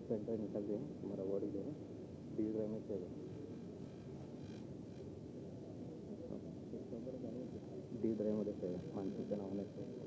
Pen drive निकाल दिए हमारा बॉडी जो है डी ड्राइव में सेव है। डी ड्राइव मध्ये सेव आहे माणसाच्या नावाने save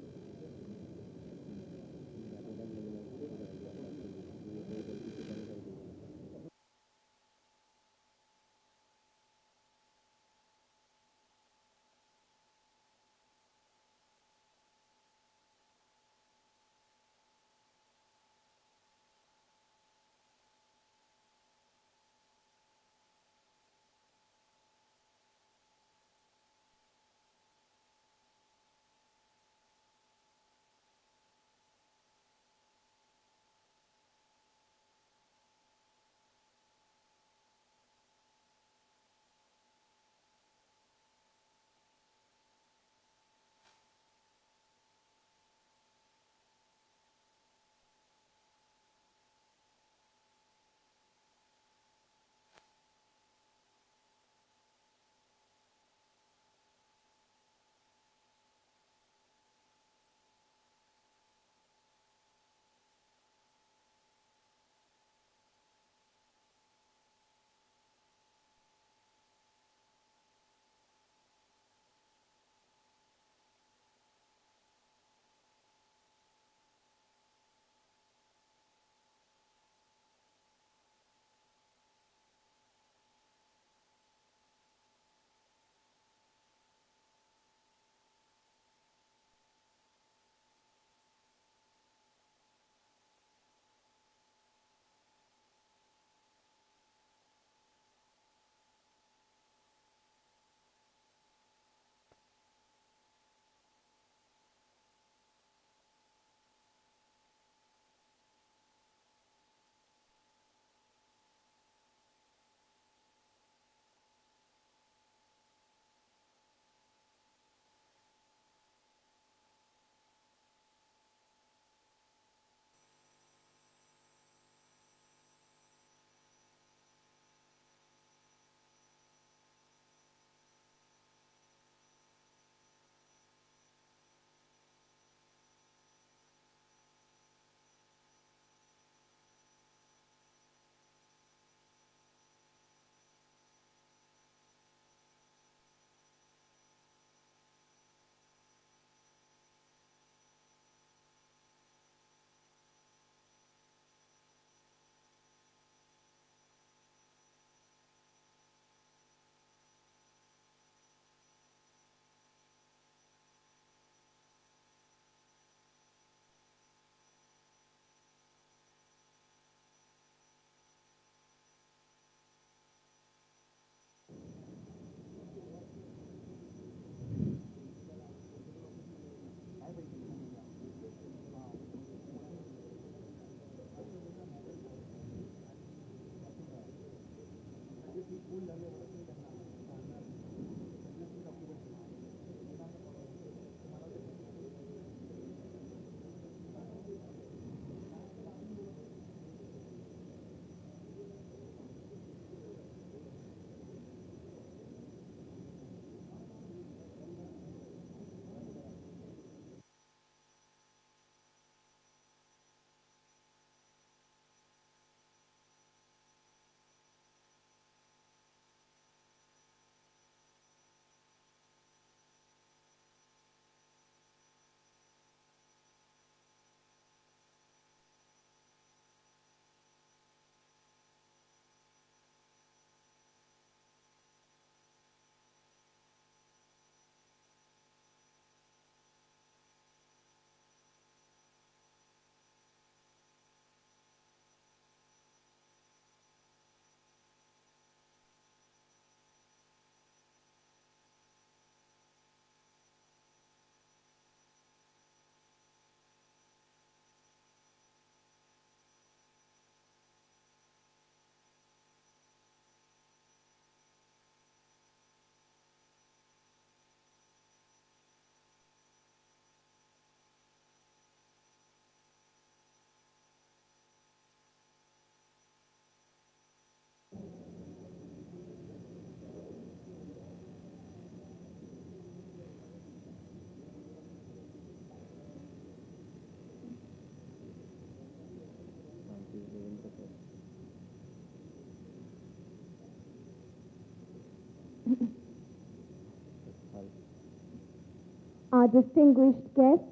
our distinguished guests,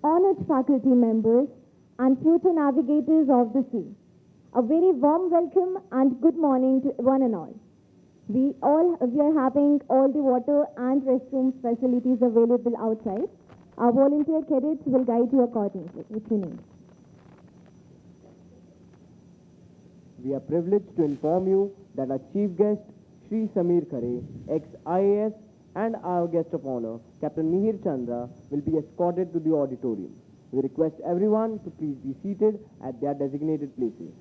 honored faculty members, and future navigators of the sea. A very warm welcome and good morning to one and all. We are having all the water and restroom facilities available outside. Our volunteer cadets will guide you accordingly, if you need. We are privileged to inform you that our chief guest, Shri Samir Khare, ex-IAS, and our guest of honor, Captain Mihir Chandra, will be escorted to the auditorium. We request everyone to please be seated at their designated places.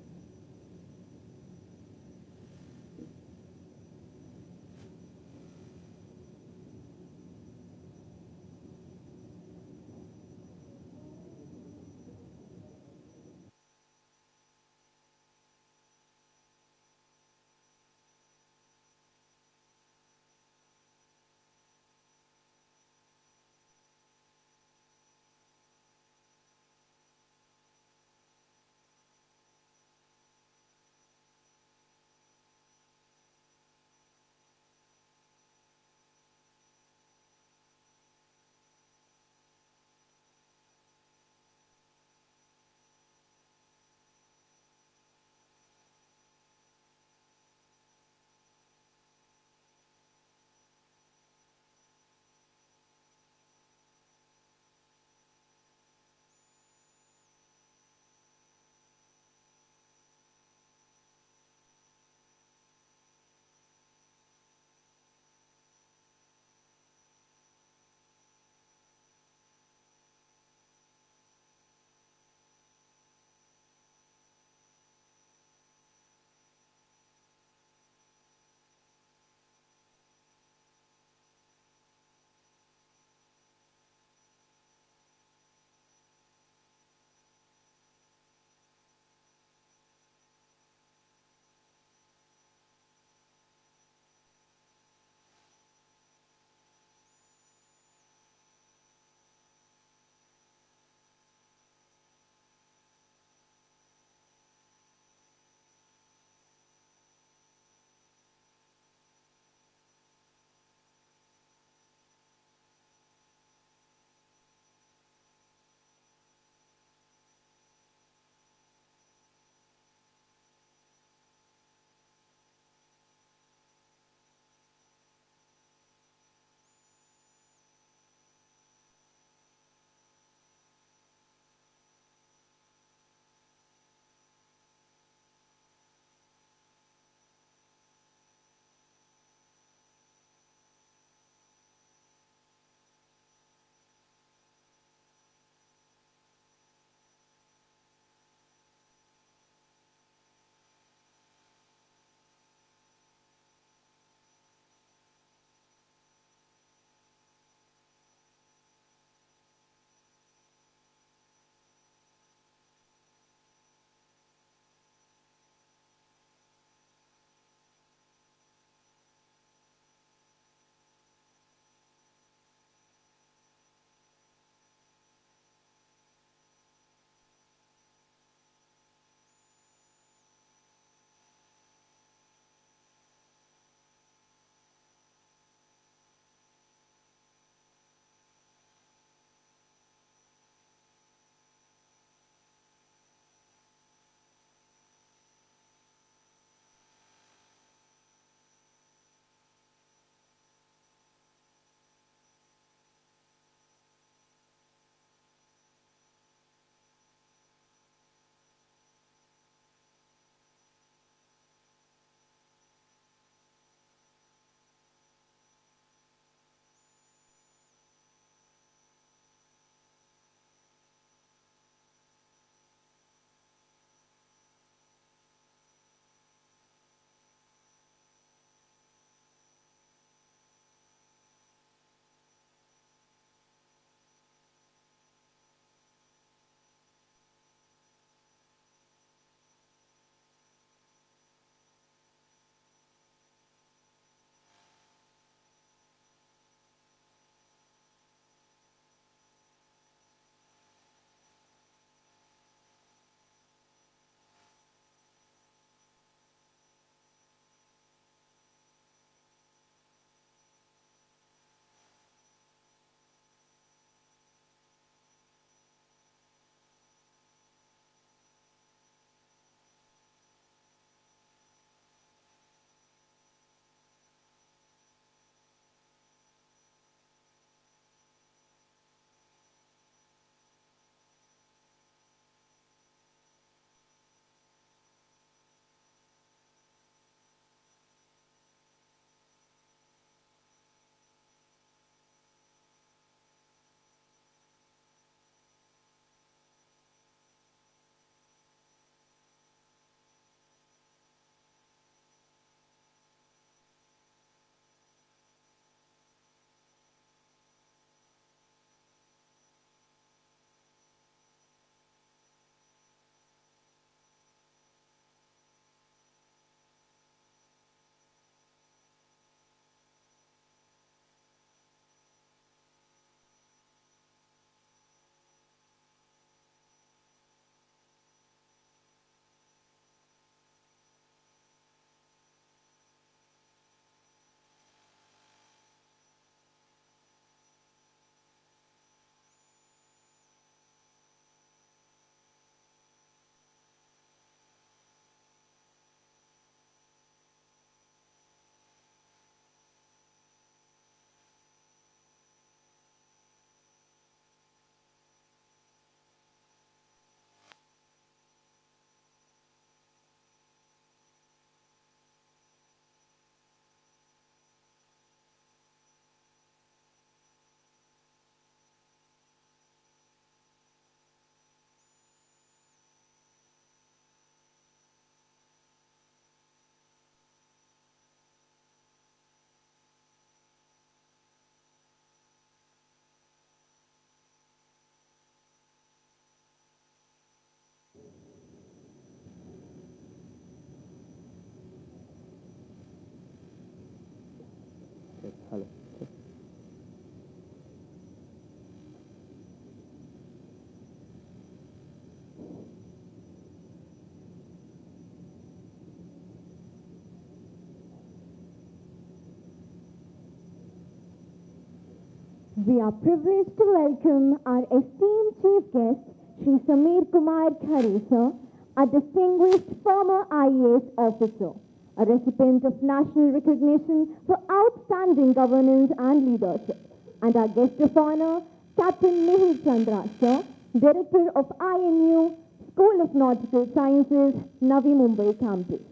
We are privileged to welcome our esteemed chief guest, Shri Samir Kumar Khare, sir, a distinguished former IAS officer, a recipient of national recognition for outstanding governance and leadership, and our guest of honor, Captain Mihir Chandra, sir, Director of IMU School of Nautical Sciences, Navi Mumbai campus.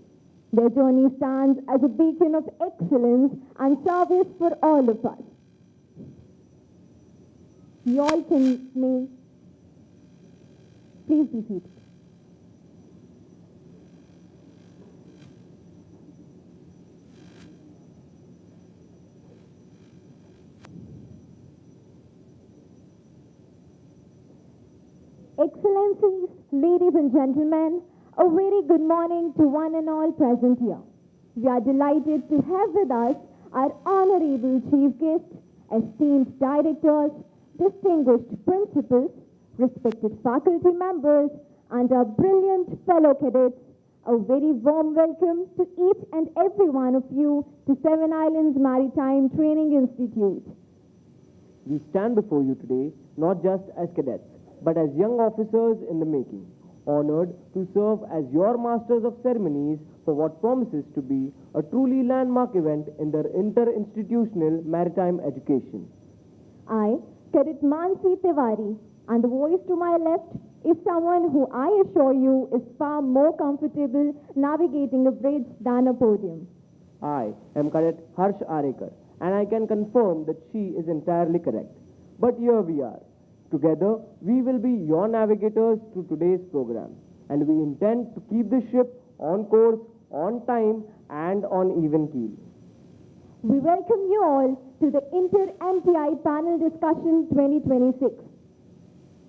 Their journey stands as a beacon of excellence and service for all of us. You all may please be seated. Excellencies, ladies and gentlemen, a very good morning to one and all present here. We are delighted to have with us our honorable chief guests, esteemed directors, distinguished principals, respected faculty members, and our brilliant fellow cadets. A very warm welcome to each and every one of you to Seven Islands Maritime Training Institute. We stand before you today not just as cadets, but as young officers in the making, honored to serve as your masters of ceremonies for what promises to be a truly landmark event in their inter-institutional maritime education. I, Cadet Mansi Tiwari, and the voice to my left is someone who I assure you is far more comfortable navigating a bridge than a podium. I am Cadet Harsh Arekar, and I can confirm that she is entirely correct. But here we are. Together, we will be your navigators through today's program, and we intend to keep the ship on course, on time, and on even keel. We welcome you all to the Inter-MTI Panel Discussion 2026.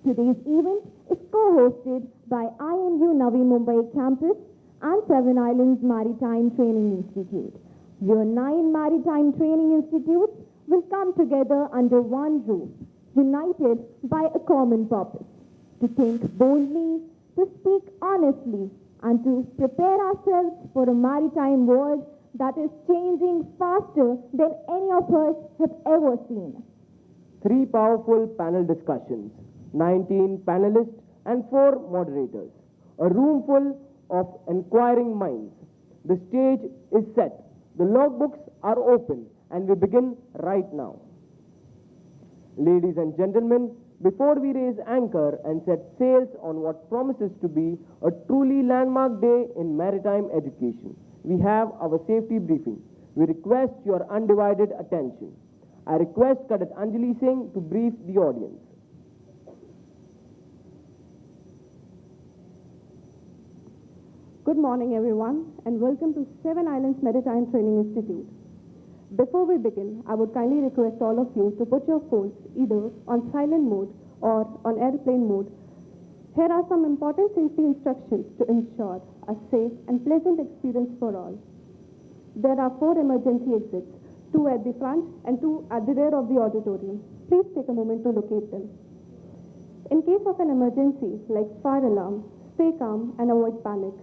Today's event is co-hosted by IMU Navi Mumbai campus and Seven Islands Maritime Training Institute. Your 9 maritime training institutes will come together under one roof, united by a common purpose, to think boldly, to speak honestly, and to prepare ourselves for a maritime world that is changing faster than any of us have ever seen. 3 powerful panel discussions, 19 panelists and 4 moderators, a room full of inquiring minds. The stage is set, the logbooks are open, and we begin right now. Ladies and gentlemen, before we raise anchor and set sails on what promises to be a truly landmark day in maritime education, we have our safety briefing. We request your undivided attention. I request Cadet Anjali Singh to brief the audience. Good morning, everyone, and welcome to Seven Islands Maritime Training Institute. Before we begin, I would kindly request all of you to put your phones either on silent mode or on airplane mode. Here are some important safety instructions to ensure a safe and pleasant experience for all. There are 4 emergency exits, 2 at the front and 2 at the rear of the auditorium. Please take a moment to locate them. In case of an emergency like fire alarm, stay calm and avoid panic.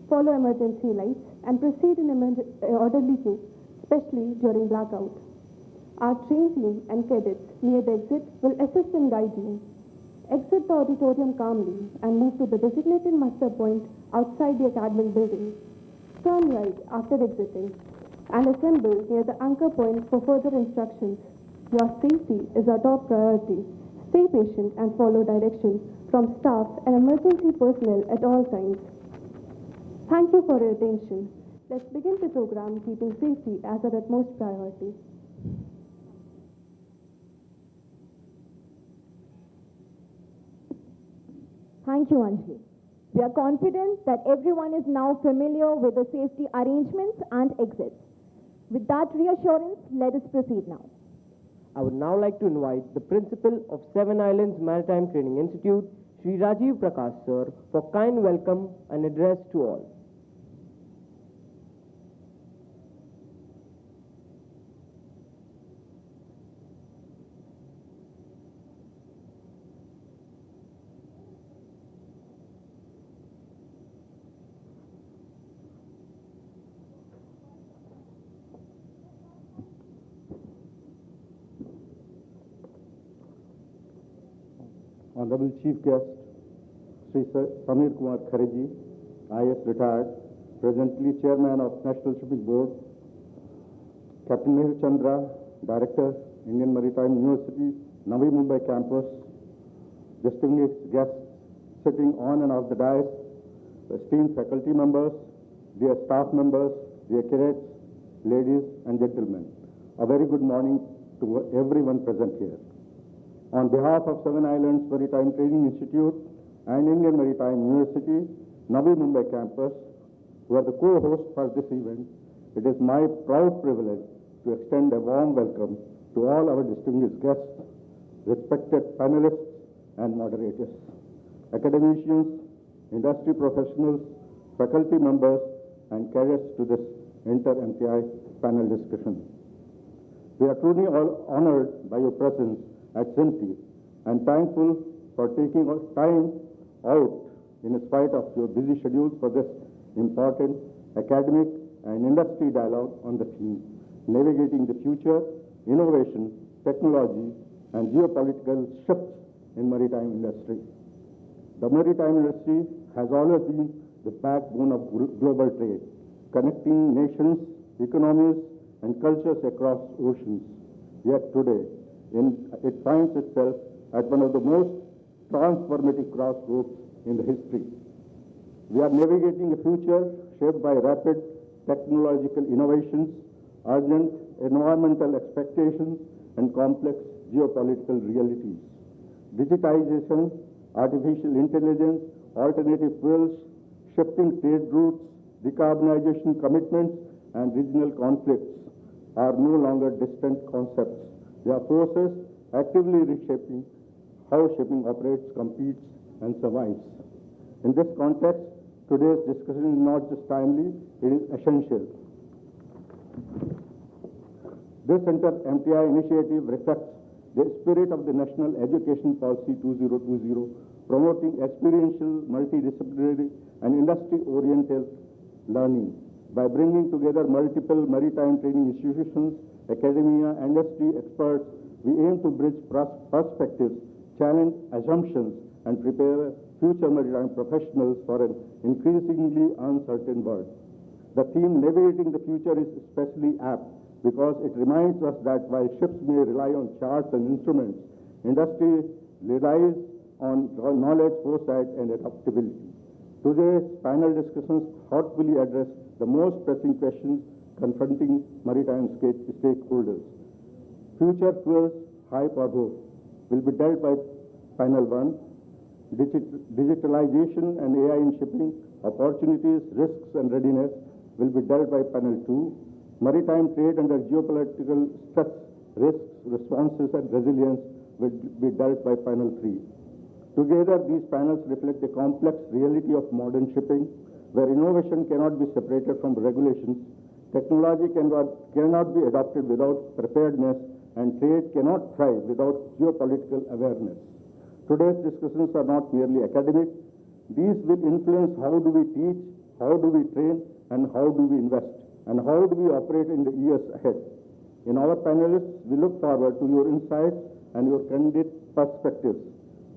Follow emergency lights and proceed in orderly queue, especially during blackout. Our train team and cadets near the exit will assist and guide you. Exit the auditorium calmly and move to the designated muster point outside the academic building. Turn right after exiting and assemble near the anchor point for further instructions. Your safety is our top priority. Stay patient and follow directions from staff and emergency personnel at all times. Thank you for your attention. Let's begin the program keeping safety as our utmost priority. Thank you, Anjali. We are confident that everyone is now familiar with the safety arrangements and exits. With that reassurance, let us proceed now. I would now like to invite the principal of Seven Islands Maritime Training Institute, Shri Rajiv Prakash sir, for kind welcome and address to all. Honorable Chief Guest, Sri Samir Kumar Khareji, IS retired, presently Chairman of National Shipping Board, Captain Mihir Chandra, Director, Indian Maritime University, Navi Mumbai Campus, distinguished guests sitting on and off the dais, esteemed faculty members, dear staff members, dear cadets, ladies and gentlemen. A very good morning to everyone present here. On behalf of Seven Islands Maritime Training Institute and Indian Maritime University, Navi Mumbai Campus, who are the co-hosts for this event, it is my proud privilege to extend a warm welcome to all our distinguished guests, respected panelists and moderators, academicians, industry professionals, faculty members, and cadets to this inter-MTI panel discussion. We are truly all honored by your presence at SIMTI and thankful for taking time out in spite of your busy schedules for this important academic and industry dialogue on the theme, navigating the future, innovation, technology, and geopolitical shifts in maritime industry. The maritime industry has always been the backbone of global trade, connecting nations, economies, and cultures across oceans. Yet today, it finds itself at one of the most transformative crossroads in the history. We are navigating a future shaped by rapid technological innovations, urgent environmental expectations, and complex geopolitical realities. Digitization, artificial intelligence, alternative fuels, shifting trade routes, decarbonization commitments, and regional conflicts are no longer distant concepts. They are forces actively reshaping how shipping operates, competes, and survives. In this context, today's discussion is not just timely, it is essential. This inter-MTI initiative reflects the spirit of the National Education Policy 2020, promoting experiential, multidisciplinary, and industry-oriented learning. By bringing together multiple maritime training institutions, academia, industry experts, we aim to bridge perspectives, challenge assumptions, and prepare future maritime professionals for an increasingly uncertain world. The theme Navigating the Future is especially apt because it reminds us that while ships may rely on charts and instruments, industry relies on knowledge, foresight, and adaptability. Today's panel discussions thoughtfully address the most pressing questions confronting maritime stakeholders. Future fuels, hype or hope, will be dealt by panel 1. Digitalization and AI in shipping, opportunities, risks, and readiness will be dealt by panel 2. Maritime trade under geopolitical stress, risks, responses, and resilience will be dealt by panel 3. Together, these panels reflect the complex reality of modern shipping, where innovation cannot be separated from regulations, technology cannot be adopted without preparedness, and trade cannot thrive without geopolitical awareness. Today's discussions are not merely academic. These will influence how do we teach, how do we train, and how do we invest, and how do we operate in the years ahead. In our panelists, we look forward to your insights and your candid perspectives.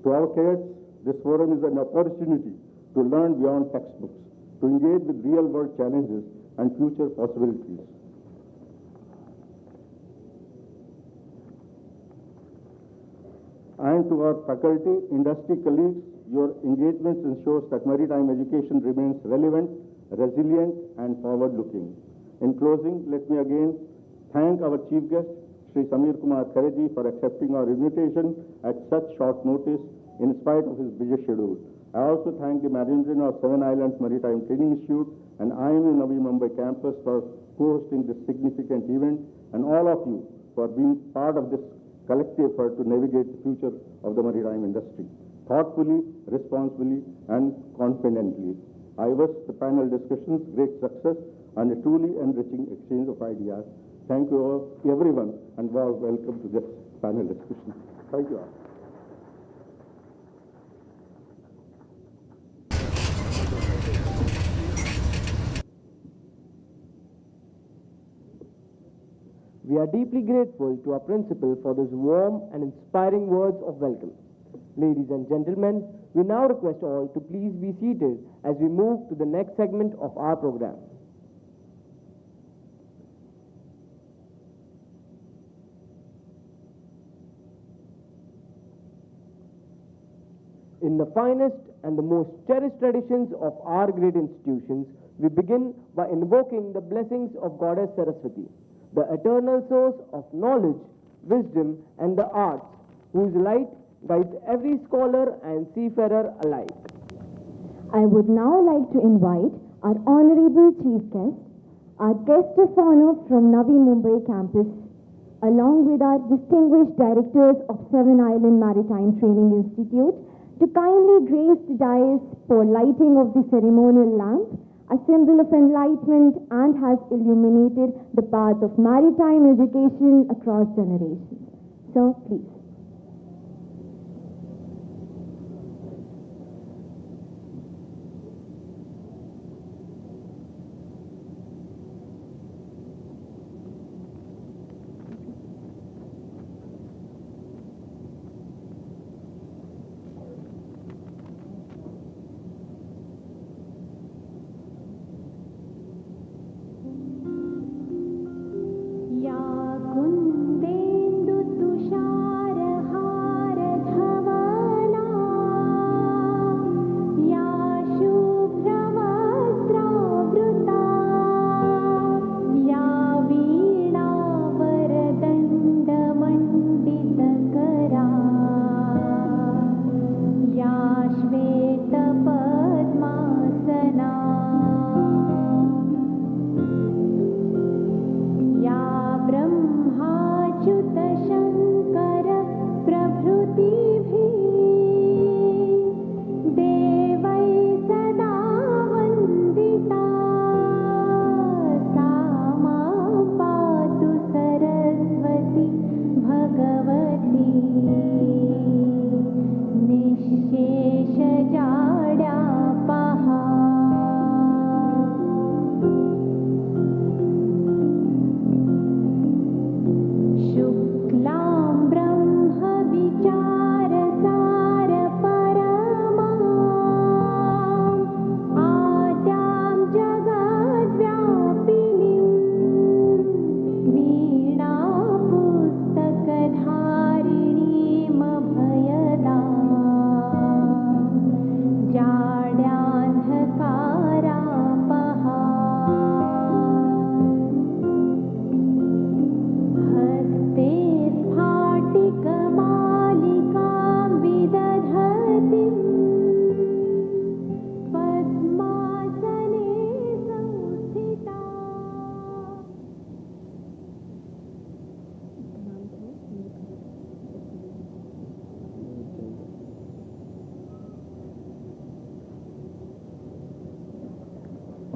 To our cadets, this forum is an opportunity to learn beyond textbooks, to engage with real-world challenges and future possibilities. And to our faculty, industry colleagues, your engagements ensures that maritime education remains relevant, resilient, and forward-looking. In closing, let me again thank our chief guest, Sri Samir Kumar Khareji, for accepting our invitation at such short notice in spite of his busy schedule. I also thank the management of Seven Islands Maritime Training Institute and IMU Navi Mumbai campus for co-hosting this significant event, and all of you for being part of this collective effort to navigate the future of the maritime industry, thoughtfully, responsibly, and confidently. I wish the panel discussions great success and a truly enriching exchange of ideas. Thank you all, everyone, and warm welcome to this panel discussion. Thank you all. We are deeply grateful to our principal for those warm and inspiring words of welcome. Ladies and gentlemen, we now request all to please be seated as we move to the next segment of our program. In the finest and the most cherished traditions of our great institutions, we begin by invoking the blessings of Goddess Saraswati, the eternal source of knowledge, wisdom, and the arts, whose light guides every scholar and seafarer alike. I would now like to invite our honorable chief guest, our guest of honor from Navi Mumbai campus, along with our distinguished directors of Seven Island Maritime Training Institute, to kindly grace the dais for lighting of the ceremonial lamp, a symbol of enlightenment and has illuminated the path of maritime education across generations. Sir, please.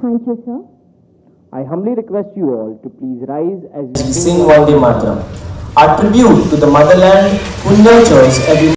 Thank you, sir. I humbly request you all to please rise as We sing Vande Mataram, a tribute to the motherland who nurtures every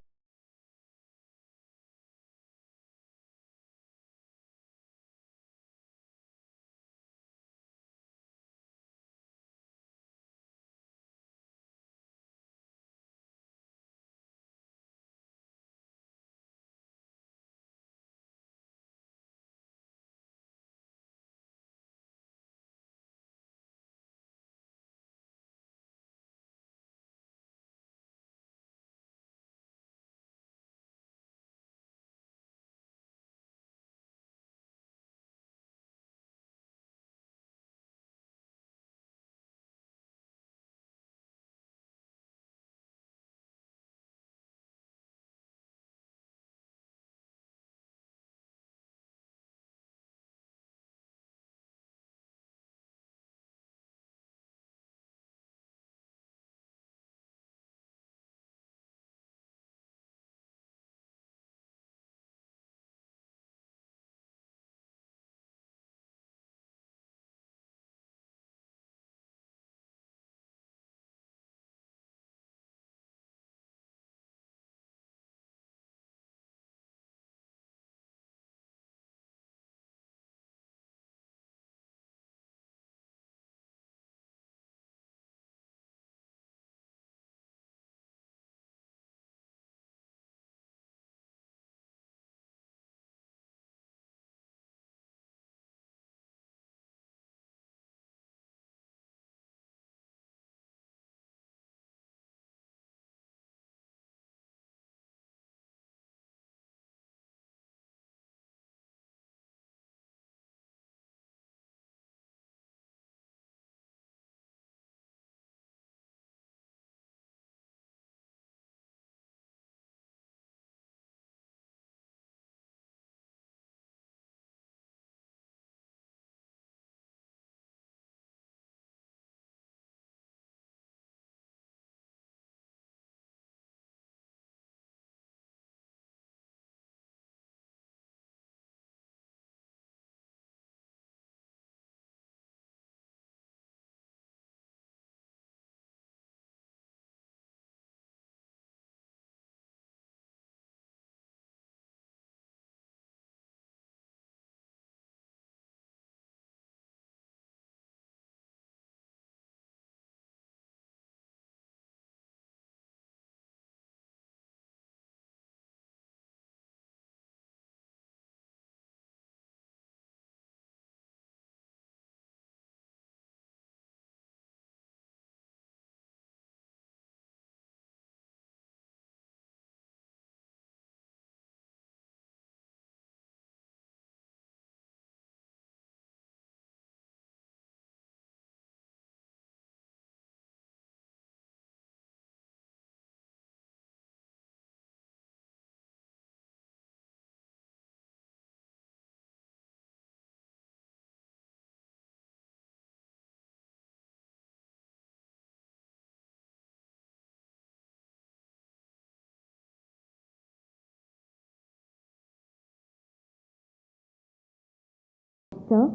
sir,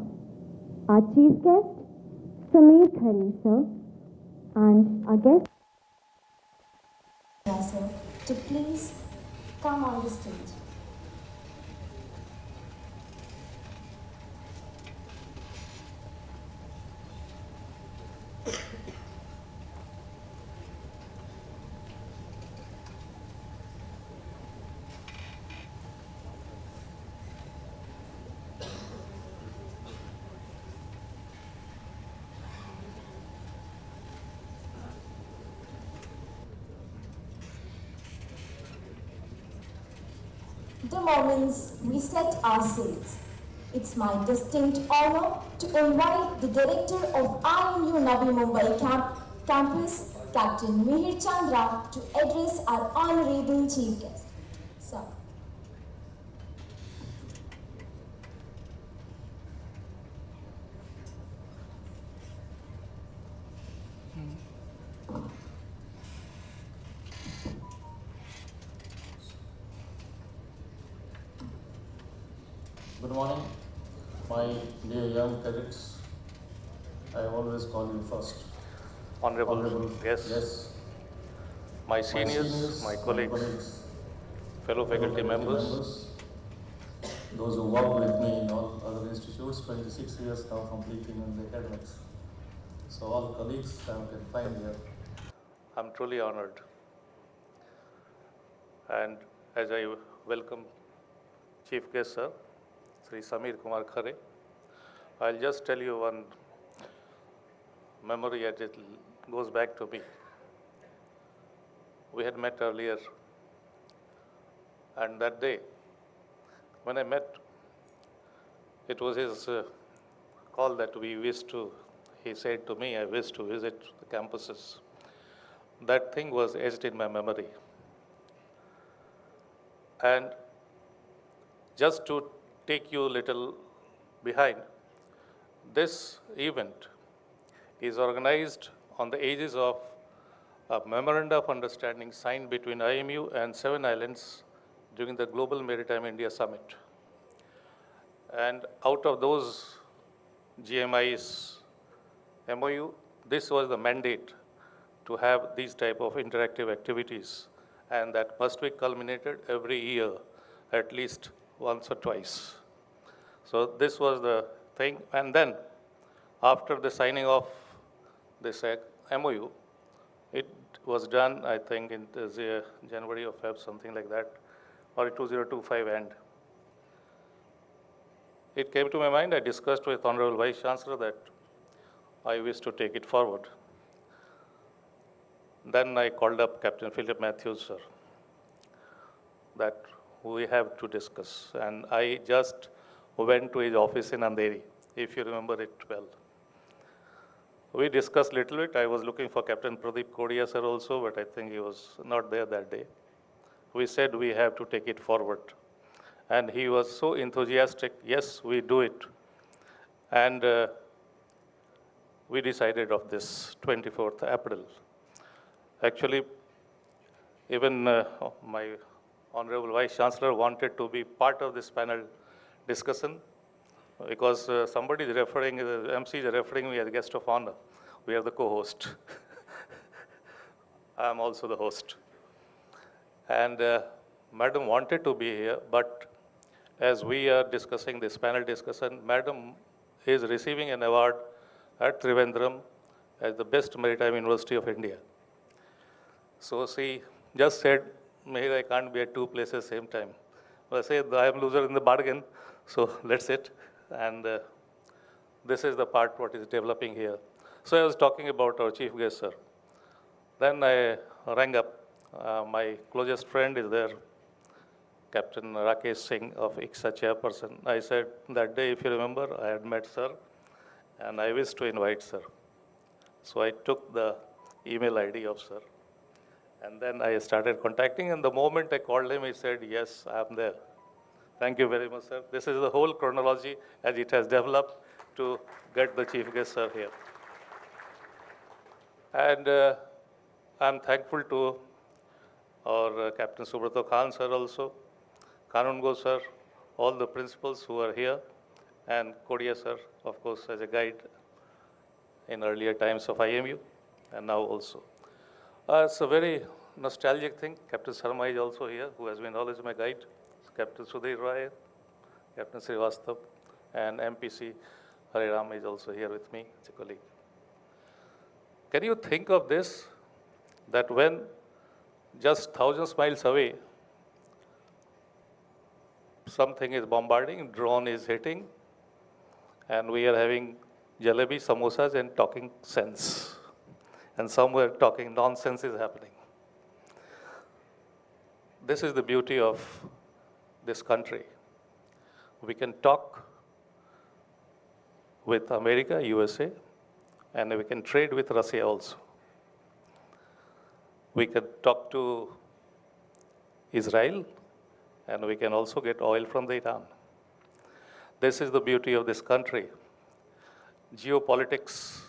our chief guest, Samir Khare, sir, and our guest, Sir, to please come on the stage. The moments we set our sails. It's my distinct honor to invite the director of IMU Navi Mumbai campus, Captain Mihir Chandra, to address our honorable chief guest. Sir. Good morning, my dear young cadets. I always call you first. Honorable guests, my seniors, my colleagues, fellow faculty members, those who work with me in all other institutes, 26 years now completing in the academics. So all colleagues I can find here. I'm truly honored. And as I welcome Chief Guest Sir, Sri Samir Kumar Khare, I'll just tell you one memory as it goes back to me. We had met earlier, and that day, when I met, it was his call that he said to me, I wish to visit the campuses. That thing was etched in my memory. And just to take you a little behind, this event is organized on the aegis of a memorandum of understanding signed between IMU and 7 islands during the Global Maritime India Summit. And out of those GMI's MOU, this was the mandate to have these type of interactive activities, and that must be culminated every year, at least once or twice. So this was the thing. And then after the signing of this MOU, it was done, I think, in January or Feb, something like that, or 2025 end. It came to my mind, I discussed with Honorable Vice Chancellor that I wish to take it forward. Then I called up Captain Philip Matthews, sir, that we have to discuss. And I just went to his office in Andheri, if you remember it well. We discussed a little bit. I was looking for Captain Pradeep Kodia, sir, also, but I think he was not there that day. We said we have to take it forward. And he was so enthusiastic, yes, we do it. And we decided of this 24th April. Actually, even my Honorable Vice Chancellor wanted to be part of this panel discussion because somebody is referring, the MC is referring me as guest of honor. We are the co-host. I am also the host. And Madam wanted to be here, but as we are discussing this panel discussion, Madam is receiving an award at Trivandrum as the best maritime university of India. So she just said, Mehir, I can't be at two places same time. Well, I said, I am loser in the bargain, so let's sit. And this is the part what is developing here. So I was talking about our chief guest, sir. Then I rang up. My closest friend is there, Captain Rakesh Singh of ICSA chairperson. I said, that day, if you remember, I had met sir, and I wish to invite sir. So I took the email ID of sir. And then I started contacting, and the moment I called him, he said, yes, I am there. Thank you very much, sir. This is the whole chronology as it has developed to get the chief guest, sir, here. And I'm thankful to our Captain Subrato Khan, sir, also, Kanungo, sir, all the principals who are here, and Kodia sir, of course, as a guide in earlier times of IMU, and now also. It's a very nostalgic thing. Captain Sharma is also here, who has been always my guide. Captain Sudhir Rai, Captain Srivastav, and MPC Hariram is also here with me, it's a colleague. Can you think of this, that when just thousands of miles away, something is bombarding, drone is hitting, and we are having jalebi, samosas, and talking sense. And somewhere talking nonsense is happening. This is the beauty of this country. We can talk with America, USA, and we can trade with Russia also. We can talk to Israel, and we can also get oil from the Iran. This is the beauty of this country. Geopolitics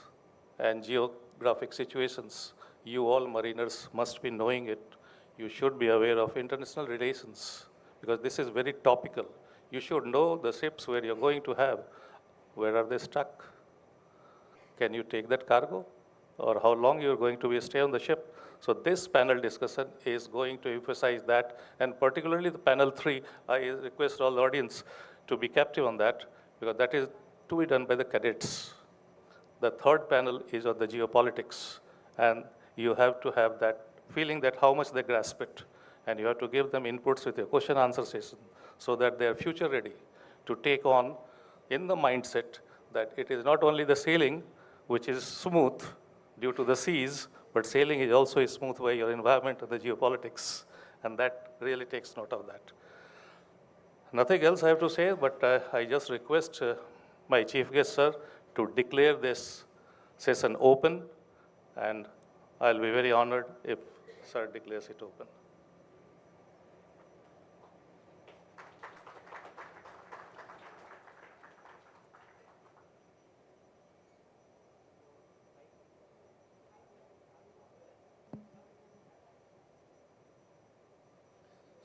and geographic situations, you all mariners must be knowing it. You should be aware of international relations, because this is very topical. You should know the ships where you're going to have, where are they stuck? Can you take that cargo? Or how long you're going to stay on the ship? So this panel discussion is going to emphasize that, and particularly the panel 3, I request all the audience to be captive on that, because that is to be done by the cadets. The third panel is on the geopolitics, and you have to have that feeling that how much they grasp it, and you have to give them inputs with your question answer session, so that they are future ready to take on in the mindset that it is not only the sailing which is smooth due to the seas, but sailing is also smooth by your environment and the geopolitics, and that really takes note of that. Nothing else I have to say, but I just request my chief guest, sir, to declare this session open, and I'll be very honored if sir declares it open.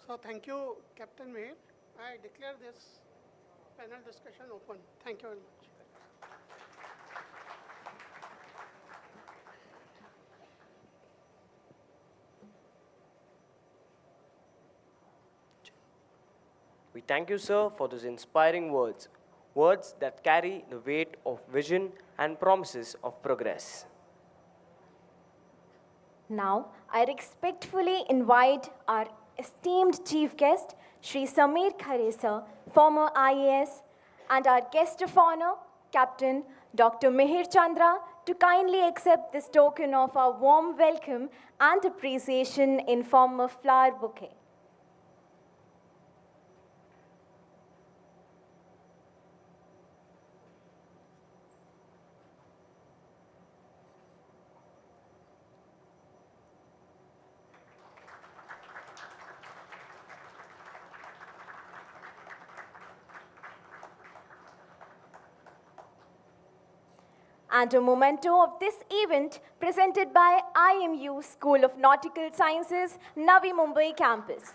So thank you, Captain Meher. I declare this panel discussion open. Thank you very much. We thank you, sir, for those inspiring words, words that carry the weight of vision and promises of progress. Now, I respectfully invite our esteemed chief guest, Shri Samir Khare sir, former IAS, and our guest of honor, Captain Dr. Mihir Chandra, to kindly accept this token of our warm welcome and appreciation in form of flower bouquet. And a memento of this event presented by IMU School of Nautical Sciences, Navi Mumbai campus.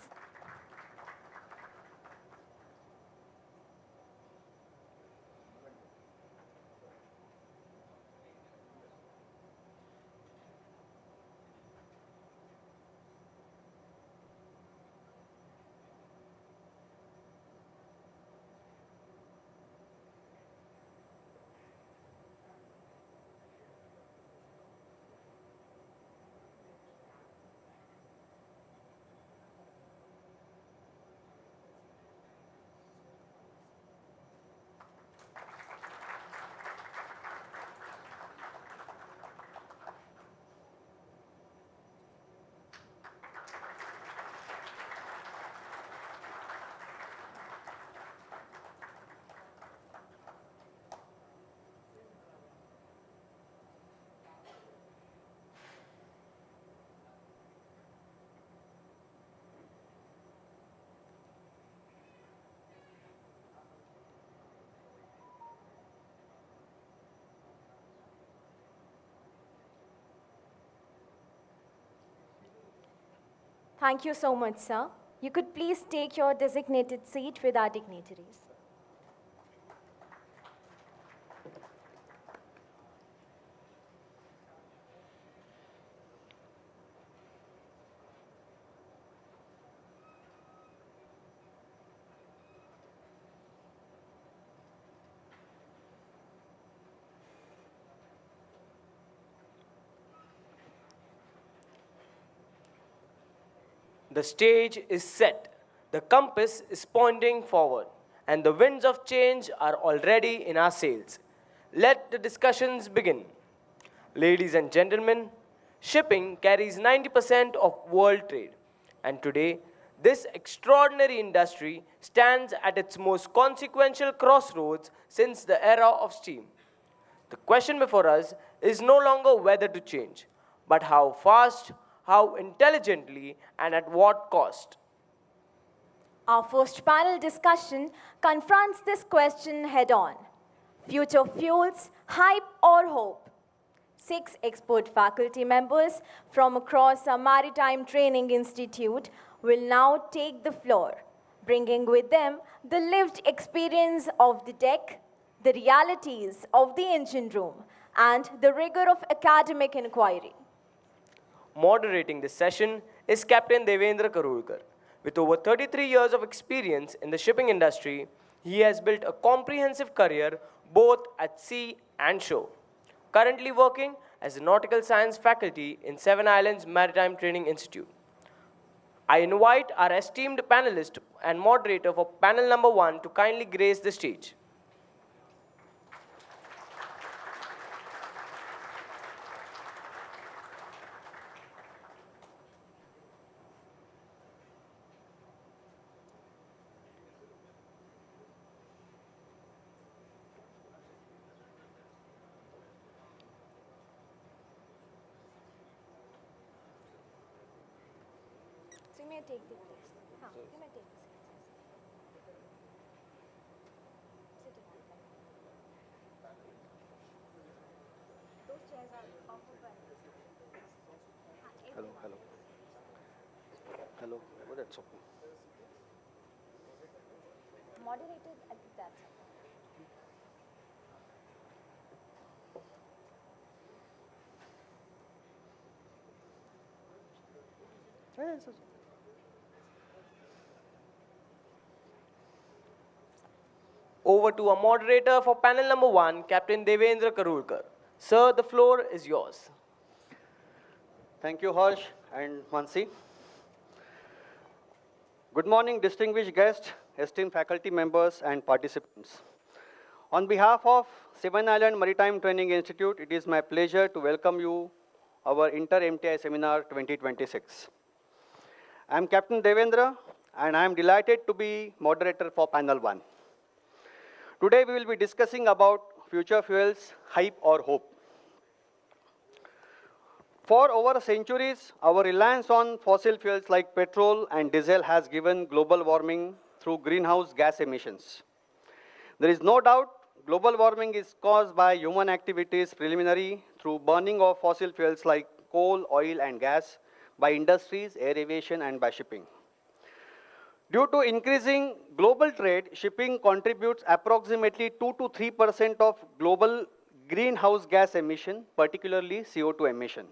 Thank you so much, sir. You could please take your designated seat with our dignitaries. The stage is set, the compass is pointing forward, and the winds of change are already in our sails. Let the discussions begin. Ladies and gentlemen, shipping carries 90% of world trade, and today, this extraordinary industry stands at its most consequential crossroads since the era of steam. The question before us is no longer whether to change, but how fast, how intelligently, and at what cost. Our first panel discussion confronts this question head on. Future fuels, hype or hope? 6 expert faculty members from across our Maritime Training Institute will now take the floor, bringing with them the lived experience of the deck, the realities of the engine room, and the rigor of academic inquiry. Moderating this session is Captain Devendra Karulkar. With over 33 years of experience in the shipping industry, he has built a comprehensive career both at sea and shore. Currently working as a nautical science faculty in Seven Islands Maritime Training Institute. I invite our esteemed panelist and moderator for panel number 1 to kindly grace the stage. So you may take the place. You may take the seat. Sit in. Those chairs are offered by Hello, hello. Hello, oh, that's okay. moderated at that time. Yes, yes. Over to our moderator for panel number 1, Captain Devendra Karulkar. Sir, the floor is yours. Thank you, Harsh and Mansi. Good morning, distinguished guests, esteemed faculty members, and participants. On behalf of Seven Island Maritime Training Institute, it is my pleasure to welcome you our Inter-MTI Seminar 2026. I am Captain Devendra, and I am delighted to be moderator for panel 1. Today, we will be discussing about future fuels, hype or hope. For over centuries, our reliance on fossil fuels like petrol and diesel has given global warming through greenhouse gas emissions. There is no doubt global warming is caused by human activities preliminary through burning of fossil fuels like coal, oil, and gas, by industries, air aviation, and by shipping. Due to increasing global trade, shipping contributes approximately 2 to 3% of global greenhouse gas emission, particularly CO2 emission.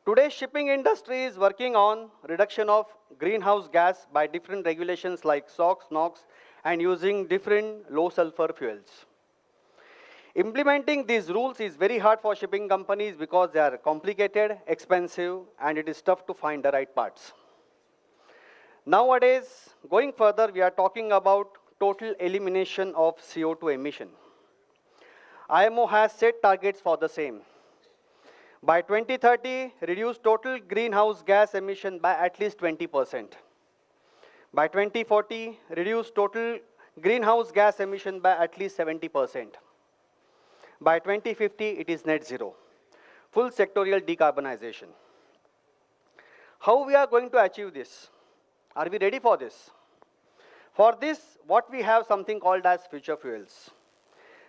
Today's shipping industry is working on reduction of greenhouse gas by different regulations like SOx, NOx, and using different low sulfur fuels. Implementing these rules is very hard for shipping companies because they are complicated, expensive, and it is tough to find the right parts. Nowadays, going further, we are talking about total elimination of CO2 emission. IMO has set targets for the same. By 2030, reduce total greenhouse gas emission by at least 20%. By 2040, reduce total greenhouse gas emission by at least 70%. By 2050, it is net zero, full sectorial decarbonization. How we are going to achieve this? Are we ready for this? For this, what we have something called as future fuels.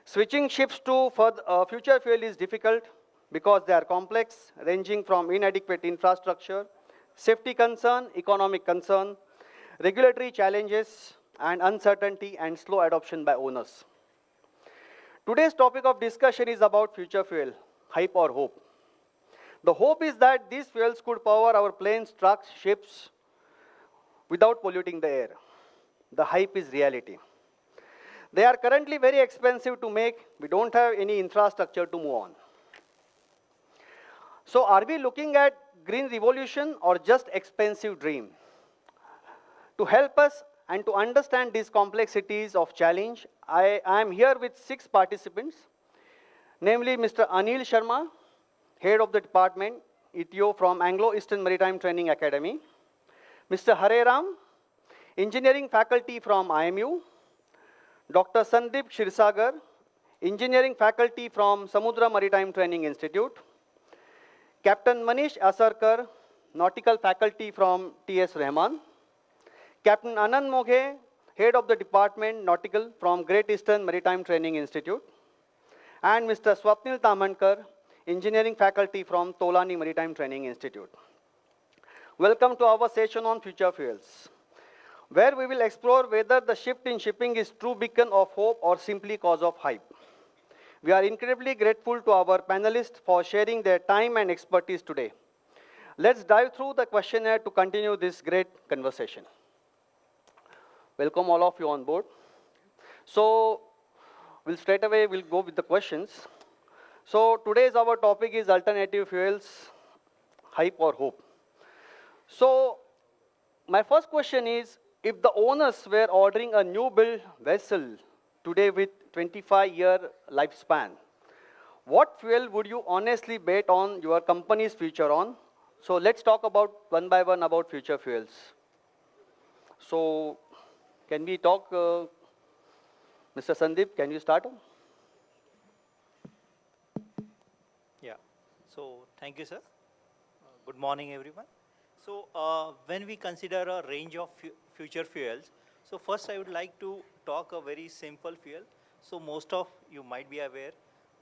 Switching ships to future fuel is difficult because they are complex, ranging from inadequate infrastructure, safety concern, economic concern, regulatory challenges, and uncertainty and slow adoption by owners. Today's topic of discussion is about future fuel, hype or hope. The hope is that these fuels could power our planes, trucks, ships without polluting the air. The hype is reality. They are currently very expensive to make. We don't have any infrastructure to move on. So are we looking at green revolution or just expensive dream? To help us and to understand these complexities of challenge, I am here with 6 participants, namely Mr. Anil Sharma, Head of the Department, ETO from Anglo-Eastern Maritime Training Academy, Mr. Hare Ram, Engineering Faculty from IMU, Dr. Sandeep Shirsagar, Engineering Faculty from Samudra Maritime Training Institute, Captain Manish Asarkar, Nautical Faculty from TS Rahman, Captain Anand Moghe, Head of the Department Nautical from Great Eastern Maritime Training Institute, and Mr. Swapnil Tamankar, Engineering Faculty from Tolani Maritime Training Institute. Welcome to our session on future fuels, where we will explore whether the shift in shipping is true beacon of hope or simply cause of hype. We are incredibly grateful to our panelists for sharing their time and expertise today. Let's dive through the questionnaire to continue this great conversation. Welcome all of you on board. So, we'll go with the questions. So, today's our topic is alternative fuels, hype or hope. So, my first question is, if the owners were ordering a new build vessel today with 25-year lifespan, what fuel would you honestly bet on your company's future on? So, let's talk about one by one about future fuels. So, can we talk, Mr. Sandeep, can you start? Yeah, so thank you, sir. Good morning, everyone. So when we consider a range of future fuels, so first I would like to talk a very simple fuel. So most of you might be aware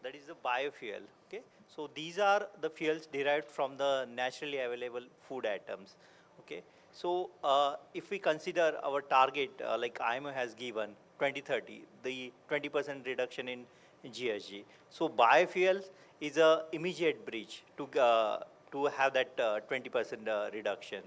that is the biofuel. Okay, so these are the fuels derived from the naturally available food items. Okay, so if we consider our target, like IMU has given 2030, the 20% reduction in GHG. So biofuels is a immediate bridge to have that 20% reduction.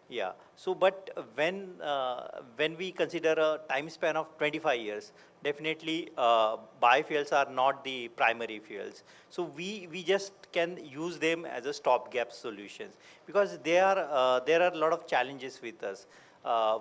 Yeah. So, but when we consider a time span of 25 years, definitely biofuels are not the primary fuels. So we just can use them as a stopgap solutions, because there are a lot of challenges with us.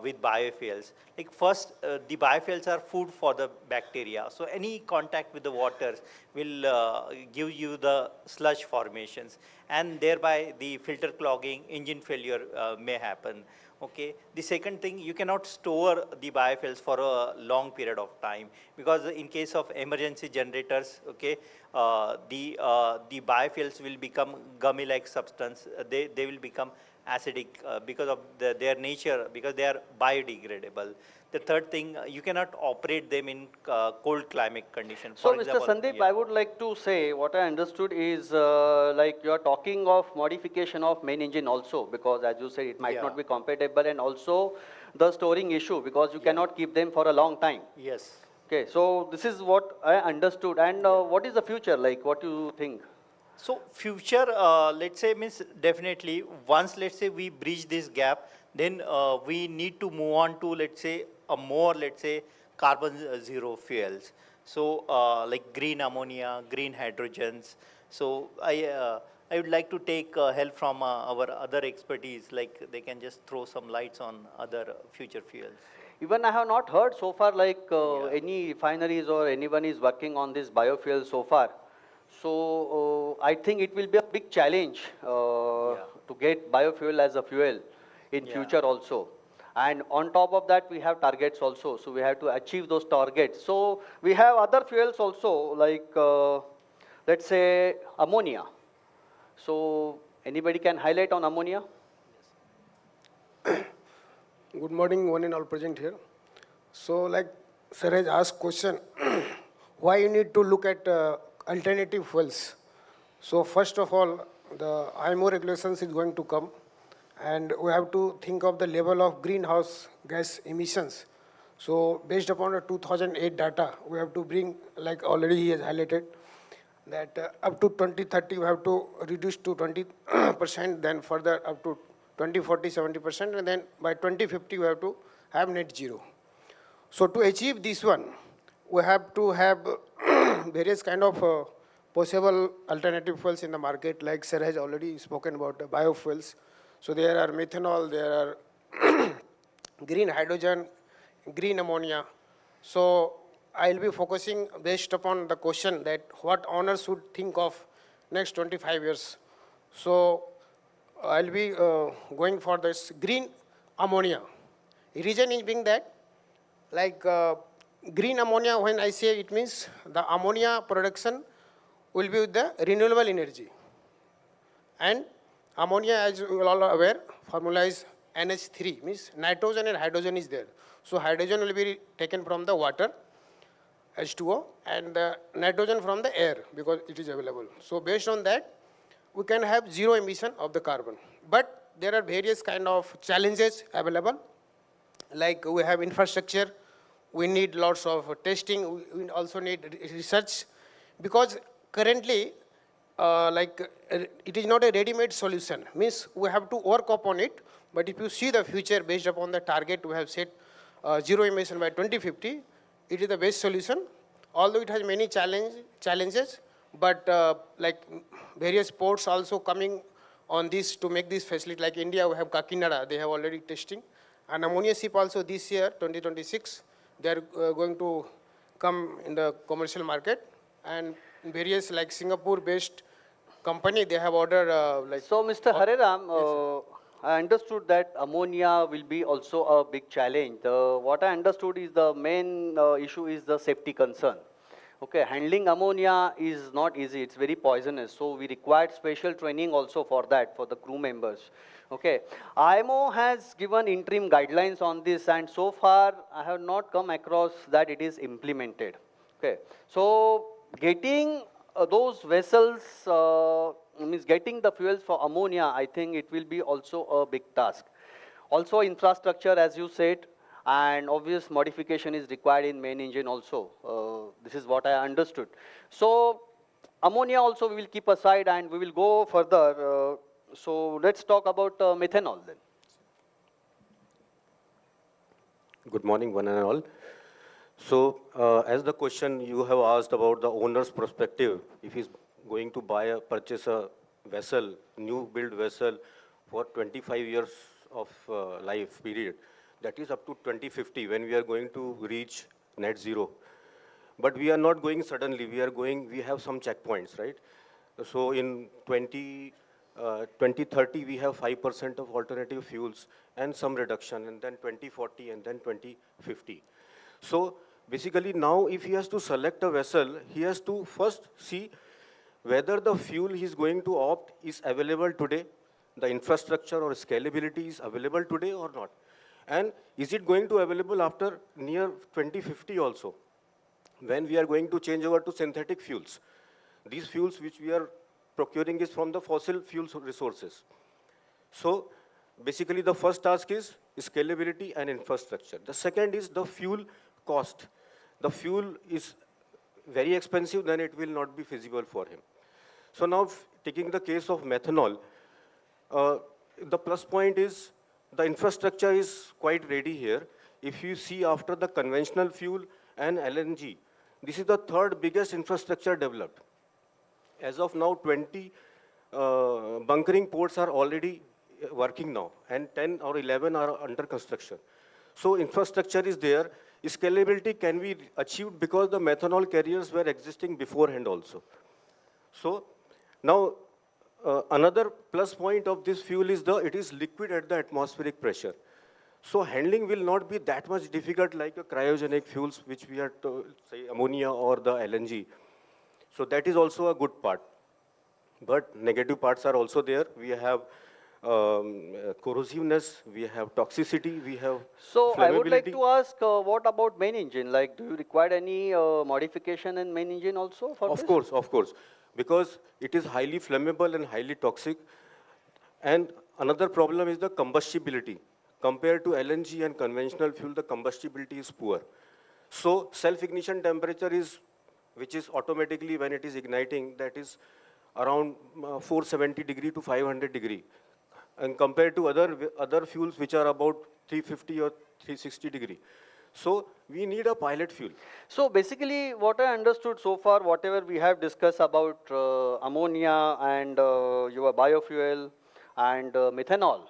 With biofuels. Like first, the biofuels are food for the bacteria. So any contact with the waters will give you the sludge formations, and thereby the filter clogging, engine failure may happen. Okay. The second thing, you cannot store the biofuels for a long period of time, because in case of emergency generators, okay, the biofuels will become gummy-like substance. They will become acidic because of their nature, because they are biodegradable. The third thing, you cannot operate them in cold climate conditions. So, Mr. Sandeep, yeah. I would like to say what I understood is like you are talking of modification of main engine also, because as you said, it might not be compatible, and also the storing issue, because you cannot keep them for a long time. Yes. Okay, so this is what I understood. And what is the future like? What do you think? So future, let's say, means definitely once, let's say, we bridge this gap, then we need to move on to, let's say, a more, let's say, carbon zero fuels. So like green ammonia, green hydrogens. So I would like to take help from our other expertise, like they can just throw some lights on other future fuels. Even I have not heard so far like any refineries or anyone is working on this biofuel so far. So I think it will be a big challenge to get biofuel as a fuel in future also. And on top of that, we have targets also. So we have to achieve those targets. So we have other fuels also, like let's say ammonia. So anybody can highlight on ammonia? Good morning, one and all present here. So like sir has asked question, why you need to look at alternative fuels. So first of all, the IMO regulations is going to come, and we have to think of the level of greenhouse gas emissions. So based upon the 2008 data, we have to bring, like already he has highlighted, that up to 2030 we have to reduce to 20%, then further up to 2040, 70%, and then by 2050 we have to have net zero. So to achieve this one, we have to have various kind of possible alternative fuels in the market, like sir has already spoken about biofuels. So there are methanol, there are green hydrogen, green ammonia. So I'll be focusing based upon the question that what owners should think of next 25 years. So I'll be going for this green ammonia. Reason is being that, like green ammonia, when I say it means the ammonia production will be with the renewable energy. And ammonia, as you all are aware, formula is NH3, means nitrogen and hydrogen is there. So hydrogen will be taken from the water, H2O, and the nitrogen from the air because it is available. So based on that, we can have zero emission of the carbon. But there are various kind of challenges available. Like we have infrastructure, we need lots of testing, we also need research, because currently, it is not a ready-made solution. Means we have to work upon it, but if you see the future based upon the target we have set, zero emission by 2050, it is the best solution. Although it has many challenges, but like various ports also coming on this to make this facility. Like India, we have Kakinada, they have already testing. And ammonia ship also this year, 2026, they are going to come in the commercial market. And various like Singapore-based company, they have ordered like... So Mr. Hareram, I understood that ammonia will be also a big challenge. What I understood is the main issue is the safety concern. Okay, handling ammonia is not easy, it's very poisonous. So we required special training also for that, for the crew members. Okay, IMO has given interim guidelines on this, and so far I have not come across that it is implemented. Okay, so getting those vessels, means getting the fuels for ammonia, I think it will be also a big task. Also infrastructure, as you said, and obvious modification is required in main engine also. This is what I understood. So ammonia also we will keep aside and we will go further. So let's talk about methanol then. Good morning, one and all. So as the question you have asked about the owner's perspective, if he's going to purchase a vessel, new build vessel for 25 years of life period, that is up to 2050 when we are going to reach net zero. But we are not going suddenly, we have some checkpoints, right? So in 2030, we have 5% of alternative fuels and some reduction, and then 2040 and then 2050. So basically now if he has to select a vessel, he has to first see whether the fuel he is going to opt is available today, the infrastructure or scalability is available today or not. And is it going to available after near 2050 also, when we are going to change over to synthetic fuels? These fuels which we are procuring is from the fossil fuels resources. So basically the first task is scalability and infrastructure. The second is the fuel cost. The fuel is very expensive, then it will not be feasible for him. So now taking the case of methanol, the plus point is the infrastructure is quite ready here. If you see after the conventional fuel and LNG, this is the third biggest infrastructure developed. As of now, 20 bunkering ports are already working now, and 10 or 11 are under construction. So infrastructure is there. Scalability can be achieved because the methanol carriers were existing beforehand also. So now another plus point of this fuel is it is liquid at the atmospheric pressure. So handling will not be that much difficult like a cryogenic fuels, which we are to say ammonia or the LNG. So that is also a good part. But negative parts are also there. We have corrosiveness, we have toxicity, we have So I would like flammability. to ask, what about main engine? Like, do you require any modification in main engine also for this? Of course, because it is highly flammable and highly toxic. And another problem is the combustibility. Compared to LNG and conventional fuel, the combustibility is poor. So self-ignition temperature is, which is automatically when it is igniting, that is around 470 degree to 500 degree. And compared to other fuels which are about 350 or 360 degree. So we need a pilot fuel. So basically, what I understood so far, whatever we have discussed about ammonia and your biofuel and methanol,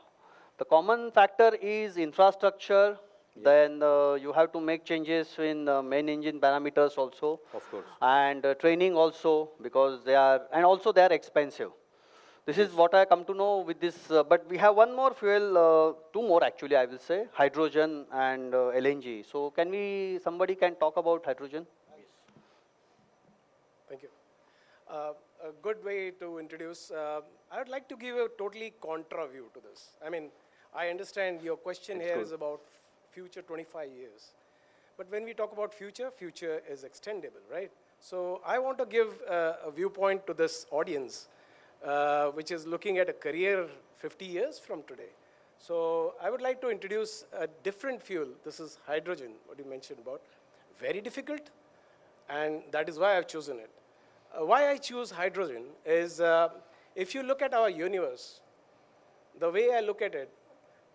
the common factor is infrastructure. Then you have to make changes in main engine parameters also. Of course. And training also, because they are, and also they are expensive. This is what I come to know with this, but we have one more fuel, two more actually I will say, hydrogen and LNG. So can we, somebody can talk about hydrogen? Thank you. A good way to introduce, I would like to give a totally contra view to this. I mean, I understand your question here is about future 25 years. But when we talk about future, future is extendable, right? So I want to give a viewpoint to this audience, which is looking at a career 50 years from today. So I would like to introduce a different fuel. This is hydrogen, what you mentioned about. Very difficult, and that is why I've chosen it. Why I choose hydrogen is, if you look at our universe, the way I look at it,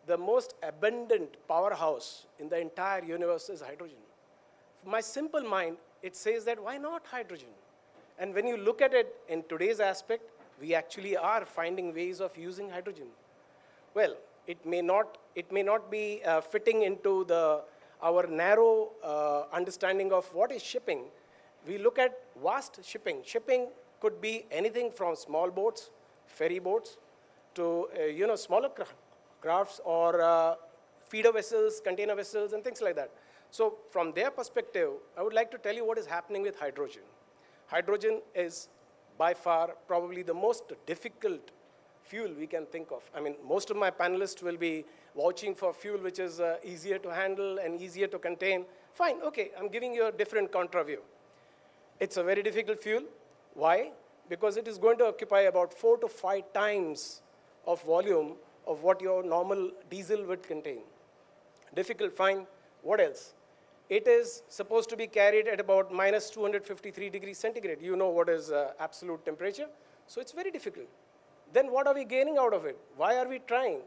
the most abundant powerhouse in the entire universe is hydrogen. For my simple mind, it says that why not hydrogen? And when you look at it in today's aspect, we actually are finding ways of using hydrogen. Well, it may not be fitting into our narrow understanding of what is shipping. We look at vast shipping. Shipping could be anything from small boats, ferry boats, to smaller crafts or feeder vessels, container vessels, and things like that. So from their perspective, I would like to tell you what is happening with hydrogen. Hydrogen is by far probably the most difficult fuel we can think of. I mean, most of my panelists will be vouching for fuel which is easier to handle and easier to contain. Fine, okay, I'm giving you a different contra view. It's a very difficult fuel. Why? Because it is going to occupy about 4 to 5 times of volume of what your normal diesel would contain. Difficult, fine. What else? It is supposed to be carried at about minus 253 degrees centigrade. You know what is absolute temperature. So it's very difficult. Then what are we gaining out of it? Why are we trying?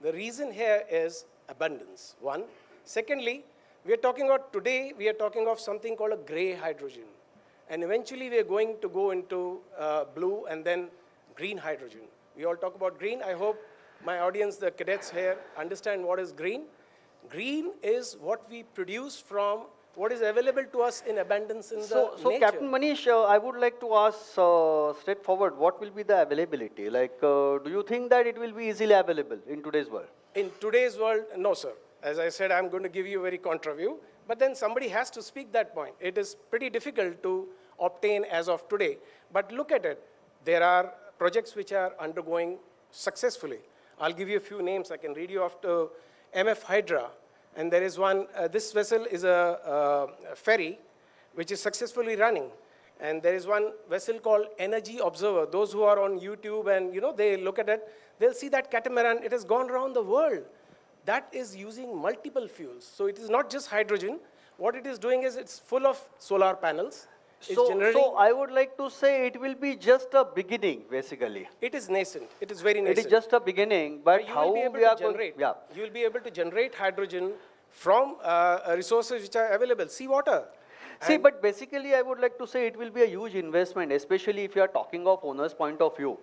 The reason here is abundance, one. Secondly, we are talking about today, we are talking of something called a gray hydrogen. And eventually we are going to go into blue and then green hydrogen. We all talk about green. I hope my audience, the cadets here, understand what is green. Green is what we produce from what is available to us in abundance in the nature. So Captain Manish, I would like to ask straightforward, what will be the availability? Like, do you think that it will be easily available in today's world? In today's world, no, sir. As I said, I'm going to give you a very contra view. But then somebody has to speak that point. It is pretty difficult to obtain as of today. But look at it. There are projects which are undergoing successfully. I'll give you a few names. I can read you after MF Hydra. And there is one, this vessel is a ferry which is successfully running. And there is one vessel called Energy Observer. Those who are on YouTube and they look at it, they'll see that catamaran. It has gone around the world. That is using multiple fuels. So it is not just hydrogen. What it is doing is it's full of solar panels. So I would like to say it will be just a beginning, basically. It is nascent. It is very nascent. It is just a beginning, but how we are going... Yeah. You will be able to generate hydrogen from resources which are available, seawater. See, but basically I would like to say it will be a huge investment, especially if you are talking of owner's point of view.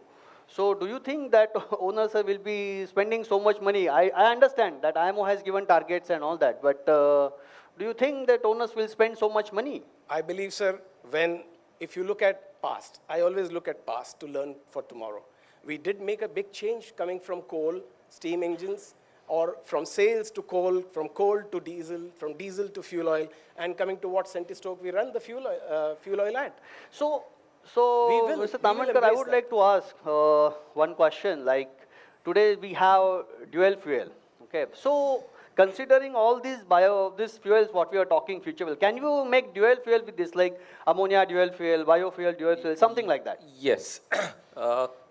So do you think that owners will be spending so much money? I understand that IMO has given targets and all that, but do you think that owners will spend so much money? I believe, sir, if you look at past, I always look at past to learn for tomorrow. We did make a big change coming from coal, steam engines, or from sails to coal, from coal to diesel, from diesel to fuel oil, and coming to what centistoke we run the fuel oil at. So Mr. Tamadkar, I would like to ask one question. Like today we have dual fuel. Okay, so considering all these fuels, what we are talking future fuel, can you make dual fuel with this, like ammonia dual fuel, biofuel dual fuel, something like that? Yes.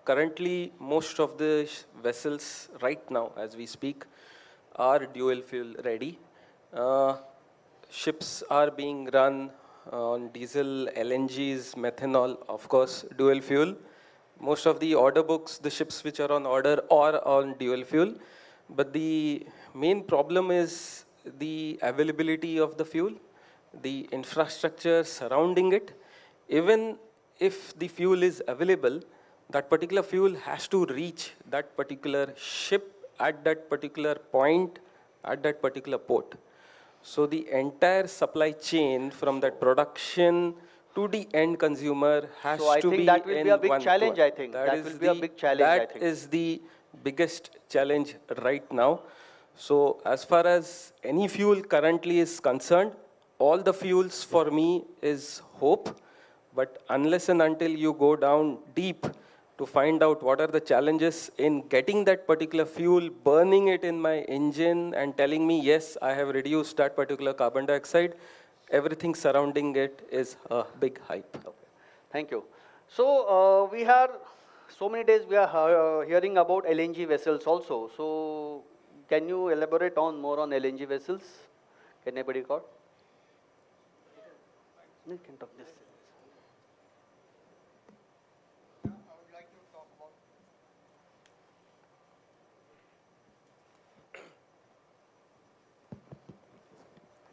Currently, most of the vessels right now, as we speak, are dual fuel ready. Ships are being run on diesel, LNGs, methanol, of course, dual fuel. Most of the order books, the ships which are on order are on dual fuel. But the main problem is the availability of the fuel, the infrastructure surrounding it. Even if the fuel is available, that particular fuel has to reach that particular ship at that particular point, at that particular port. So the entire supply chain from that production to the end consumer has So I to think be that will be in a big one challenge, thought. I think. That will be a big challenge, I think. That is the biggest challenge right now. So as far as any fuel currently is concerned, all the fuels for me is hope. But unless and until you go down deep to find out what are the challenges in getting that particular fuel, burning it in my engine and telling me, yes, I have reduced that particular carbon dioxide, everything surrounding it is a big hype. Okay. Thank you. So we have so many days we are hearing about LNG vessels also. So can you elaborate on more on LNG vessels? Can anybody record? You can talk this.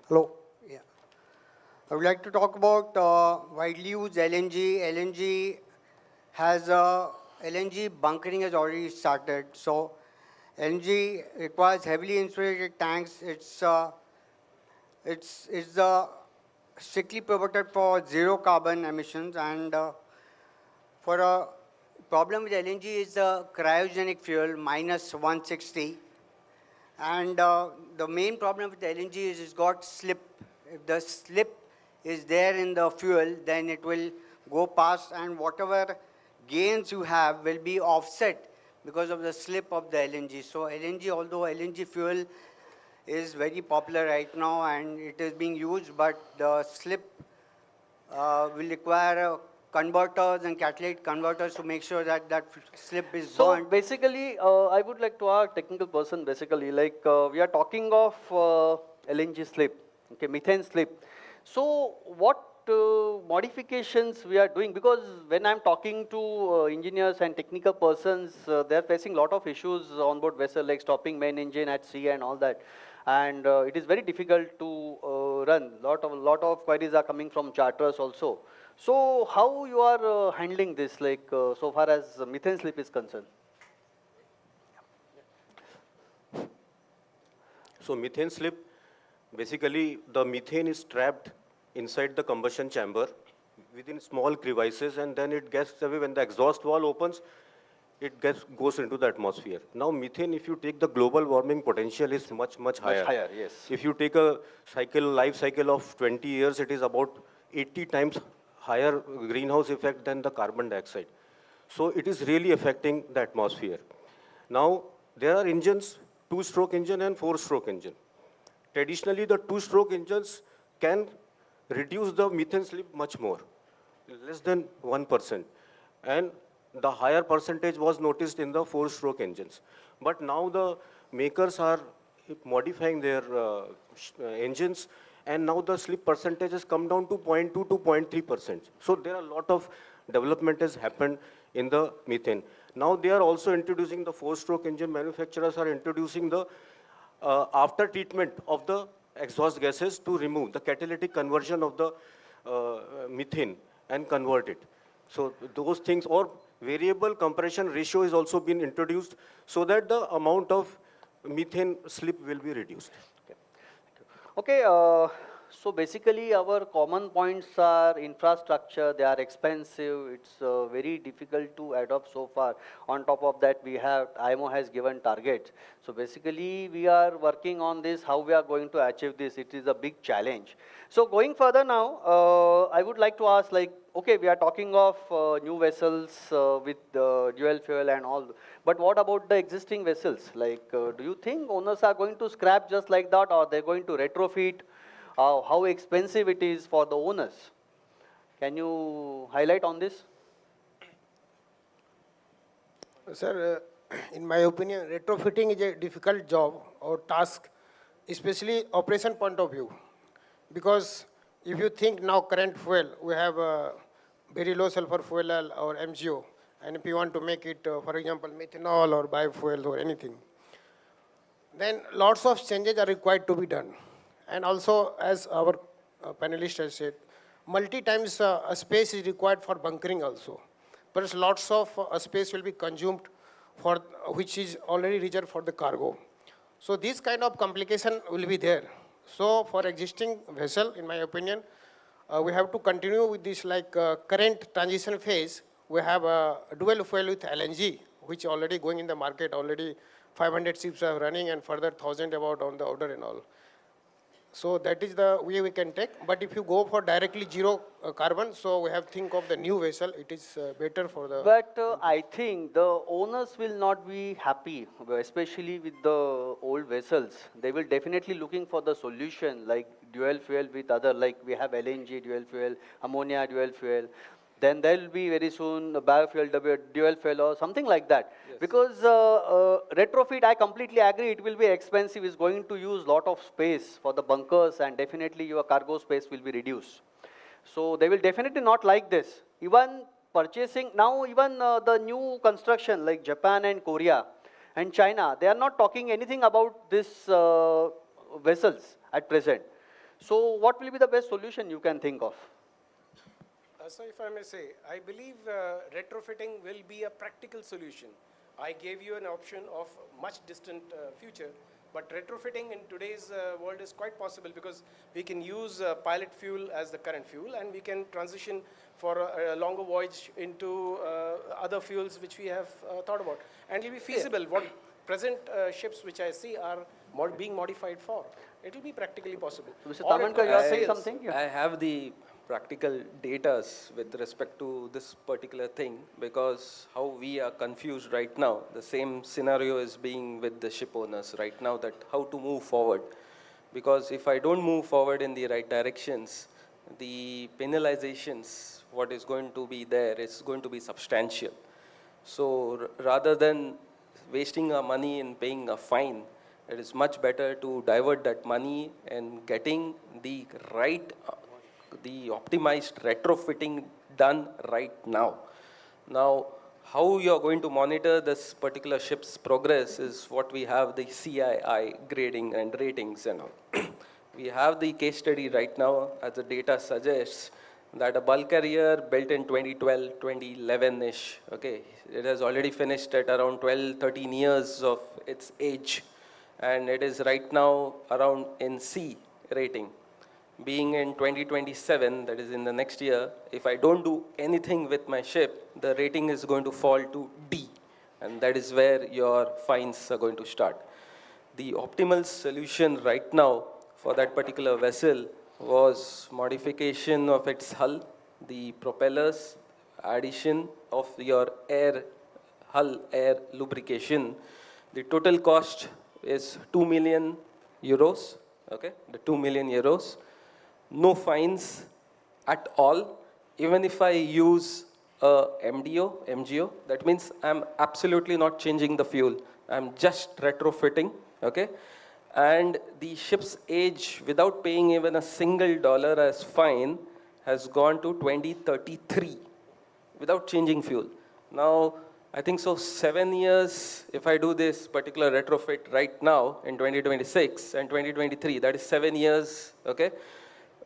Hello. Yeah. I would like to talk about widely used LNG. LNG has LNG bunkering has already started. So LNG requires heavily insulated tanks. It's strictly promoted for zero carbon emissions, and for a problem with LNG is the cryogenic fuel minus 160. And the main problem with the LNG is it's got slip. If the slip is there in the fuel, then it will go past, and whatever gains you have will be offset because of the slip of the LNG. So LNG, although LNG fuel is very popular right now and it is being used, but the slip will require converters and catalytic converters to make sure that that slip is burnt. So basically, I would like to ask technical person basically, like we are talking of LNG slip, okay, methane slip. So what modifications we are doing? Because when I'm talking to engineers and technical persons, they're facing a lot of issues on board vessel, like stopping main engine at sea and all that. And it is very difficult to run. Lot of queries are coming from charters also. So how you are handling this, like so far as methane slip is concerned? So methane slip, basically the methane is trapped inside the combustion chamber within small crevices, and then it gets away when the exhaust valve opens, it goes into the atmosphere. Now methane, if you take the global warming potential, is much higher. Much higher, yes. If you take a life cycle of 20 years, it is about 80 times higher greenhouse effect than the carbon dioxide. So it is really affecting the atmosphere. Now there are engines, 2-stroke engine and 4-stroke engine. Traditionally, the 2-stroke engines can reduce the methane slip much more, less than 1%. And the higher percentage was noticed in the 4-stroke engines. But now the makers are modifying their engines, and now the slip percentage has come down to 0.2 to 0.3%. So there are a lot of development has happened in the methane. Now they are also introducing, the 4-stroke engine manufacturers are introducing the after treatment of the exhaust gases to remove the catalytic conversion of the methane and convert it. So those things, or variable compression ratio is also been introduced so that the amount of methane slip will be reduced. Okay, so basically our common points are infrastructure, they are expensive, it's very difficult to adopt so far. On top of that, we have, IMO has given targets. So basically we are working on this, how we are going to achieve this, it is a big challenge. So going further now, I would like to ask, like, okay, we are talking of new vessels with dual fuel and all, but what about the existing vessels? Like, do you think owners are going to scrap just like that, or they're going to retrofit? How expensive it is for the owners? Can you highlight on this? Sir, in my opinion, retrofitting is a difficult job or task, especially operation point of view. Because if you think now current fuel, we have very low sulfur fuel oil or MGO, and if you want to make it, for example, methanol or biofuel or anything, then lots of changes are required to be done. And also, as our panelist has said, multi-times a space is required for bunkering also. But lots of space will be consumed for which is already reserved for the cargo. So this kind of complication will be there. So for existing vessel, in my opinion, we have to continue with this current transition phase. We have a dual fuel with LNG, which already going in the market. Already 500 ships are running and further 1,000 about on the order and all. So that is the way we can take. But if you go for directly zero carbon, so we have to think of the new vessel. It is better for the... But I think the owners will not be happy, especially with the old vessels. They will definitely looking for the solution like dual fuel with other, like we have LNG dual fuel, ammonia dual fuel. Then there will be very soon a biofuel dual fuel or something like that. Yes. Because retrofit, I completely agree, it will be expensive. It's going to use lot of space for the bunkers and definitely your cargo space will be reduced. So they will definitely not like this. Even purchasing, now even the new construction like Japan and Korea and China, they are not talking anything about this vessels at present. So what will be the best solution you can think of? So if I may say, I believe retrofitting will be a practical solution. I gave you an option of much distant future, but retrofitting in today's world is quite possible because we can use pilot fuel as the current fuel and we can transition for a longer voyage into other fuels which we have thought about. And it will be feasible. What present ships which I see are being modified for. It will be practically possible. So Mr. Tamanka, you are saying something? Yeah. I have the practical data with respect to this particular thing because how we are confused right now, the same scenario is being with the ship owners right now, that how to move forward. Because if I don't move forward in the right directions, the penalizations, what is going to be there is going to be substantial. So rather than wasting our money in paying a fine, it is much better to divert that money and getting the right the optimized retrofitting done right now. Now, how you are going to monitor this particular ship's progress is what we have the CII grading and ratings and all. We have the case study right now, as the data suggests, that a bulk carrier built in 2012, 2011-ish, okay, it has already finished at around 12, 13 years of its age, and it is right now around in C rating. Being in 2027, that is in the next year, if I don't do anything with my ship, the rating is going to fall to D, and that is where your fines are going to start. The optimal solution right now for that particular vessel was modification of its hull, the propellers, addition of your hull air lubrication. The total cost is 2 million euros, okay, the 2 million euros. No fines at all. Even if I use a MGO, that means I'm absolutely not changing the fuel. I'm just retrofitting, okay? And the ship's age, without paying even a single dollar as fine, has gone to 2033 without changing fuel. Now, I think so 7 years, if I do this particular retrofit right now in 2026 and 2023, that is 7 years, okay?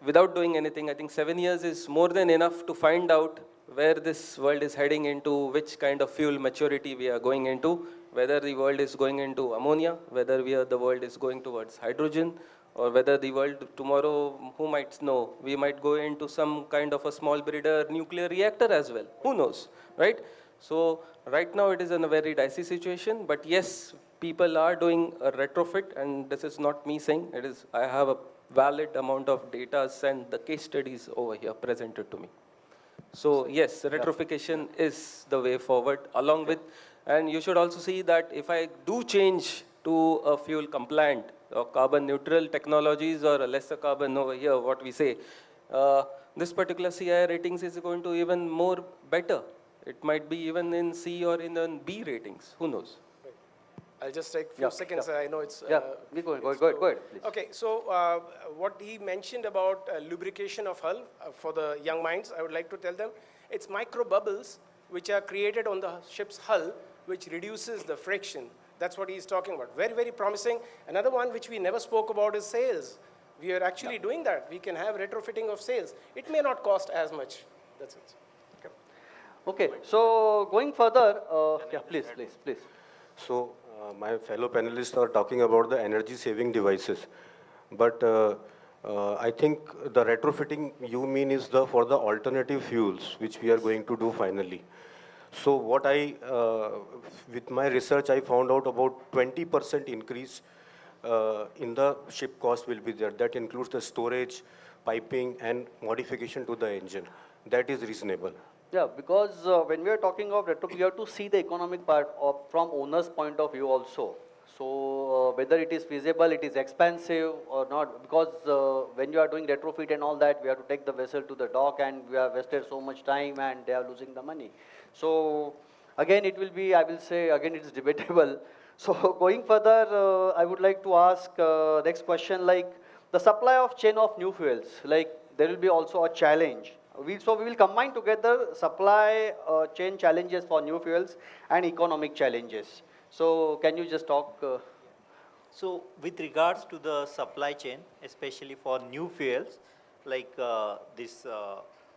Without doing anything, I think 7 years is more than enough to find out where this world is heading into, which kind of fuel maturity we are going into, whether the world is going into ammonia, whether the world is going towards hydrogen, or whether the world tomorrow, who might know, we might go into some kind of a small breeder nuclear reactor as well. Who knows, right? So right now it is in a very dicey situation, but yes, people are doing a retrofit, and this is not me saying, it is, I have a valid amount of data and the case studies over here presented to me. So yes, retrofittation is the way forward along with, and you should also see that if I do change to a fuel compliant or carbon neutral technologies or a lesser carbon over here, what we say, this particular CI ratings is going to even more better. It might be even in C or in B ratings, who knows? I'll just take a few seconds. I know it's... Go ahead, please. Okay, so what he mentioned about lubrication of hull for the young minds, I would like to tell them, it's micro bubbles which are created on the ship's hull which reduces the friction. That's what he's talking about. Very, very promising. Another one which we never spoke about is sales. We are actually doing that. We can have retrofitting of sales. It may not cost as much. That's it. Okay, so going further, yeah, please. So my fellow panelists are talking about the energy saving devices, but I think the retrofitting you mean is for the alternative fuels, which we are going to do finally. So what with my research, I found out about 20% increase in the ship cost will be there. That includes the storage, piping, and modification to the engine. That is reasonable. Yeah, because when we are talking of retro, we have to see the economic part from owner's point of view also. So whether it is feasible, it is expensive or not, because when you are doing retrofit and all that, we have to take the vessel to the dock and we have wasted so much time and they are losing the money. So again, it will be, I will say, again, it is debatable. So going further, I would like to ask next question, like the supply of chain of new fuels, like there will be also a challenge. So we will combine together supply chain challenges for new fuels and economic challenges. So can you just talk? So with regards to the supply chain, especially for new fuels, like this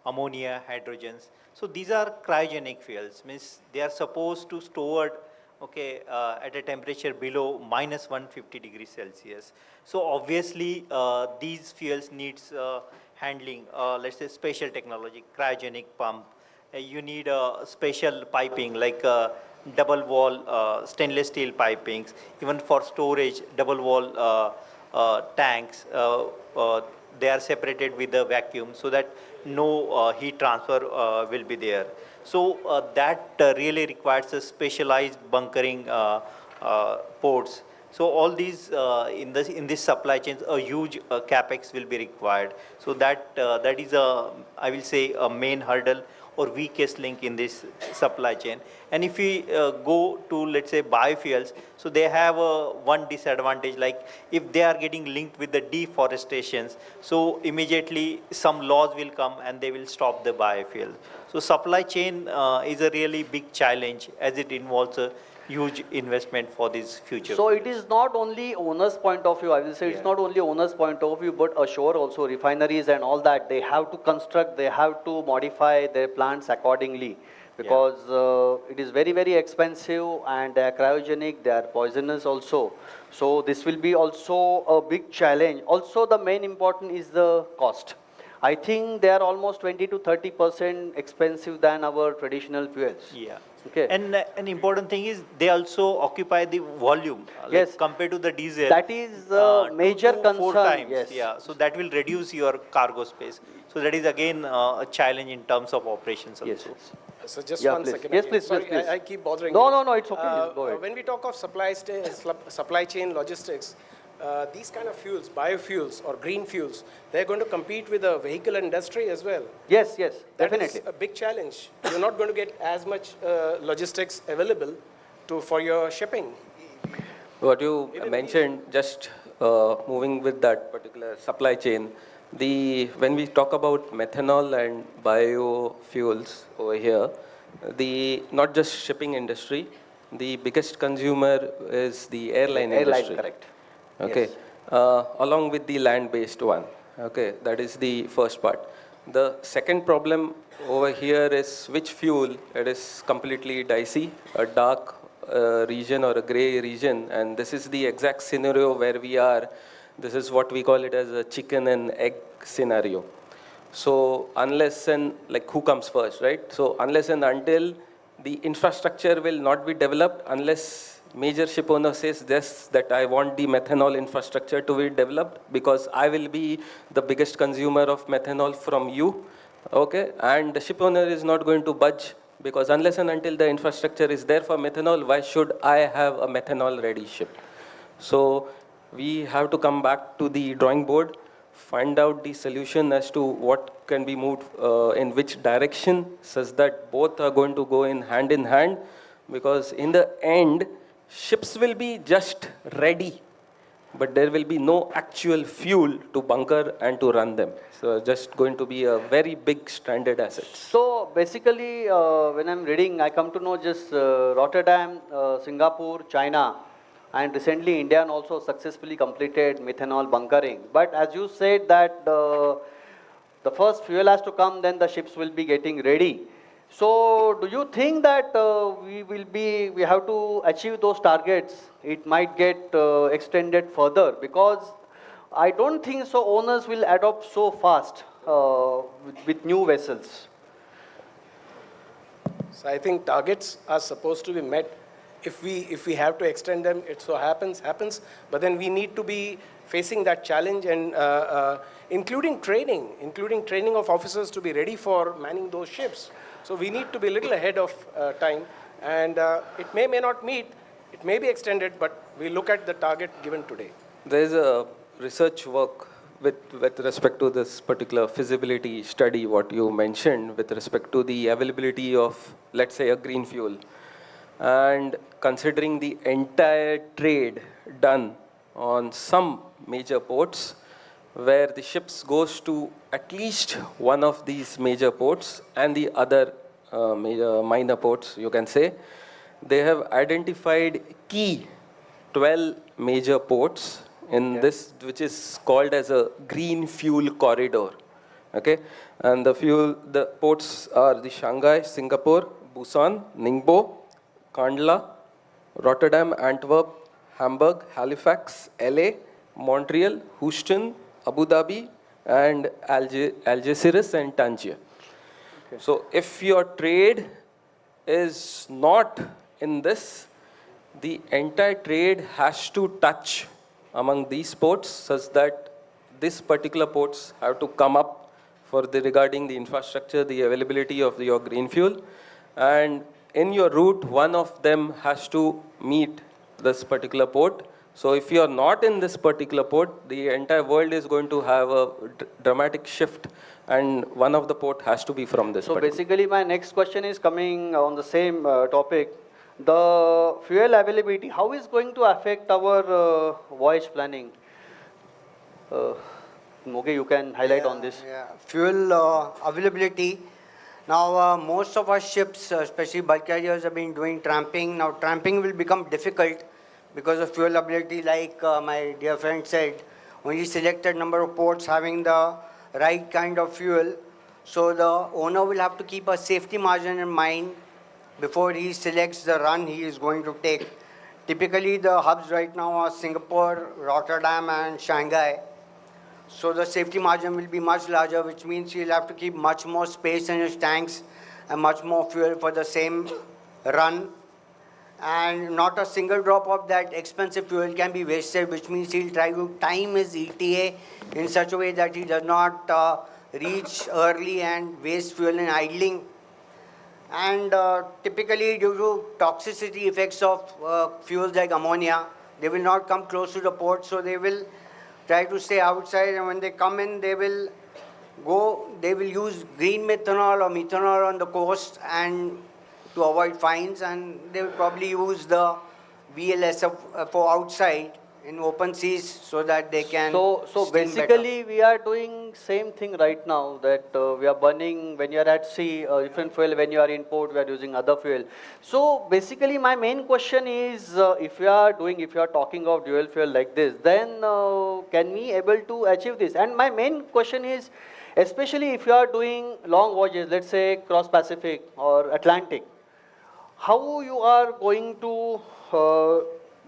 ammonia, hydrogens, so these are cryogenic fuels, means they are supposed to stored at a temperature below minus 150 degrees Celsius. So obviously these fuels needs handling, let's say special technology, cryogenic pump. You need special piping like double wall stainless steel pipings, even for storage, double wall tanks. They are separated with the vacuum so that no heat transfer will be there. So that really requires a specialized bunkering ports. So all these in this supply chains, a huge capex will be required. So that is I will say a main hurdle or weakest link in this supply chain. And if we go to, let's say, biofuels, so they have one disadvantage, like if they are getting linked with the deforestations, so immediately some laws will come and they will stop the biofuel. So supply chain is a really big challenge as it involves a huge investment for this future. So it is not only owner's point of view, I will say it's not only owner's point of view, but ashore also, refineries and all that, they have to construct, they have to modify their plants accordingly, because it is very, very expensive and they are cryogenic, they are poisonous also. So this will be also a big challenge. Also the main important is the cost. I think they are almost 20 to 30% expensive than our traditional fuels. Yeah. Okay. And an important thing is they also occupy the volume. Yes. Compared to the diesel. That is a major 2 to 4 concern. times. Yes. Yeah. So that will reduce your cargo space. So that is again a challenge in terms of operations also. Yes. So just Yeah, one please. second. Yes, again. please, Sorry, please. I keep bothering No, you. no, no, it's okay. Go ahead. When we talk of supply chain logistics, these kind of fuels, biofuels or green fuels, they're going to compete with the vehicle industry as well. Yes, That definitely. is a big challenge. You're not going to get as much logistics available for your shipping. What you mentioned, just moving with that particular supply chain, when we talk about methanol and biofuels over here, not just shipping industry, the biggest consumer is the airline industry. Correct. Okay, along with the land-based one. Okay, that is the first part. The second problem over here is which fuel. It is completely dicey, a dark region or a gray region, and this is the exact scenario where we are. This is what we call it as a chicken and egg scenario. So unless and who comes first, right? So unless and until the infrastructure will not be developed, unless major ship owner says this, that I want the methanol infrastructure to be developed because I will be the biggest consumer of methanol from you, okay? And the ship owner is not going to budge because unless and until the infrastructure is there for methanol, why should I have a methanol ready ship? So we have to come back to the drawing board, find out the solution as to what can be moved in which direction such that both are going to go in hand, because in the end, ships will be just ready, but there will be no actual fuel to bunker and to run them. So just going to be a very big stranded asset. So basically, when I'm reading, I come to know just Rotterdam, Singapore, China, And recently, India also successfully completed methanol bunkering. But as you said that the first fuel has to come, then the ships will be getting ready. So do you think that we have to achieve those targets? It might get extended further because I don't think so owners will adopt so fast with new vessels. So I think targets are supposed to be met. If we have to extend them, it so happens. But then we need to be facing that challenge and including training of officers to be ready for manning those ships. So we need to be a little ahead of time, and it may not meet, it may be extended, but we look at the target given today. There is a research work with respect to this particular feasibility study, what you mentioned, with respect to the availability of, let's say, a green fuel. And considering the entire trade done on some major ports, where the ships goes to at least one of these major ports and the other minor ports, you can say, they have identified key 12 major ports in this, which is called as a green fuel corridor. Okay, and the ports are the Shanghai, Singapore, Busan, Ningbo, Kandla, Rotterdam, Antwerp, Hamburg, Halifax, LA, Montreal, Houston, Abu Dhabi, and Algeciras and Tangier. Okay. So if your trade is not in this, the entire trade has to touch among these ports such that these particular ports have to come up for regarding the infrastructure, the availability of your green fuel, and in your route, one of them has to meet this particular port. So if you are not in this particular port, the entire world is going to have a dramatic shift, and one of the port has to be from this. So basically, my next question is coming on the same topic. The fuel availability, how is going to affect our voyage planning? Moge, you can highlight on this. Yeah, fuel availability. Now, most of our ships, especially bulk carriers, have been doing tramping. Now, tramping will become difficult because of fuel availability, like my dear friend said. Only selected number of ports having the right kind of fuel. So the owner will have to keep a safety margin in mind before he selects the run he is going to take. Typically, the hubs right now are Singapore, Rotterdam, and Shanghai. So the safety margin will be much larger, which means you'll have to keep much more space in his tanks and much more fuel for the same run. And not a single drop of that expensive fuel can be wasted, which means he'll try to time his ETA in such a way that he does not reach early and waste fuel in idling. And typically, due to toxicity effects of fuels like ammonia, they will not come close to the port, so they will try to stay outside, and when they come in, they will use green methanol or methanol on the coast and to avoid fines, and they will probably use the VLSF for outside in open seas so that they can So basically we are doing same thing right now, that we are burning when you are at sea different fuel, when you are in port we are using other fuel. So basically my main question is if you are talking of dual fuel like this, then can we able to achieve this? And my main question is, especially if you are doing long voyages, let's say cross Pacific or Atlantic, how you are going to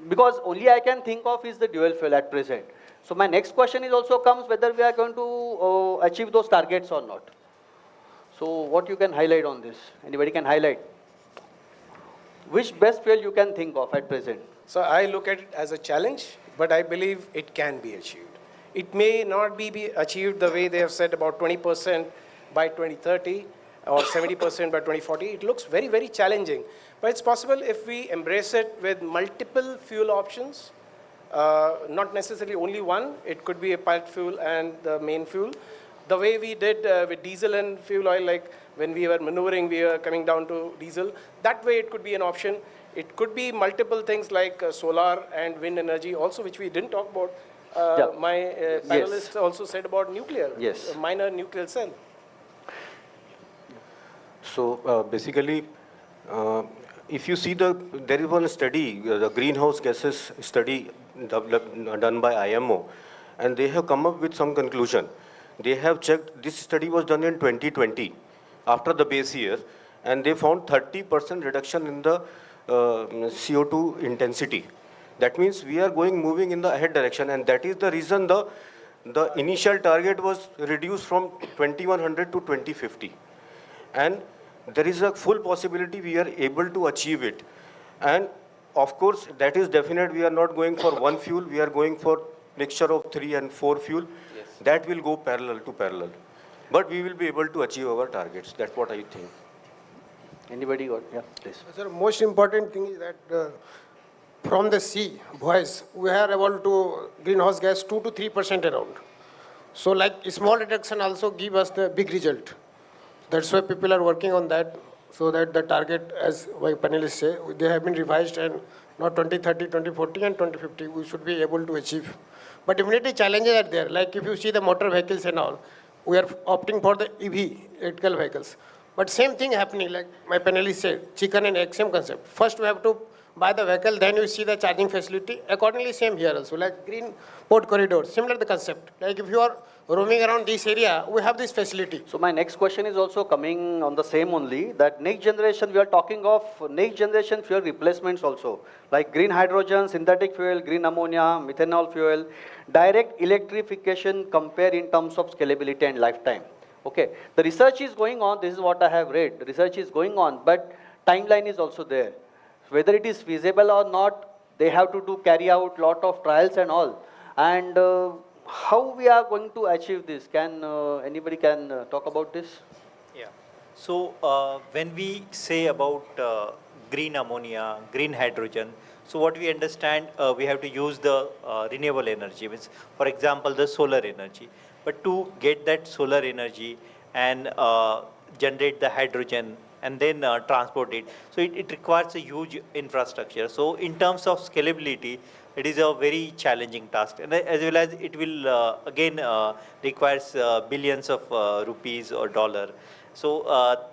because only I can think of is the dual fuel at present. So my next question is also comes whether we are going to achieve those targets or not. So what you can highlight on this? Anybody can highlight? Which best fuel you can think of at present? So I look at it as a challenge, but I believe it can be achieved. It may not be achieved the way they have said, about 20% by 2030 or 70% by 2040. It looks very, very challenging. But it's possible if we embrace it with multiple fuel options, not necessarily only one. It could be a pilot fuel and the main fuel. The way we did with diesel and fuel oil, like when we were maneuvering, we were coming down to diesel. That way it could be an option. It could be multiple things like solar and wind energy also, which we didn't talk about. My panelists also said about nuclear, a minor nuclear cell. So basically, if you see there is one study, the greenhouse gases study done by IMO, and they have come up with some conclusion. They have checked, this study was done in 2020, after the base year, and they found 30% reduction in the CO2 intensity. That means we are moving in the ahead direction, and that is the reason the initial target was reduced from 2100 to 2050. And there is a full possibility we are able to achieve it. And of course, that is definite. We are not going for one fuel. We are going for mixture of 3 and 4 fuel. Yes. That will go parallel to parallel. But we will be able to achieve our targets. That's what I think. Anybody got? Yeah, please. Sir, most important thing is that from the sea, boys, we are able to greenhouse gas 2 to 3% around. So like small reduction also give us the big result. That's why people are working on that, so that the target, as my panelists say, they have been revised, and not 2030, 2040 and 2050, we should be able to achieve. But definitely challenges are there. Like if you see the motor vehicles and all, we are opting for the EV, electrical vehicles. But same thing happening, like my panelist said, chicken and egg, same concept. First we have to buy the vehicle, then you see the charging facility. Accordingly, same here also, like green port corridor, similar the concept. Like if you are roaming around this area, we have this facility. So my next question is also coming on the same only, that next generation, we are talking of next generation fuel replacements also, like green hydrogen, synthetic fuel, green ammonia, methanol fuel, direct electrification compare in terms of scalability and lifetime. Okay, the research is going on, this is what I have read, the research is going on, but timeline is also there. Whether it is feasible or not, they have to carry out lot of trials and all. And how we are going to achieve this? Can anybody can talk about this? Yeah. So when we say about green ammonia, green hydrogen, so what we understand, we have to use the renewable energy, means for example the solar energy. But to get that solar energy and generate the hydrogen and then transport it, so it requires a huge infrastructure. So in terms of scalability, it is a very challenging task, and as well as it will again requires billions of rupees or dollar. So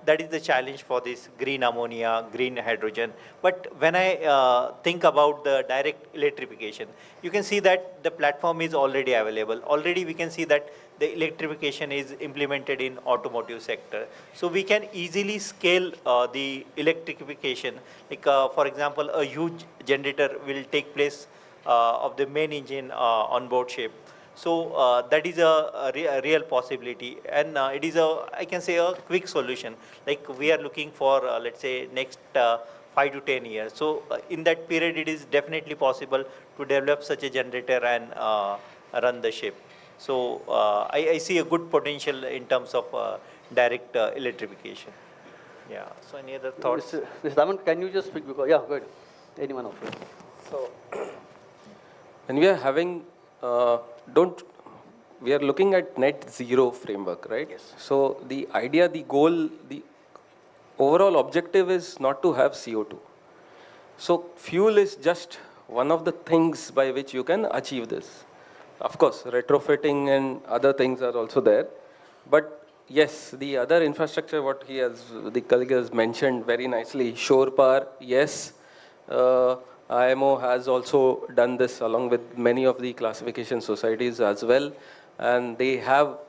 that is the challenge for this green ammonia, green hydrogen. But when I think about the direct electrification, you can see that the platform is already available. Already we can see that the electrification is implemented in automotive sector. So we can easily scale the electrification. Like for example, a huge generator will take place of the main engine on board ship. So that is a real possibility, and it is I can say a quick solution. Like we are looking for, let's say, next 5 to 10 years. So in that period, it is definitely possible to develop such a generator and run the ship. So I see a good potential in terms of direct electrification. Yeah. So any other thoughts? Mr. Daman, can you just speak? Because, yeah, go ahead. Anyone of you. So when we are having we are looking at net zero framework, right? Yes. So the idea, the goal, the overall objective is not to have CO2. So fuel is just one of the things by which you can achieve this. Of course, retrofitting and other things are also there. But yes, the other infrastructure, what the colleague has mentioned very nicely, shore power, yes. IMO has also done this along with many of the classification societies as well, and they have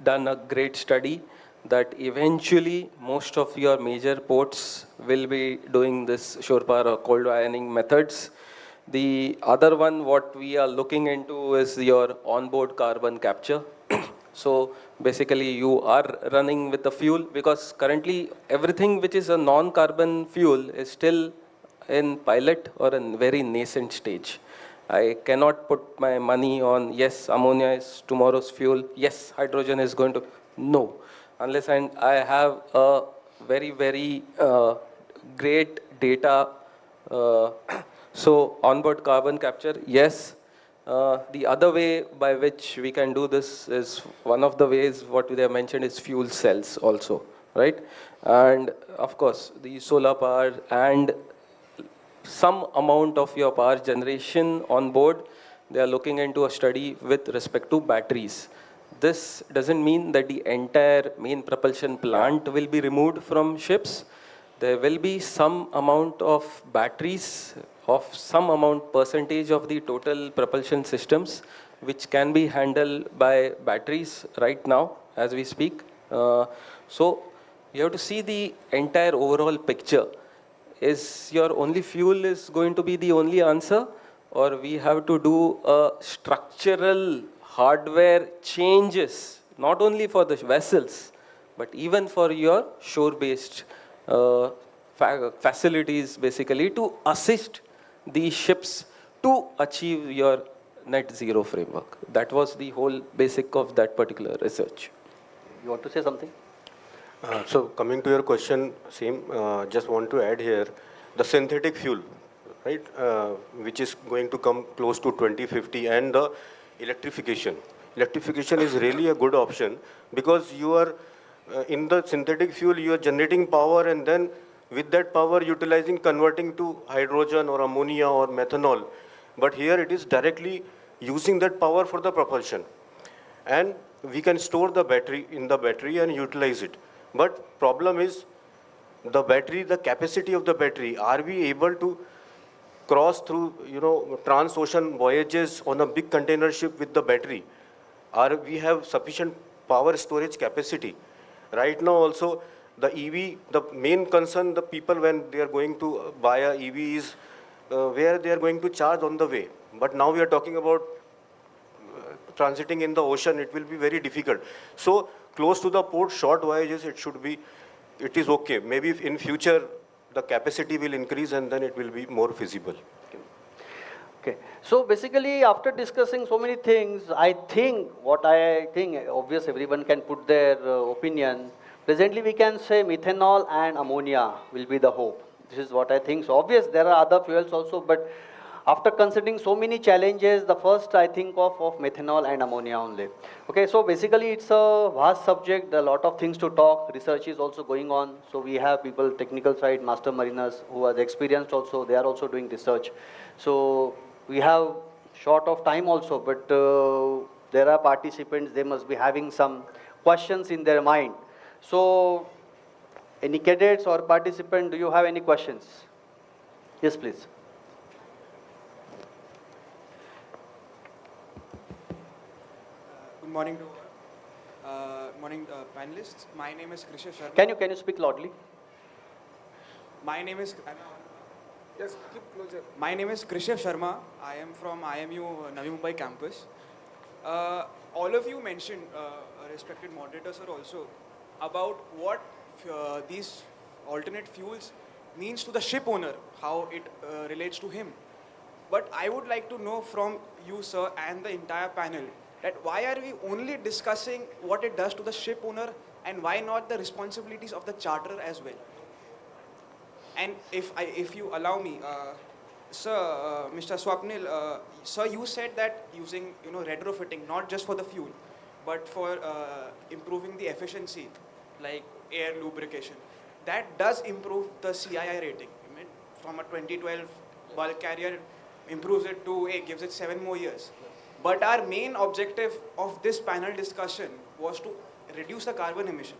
done a great study that eventually most of your major ports will be doing this shore power or cold ironing methods. The other one what we are looking into is your onboard carbon capture. So basically you are running with the fuel, because currently everything which is a non-carbon fuel is still in pilot or in very nascent stage. I cannot put my money on, yes, ammonia is tomorrow's fuel, yes, hydrogen is going to, no. Unless I have a very, very great data. So onboard carbon capture, yes. The other way by which we can do this is, one of the ways what they have mentioned is fuel cells also, right? And of course, the solar power and some amount of your power generation on board, they are looking into a study with respect to batteries. This doesn't mean that the entire main propulsion plant will be removed from ships. there will be some amount of batteries of some amount percentage of the total propulsion systems which can be handled by batteries right now as we speak. So you have to see the entire overall picture. Is your only fuel is going to be the only answer, or we have to do a structural hardware changes, not only for the vessels, but even for your shore-based facilities, basically, to assist these ships to achieve your net zero framework. That was the whole basic of that particular research. You want to say something? So coming to your question, just want to add here, the synthetic fuel, right, which is going to come close to 2050, and the electrification. Electrification is really a good option because you are, in the synthetic fuel, you are generating power, and then with that power utilizing, converting to hydrogen or ammonia or methanol. But here it is directly using that power for the propulsion. And we can store the battery in the battery and utilize it. But problem is the battery, the capacity of the battery. Are we able to cross through, trans-ocean voyages on a big container ship with the battery? Are we have sufficient power storage capacity? Right now also, the EV, the main concern, the people when they are going to buy a EV is where they are going to charge on the way. But now we are talking about transiting in the ocean, it will be very difficult. So close to the port, short voyages, it is okay. Maybe if in future the capacity will increase and then it will be more feasible. Okay. So basically, after discussing so many things, obvious everyone can put their opinion. Presently, we can say methanol and ammonia will be the hope. This is what I think. So obvious, there are other fuels also, but after considering so many challenges, the first I think of methanol and ammonia only. Okay, so basically it's a vast subject, a lot of things to talk, research is also going on. So we have people, technical side, master mariners who are experienced also, they are also doing research. So we have short of time also, but there are participants, they must be having some questions in their mind. So any cadets or participant, do you have any questions? Yes, please. Good morning to panelists. My name is Krisha Sharma. Can you speak loudly? My name is yes, keep closer. My name is Krisha Sharma. I am from IMU Navi Mumbai campus. All of you mentioned, respected moderators are also, about what these alternate fuels means to the ship owner, how it relates to him. But I would like to know from you, sir, and the entire panel, that why are we only discussing what it does to the ship owner and why not the responsibilities of the charterer as well? And if you allow me, sir, Mr. Swapnil, sir, you said that using retrofitting, not just for the fuel, but for improving the efficiency, like air lubrication, that does improve the CII rating. I mean, from a 2012 bulk carrier, improves it to, gives it 7 more years. But our main objective of this panel discussion was to reduce the carbon emission.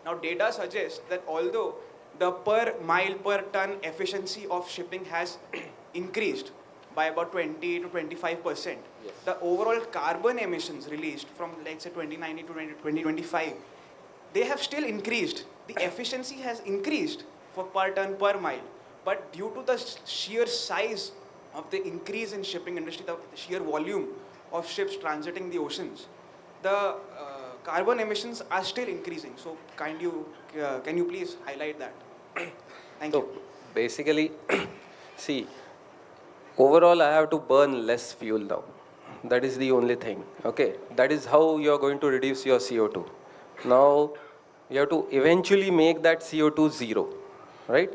Now, data suggests that although the per mile per ton efficiency of shipping has increased by about 20 to 25%, the overall carbon emissions released from, let's say, 2019 to 2025, they have still increased. The efficiency has increased for per ton per mile. But due to the sheer size of the increase in shipping industry, the sheer volume of ships transiting the oceans, the carbon emissions are still increasing. So can you please highlight that? Thank you. Basically, see, overall I have to burn less fuel now. That is the only thing. Okay, that is how you are going to reduce your CO2. Now, you have to eventually make that CO2 zero, right?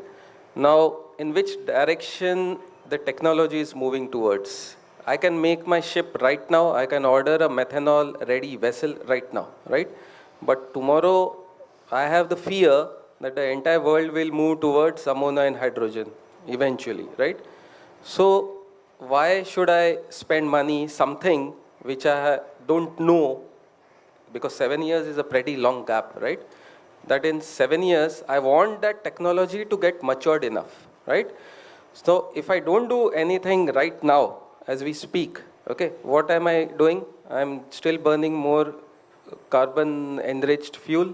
Now, in which direction the technology is moving towards? I can make my ship right now. I can order a methanol-ready vessel right now, right? But tomorrow, I have the fear that the entire world will move towards ammonia and hydrogen eventually, right? So, why should I spend money something which I don't know? Because 7 years is a pretty long gap, right? that in 7 years, I want that technology to get matured enough, right? So if I don't do anything right now, as we speak, okay, what am I doing? I'm still burning more carbon enriched fuel.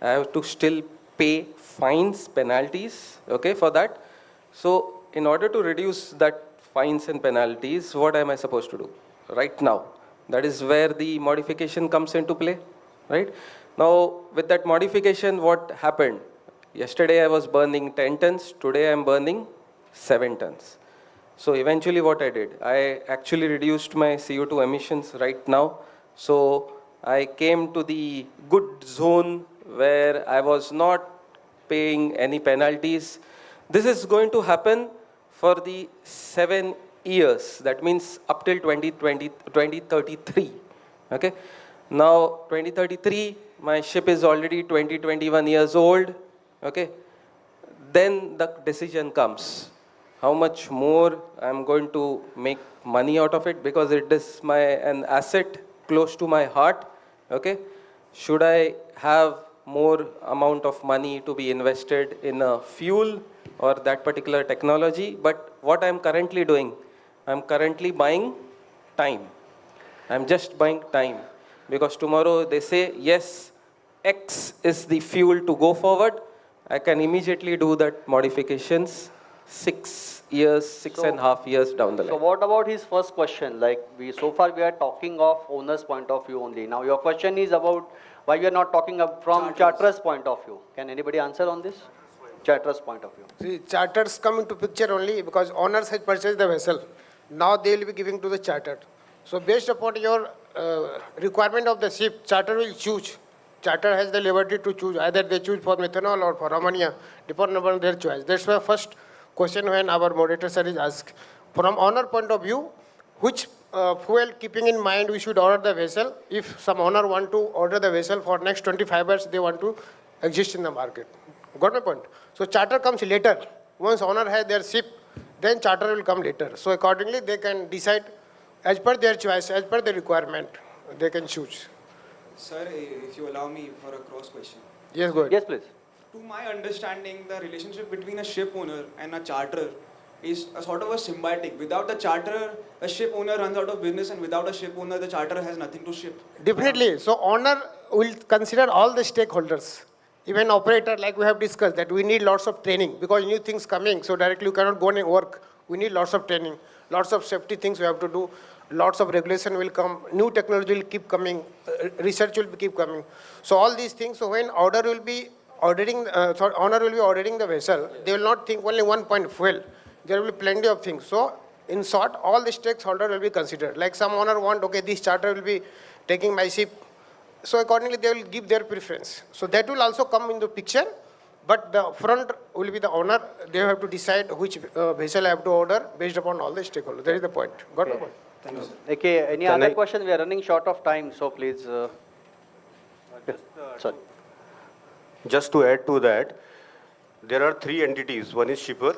I have to still pay fines, penalties, okay, for that. So in order to reduce that fines and penalties, what am I supposed to do right now? That is where the modification comes into play, right? Now, with that modification, what happened? Yesterday I was burning 10 tons, today I am burning 7 tons. So eventually what I did, I actually reduced my CO2 emissions right now. So I came to the good zone where I was not paying any penalties. This is going to happen for the 7 years. That means up till 2033. Okay. Now 2033, my ship is already 21 years old. Okay. Then the decision comes. How much more I'm going to make money out of it, because it is an asset close to my heart. Okay. Should I have more amount of money to be invested in a fuel or that particular technology? But what I'm currently doing, I'm currently buying time. I'm just buying time, because tomorrow they say, yes, X is the fuel to go forward. I can immediately do that modifications 6 years, six and a half years down the line. So what about his first question? Like so far we are talking of owner's point of view only. Now your question is about why we are not talking from charter's point of view. Can anybody answer on this? Charter's point of view. See, charters come into picture only because owners has purchased the vessel. Now they will be giving to the chartered. So based upon your requirement of the ship, charter will choose. Charter has the liberty to choose. Either they choose for methanol or for ammonia, depending upon their choice. That's why first question when our moderator sir is asked. From owner point of view, which fuel keeping in mind we should order the vessel? If some owner want to order the vessel for next 25 years, they want to exist in the market. Got my point? So charter comes later. Once owner has their ship, then charter will come later. So accordingly, they can decide as per their choice, as per the requirement, they can choose. Sir, if you allow me for a cross question. Yes, go ahead. Yes, please. To my understanding, the relationship between a ship owner and a charterer is a sort of a symbiotic. Without the charterer, a ship owner runs out of business, and without a ship owner, the charterer has nothing to ship. Definitely. So owner will consider all the stakeholders. Even operator, like we have discussed, that we need lots of training because new things coming. So directly you cannot go and work. We need lots of training, lots of safety things we have to do. Lots of regulation will come. New technology will keep coming. Research will keep coming. So all these things. So when owner will be ordering the vessel, they will not think only one point fuel. There will be plenty of things. So in short, all the stakeholders will be considered. Like some owner want, okay, this charter will be taking my ship. So accordingly, they will give their preference. So that will also come into picture. But the front will be the owner. They have to decide which vessel I have to order based upon all the stakeholders. That is the point. Got my point? Thank you, sir. Okay, any other question? We are running short of time, so please. Sorry. Just to add to that, there are 3 entities. One is shipper,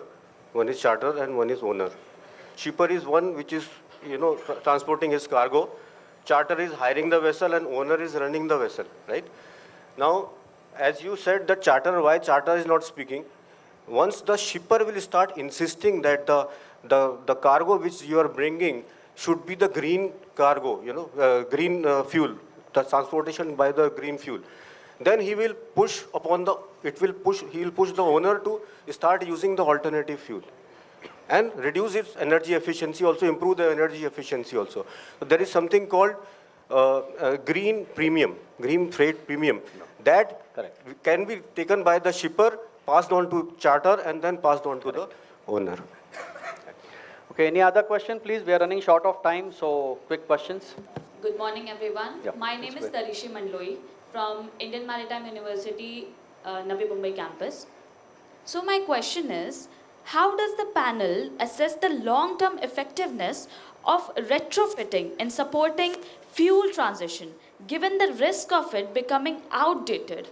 one is charter, and one is owner. Shipper is one which is, transporting his cargo. Charter is hiring the vessel, and owner is running the vessel, right? Now, as you said, the charter, why charter is not speaking? Once the shipper will start insisting that the cargo which you are bringing should be the green cargo, green fuel, the transportation by the green fuel. Then he will push upon he will push the owner to start using the alternative fuel and reduce its energy efficiency, also improve the energy efficiency also. So there is something called green premium, green freight premium. That can be taken by the shipper, passed on to charter, and then passed on to the owner. Okay, any other question, please? We are running short of time, so quick questions. Good morning, everyone. Yeah, my name is Tarishi Mandloi from Indian Maritime University, Navi Mumbai campus. So my question is, how does the panel assess the long-term effectiveness of retrofitting in supporting fuel transition, given the risk of it becoming outdated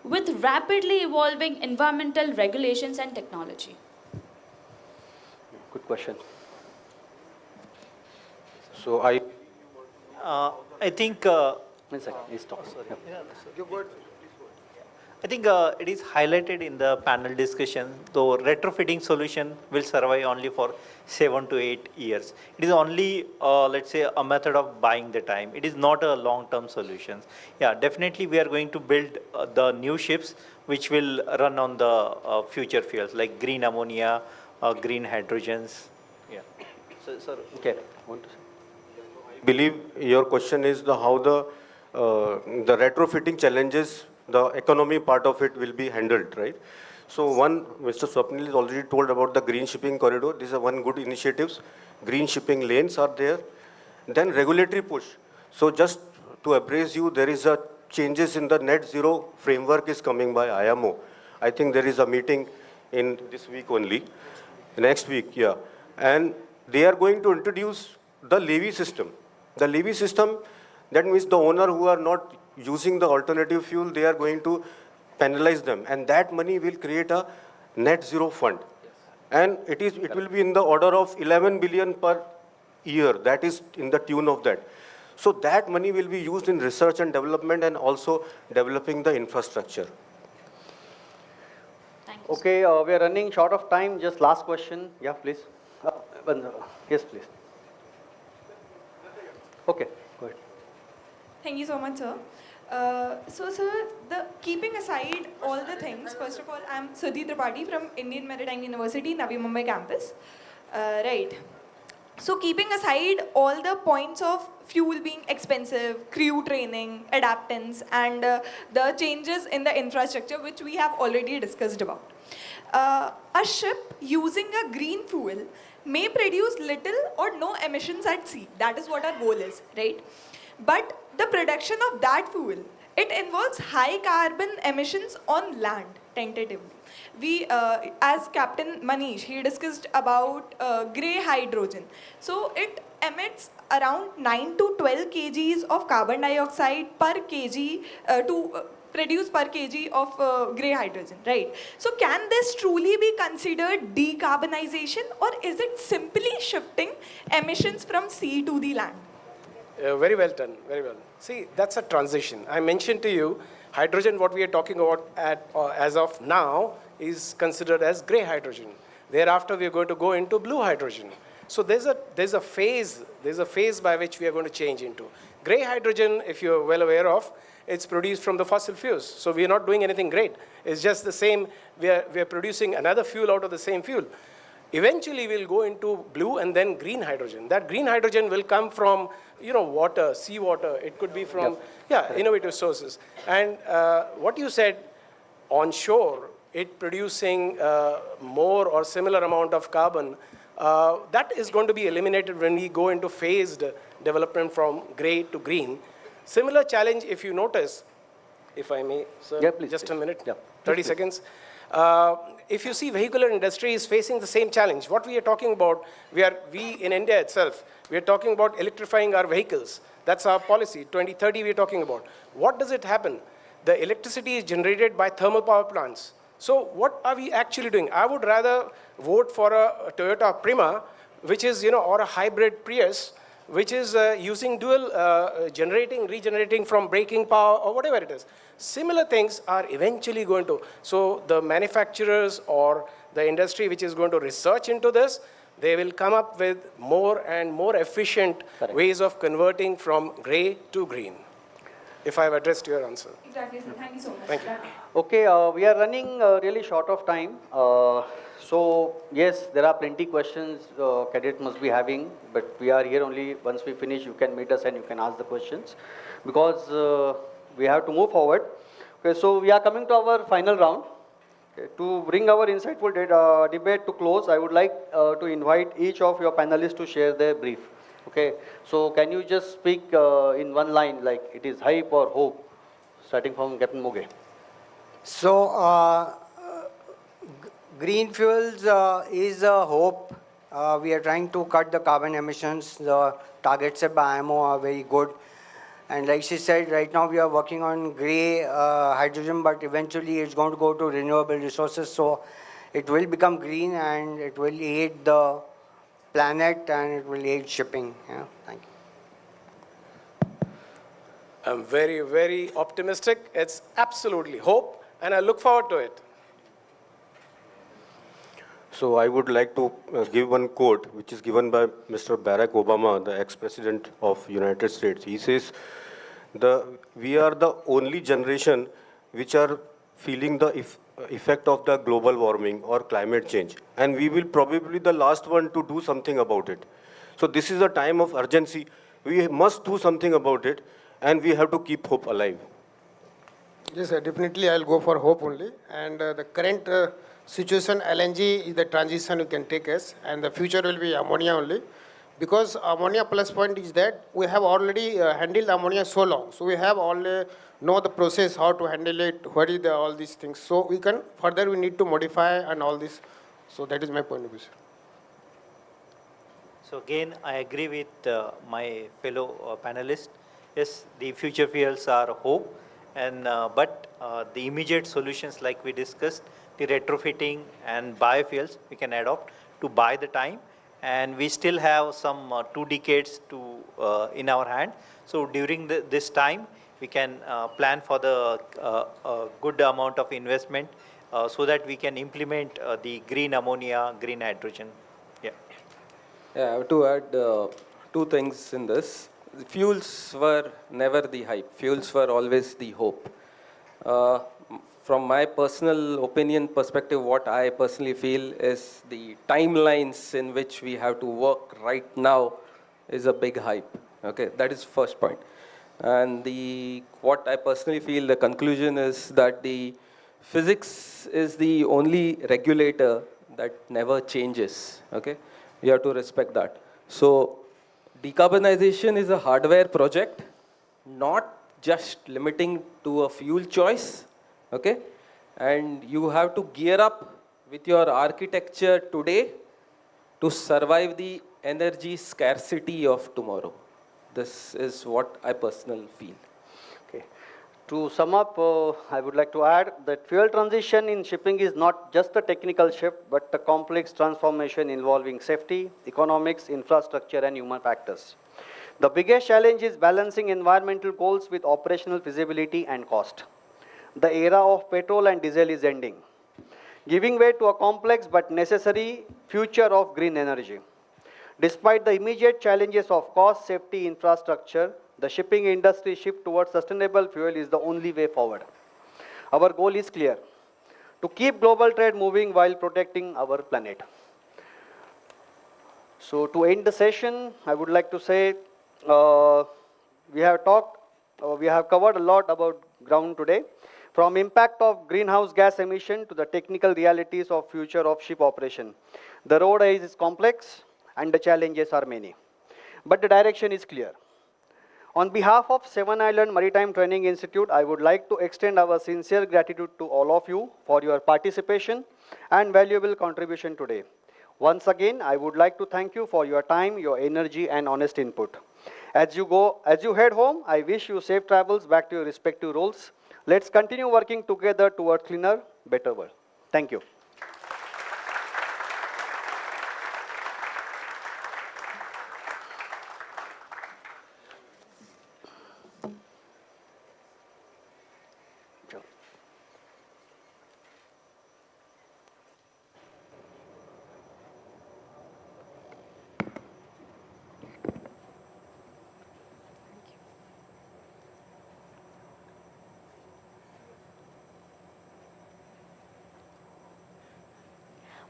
with rapidly evolving environmental regulations and technology? Good question. So I think. One second, please stop. I think it is highlighted in the panel discussion, though retrofitting solution will survive only for 7 to 8 years. It is only, let's say, a method of buying the time. It is not a long-term solution. Yeah, definitely we are going to build the new ships which will run on the future fuels like green ammonia, green hydrogens. Yeah. So, sir, Okay. Believe your question is how the retrofitting challenges, the economy part of it will be handled, right? So one, Mr. Swapnil has already told about the green shipping corridor. These are one good initiatives. Green shipping lanes are there. Then regulatory push. So just to appraise you, there is a changes in the net zero framework is coming by IMO. I think there is a meeting in this week only, next week, yeah. And they are going to introduce the levy system. The levy system, that means the owner who are not using the alternative fuel, they are going to penalize them. And that money will create a net zero fund. And it will be in the order of 11 billion per year. That is in the tune of that. So that money will be used in research and development and also developing the infrastructure. Okay, we are running short of time. Just last question. Yeah, please. Yes, please. Okay, go ahead. Thank you so much, sir. So, sir, keeping aside all the things, first of all, I'm Sudhi Tripathi from Indian Maritime University, Navi Mumbai campus. Right. So, keeping aside all the points of fuel being expensive, crew training, adaptance, and the changes in the infrastructure, which we have already discussed about. A ship using a green fuel may produce little or no emissions at sea. That is what our goal is, right? But the production of that fuel, it involves high carbon emissions on land, tentatively. We, as Captain Manish, he discussed about grey hydrogen. So it emits around 9 to 12 kgs of carbon dioxide per kg produce per kg of grey hydrogen, right? So can this truly be considered decarbonization, or is it simply shifting emissions from sea to the land? Very well done, very well. See, that's a transition. I mentioned to you, hydrogen, what we are talking about as of now, is considered as grey hydrogen. Thereafter, we are going to go into blue hydrogen. So there's a phase by which we are going to change into. Grey hydrogen, if you're well aware of, it's produced from the fossil fuels. So we are not doing anything great. It's just the same, we are producing another fuel out of the same fuel. Eventually, we'll go into blue and then green hydrogen. That green hydrogen will come from, water, seawater. It could be from, innovative sources. And what you said, on shore, it producing more or similar amount of carbon, that is going to be eliminated when we go into phased development from gray to green. Similar challenge, if you notice, if I may, sir, yeah, please, just a minute, yeah, 30 seconds. If you see, vehicular industry is facing the same challenge. What we are talking about, we in India itself, we are talking about electrifying our vehicles. That's our policy. 2030 we are talking about. What does it happen? The electricity is generated by thermal power plants. So what are we actually doing? I would rather vote for a Toyota Prima, which is, or a hybrid Prius, which is using dual regenerating from braking power or whatever it is. Similar things are eventually going to, so the manufacturers or the industry which is going to research into this, they will come up with more and more efficient ways of converting from gray to green. If I have addressed your answer. Exactly, sir. Thank you so much. Thank you. Okay, we are running really short of time. So, yes, there are plenty questions cadets must be having, but we are here only once we finish, you can meet us and you can ask the questions because we have to move forward. Okay, so we are coming to our final round. Okay, to bring our insightful debate to close, I would like to invite each of your panelists to share their brief. Okay, so can you just speak in one line, like it is hype or hope, starting from Captain Muge. So, green fuels is a hope. We are trying to cut the carbon emissions. The targets set by IMO are very good. And like she said, right now we are working on grey hydrogen, but eventually it's going to go to renewable resources. So it will become green and it will aid the planet and it will aid shipping. Yeah, thank you. I'm very, very optimistic. It's absolutely hope. and I look forward to it. So I would like to give one quote which is given by Mr. Barack Obama, the ex-president of United States. He says, we are the only generation which are feeling the effect of the global warming or climate change. And we will probably the last one to do something about it. So this is a time of urgency. We must do something about it, and we have to keep hope alive. Yes, definitely I'll go for hope only. And the current situation, LNG is the transition you can take as, and the future will be ammonia only. Because ammonia plus point is that we have already handled ammonia so long. So we have already know the process, how to handle it, what is all these things. So we can, further we need to modify and all this. So that is my point of view, sir. So again, I agree with my fellow panelists. Yes, the future fuels are hope, and but the immediate solutions like we discussed, the retrofitting and biofuels, we can adopt to buy the time, and we still have some 2 decades to in our hand. So during this time, we can plan for the good amount of investment so that we can implement the green ammonia, green hydrogen. Yeah. Yeah, I have to add 2 things in this. Fuels were never the hype. Fuels were always the hope. From my personal opinion perspective, what I personally feel is the timelines in which we have to work right now is a big hype. Okay, that is first point. And what I personally feel, the conclusion is that the physics is the only regulator that never changes. Okay, we have to respect that. So decarbonization is a hardware project, not just limiting to a fuel choice, okay? And you have to gear up with your architecture today to survive the energy scarcity of tomorrow. This is what I personally feel. Okay. To sum up, I would like to add that fuel transition in shipping is not just a technical shift, but a complex transformation involving safety, economics, infrastructure, and human factors. The biggest challenge is balancing environmental goals with operational feasibility and cost. The era of petrol and diesel is ending, giving way to a complex but necessary future of green energy. Despite the immediate challenges of cost, safety, infrastructure, the shipping industry shift towards sustainable fuel is the only way forward. Our goal is clear: to keep global trade moving while protecting our planet. So to end the session, I would like to say we have covered a lot about ground today, from impact of greenhouse gas emission to the technical realities of future of ship operation. The road is complex and the challenges are many, but the direction is clear. On behalf of Seven Island Maritime Training Institute, I would like to extend our sincere gratitude to all of you for your participation and valuable contribution today. Once again, I would like to thank you for your time, your energy, and honest input. As you head home, I wish you safe travels back to your respective roles. Let's continue working together towards cleaner, better world. Thank you.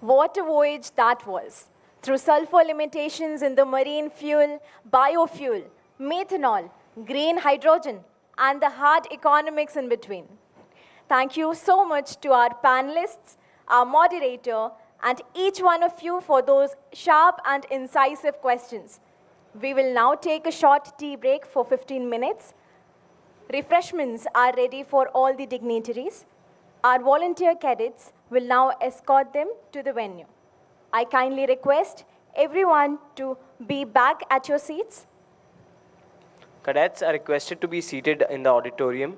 What a voyage that was. Through sulfur limitations in the marine fuel, biofuel, methanol, green hydrogen, and the hard economics in between. Thank you so much to our panelists, our moderator, and each one of you for those sharp and incisive questions. We will now take a short tea break for 15 minutes. Refreshments are ready for all the dignitaries. Our volunteer cadets will now escort them to the venue. I kindly request everyone to be back at your seats. Cadets are requested to be seated in the auditorium.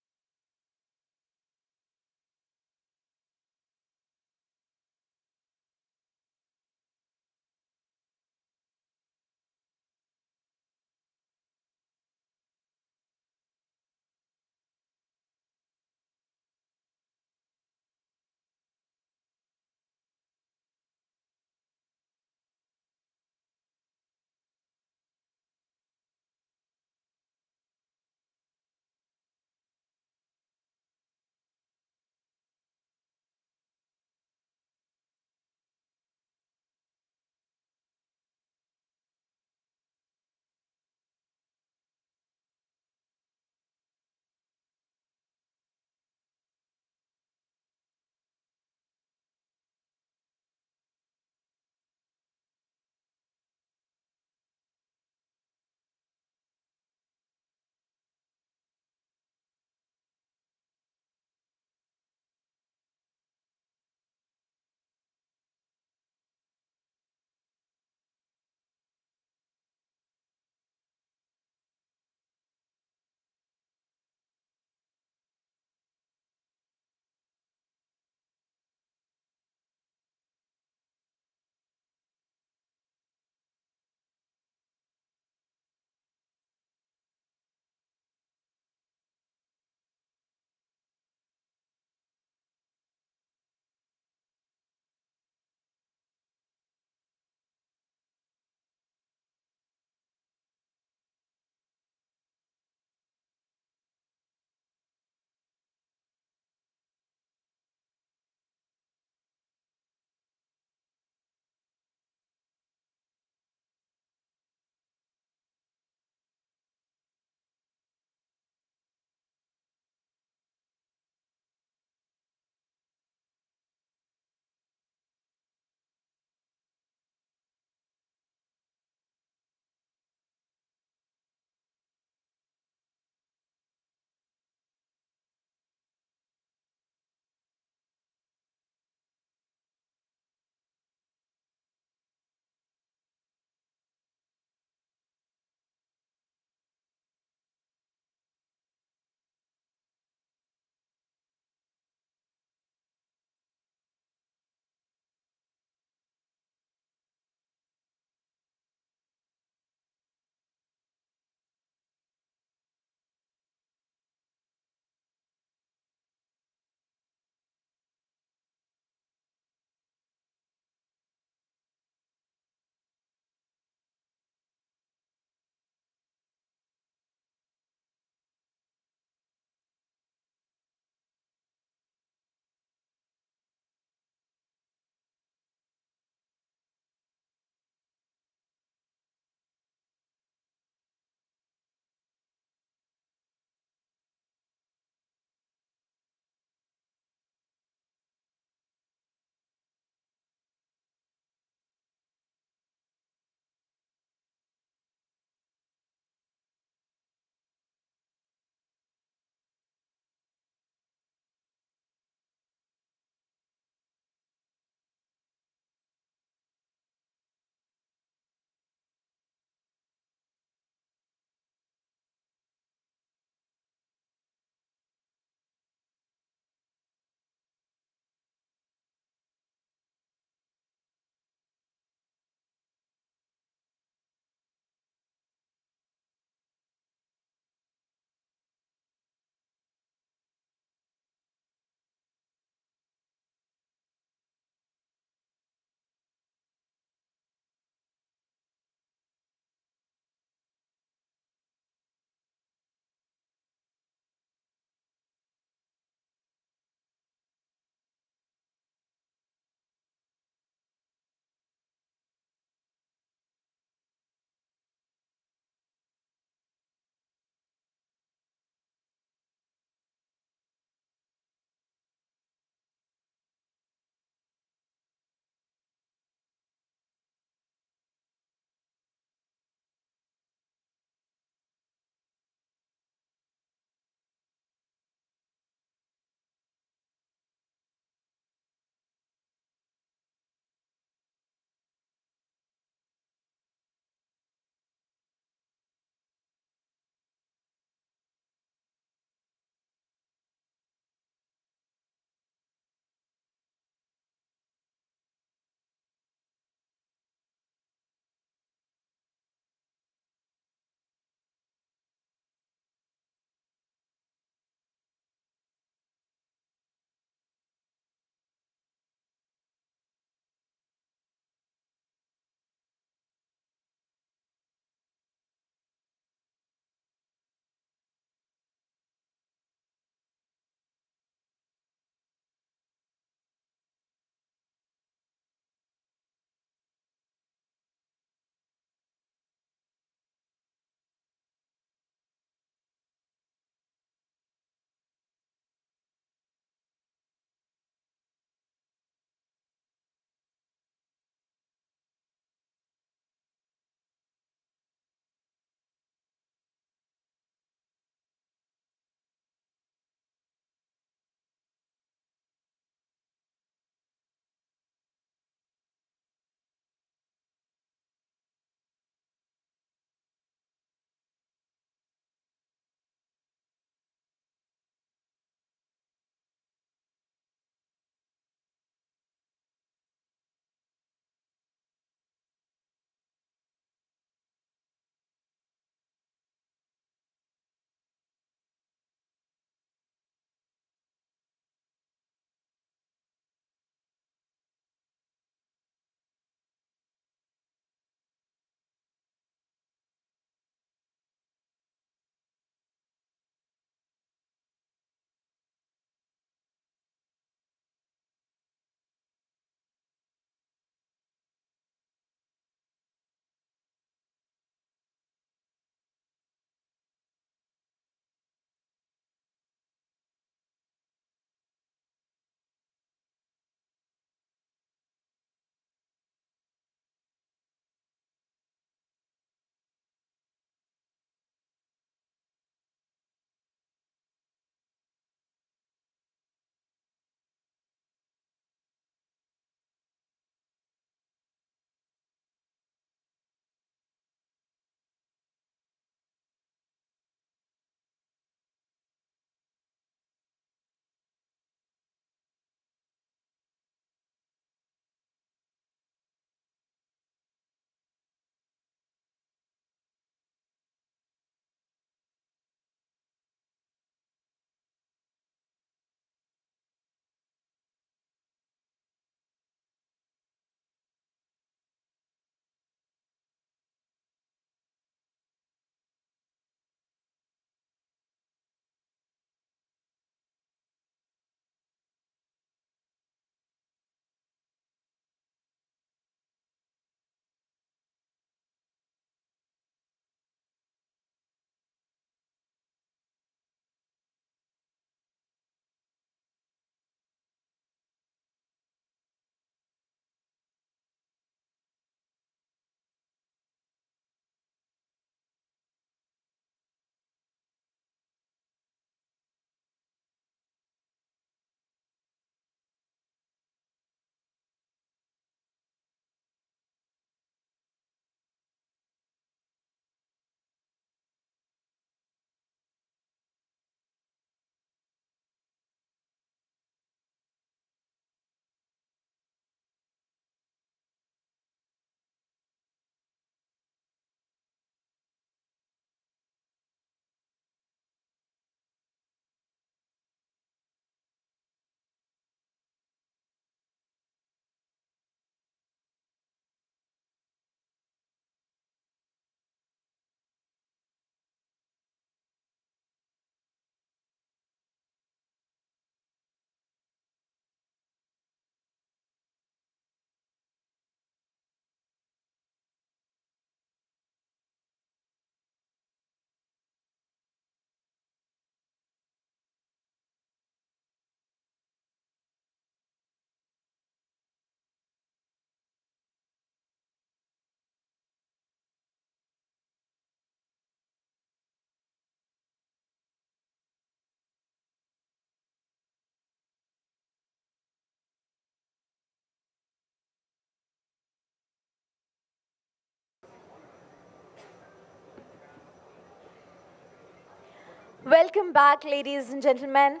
Welcome back, ladies and gentlemen.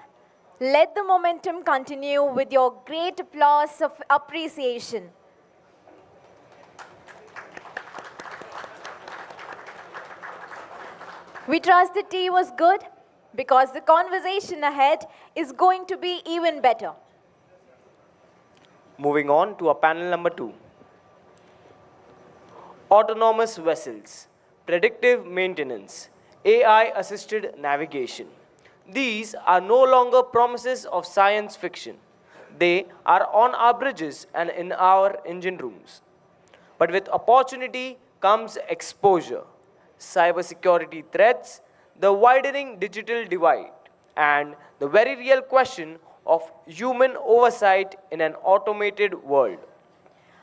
Let the momentum continue with your great applause of appreciation. We trust the tea was good because the conversation ahead is going to be even better. Moving on to our panel number 2. Autonomous vessels, predictive maintenance, AI-assisted navigation. These are no longer promises of science fiction. They are on our bridges and in our engine rooms. But with opportunity comes exposure, cybersecurity threats, the widening digital divide, and the very real question of human oversight in an automated world.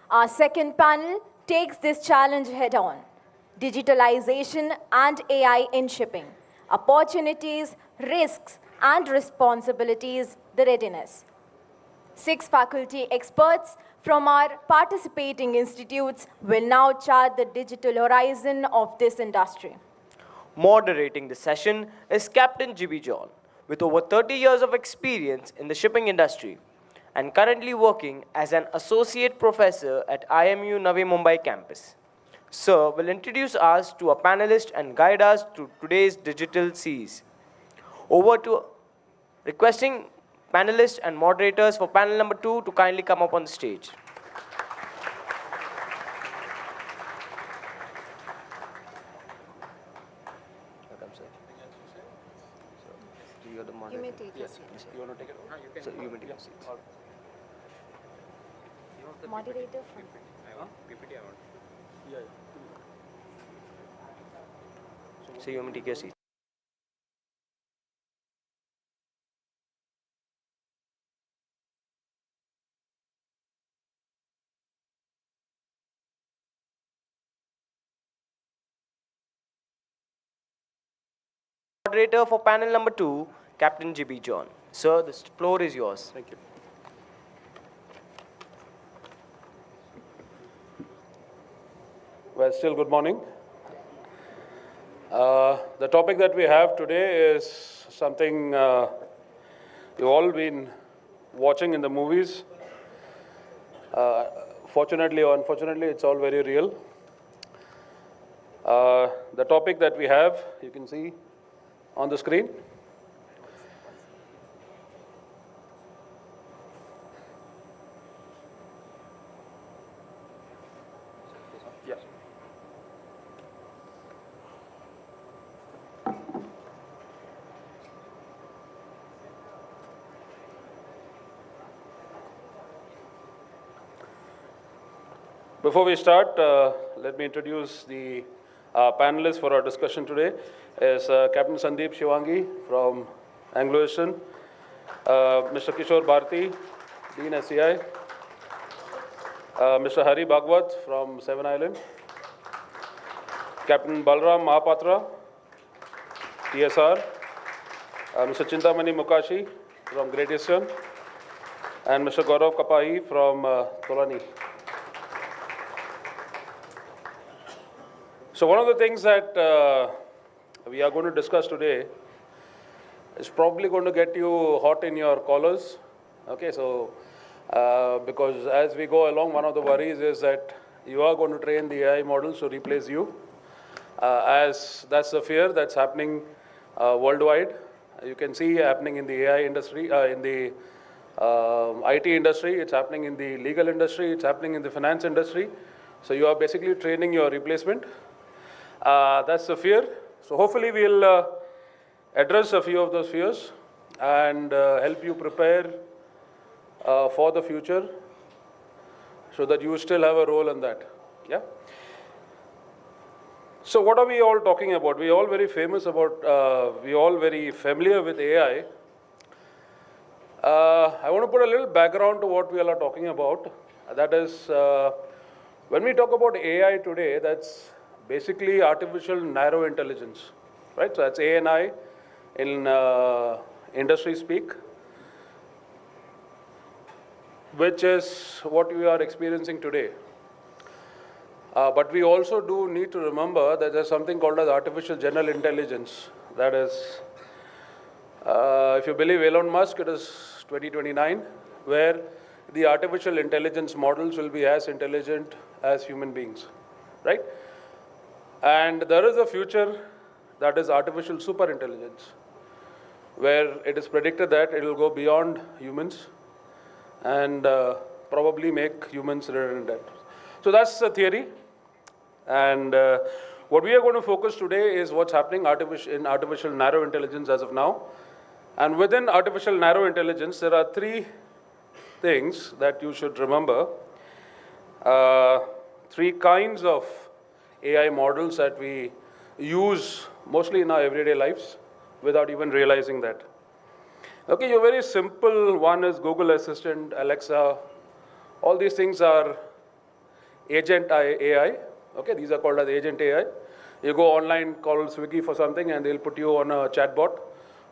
Our second panel takes this challenge head on. Digitalization and AI in shipping. Opportunities, risks, and responsibilities, the readiness. 6 faculty experts from our participating institutes will now chart the digital horizon of this industry. Moderating the session is Captain Jibby John, with over 30 years of experience in the shipping industry and currently working as an associate professor at IMU Navi Mumbai campus. Sir will introduce us to a panelist and guide us through today's digital seas. Over to requesting panelists and moderators for panel number 2 to kindly come up on the stage. You may take your seat. You want to take it over? So you may take your seat. Moderator from PPT I want. So you may take your seat. Moderator for panel number 2, Captain Jibby John. Sir, the floor is yours. Thank you. Well, still good morning. The topic that we have today is something you've all been watching in the movies. Fortunately or unfortunately, it's all very real. The topic that we have, you can see on the screen. Yeah. Before we start, let me introduce the panelists for our discussion today. Is Captain Sandeep Shivangi from Anglo-Asian, Mr. Kishore Bharti, Dean SCI, Mr. Hari Bhagwat from Seven Island, Captain Balram Mahapatra, TSR, Mr. Chintamani Mukashi from Great Eastern, and Mr. Gaurav Kapahi from Tolani. So one of the things that we are going to discuss today is probably going to get you hot in your collars. Okay, so because as we go along, one of the worries is that you are going to train the AI models to replace you. As that's the fear that's happening worldwide. You can see happening in the AI industry, in the IT industry, it's happening in the legal industry, it's happening in the finance industry. So you are basically training your replacement. That's the fear. So hopefully we'll address a few of those fears and help you prepare for the future so that you still have a role in that. Yeah. So what are we all talking about? We all very famous about, we all very familiar with AI. I want to put a little background to what we all are talking about. That is, when we talk about AI today, that's basically artificial narrow intelligence, right? So that's ANI in industry speak, which is what we are experiencing today. But we also do need to remember that there's something called as artificial general intelligence. That is If you believe Elon Musk, it is 2029, where the artificial intelligence models will be as intelligent as human beings, right? And there is a future that is artificial superintelligence, where it is predicted that it will go beyond humans and probably make humans redundant. So that's the theory. And what we are going to focus today is what's happening in artificial narrow intelligence as of now. And within artificial narrow intelligence, there are three things that you should remember. Three kinds of AI models that we use mostly in our everyday lives without even realizing that. Okay, your very simple one is Google Assistant, Alexa. All these things are agent AI. Okay, these are called as agent AI. You go online, call Swiggy for something, and they'll put you on a chatbot.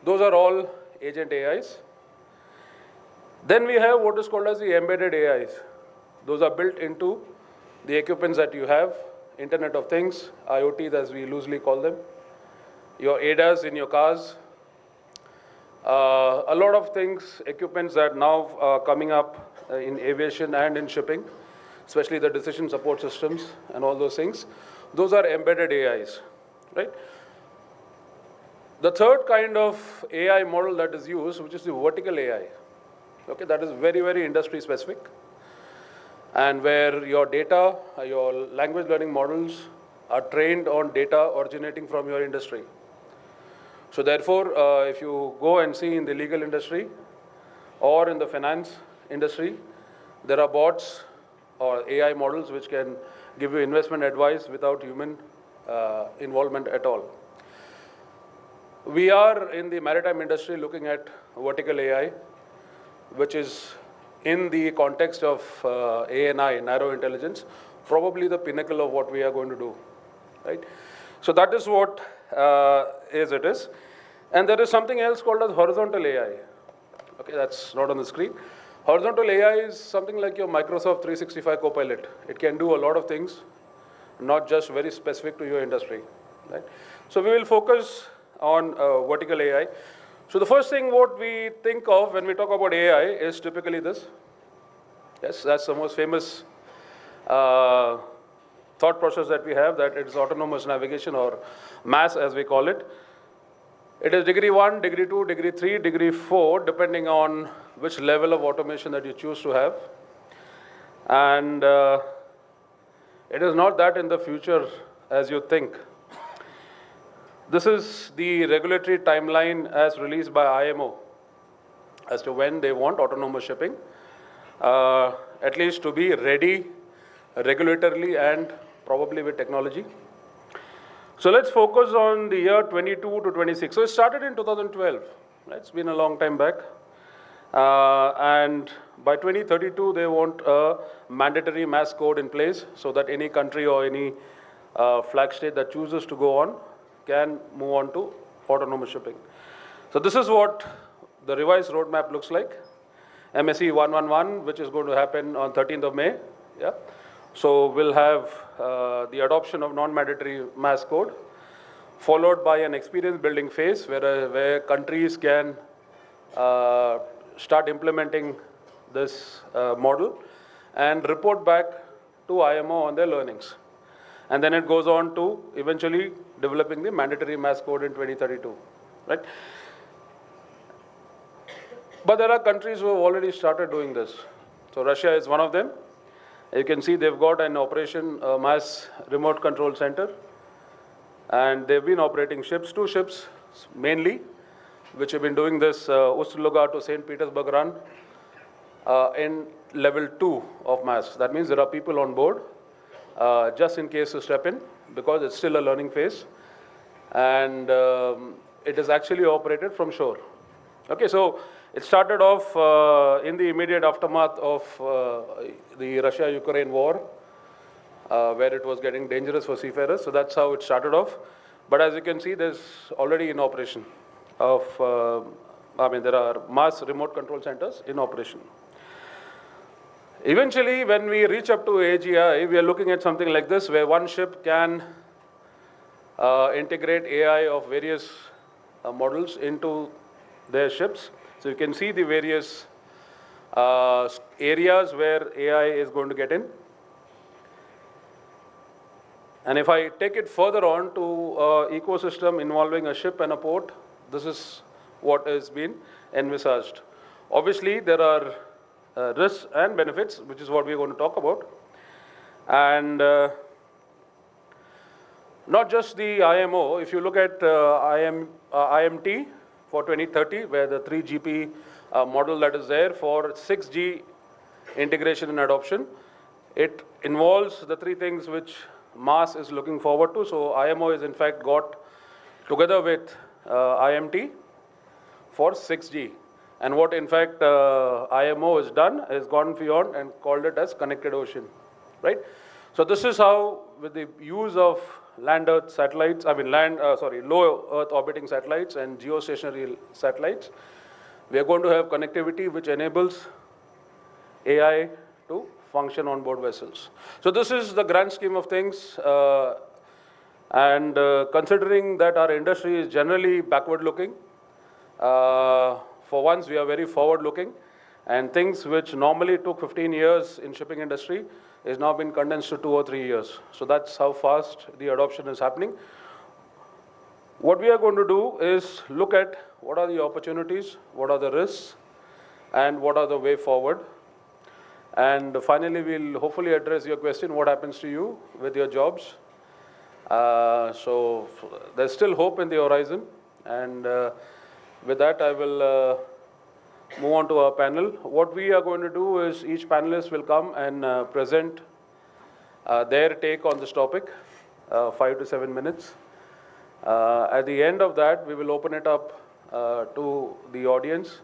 Those are all agent AIs. Then we have what is called as the embedded AIs. Those are built into the equipments that you have, Internet of Things, IoT as we loosely call them, your ADAS in your cars, a lot of things, equipments that now are coming up in aviation and in shipping, especially the decision support systems and all those things. Those are embedded AIs, right? The third kind of AI model that is used, which is the vertical AI, okay, that is very, very industry specific, and where your data, your language learning models are trained on data originating from your industry. So therefore, if you go and see in the legal industry or in the finance industry, there are bots or AI models which can give you investment advice without human involvement at all. We are in the maritime industry looking at vertical AI, which is in the context of ANI, narrow intelligence, probably the pinnacle of what we are going to do, right? So that is what it is. And there is something else called as horizontal AI. Okay, that's not on the screen. Horizontal AI is something like your Microsoft 365 Copilot. It can do a lot of things, not just very specific to your industry, right? So we will focus on vertical AI. So the first thing what we think of when we talk about AI is typically this. Yes, that's the most famous thought process that we have, that it is autonomous navigation, or MAS as we call it. It is degree 1, degree 2, degree 3, degree 4, depending on which level of automation that you choose to have. And it is not that in the future as you think. This is the regulatory timeline as released by IMO as to when they want autonomous shipping, at least to be ready regulatorily and probably with technology. So let's focus on the year 22 to 26. So it started in 2012. Right? It's been a long time back. And by 2032, they want a mandatory mass code in place so that any country or any flag state that chooses to go on can move on to autonomous shipping. So this is what the revised roadmap looks like. MSE 111, which is going to happen on 13th of May. Yeah. So we'll have the adoption of non-mandatory mass code, followed by an experience building phase where countries can start implementing this model and report back to IMO on their learnings. And then it goes on to eventually developing the mandatory mass code in 2032, right? But there are countries who have already started doing this. So Russia is one of them. You can see they've got an operation, mass remote control center, and they've been operating ships, 2 ships mainly, which have been doing this Ust-Luga to St. Petersburg run in level 2 of mass. That means there are people on board just in case to step in, because it's still a learning phase, and it is actually operated from shore. Okay, so it started off in the immediate aftermath of the Russia-Ukraine war, where it was getting dangerous for seafarers. So that's how it started off. But as you can see, there's already in operation of, there are mass remote control centers in operation. Eventually, when we reach up to AGI, we are looking at something like this, where one ship can integrate AI of various models into their ships. So you can see the various areas where AI is going to get in. And if I take it further on to ecosystem involving a ship and a port, this is what has been envisaged. Obviously, there are risks and benefits, which is what we're going to talk about. And not just the IMO, if you look at IMT for 2030, where the 3GP model that is there for 6G integration and adoption, it involves the three things which MAS is looking forward to. So IMO is in fact got together with IMT for 6G. And what in fact IMO has done is gone beyond and called it as connected ocean, right? So this is how, with the use of land-earth satellites, low Earth orbiting satellites and geostationary satellites, we are going to have connectivity which enables AI to function on board vessels. So this is the grand scheme of things, and considering that our industry is generally backward-looking, for once we are very forward-looking, and things which normally took 15 years in shipping industry is now been condensed to 2 or 3 years. So that's how fast the adoption is happening. What we are going to do is look at what are the opportunities, what are the risks, and what are the way forward. And finally, we'll hopefully address your question, what happens to you with your jobs. So there's still hope in the horizon. And with that, I will move on to our panel. What we are going to do is each panelist will come and present their take on this topic, 5 to 7 minutes. At the end of that, we will open it up to the audience.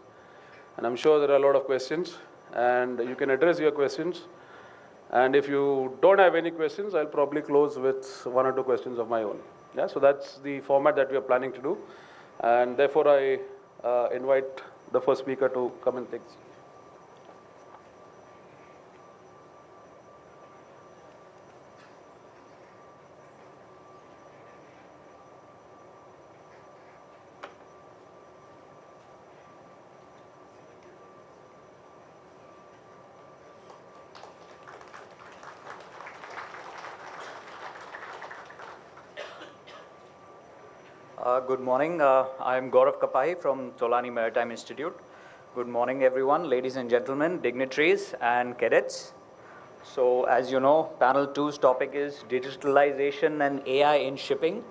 And I'm sure there are a lot of questions. And you can address your questions. And if you don't have any questions, I'll probably close with 1 or 2 questions of my own. Yeah, so that's the format that we are planning to do. And therefore, I invite the first speaker to come and take. Good morning. I am Gaurav Kapai from Tolani Maritime Institute. Good morning, everyone, ladies and gentlemen, dignitaries and cadets. So, as you know, panel 2's topic is digitalization and AI in shipping,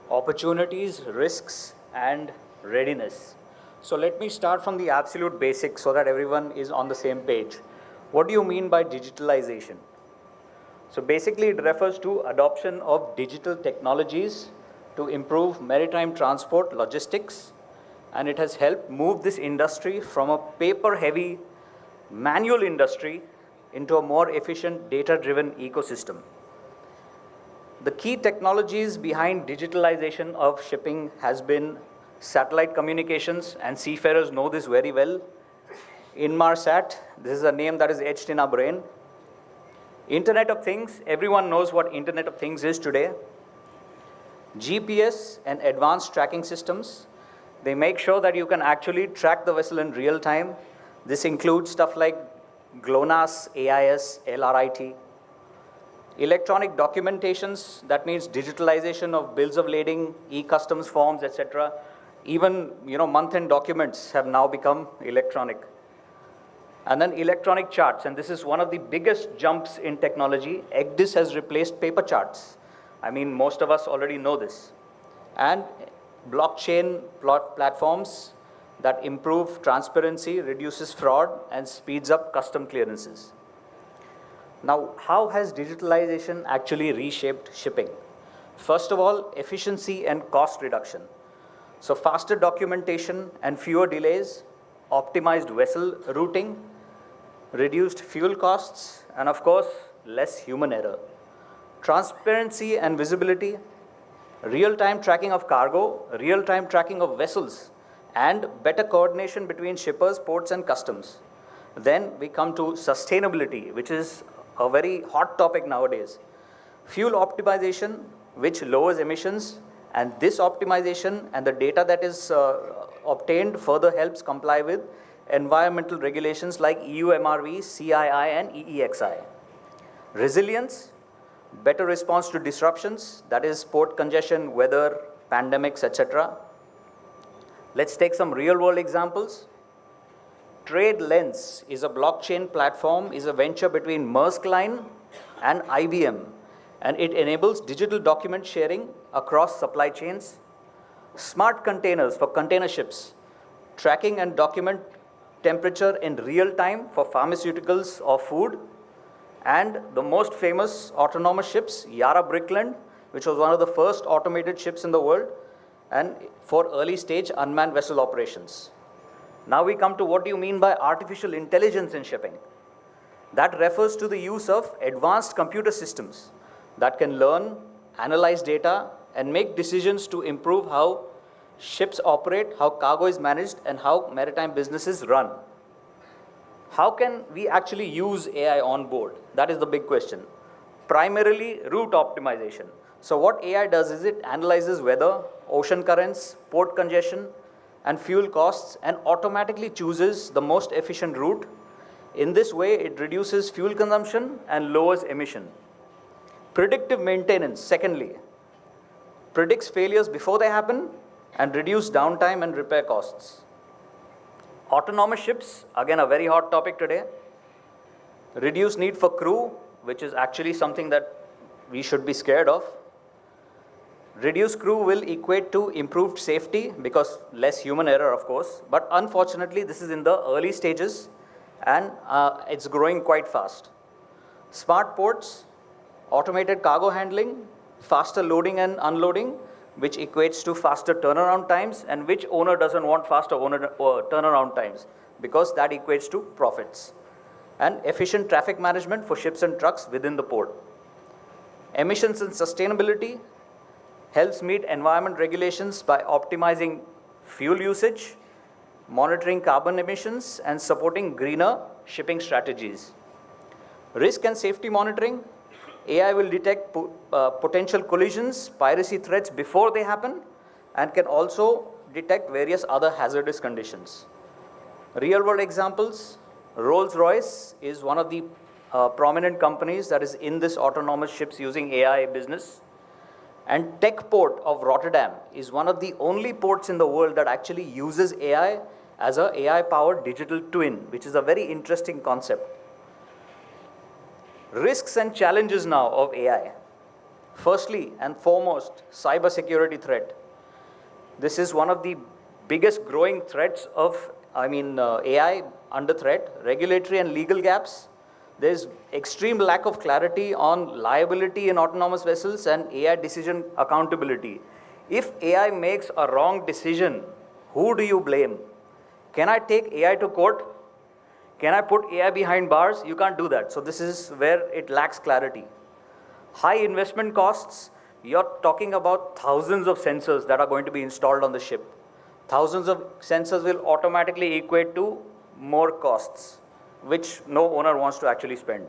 opportunities, risks, and readiness. So let me start from the absolute basics so that everyone is on the same page. What do you mean by digitalization? So basically, it refers to adoption of digital technologies to improve maritime transport logistics, and it has helped move this industry from a paper-heavy manual industry into a more efficient data-driven ecosystem. The key technologies behind digitalization of shipping has been satellite communications, and seafarers know this very well. Inmarsat, this is a name that is etched in our brain. Internet of Things, everyone knows what Internet of Things is today. GPS and advanced tracking systems, they make sure that you can actually track the vessel in real time. This includes stuff like GLONASS, AIS, LRIT. Electronic documentations, that means digitalization of bills of lading, e-customs forms, etc. Even month-end documents have now become electronic. And then electronic charts, and this is one of the biggest jumps in technology. ECDIS has replaced paper charts. I mean, most of us already know this. And blockchain platforms that improve transparency, reduces fraud, and speeds up custom clearances. Now, how has digitalization actually reshaped shipping? First of all, efficiency and cost reduction. So faster documentation and fewer delays, optimized vessel routing, reduced fuel costs, and of course, less human error. Transparency and visibility, real-time tracking of cargo, real-time tracking of vessels, and better coordination between shippers, ports, and customs. Then we come to sustainability, which is a very hot topic nowadays. Fuel optimization, which lowers emissions And this optimization and the data that is obtained further helps comply with environmental regulations like EU MRV, CII, and EEXI. Resilience, better response to disruptions, that is port congestion, weather, pandemics, etc. Let's take some real-world examples. Trade Lens is a blockchain platform, is a venture between Maersk Line and IBM, and it enables digital document sharing across supply chains. Smart containers for container ships, tracking and document temperature in real time for pharmaceuticals or food. And the most famous autonomous ships, Yara Brickland, which was one of the first automated ships in the world, and for early stage unmanned vessel operations. Now we come to what do you mean by artificial intelligence in shipping. That refers to the use of advanced computer systems that can learn, analyze data, and make decisions to improve how ships operate, how cargo is managed, and how maritime businesses run. How can we actually use AI on board? That is the big question. Primarily route optimization. So what AI does is it analyzes weather, ocean currents, port congestion, and fuel costs, and automatically chooses the most efficient route. In this way, it reduces fuel consumption and lowers emission. Predictive maintenance, secondly, predicts failures before they happen and reduce downtime and repair costs. Autonomous ships, again a very hot topic today. Reduce need for crew, which is actually something that we should be scared of. Reduced crew will equate to improved safety because less human error, of course. But unfortunately, this is in the early stages and it's growing quite fast. Smart ports, automated cargo handling, faster loading and unloading, which equates to faster turnaround times, and which owner doesn't want faster turnaround times, because that equates to profits. And efficient traffic management for ships and trucks within the port. Emissions and sustainability helps meet environment regulations by optimizing fuel usage, monitoring carbon emissions, and supporting greener shipping strategies. Risk and safety monitoring, AI will detect potential collisions, piracy threats before they happen, and can also detect various other hazardous conditions. Real-world examples, Rolls-Royce is one of the prominent companies that is in this autonomous ships using AI business. And Tech Port of Rotterdam is one of the only ports in the world that actually uses AI as an AI-powered digital twin, which is a very interesting concept. Risks and challenges now of AI. Firstly and foremost, cybersecurity threat. This is one of the biggest growing threats of, AI under threat. Regulatory and legal gaps. There's extreme lack of clarity on liability in autonomous vessels and AI decision accountability. If AI makes a wrong decision, who do you blame? Can I take AI to court? Can I put AI behind bars? You can't do that. So this is where it lacks clarity. High investment costs. You're talking about thousands of sensors that are going to be installed on the ship. Thousands of sensors will automatically equate to more costs, which no owner wants to actually spend.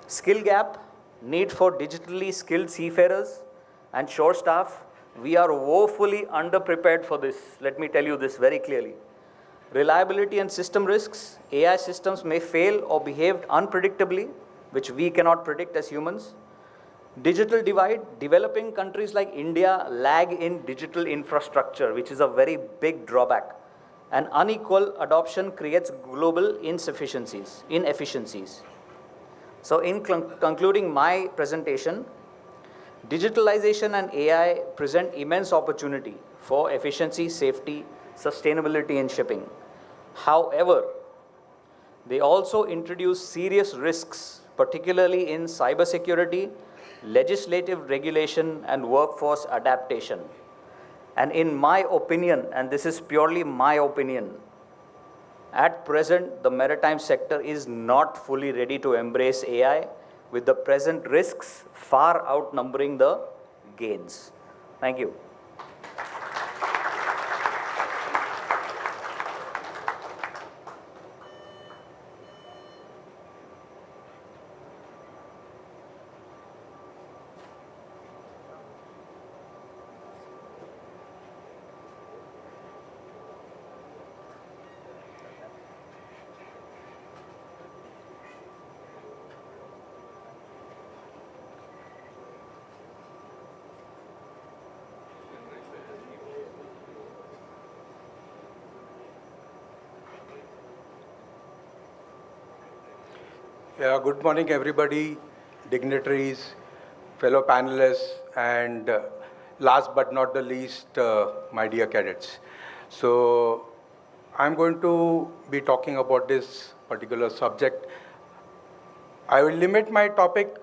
Skill gap, need for digitally skilled seafarers and shore staff. We are woefully underprepared for this. Let me tell you this very clearly. Reliability and system risks. AI systems may fail or behave unpredictably, which we cannot predict as humans. Digital divide. Developing countries like India lag in digital infrastructure, which is a very big drawback. And unequal adoption creates global inefficiencies. So in concluding my presentation, digitalization and AI present immense opportunity for efficiency, safety, sustainability in shipping. However, they also introduce serious risks, particularly in cybersecurity, legislative regulation, and workforce adaptation. And in my opinion, and this is purely my opinion, at present, the maritime sector is not fully ready to embrace AI, with the present risks far outnumbering the gains. Thank you. Yeah, good morning, everybody, dignitaries, fellow panelists, and last but not the least, my dear cadets. So I'm going to be talking about this particular subject. I will limit my topic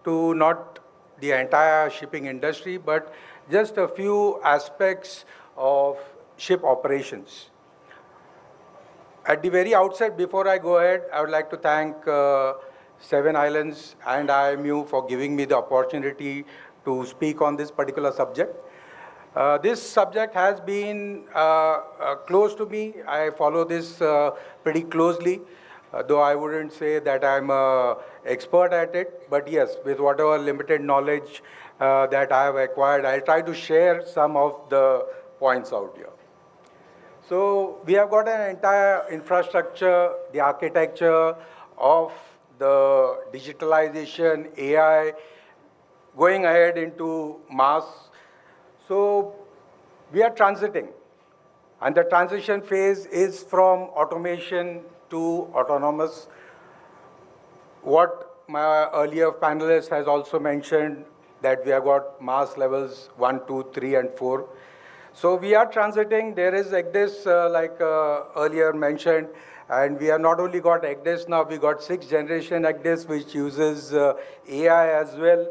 to not the entire shipping industry, but just a few aspects of ship operations. At the very outset, before I go ahead, I would like to thank Seven Islands and IMU for giving me the opportunity to speak on this particular subject. This subject has been close to me. I follow this pretty closely, though I wouldn't say that I'm an expert at it. But yes, with whatever limited knowledge that I have acquired, I'll try to share some of the points out here. So we have got an entire infrastructure, the architecture of the digitalization, AI, going ahead into mass. So we are transiting. And the transition phase is from automation to autonomous. What my earlier panelist has also mentioned, that we have got mass levels 1, 2, 3, and 4. So we are transiting. There is EGDIS, like earlier mentioned, and we have not only got EGDIS now, we got 6th generation EGDIS, which uses AI as well.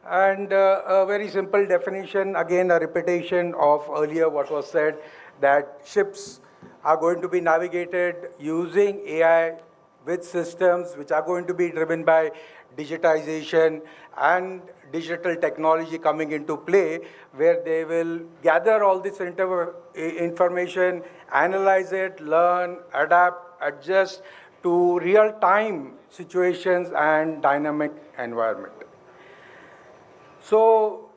And a very simple definition, again, a repetition of earlier what was said, that ships are going to be navigated using AI with systems which are going to be driven by digitization and digital technology coming into play, where they will gather all this information, analyze it, learn, adapt, adjust to real-time situations and dynamic environment. So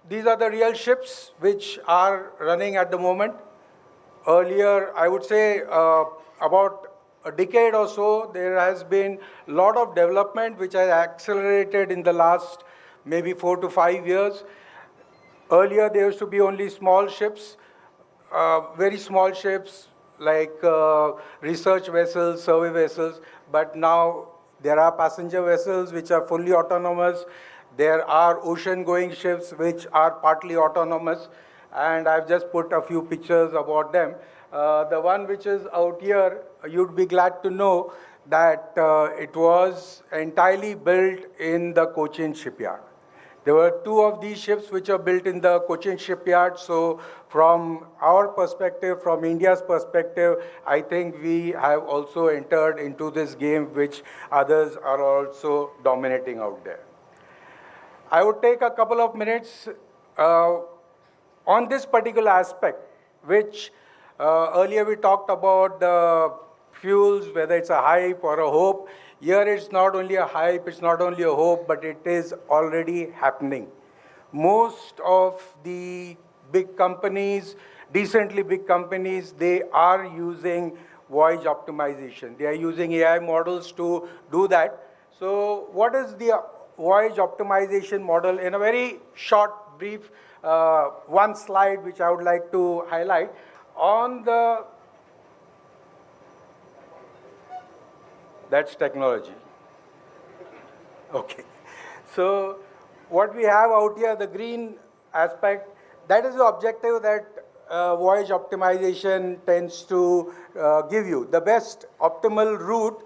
these are the real ships which are running at the moment. Earlier, I would say about a decade or so, there has been a lot of development which has accelerated in the last maybe 4 to 5 years. Earlier, there used to be only small ships, very small ships like research vessels, survey vessels, but now there are passenger vessels which are fully autonomous. There are ocean-going ships which are partly autonomous, and I've just put a few pictures about them. The one which is out here, you'd be glad to know that it was entirely built in the Cochin shipyard. There were 2 of these ships which are built in the Cochin shipyard. So from our perspective, from India's perspective, I think we have also entered into this game which others are also dominating out there. I would take a couple of minutes on this particular aspect, which earlier we talked about the fuels, whether it's a hype or a hope. Here it's not only a hype, it's not only a hope, but it is already happening. Most of the big companies, decently big companies, they are using voyage optimization. They are using AI models to do that. So what is the voyage optimization model? In a very short, brief, one slide which I would like to highlight. On the, that's technology. Okay. So what we have out here, the green aspect, that is the objective that voyage optimization tends to give you, the best optimal route,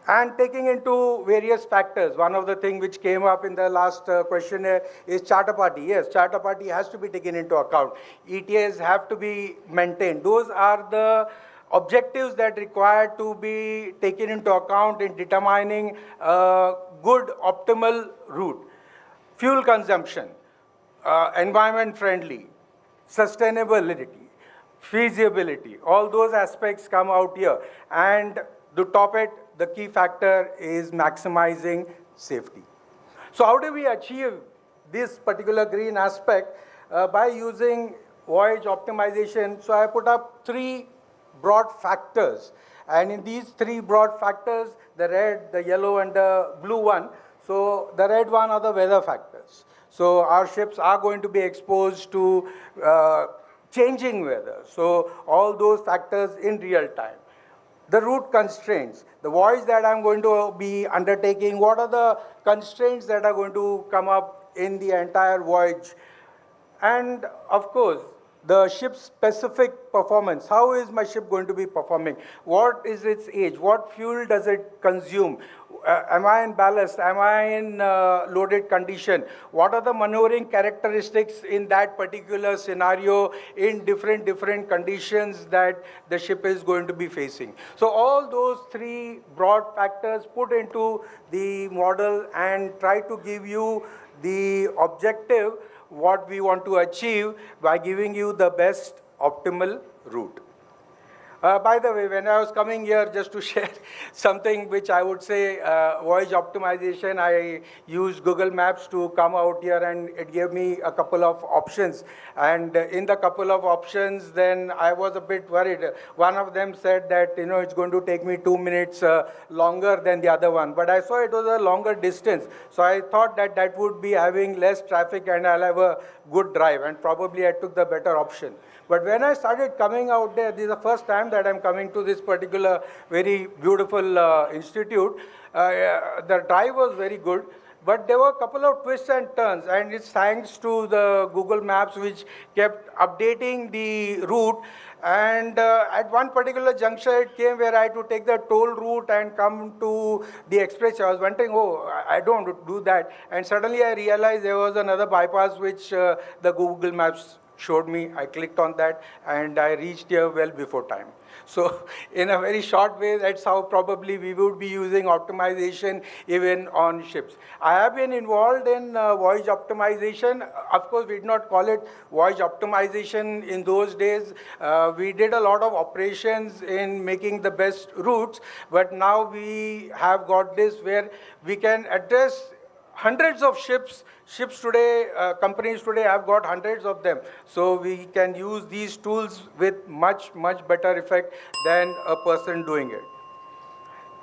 and taking into various factors. One of the things which came up in the last questionnaire is charter party. Yes, charter party has to be taken into account. ETAs have to be maintained. Those are the objectives that require to be taken into account in determining a good optimal route. Fuel consumption, environment friendly, sustainability, feasibility, all those aspects come out here. And to top it, the key factor is maximizing safety. So how do we achieve this particular green aspect? By using voyage optimization. So I put up 3 broad factors. And in these 3 broad factors, the red, the yellow, and the blue one, so the red one are the weather factors. So our ships are going to be exposed to changing weather. So all those factors in real time. the route constraints, the voyage that I'm going to be undertaking, what are the constraints that are going to come up in the entire voyage, and of course, the ship's specific performance. How is my ship going to be performing? What is its age? What fuel does it consume? Am I in ballast? Am I in loaded condition? What are the maneuvering characteristics in that particular scenario in different conditions that the ship is going to be facing? So all those three broad factors put into the model and try to give you the objective what we want to achieve by giving you the best optimal route. By the way, when I was coming here, just to share something which I would say voyage optimization, I used Google Maps to come out here and it gave me a couple of options. And in the couple of options, then I was a bit worried. One of them said that, it's going to take me 2 minutes longer than the other one. But I saw it was a longer distance. So I thought that that would be having less traffic and I'll have a good drive. And probably I took the better option. But when I started coming out there, this is the first time that I'm coming to this particular very beautiful institute. The drive was very good, but there were a couple of twists and turns, and it's thanks to the Google Maps which kept updating the route. And at one particular juncture, it came where I had to take the toll route and come to the express. I was wondering, I don't do that. And suddenly I realized there was another bypass which the Google Maps showed me. I clicked on that and I reached here well before time. So in a very short way, that's how probably we would be using optimization even on ships. I have been involved in voyage optimization. Of course, we did not call it voyage optimization in those days. We did a lot of operations in making the best routes, but now we have got this where we can address hundreds of ships today, companies today have got hundreds of them. So we can use these tools with much better effect than a person doing it.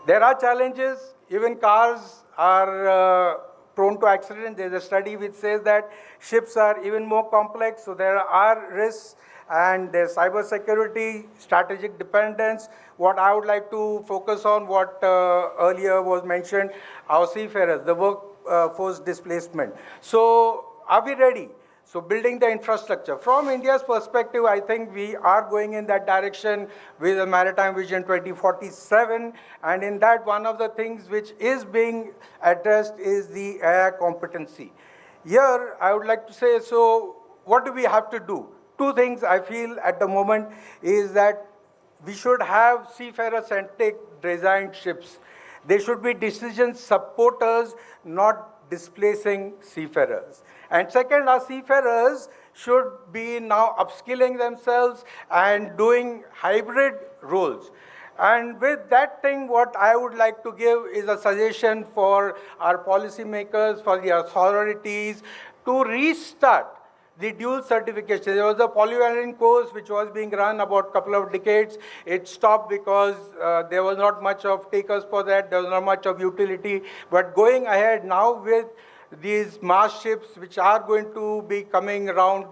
There are challenges. Even cars are prone to accidents. There's a study which says that ships are even more complex, so there are risks. And there's cybersecurity, strategic dependence. What I would like to focus on, what earlier was mentioned, our seafarers, the workforce displacement. So are we ready? So building the infrastructure. From India's perspective, I think we are going in that direction with the Maritime Vision 2047. And in that, one of the things which is being addressed is the AI competency. Here, I would like to say, so what do we have to do? Two things I feel at the moment is that we should have seafarer-centric designed ships. They should be decision supporters, not displacing seafarers. And second, our seafarers should be now upskilling themselves and doing hybrid roles. And with that thing, what I would like to give is a suggestion for our policymakers, for the authorities, to restart the dual certification. There was a polyvalent course which was being run about a couple of decades. It stopped because there was not much of takers for that. There was not much of utility. But going ahead now with these mass ships which are going to be coming around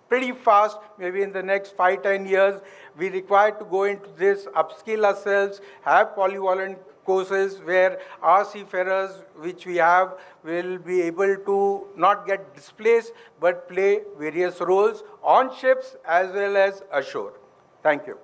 pretty fast, maybe in the next 5-10 years, we require to go into this, upskill ourselves, have polyvalent courses where our seafarers, which we have, will be able to not get displaced, but play various roles on ships as well as ashore. Thank you.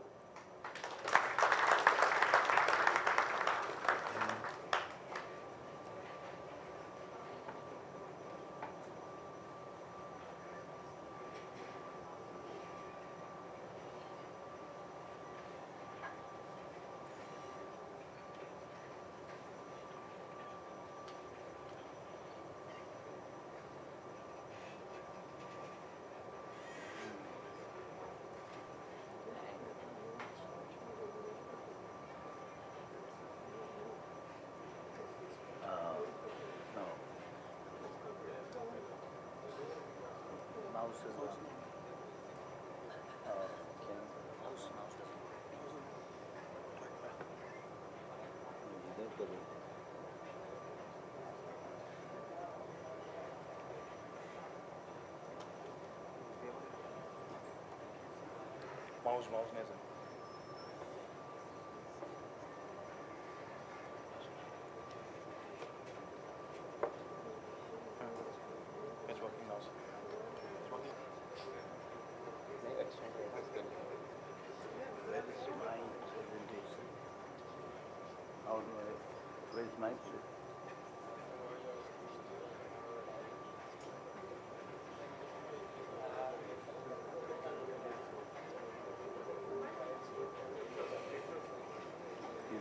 Mouse नहीं Where's my Is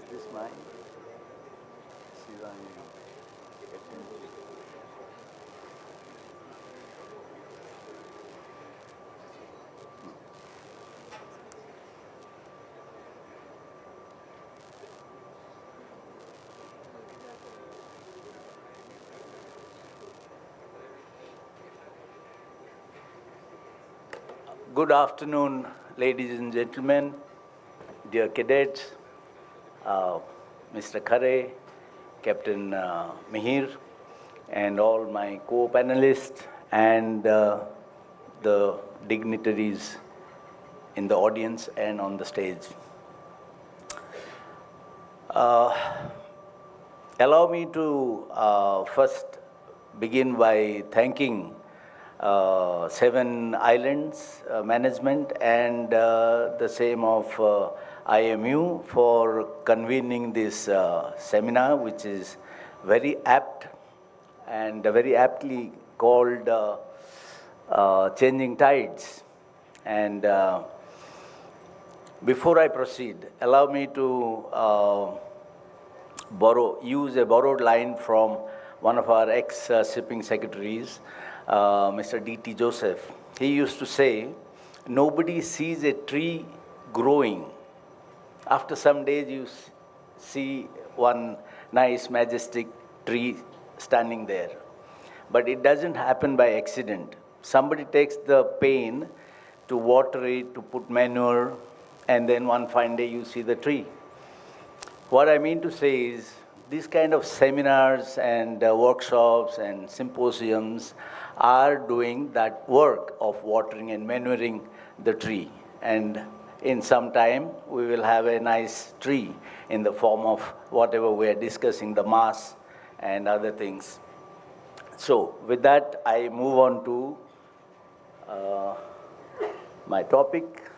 this mine? Shivani. Good afternoon, ladies and gentlemen, dear cadets, Mr. Khare, Captain Mihir, and all my co-panelists and the dignitaries in the audience and on the stage. Allow me to first begin by thanking Seven Islands Management and the same of IMU for convening this seminar, which is very apt and very aptly called Changing Tides. And before I proceed, allow me to use a borrowed line from one of our ex-shipping secretaries, Mr. D.T. Joseph. He used to say, nobody sees a tree growing. After some days, you see one nice, majestic tree standing there. But it doesn't happen by accident. Somebody takes the pain to water it, to put manure, and then one fine day you see the tree. What I mean to say is, these kind of seminars and workshops and symposiums are doing that work of watering and manuring the tree. And in some time, we will have a nice tree in the form of whatever we are discussing, the mass and other things. So with that, I move on to my topic.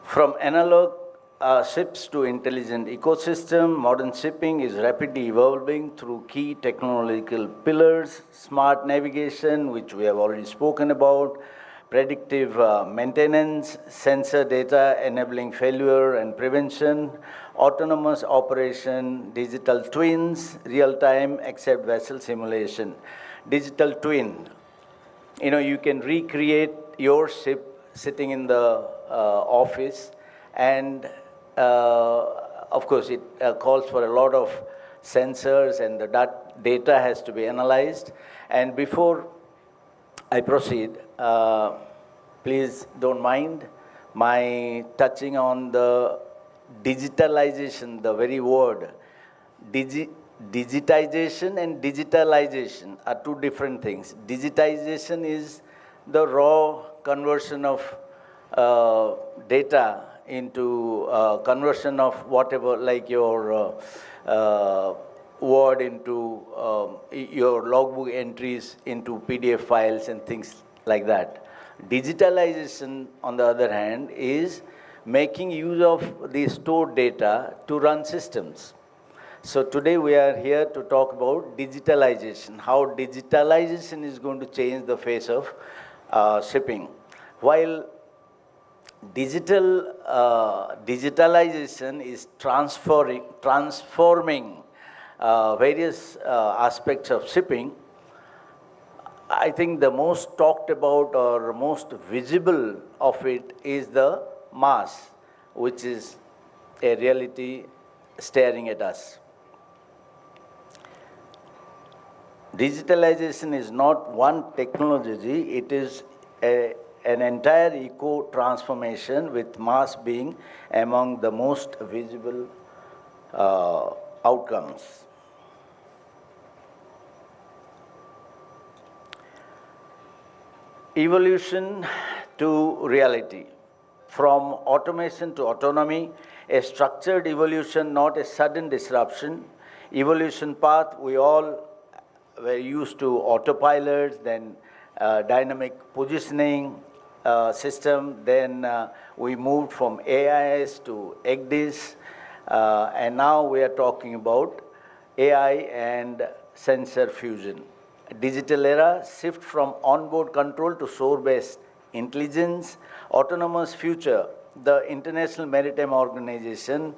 From analog ships to intelligent ecosystem, modern shipping is rapidly evolving through key technological pillars, smart navigation, which we have already spoken about, predictive maintenance, sensor data enabling failure and prevention, autonomous operation, digital twins, real-time accept vessel simulation. Digital twin, you can recreate your ship sitting in the office, and of course it calls for a lot of sensors, and the data has to be analyzed. And before I proceed, please don't mind my touching on the digitalization, the very word. Digitization and digitalization are two different things. Digitization is the raw conversion of data into conversion of whatever, like your Word into your logbook entries into PDF files and things like that. Digitalization, on the other hand, is making use of the stored data to run systems. So today we are here to talk about digitalization, how digitalization is going to change the face of shipping. While digitalization is transforming various aspects of shipping, I think the most talked about or most visible of it is the mass, which is a reality staring at us. Digitalization is not one technology, it is an entire eco-transformation, with mass being among the most visible outcomes. Evolution to reality. From automation to autonomy, a structured evolution, not a sudden disruption. Evolution path, we all were used to autopilots, then dynamic positioning, system, then we moved from AIS to EGDIS, and now we are talking about AI and sensor fusion. Digital era, shift from onboard control to shore-based intelligence, autonomous future. The International Maritime Organization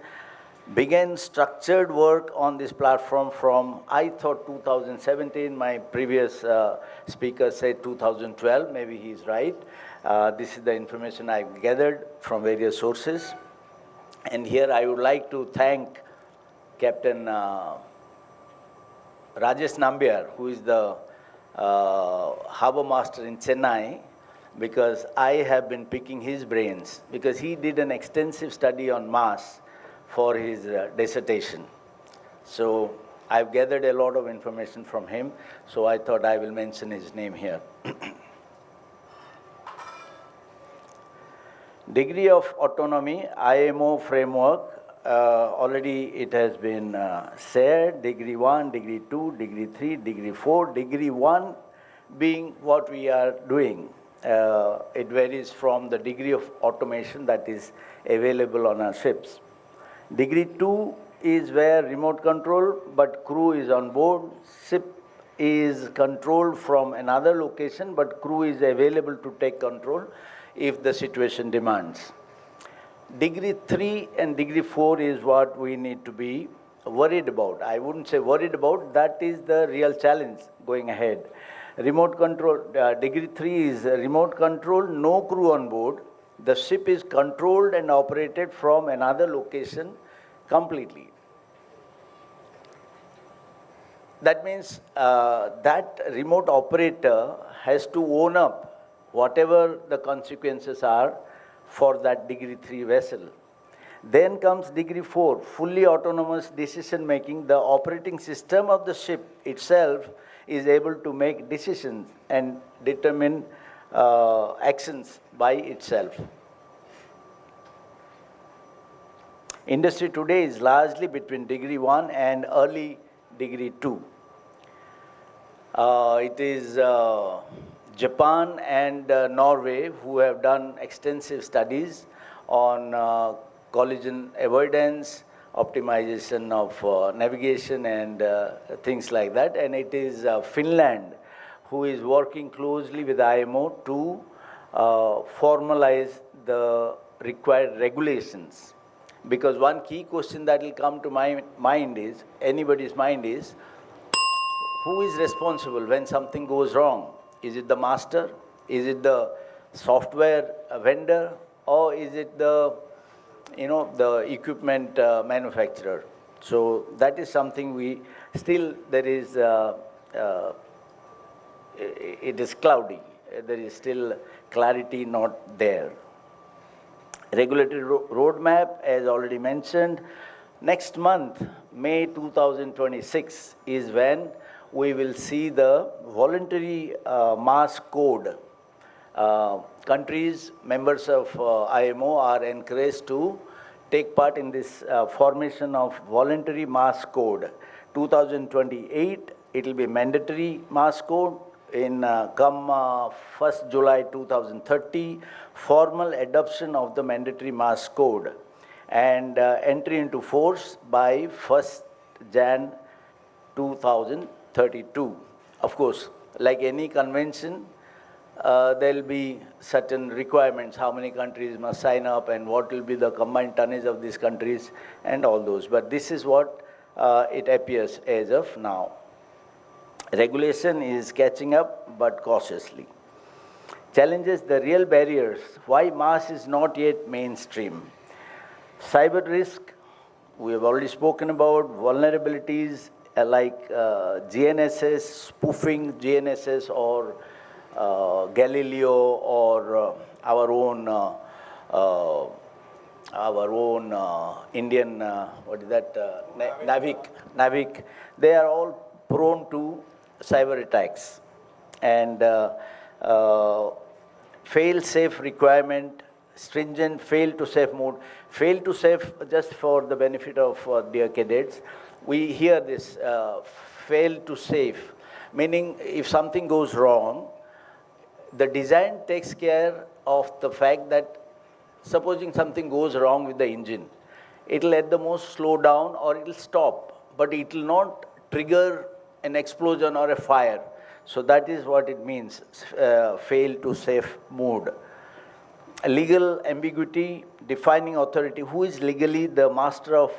began structured work on this platform from, I thought, 2017. My previous speaker said 2012. Maybe he's right. This is the information I've gathered from various sources. And here I would like to thank Captain Rajesh Nambiar, who is the harbor master in Chennai, because I have been picking his brains, because he did an extensive study on Mars for his dissertation. So I've gathered a lot of information from him, so I thought I will mention his name here. Degree of autonomy, IMO framework, already it has been shared, degree 1, degree 2, degree 3, degree 4, degree 1 being what we are doing. It varies from the degree of automation that is available on our ships. Degree 2 is where remote control, but crew is on board. Ship is controlled from another location, but crew is available to take control if the situation demands. Degree 3 and degree 4 is what we need to be worried about. I wouldn't say worried about, that is the real challenge going ahead. Remote control, degree 3 is remote control, no crew on board. The ship is controlled and operated from another location completely. That means that remote operator has to own up whatever the consequences are for that degree 3 vessel. Then comes degree 4, fully autonomous decision making. The operating system of the ship itself is able to make decisions and determine actions by itself. Industry today is largely between degree 1 and early degree 2. It is Japan and Norway who have done extensive studies on collision avoidance, optimization of navigation and things like that. And it is Finland who is working closely with IMO to formalize the required regulations. Because one key question that will come to my mind is, anybody's mind is, who is responsible when something goes wrong? Is it the master? Is it the software vendor? Or is it the, the equipment manufacturer? So that is something we still, there is, it is cloudy. There is still clarity not there. Regulatory roadmap, as already mentioned, next month, May 2026, is when we will see the voluntary mass code. Countries, members of IMO are encouraged to take part in this formation of voluntary mass code. 2028, it will be mandatory mass code. In come 1st July 2030, formal adoption of the mandatory mass code and entry into force by 1st Jan 2032. Of course, like any convention, there will be certain requirements, how many countries must sign up and what will be the combined tonnage of these countries and all those. But this is what it appears as of now. Regulation is catching up, but cautiously. Challenges, the real barriers, why mass is not yet mainstream. Cyber risk, we have already spoken about, vulnerabilities like GNSS, spoofing GNSS or Galileo or our own Indian, what is that, Navik, they are all prone to cyber attacks. And fail-safe requirement, stringent fail-to-safe mode. Fail-to-safe, just for the benefit of dear cadets, we hear this fail-to-safe, meaning if something goes wrong, the design takes care of the fact that supposing something goes wrong with the engine, it will at the most slow down or it will stop, but it will not trigger an explosion or a fire. So that is what it means, fail to safe mode. Legal ambiguity, defining authority, who is legally the master of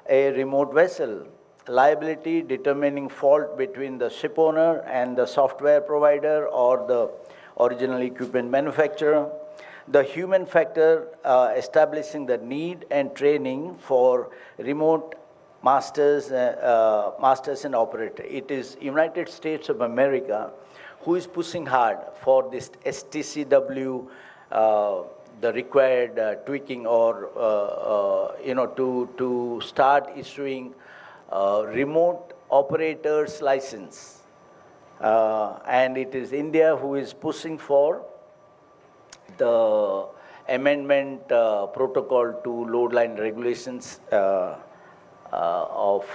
a remote vessel. Liability, determining fault between the ship owner and the software provider or the original equipment manufacturer. The human factor, establishing the need and training for remote masters and operator. It is United States of America who is pushing hard for this STCW, the required tweaking or, to start issuing remote operators license. And it is India who is pushing for the amendment protocol to load line regulations of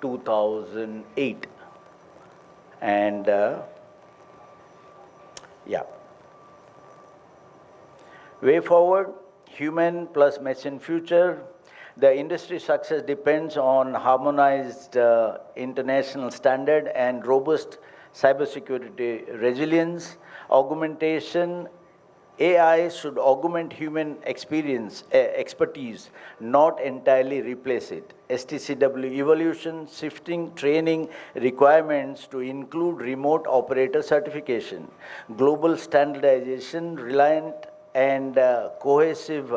2008. And yeah. Way forward, human plus machine future. The industry success depends on harmonized international standard and robust cybersecurity resilience. Augmentation, AI should augment human expertise, not entirely replace it. STCW evolution, shifting training requirements to include remote operator certification, global standardization, reliant and cohesive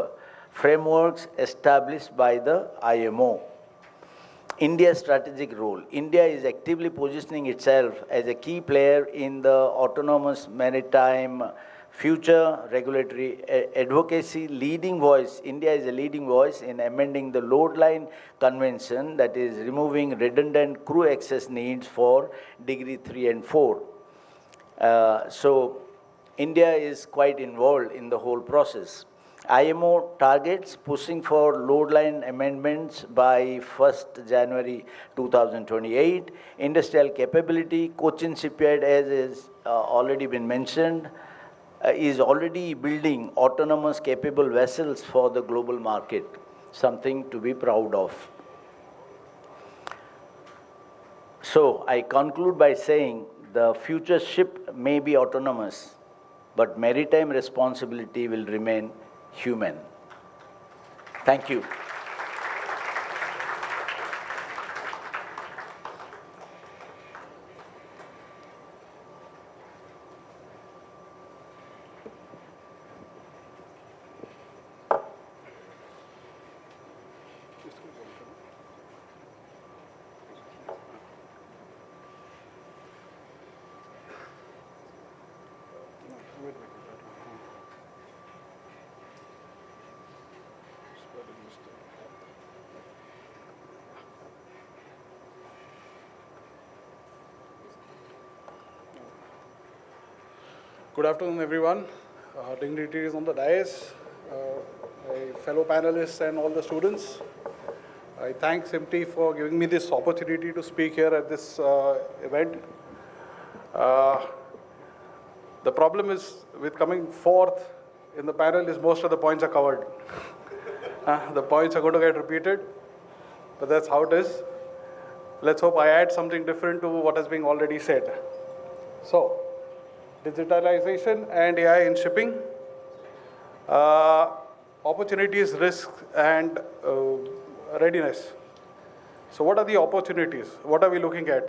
frameworks established by the IMO. India's strategic role. India is actively positioning itself as a key player in the autonomous maritime future, regulatory advocacy, leading voice. India is a leading voice in amending the load line convention, that is removing redundant crew access needs for degree 3 and 4. So India is quite involved in the whole process. IMO targets pushing for load line amendments by 1st January 2028. Industrial capability, Cochin Shipyard, as is already been mentioned, is already building autonomous capable vessels for the global market, something to be proud of. So I conclude by saying the future ship may be autonomous, but maritime responsibility will remain human. Thank you. Good afternoon, everyone. Dignitaries on the dais, my fellow panelists and all the students. I thank SIMTI for giving me this opportunity to speak here at this event. The problem is with coming fourth in the panel is most of the points are covered. The points are going to get repeated, but that's how it is. Let's hope I add something different to what has been already said. So, digitalization and AI in shipping, opportunities, risks, and readiness. So what are the opportunities? What are we looking at?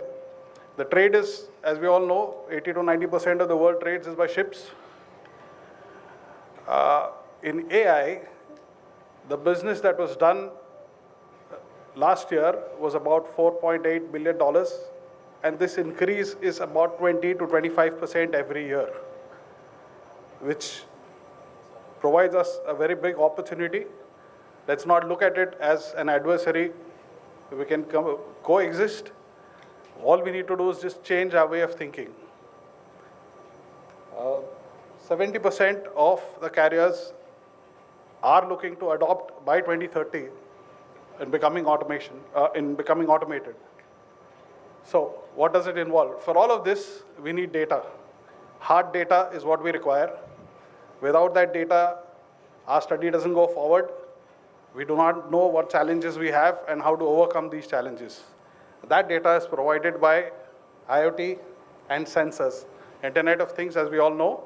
The trade is, as we all know, 80 to 90% of the world trades is by ships. In AI, the business that was done last year was about $4.8 billion. And this increase is about 20 to 25% every year, which provides us a very big opportunity. Let's not look at it as an adversary. We can coexist. All we need to do is just change our way of thinking. 70% of the carriers are looking to adopt by 2030 in becoming automated. So what does it involve? For all of this, we need data. Hard data is what we require. Without that data, our study doesn't go forward. We do not know what challenges we have and how to overcome these challenges. That data is provided by IoT and sensors. Internet of Things, as we all know,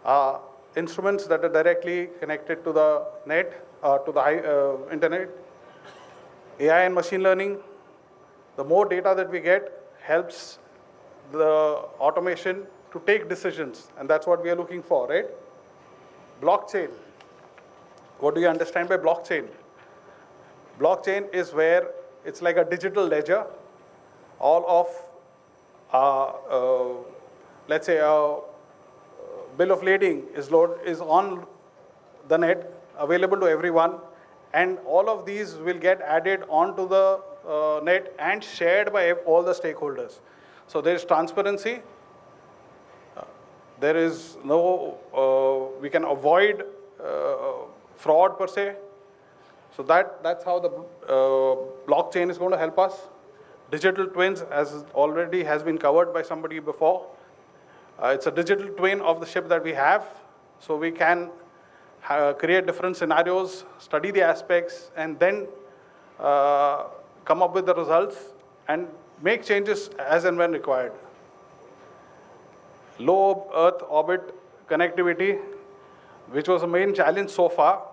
are instruments that are directly connected to the net, to the internet. AI and machine learning, the more data that we get helps the automation to take decisions, and that's what we are looking for, right? Blockchain. What do you understand by blockchain? Blockchain is where it's like a digital ledger. All of, let's say, a bill of lading is on the net, available to everyone, and all of these will get added onto the net and shared by all the stakeholders. So there is transparency. There is no, we can avoid fraud per se. So that's how the blockchain is going to help us. Digital twins, as already has been covered by somebody before. It's a digital twin of the ship that we have. So we can create different scenarios, study the aspects, and then come up with the results and make changes as and when required. Low Earth orbit connectivity, which was a main challenge so far.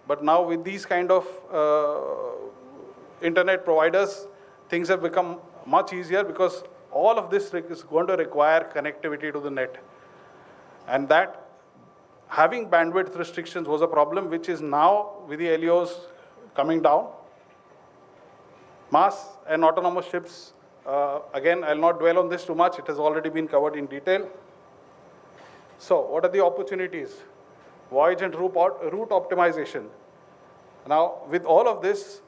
But now with these kind of internet providers, things have become much easier because all of this is going to require connectivity to the net. And that having bandwidth restrictions was a problem, which is now with the LEOs coming down. Mass and autonomous ships, again, I'll not dwell on this too much. It has already been covered in detail. So what are the opportunities? Voyage and route optimization. Now, with all of this,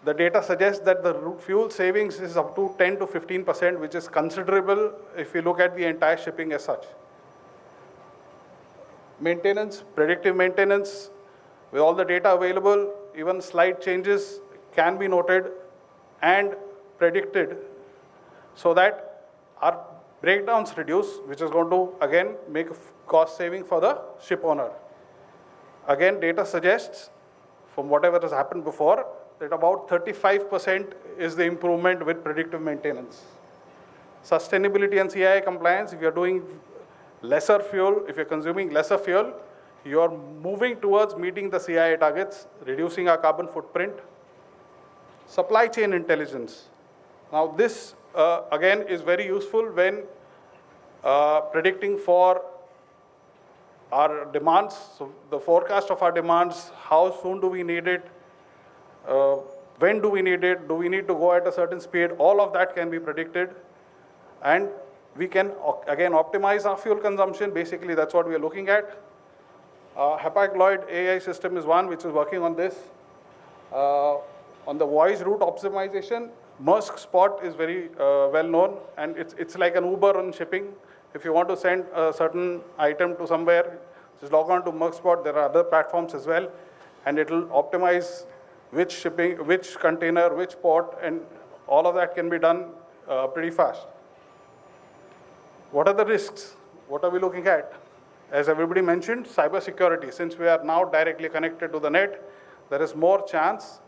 the data suggests that the fuel savings is up to 10 to 15%, which is considerable if you look at the entire shipping as such. Maintenance, predictive maintenance, with all the data available, even slight changes can be noted and predicted so that our breakdowns reduce, which is going to, again, make a cost saving for the ship owner. Again, data suggests, from whatever has happened before, that about 35% is the improvement with predictive maintenance. Sustainability and CII compliance, if you're doing lesser fuel, if you're consuming lesser fuel, you're moving towards meeting the CII targets, reducing our carbon footprint. Supply chain intelligence. Now this, again, is very useful when predicting for our demands. So the forecast of our demands, how soon do we need it? When do we need it? Do we need to go at a certain speed? All of that can be predicted. And we can, again, optimize our fuel consumption. Basically, that's what we are looking at. Hapag-Lloyd AI system is one which is working on this. On the voyage route optimization, Maersk Spot is very well known, and it's like an Uber on shipping. If you want to send a certain item to somewhere, just log on to Maersk Spot. There are other platforms as well, and it will optimize which shipping, which container, which port, and all of that can be done pretty fast. What are the risks? What are we looking at? As everybody mentioned, cybersecurity. Since we are now directly connected to the net, there is more chance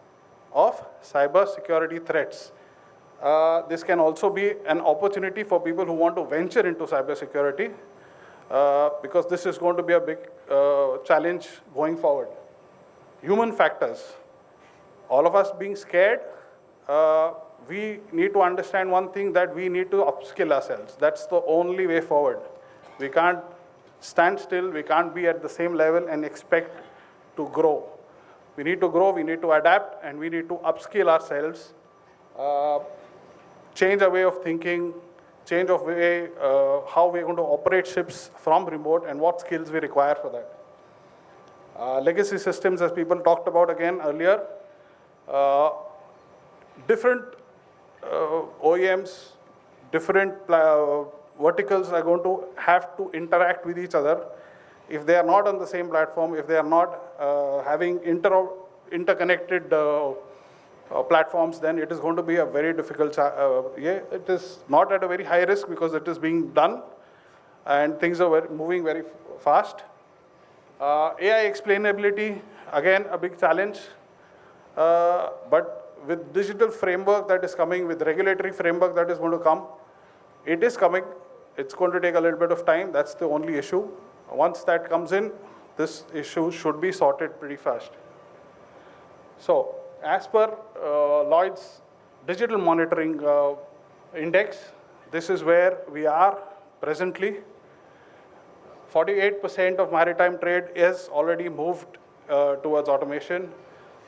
of cybersecurity threats. This can also be an opportunity for people who want to venture into cybersecurity because this is going to be a big challenge going forward. Human factors. All of us being scared, we need to understand one thing, that we need to upskill ourselves. That's the only way forward. We can't stand still, we can't be at the same level and expect to grow. We need to grow, we need to adapt, and we need to upskill ourselves, change our way of thinking, change of way, how we're going to operate ships from remote, and what skills we require for that. Legacy systems, as people talked about again earlier, different OEMs, different verticals are going to have to interact with each other. If they are not on the same platform, if they are not having interconnected platforms, then it is going to be a very difficult, it is not at a very high risk because it is being done and things are moving very fast. AI explainability, again, a big challenge. But with digital framework that is coming, with regulatory framework that is going to come, it is coming. It's going to take a little bit of time. That's the only issue. Once that comes in, this issue should be sorted pretty fast. So, as per Lloyd's digital monitoring index, this is where we are presently. 48% of maritime trade is already moved towards automation.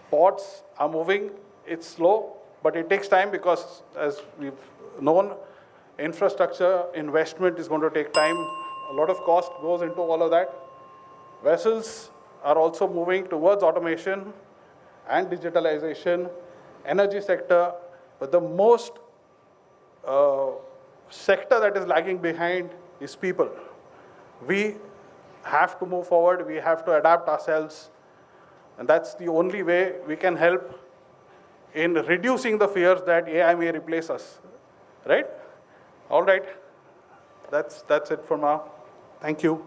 Ports are moving. It's slow, but it takes time because, as we've known, infrastructure investment is going to take time. A lot of cost goes into all of that. Vessels are also moving towards automation and digitalization. Energy sector, but the most sector that is lagging behind is people. We have to move forward. We have to adapt ourselves. And that's the only way we can help in reducing the fears that AI may replace us. Right? All right. That's it for now. Thank you.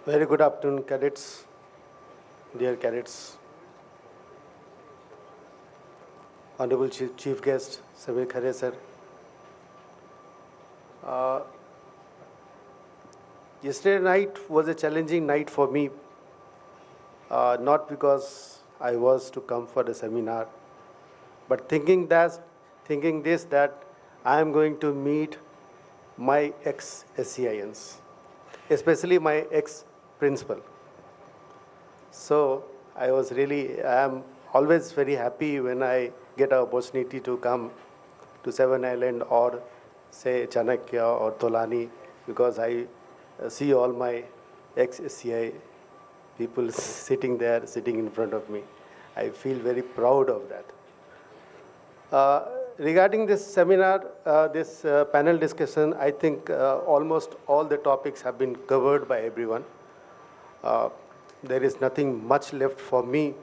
Very good afternoon, cadets, dear cadets. Honorable Chief Guest, Samir Khare sir. Yesterday night was a challenging night for me, not because I was to come for the seminar, but thinking this that I am going to meet my ex-SCINs, especially my ex-principal. So I am always very happy when I get an opportunity to come to Seven Island or say Chanakya or Tolani, because I see all my ex-SCI people sitting in front of me. I feel very proud of that. Regarding this seminar, this panel discussion, I think almost all the topics have been covered by everyone. There is nothing much left for me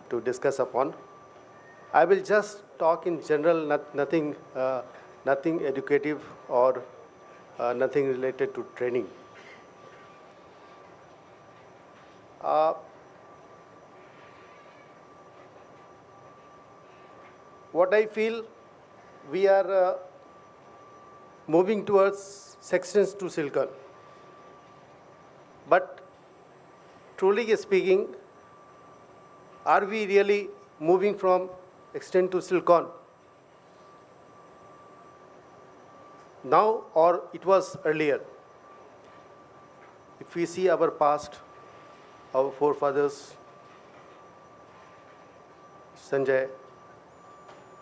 to discuss upon. I will just talk in general, nothing educative or nothing related to training. What I feel, we are moving towards sections to silicon. But truly speaking, are we really moving from extent to silicon now, or it was earlier? If we see our past, our forefathers, Sanjay,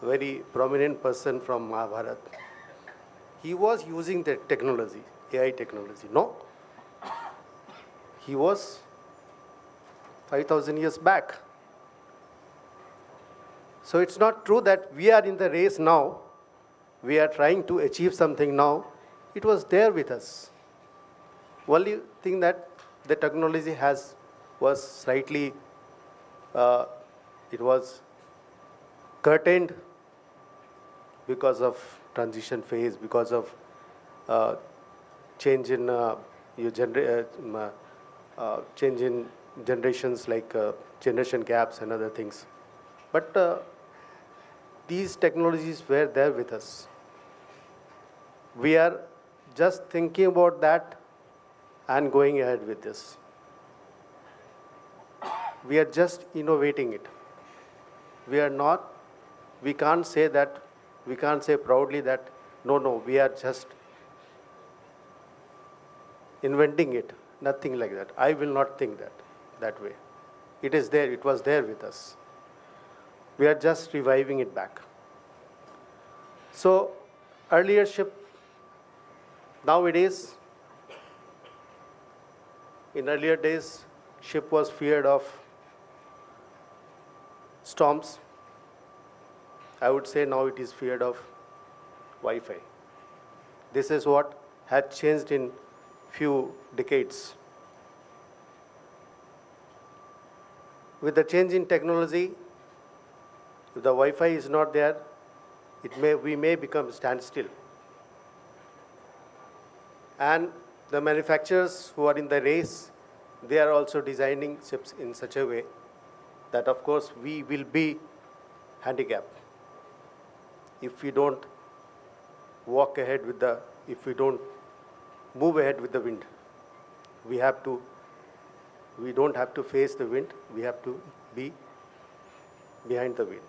very prominent person from Mahabharata, he was using the technology, AI technology. No, he was 5,000 years back. So it's not true that we are in the race now, we are trying to achieve something now. It was there with us. Only thing that the technology was slightly, it was curtained because of transition phase, because of change in change in generations, like generation gaps and other things. But these technologies were there with us. We are just thinking about that and going ahead with this. We are just innovating it. We can't say proudly that, no, we are just inventing it. Nothing like that. I will not think that way. It is there, it was there with us. We are just reviving it back. So earlier ship, nowadays, in earlier days, ship was feared of storms. I would say now it is feared of Wi-Fi. This is what had changed in few decades. With the change in technology, if the Wi-Fi is not there, we may become standstill. And the manufacturers who are in the race, they are also designing chips in such a way that, of course, we will be handicapped if we don't walk ahead with the, if we don't move ahead with the wind. We don't have to face the wind, we have to be behind the wind.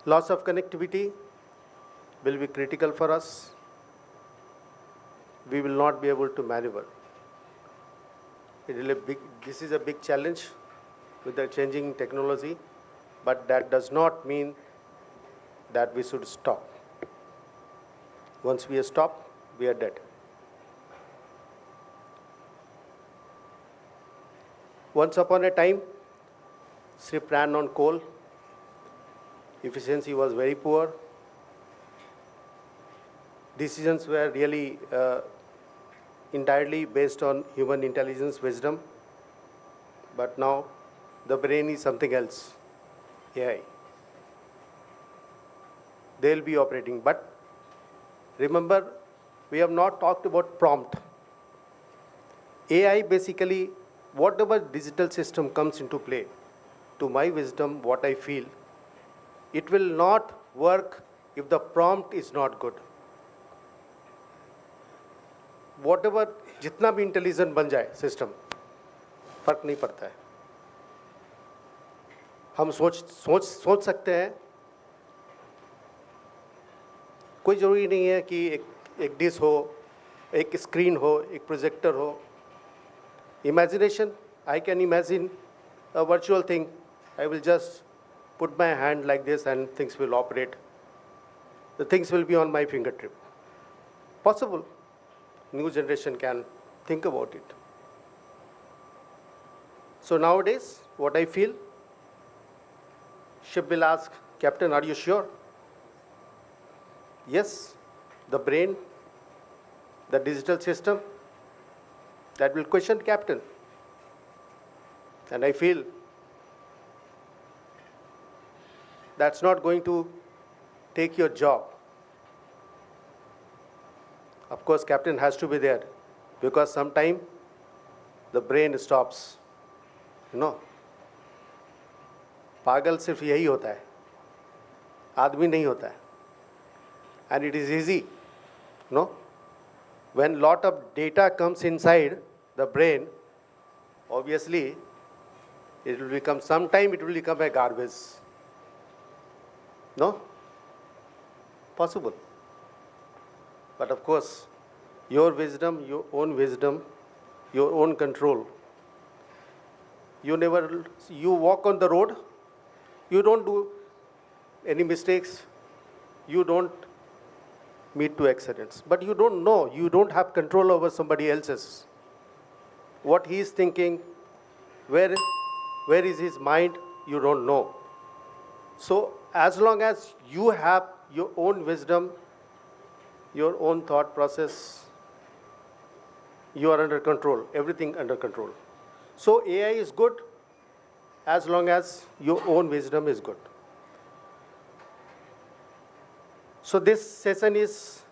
Loss of connectivity will be critical for us. We will not be able to maneuver. This is a big challenge with the changing technology, but that does not mean that we should stop. Once we stop, we are dead. Once upon a time, ship ran on coal. Efficiency was very poor. Decisions were really entirely based on human intelligence, wisdom. But now, the brain is something else, AI. They'll be operating. But remember, we have not talked about prompt. AI basically, whatever digital system comes into play, to my wisdom, what I feel, it will not work if the prompt is not good. Whatever, जितना भी intelligent बन जाए system, फर्क नहीं पड़ता है. हम सोच सकते हैं. कोई ज़रूरी नहीं है कि एक डिश हो, एक स्क्रीन हो, एक प्रोजेक्टर हो. Imagination, I can imagine a virtual thing. I will just put my hand like this and things will operate. The things will be on my fingertip. Possible. New generation can think about it. So nowadays, what I feel, ship will ask, Captain, are you sure? Yes, the brain, the digital system, that will question Captain. And I feel that's not going to take your job. Of course, Captain has to be there because sometime the brain stops. You know, पागल सिर्फ यही होता है, आदमी नहीं होता है. And it is easy, no? When lot of data comes inside the brain, obviously, it will become, sometime it will become a garbage. No? Possible. But of course, your wisdom, your own control. You walk on the road, you don't do any mistakes, you don't meet two accidents. But you don't know, you don't have control over somebody else's. What he is thinking, where is his mind, you don't know. So as long as you have your own wisdom, your own thought process, you are under control, everything under control. So AI is good as long as your own wisdom is good. So this session is,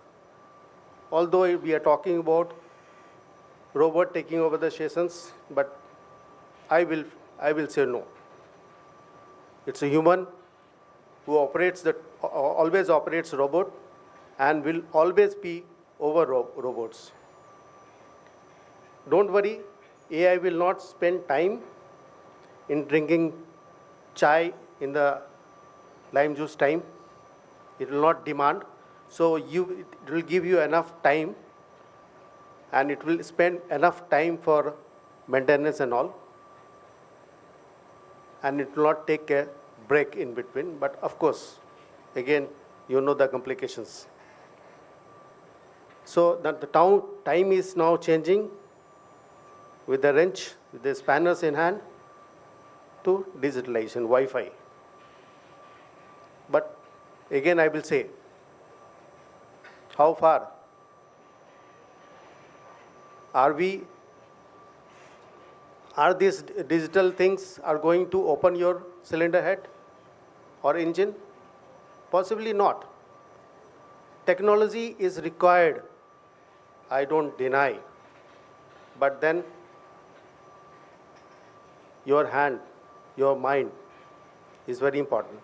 although we are talking about robot taking over the sessions, but I will say no. It's a human who always operates robot and will always be over robots. Don't worry, AI will not spend time in drinking chai in the lime juice time. It will not demand. So it will give you enough time and it will spend enough time for maintenance and all. and it will not take a break in between. But of course, again, you know the complications. So that the time is now changing with the wrench, with the spanners in hand, to digitalization, Wi-Fi. But again, I will say, how far are these digital things are going to open your cylinder head or engine? Possibly not. Technology is required, I don't deny, but then your hand, your mind is very important.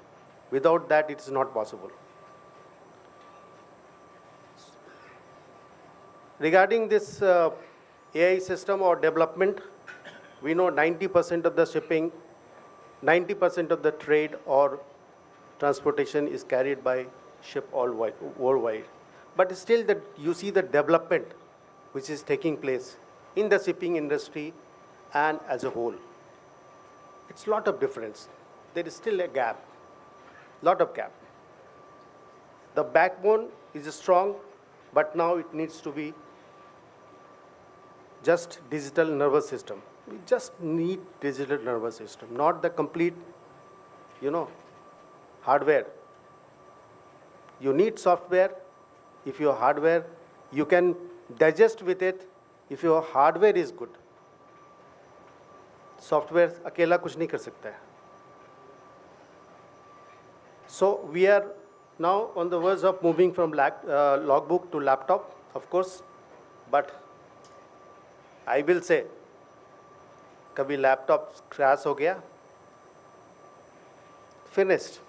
Without that, it is not possible. Regarding this AI system or development, we know 90% of the shipping, 90% of the trade or transportation is carried by ship worldwide. But still, you see the development which is taking place in the shipping industry and as a whole. It's a lot of difference. There is still a gap, lot of gap. The backbone is strong, but now it needs to be just digital nervous system. We just need digital nervous system, not the complete, hardware. You need software. If your hardware, you can digest with it if your hardware is good. Software अकेला कुछ नहीं कर सकता है. So we are now on the verge of moving from logbook to laptop, of course, but I will say, कभी laptop crash हो गया, finished.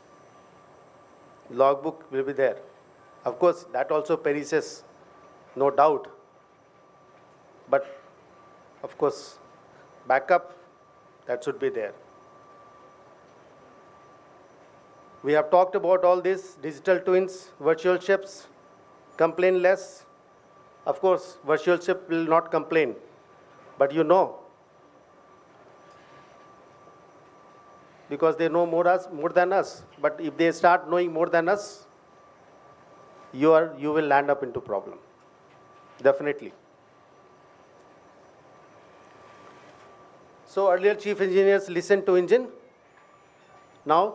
Logbook will be there. Of course, that also perishes, no doubt. But of course, backup, that should be there. We have talked about all this, digital twins, virtual ships, complain less. Of course, virtual ship will not complain, but because they know more than us. But if they start knowing more than us, you will land up into problem, definitely. So earlier chief engineers listened to engine. Now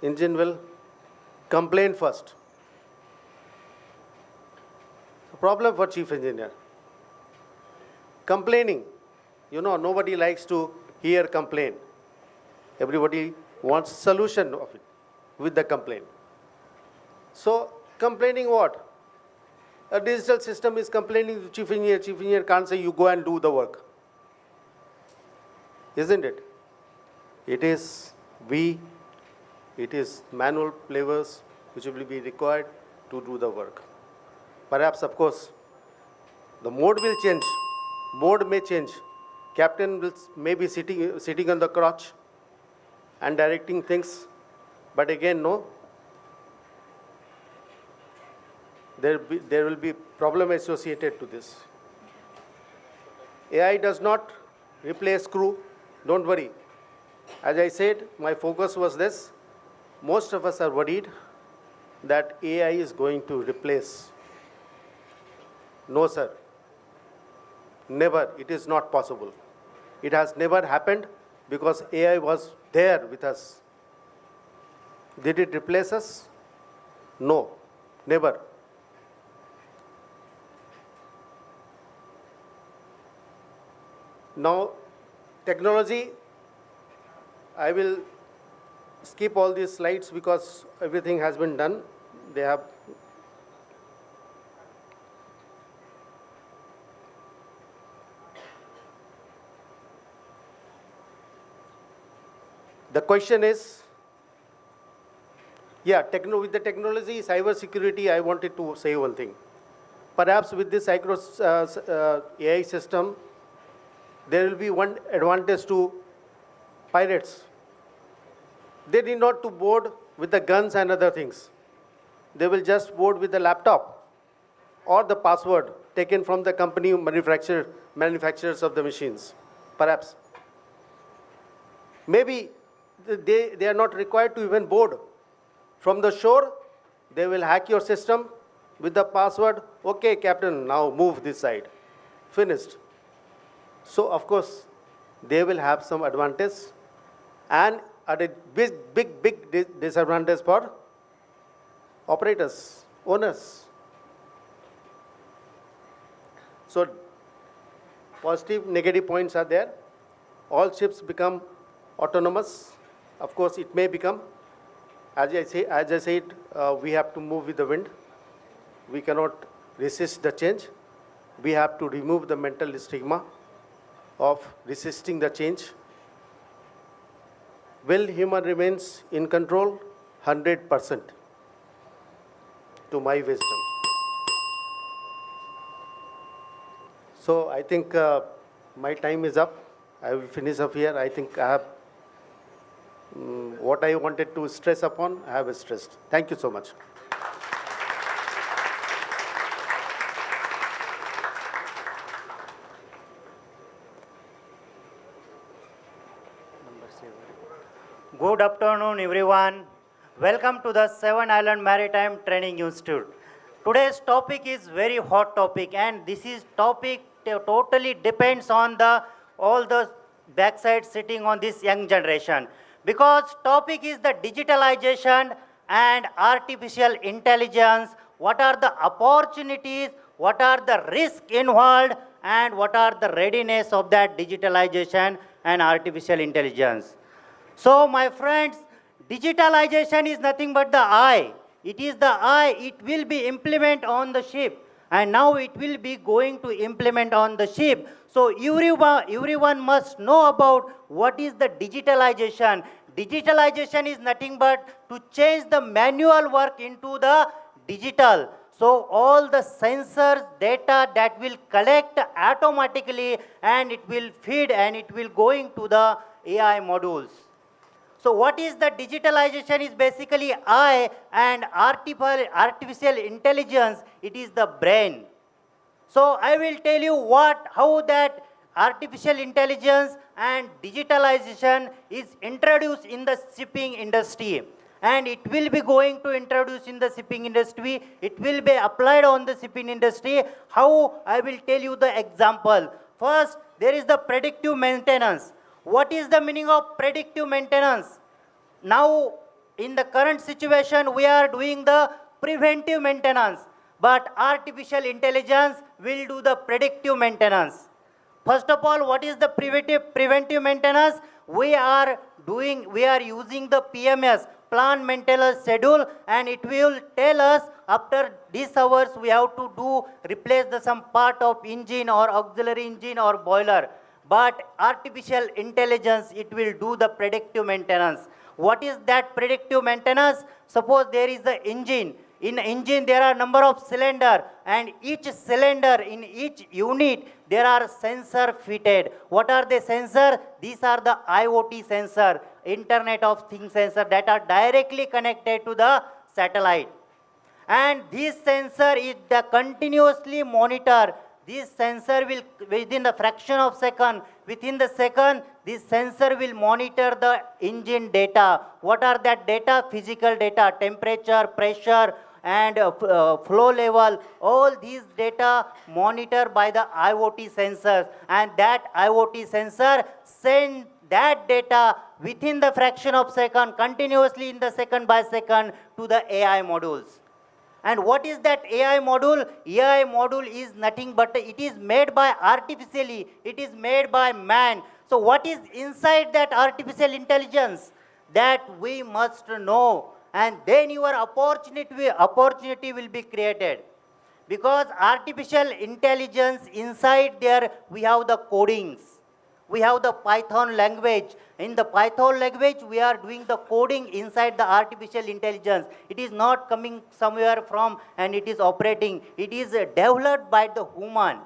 engine will complain first. The problem for chief engineer. Complaining. Nobody likes to hear complaint. Everybody wants solution of it with the complaint. So complaining what? A digital system is complaining to chief engineer. Chief engineer can't say you go and do the work. Isn't it? It is manual levers which will be required to do the work. Perhaps, of course, the mode will change. Mode may change. Captain may be sitting on the crotch and directing things. But again, no. There will be problem associated to this. AI does not replace crew. Don't worry. As I said, my focus was this. Most of us are worried that AI is going to replace. No, sir. Never. It is not possible. It has never happened because AI was there with us. Did it replace us? No, never. Now, technology, I will skip all these slides because everything has been done. They have. The question is, with the technology, cyber security, I wanted to say one thing. Perhaps with this AI system, there will be one advantage to pirates. They need not to board with the guns and other things. They will just board with the laptop or the password taken from the company manufacturers of the machines, perhaps. Maybe they are not required to even board. From the shore, they will hack your system with the password, okay, captain, now move this side. Finished. So, of course, they will have some advantage and at a big disadvantage for operators, owners. So, positive, negative points are there. All ships become autonomous. Of course, it may become, as I said, we have to move with the wind. We cannot resist the change. We have to remove the mental stigma of resisting the change. Will human remains in control? 100%, to my wisdom. So I think my time is up. I will finish up here. I think I have what I wanted to stress upon, I have stressed. Thank you so much. Good afternoon, everyone. Welcome to the Seven Island Maritime Training Institute. Today's topic is very hot topic, and this is topic totally depends on all the backside sitting on this young generation. Because topic is the digitalization and artificial intelligence. What are the opportunities? What are the risks involved? And what are the readiness of that digitalization and artificial intelligence? So, my friends, digitalization is nothing but the eye. It is the eye. It will be implemented on the ship. And now it will be going to implement on the ship. So, everyone must know about what is the digitalization. Digitalization is nothing but to change the manual work into the digital. So, all the sensors data that will collect automatically and it will feed and it will going to the AI modules. So what is the digitalization is basically eye and artificial intelligence, it is the brain. So I will tell you how that artificial intelligence and digitalization is introduced in the shipping industry. And it will be going to introduce in the shipping industry. It will be applied on the shipping industry. How? I will tell you the example. First, there is the predictive maintenance. What is the meaning of predictive maintenance? Now, in the current situation, we are doing the preventive maintenance, but artificial intelligence will do the predictive maintenance. First of all, what is the preventive maintenance? We are using the PMS, Plan Maintenance Schedule, and it will tell us after these hours we have to replace some part of engine or auxiliary engine or boiler. But artificial intelligence, it will do the predictive maintenance. What is that predictive maintenance? Suppose there is the engine. In the engine, there are number of cylinders, and each cylinder in each unit, there are sensor fitted. What are the sensor? These are the IoT sensor, Internet of Things sensor that are directly connected to the satellite. And this sensor is continuously monitor. This sensor will, within the fraction of second, this sensor will monitor the engine data. What are that data? Physical data, temperature, pressure, and flow level. All these data monitored by the IoT sensors. And that IoT sensor send that data within the fraction of second, continuously in the second by second to the AI modules. And what is that AI module? AI module is nothing but it is made by artificially, it is made by man. So what is inside that artificial intelligence? That we must know, and then your opportunity will be created. Because artificial intelligence, inside there we have the codings. We have the Python language. In the Python language, we are doing the coding inside the artificial intelligence. It is not coming somewhere from and it is operating. It is developed by the human.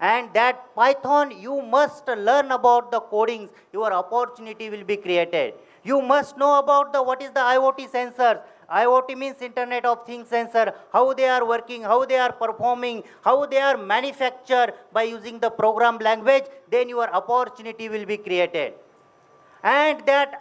And that Python, you must learn about the codings. Your opportunity will be created. You must know about what is the IoT sensors. IoT means Internet of Things sensor, how they are working, how they are performing, how they are manufactured by using the program language, then your opportunity will be created. And that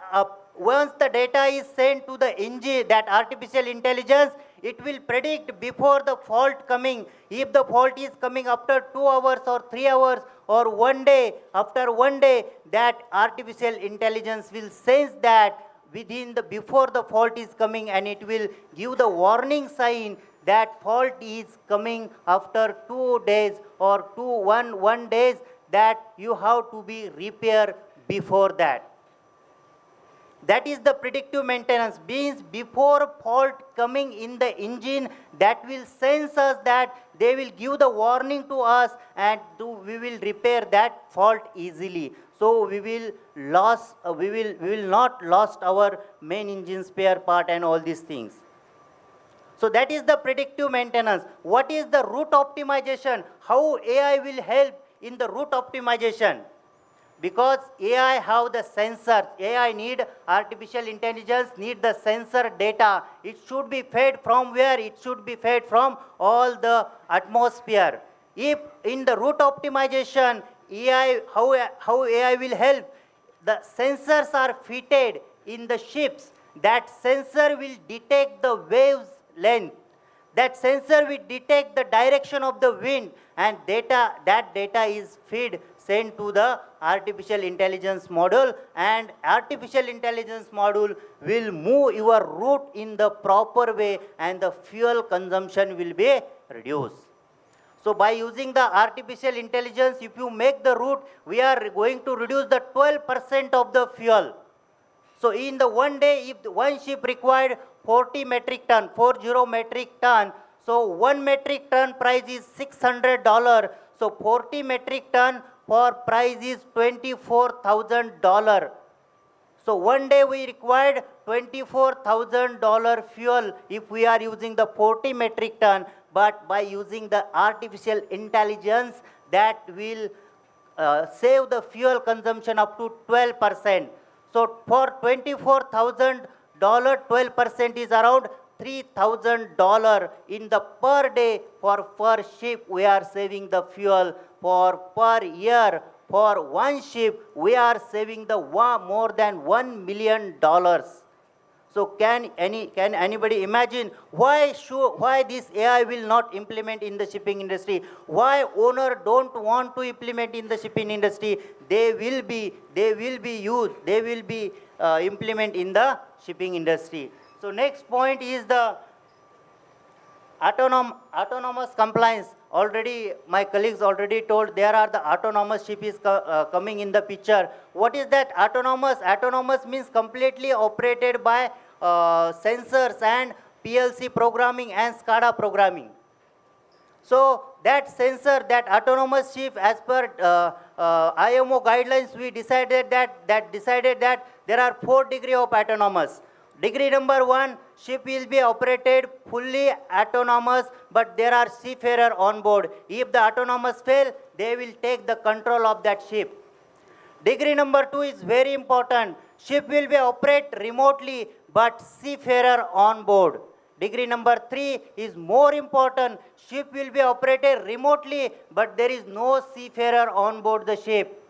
once the data is sent to the engine, that artificial intelligence, it will predict before the fault coming. If the fault is coming after 2 hours or 3 hours or 1 day, after 1 day, that artificial intelligence will sense that before the fault is coming, and it will give the warning sign that fault is coming after 2 days or one days, that you have to be repaired before that. That is the predictive maintenance, means before fault coming in the engine, that will sense us, that they will give the warning to us, and we will repair that fault easily. So we will not lost our main engine spare part and all these things. So that is the predictive maintenance. What is the route optimization? How AI will help in the route optimization? Because AI have the sensor, AI need artificial intelligence, need the sensor data. It should be fed from where? It should be fed from all the atmosphere. If in the route optimization, AI, how AI will help? The sensors are fitted in the ships. That sensor will detect the waves length. That sensor will detect the direction of the wind, and that data is sent to the artificial intelligence model, and artificial intelligence module will move your route in the proper way, and the fuel consumption will be reduced. So by using the artificial intelligence, if you make the route, we are going to reduce the 12% of the fuel. So in the 1 day, if one ship required 40 metric ton, so 1 metric ton price is $600. So 40 metric ton for price is $24,000. So 1 day we required $24,000 fuel if we are using the 40 metric ton, but by using the artificial intelligence, that will save the fuel consumption up to 12%. So for $24,000, 12% is around $3,000 in the per day. For per ship, we are saving the fuel. For per year, for one ship, we are saving the more than $1 million. So can anybody imagine why this AI will not implement in the shipping industry? Why owner don't want to implement in the shipping industry? They will be implement in the shipping industry. So next point is the autonomous compliance. Already my colleagues already told there are the autonomous ship is coming in the picture. What is that autonomous? Autonomous means completely operated by sensors and PLC programming and SCADA programming. So that sensor, that autonomous ship, as per IMO guidelines, we decided that there are 4 degrees of autonomous. Degree number 1, ship will be operated fully autonomous, but there are seafarer on board. If the autonomous fail, they will take the control of that ship. Degree number 2 is very important. Ship will be operated remotely, but seafarer on board. Degree number 3 is more important. Ship will be operated remotely, but there is no seafarer on board the ship.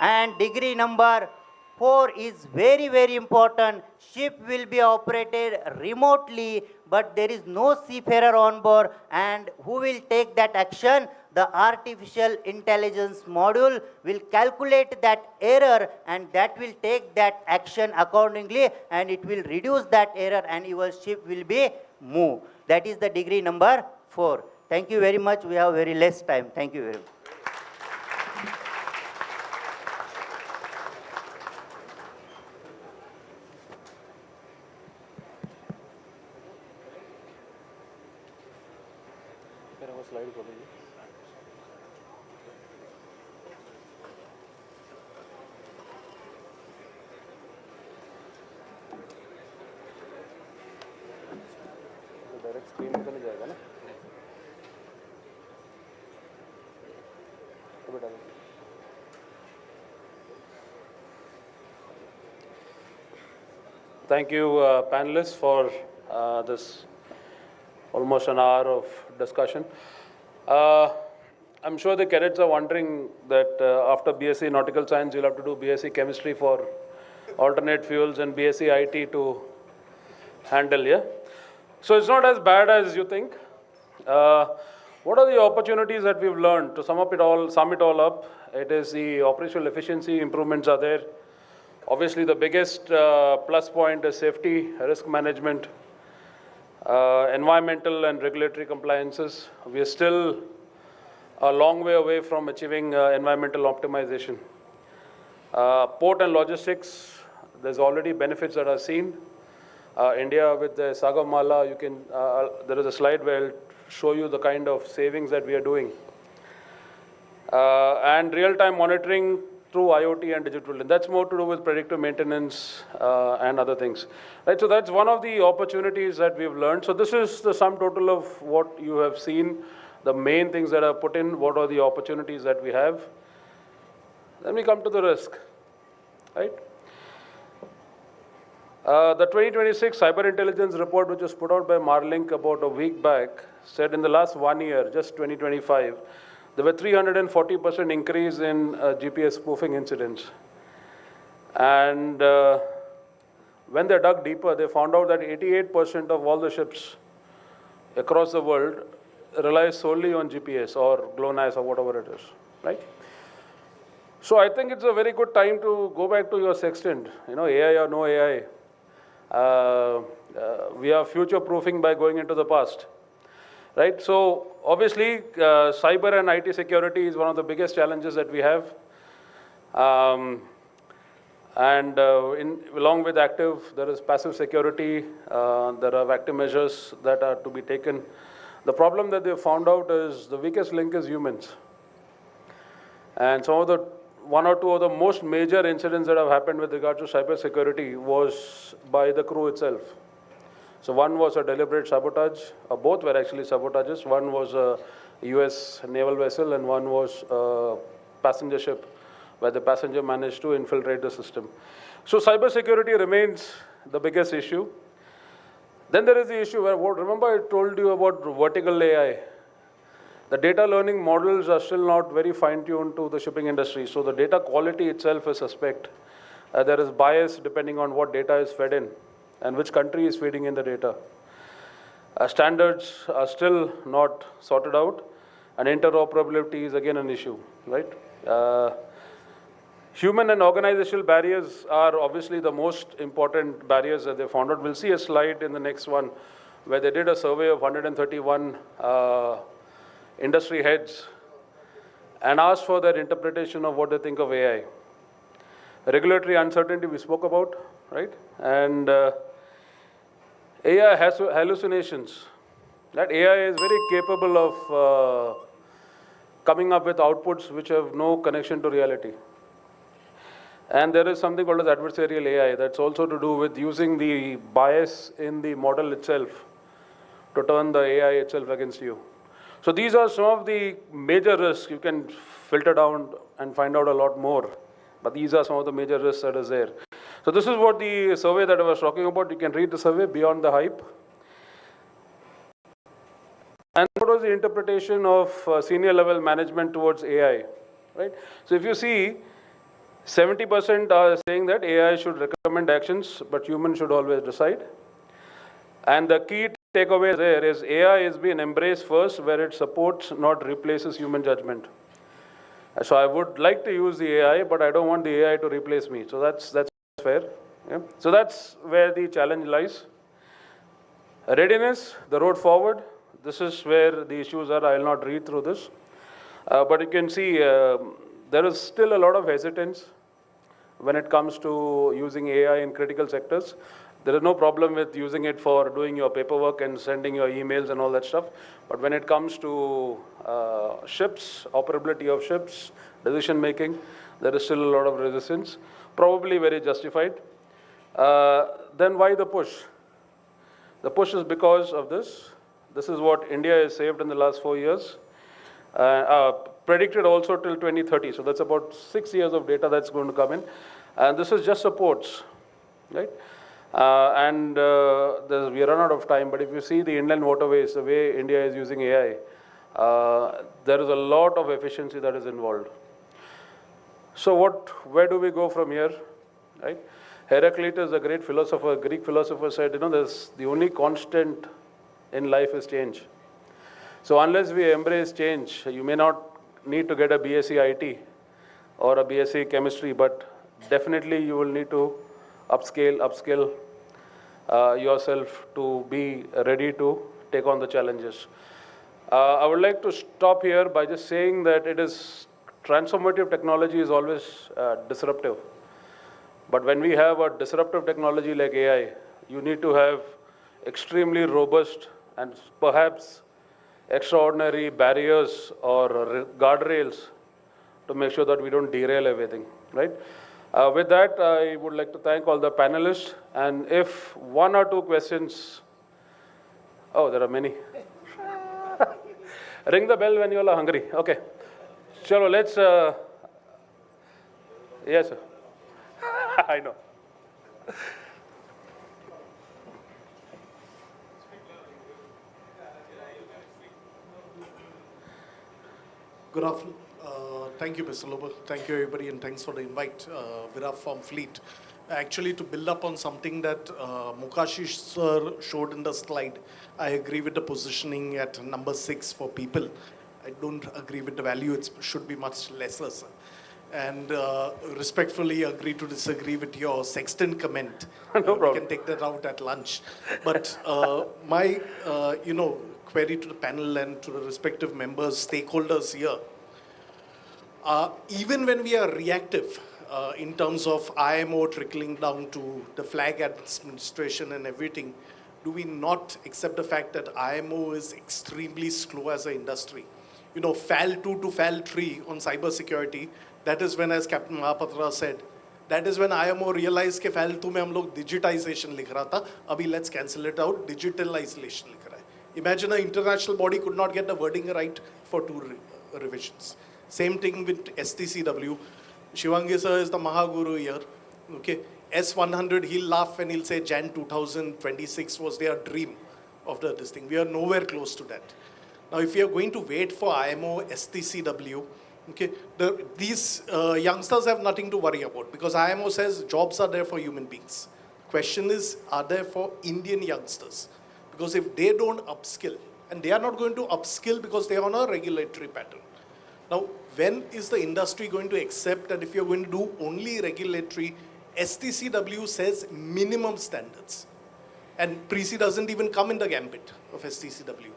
And degree number 4 is very, very important. Ship will be operated remotely, but there is no seafarer on board. And who will take that action? The artificial intelligence module will calculate that error, and that will take that action accordingly, and it will reduce that error, and your ship will be moved. That is the degree number 4. Thank you very much. We have very less time. Thank you very much. Thank you, panelists, for this almost an hour of discussion. I I'm sure the cadets are wondering that after BSc Nautical Science, you'll have to do BSc Chemistry for alternate fuels and BSc IT to handle, yeah? So it's not as bad as you think. What are the opportunities that we've learned? To sum it all up, it is the operational efficiency improvements are there. Obviously, the biggest plus point is safety, risk management, environmental and regulatory compliances. We are still a long way away from achieving environmental optimization. Port and logistics, there's already benefits that are seen. India with the Sagamala, there is a slide where I'll show you the kind of savings that we are doing. And real-time monitoring through IoT and digital. And that's more to do with predictive maintenance and other things. Right, so that's one of the opportunities that we've learned. So this is the sum total of what you have seen, the main things that are put in, what are the opportunities that we have. Then we come to the risk, right? The 2026 Cyber Intelligence Report, which was put out by Marlink about a week back, said in the last 1 year, just 2025, there were 340% increase in GPS spoofing incidents. And when they dug deeper, they found out that 88% of all the ships across the world rely solely on GPS or GLONASS or whatever it is, right? So I think it's a very good time to go back to your sextant, AI or no AI. We are future-proofing by going into the past, right? So obviously, cyber and IT security is one of the biggest challenges that we have. Along with active, there is passive security. There are active measures that are to be taken. The problem that they found out is the weakest link is humans. And some of the one or two of the most major incidents that have happened with regard to cyber security was by the crew itself. So one was a deliberate sabotage, both were actually sabotages. One was a US naval vessel and one was a passenger ship where the passenger managed to infiltrate the system. So cyber security remains the biggest issue. Then there is the issue where, remember I told you about vertical AI. The data learning models are still not very fine-tuned to the shipping industry. So the data quality itself is suspect. There is bias depending on what data is fed in and which country is feeding in the data. Standards are still not sorted out, and interoperability is again an issue, right? Human and organizational barriers are obviously the most important barriers that they found out. We'll see a slide in the next one where they did a survey of 131 industry heads and asked for their interpretation of what they think of AI. Regulatory uncertainty we spoke about, right? And AI has hallucinations. That AI is very capable of coming up with outputs which have no connection to reality. And there is something called as adversarial AI that's also to do with using the bias in the model itself to turn the AI itself against you. So these are some of the major risks. You can filter down and find out a lot more. But these are some of the major risks that is there. So this is what the survey that I was talking about. You can read the survey, Beyond the Hype. And what was the interpretation of senior level management towards AI, right? So if you see, 70% are saying that AI should recommend actions, but humans should always decide. And the key takeaway there is AI is being embraced first where it supports, not replaces human judgment. So I would like to use the AI, but I don't want the AI to replace me. So that's fair. Yeah? So that's where the challenge lies. Readiness, the road forward. This is where the issues are. I will not read through this. But you can see there is still a lot of hesitance when it comes to using AI in critical sectors. There is no problem with using it for doing your paperwork and sending your emails and all that stuff. But when it comes to ships, operability of ships, decision making, there is still a lot of resistance, probably very justified. Then why the push? The push is because of this. This is what India has saved in the last 4 years. Predicted also till 2030. So that's about 6 years of data that's going to come in. And this is just supports, right? We run out of time, but if you see the inland waterways, the way India is using AI, There is a lot of efficiency that is involved. So where do we go from here, right? Heraclitus, the great philosopher, Greek philosopher, said, there's the only constant in life is change. So unless we embrace change, you may not need to get a BSc IT or a BSc chemistry, but definitely you will need to upskill yourself to be ready to take on the challenges. I would like to stop here by just saying that transformative technology is always disruptive. But when we have a disruptive technology like AI, you need to have extremely robust and perhaps extraordinary barriers or guardrails to make sure that we don't derail everything, right? With that, I would like to thank all the panelists. And if one or two questions, oh, there are many. Ring the bell when you all are hungry. Okay. Chalo, let's, yes, sir. I know. Good afternoon. Thank you, Mr. Lobo. Thank you, everybody, and thanks for the invite. Viraf from Fleet. Actually, to build up on something that Mukashish sir showed in the slide, I agree with the positioning at number 6 for people. I don't agree with the value. It should be much lesser, sir. And respectfully agree to disagree with your sextant comment. No problem. We can take that out at lunch. But my, query to the panel and to the respective members, stakeholders here, even when we are reactive in terms of IMO trickling down to the flag administration and everything, do we not accept the fact that IMO is extremely slow as an industry? FAL 2 to FAL 3 on cybersecurity, that is when, as Captain Mahapatra said, that is when IMO realized that FAL 2 में हम लोग digitization लिख रहा था, अभी let's cancel it out, digitalization लिख रहा है. Imagine an international body could not get the wording right for 2 revisions. Same thing with STCW. Shivangi sir is the Mahaguru here. Okay, S100, he'll laugh and he'll say Jan 2026 was their dream of this thing. We are nowhere close to that. Now, if we are going to wait for IMO, STCW, okay, these youngsters have nothing to worry about because IMO says jobs are there for human beings. Question is, are there for Indian youngsters? Because if they don't upskill, and they are not going to upskill because they are on a regulatory pattern. Now, when is the industry going to accept that if you're going to do only regulatory, STCW says minimum standards. And PRECI doesn't even come in the gambit of STCW.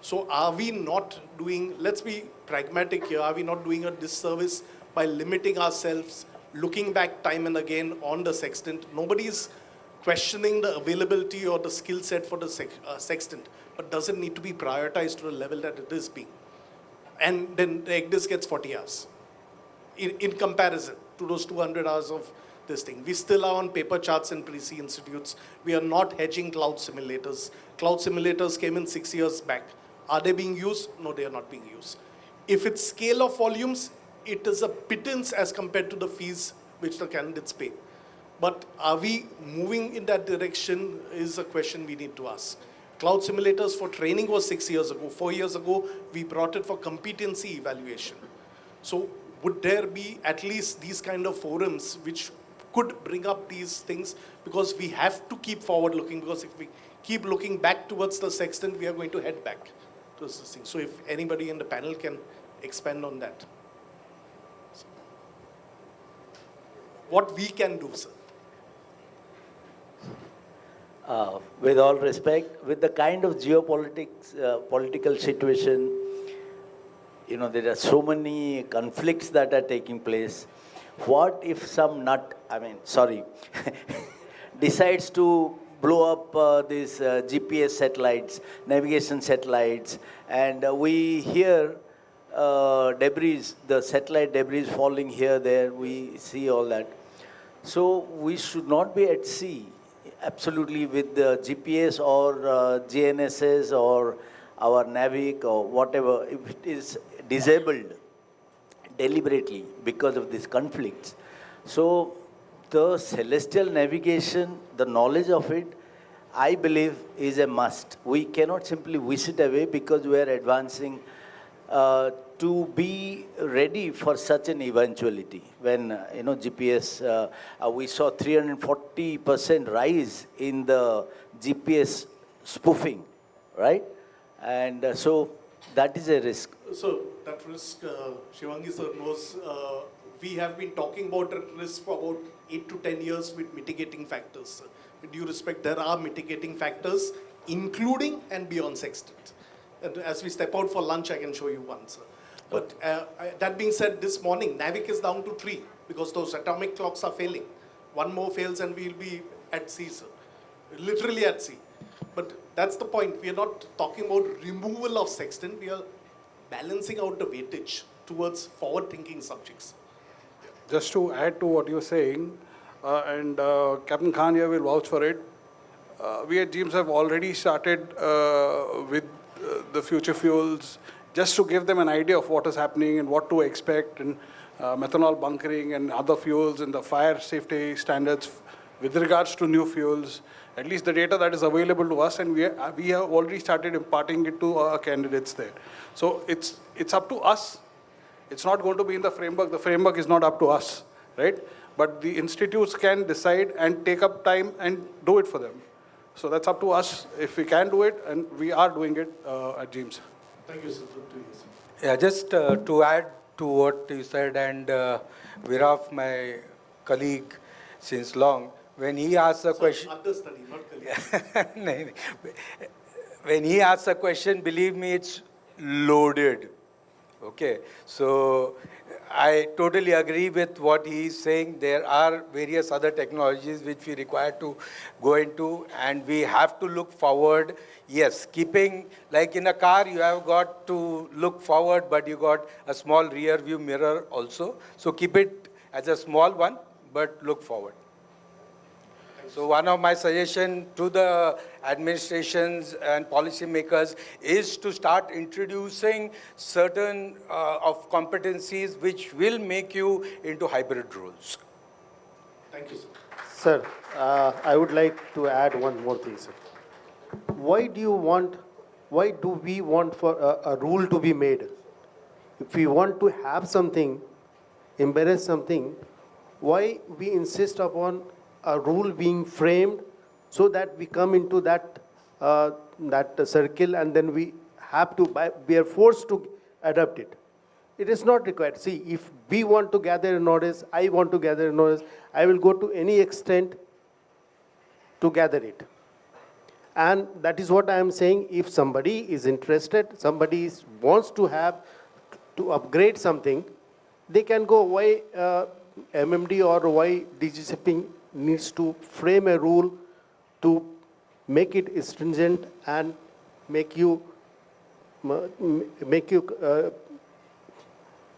So are we not doing, let's be pragmatic here, are we not doing a disservice by limiting ourselves, looking back time and again on the sextant? Nobody is questioning the availability or the skill set for the sextant, but doesn't need to be prioritized to the level that it is being. And then the ECDIS gets 40 hours in comparison to those 200 hours of this thing. We still are on paper charts in PRECI institutes. We are not hedging cloud simulators. Cloud simulators came in 6 years back. Are they being used? No, they are not being used. If it's scale of volumes, it is a pittance as compared to the fees which the candidates pay. But are we moving in that direction is a question we need to ask. Cloud simulators for training was 6 years ago. 4 years ago, we brought it for competency evaluation. So would there be at least these kind of forums which could bring up these things? Because we have to keep forward looking, because if we keep looking back towards the sextant, we are going to head back to this thing. So if anybody in the panel can expand on that. What we can do, sir. With all respect, with the kind of geopolitics, political situation, there are so many conflicts that are taking place. What if some decides to blow up these GPS satellites, navigation satellites, and we hear debris, the satellite debris falling here, there, we see all that. So we should not be at sea. Absolutely, with the GPS or GNSS or our Navic or whatever, if it is disabled deliberately because of these conflicts. So the celestial navigation, the knowledge of it, I believe is a must. We cannot simply wish it away because we are advancing to be ready for such an eventuality. When, GPS, we saw 340% rise in the GPS spoofing, right? And so that is a risk. So that risk, Shivangi sir knows, we have been talking about that risk for about 8 to 10 years with mitigating factors. With due respect, there are mitigating factors, including and beyond sextant. And as we step out for lunch, I can show you one, sir. But that being said, this morning, NAVIC is down to 3 because those atomic clocks are failing. One more fails and we'll be at sea, sir. Literally at sea. But that's the point. We are not talking about removal of sextant. We are balancing out the weightage towards forward-thinking subjects. Just to add to what you're saying, and Captain Khan here will vouch for it, we at GEMS have already started with the future fuels, just to give them an idea of what is happening and what to expect, and methanol bunkering and other fuels and the fire safety standards with regards to new fuels, at least the data that is available to us, and we have already started imparting it to our candidates there. So it's up to us. It's not going to be in the framework. The framework is not up to us, right? But the institutes can decide and take up time and do it for them. So that's up to us if we can do it, and we are doing it at GEMS. Thank you, sir. Yeah, just to add to what you said, and Viraf, my colleague since long, when he asks a question... Understudy, not colleague. When he asks a question, believe me, it's loaded. Okay, so I totally agree with what he is saying. There are various other technologies which we require to go into, and we have to look forward. Yes, keeping, like in a car, you have got to look forward, but you got a small rear view mirror also. So keep it as a small one, but look forward. So one of my suggestions to the administrations and policymakers is to start introducing certain of competencies which will make you into hybrid roles. Thank you, sir. Sir, I would like to add one more thing, sir. Why do we want for a rule to be made? If we want to have something, embrace something, why we insist upon a rule being framed so that we come into that circle, and then we are forced to adopt it. It is not required. See, if we want to gather knowledge, I want to gather knowledge, I will go to any extent to gather it. And that is what I am saying. If somebody is interested, somebody wants to upgrade something, they can go. Why MMD or why DGCP needs to frame a rule to make it stringent and make you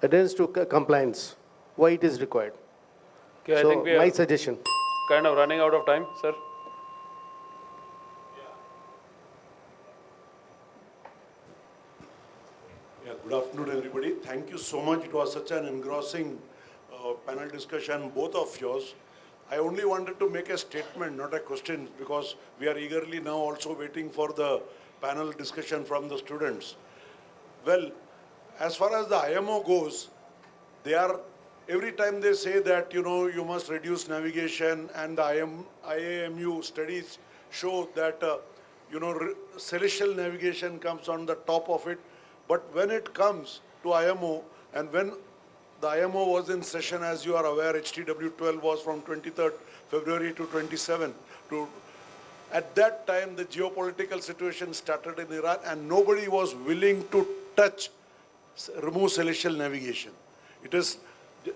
adherence to compliance? Why it is required? Okay, so I think we my are suggestion. kind of running out of time, sir. Yeah, good afternoon, everybody. Thank you so much. It was such an engrossing panel discussion, both of yours. I only wanted to make a statement, not a question, because we are eagerly now also waiting for the panel discussion from the students. Well, as far as the IMO goes, they are, every time they say that, you must reduce navigation, and the IAMU studies show that, celestial navigation comes on the top of it. But when it comes to IMO, and when the IMO was in session, as you are aware, HTW12 was from 23rd February to 27. At that time, the geopolitical situation started in Iran, and nobody was willing to remove celestial navigation. It is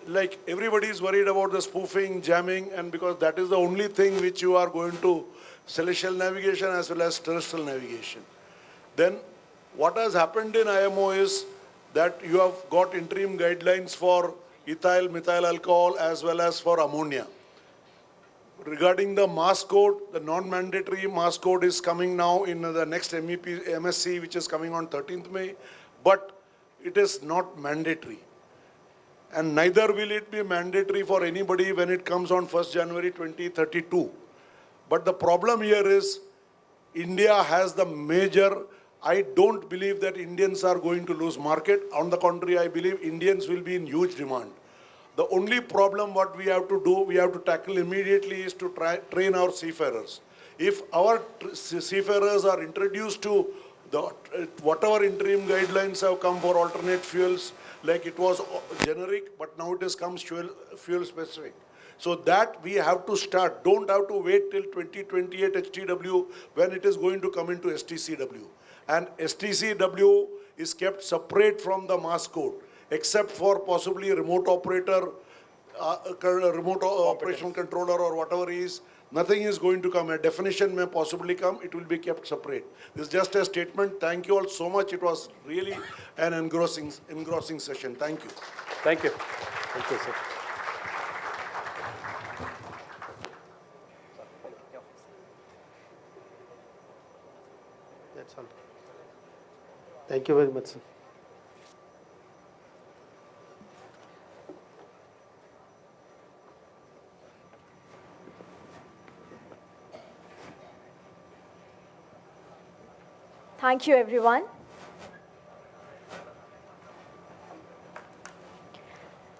like everybody is worried about the spoofing, jamming, and because that is the only thing which you are going to celestial navigation as well as terrestrial navigation. Then what has happened in IMO is that you have got interim guidelines for ethyl, methyl alcohol as well as for ammonia. Regarding the mass code, the non-mandatory mass code is coming now in the next MSc, which is coming on 13th May, but it is not mandatory. And neither will it be mandatory for anybody when it comes on 1st January 2032. But the problem here is India has the major I don't believe that Indians are going to lose market. On the contrary, I believe Indians will be in huge demand. The only problem what we have to do, we have to tackle immediately is to train our seafarers. If our seafarers are introduced to the whatever interim guidelines have come for alternate fuels, like it was generic, but now it has come fuel specific. So that we have to start. Don't have to wait till 2028 HTW when it is going to come into STCW. And STCW is kept separate from the mass code, except for possibly a remote operator, remote operational controller or whatever is. Nothing is going to come. A definition may possibly come. It will be kept separate. This is just a statement. Thank you all so much. It was really an engrossing session. Thank you. Thank you. Thank you, sir. That's all. Thank you very much, sir. Thank you, everyone.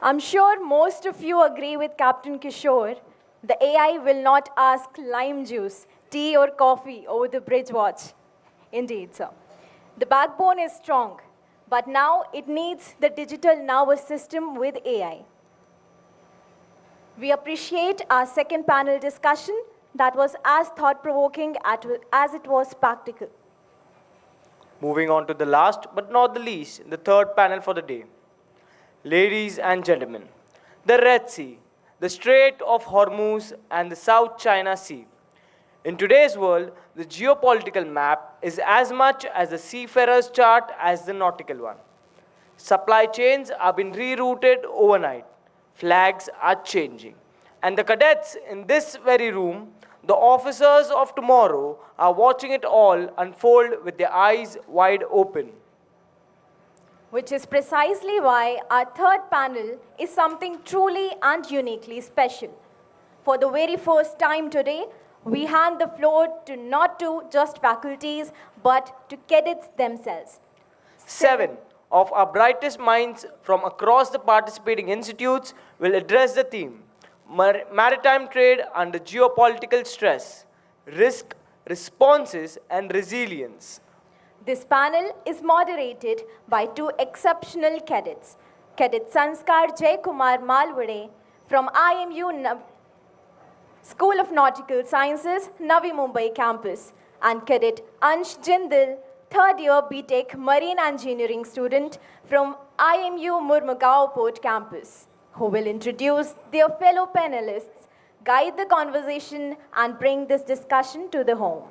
I'm sure most of you agree with Captain Kishore. The AI will not ask lime juice, tea or coffee over the bridge watch. Indeed, sir. The backbone is strong, but now it needs the digital nervous system with AI. We appreciate our second panel discussion that was as thought-provoking as it was practical. Moving on to the last but not the least, the third panel for the day. Ladies and gentlemen, the Red Sea, the Strait of Hormuz, and the South China Sea. In today's world, the geopolitical map is as much as the seafarer's chart as the nautical one. Supply chains have been rerouted overnight. Flags are changing. And the cadets in this very room, the officers of tomorrow, are watching it all unfold with their eyes wide open. Which is precisely why our third panel is something truly and uniquely special. For the very first time today, we hand the floor to not to just faculties, but to cadets themselves. 7 of our brightest minds from across the participating institutes will address the theme, Maritime Trade under Geopolitical Stress, Risk, Responses and Resilience. This panel is moderated by two exceptional cadets, Cadet Sanskar Jay Kumar Malwade from IMU School of Nautical Sciences, Navi Mumbai campus, and Cadet Ansh Jindal, third year BTech Marine Engineering student from IMU Murmugao Port campus, who will introduce their fellow panelists, guide the conversation, and bring this discussion to the home.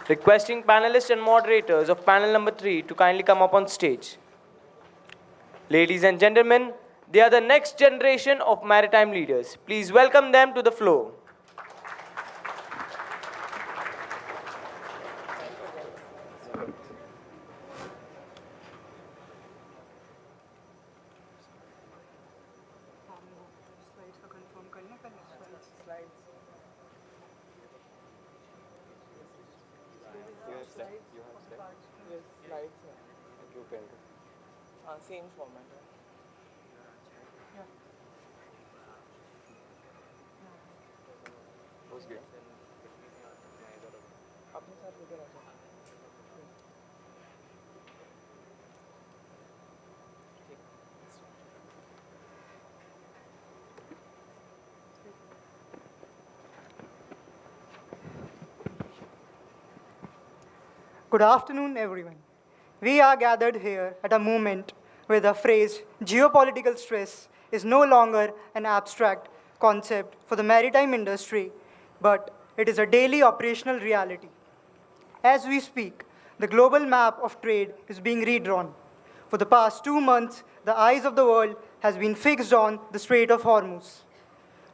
Requesting panelists and moderators of panel number 3 to kindly come up on stage. Ladies and gentlemen, they are the next generation of maritime leaders. Please welcome them to the floor. Same format. Was good. अपने साथ लेकर आ जाओ. Good afternoon, everyone. We are gathered here at a moment where the phrase geopolitical stress is no longer an abstract concept for the maritime industry, but it is a daily operational reality. As we speak, the global map of trade is being redrawn. For the past 2 months, the eyes of the world has been fixed on the Strait of Hormuz.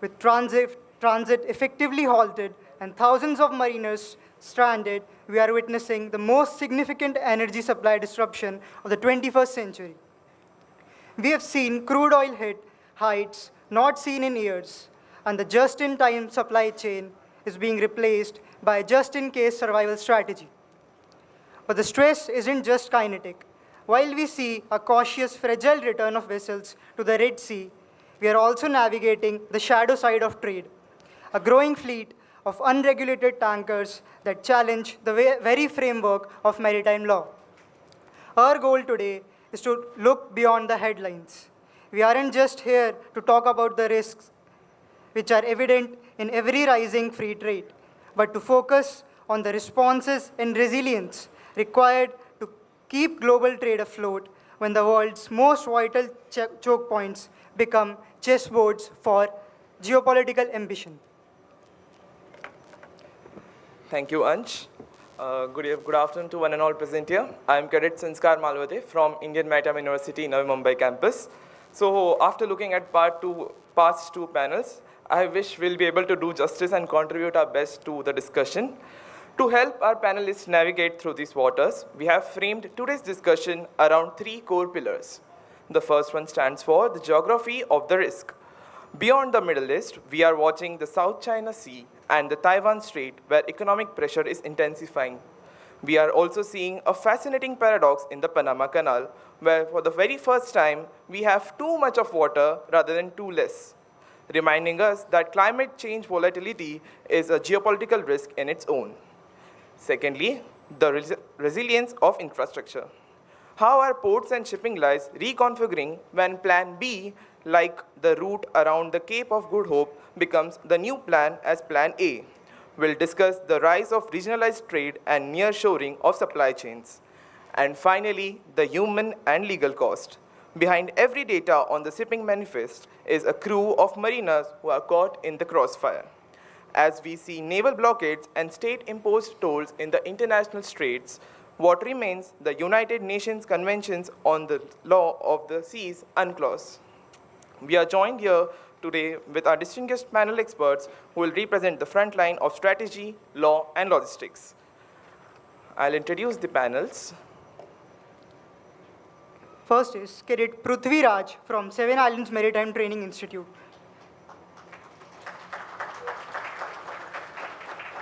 With transit effectively halted and thousands of mariners stranded, we are witnessing the most significant energy supply disruption of the 21st century. We have seen crude oil hit heights not seen in years, and the just-in-time supply chain is being replaced by a just-in-case survival strategy. But the stress isn't just kinetic. While we see a cautious, fragile return of vessels to the Red Sea, we are also navigating the shadow side of trade, a growing fleet of unregulated tankers that challenge the very framework of maritime law. Our goal today is to look beyond the headlines. We aren't just here to talk about the risks which are evident in every rising free trade, but to focus on the responses and resilience required to keep global trade afloat when the world's most vital choke points become chessboards for geopolitical ambition. Thank you, Ansh. Good afternoon to one and all present here. I am Cadet Sanskar Malwade from Indian Maritime University, Navi Mumbai campus. So after looking at past two panels, I wish we'll be able to do justice and contribute our best to the discussion. To help our panelists navigate through these waters, we have framed today's discussion around three core pillars. The first one stands for the geography of the risk. Beyond the Middle East, we are watching the South China Sea and the Taiwan Strait, where economic pressure is intensifying. We are also seeing a fascinating paradox in the Panama Canal, where for the very first time, we have too much of water rather than too less, reminding us that climate change volatility is a geopolitical risk in its own. Secondly, the resilience of infrastructure. How are ports and shipping lines reconfiguring when Plan B, like the route around the Cape of Good Hope, becomes the new plan as Plan A? We'll discuss the rise of regionalized trade and nearshoring of supply chains. And finally, the human and legal cost. Behind every data on the shipping manifest is a crew of mariners who are caught in the crossfire. As we see naval blockades and state-imposed tolls in the international straits, what remains the United Nations Conventions on the Law of the Seas UNCLOS. We are joined here today with our distinguished panel experts who will represent the front line of strategy, law, and logistics. I'll introduce the panels. First is Cadet Prithvi Raj from Seven Islands Maritime Training Institute.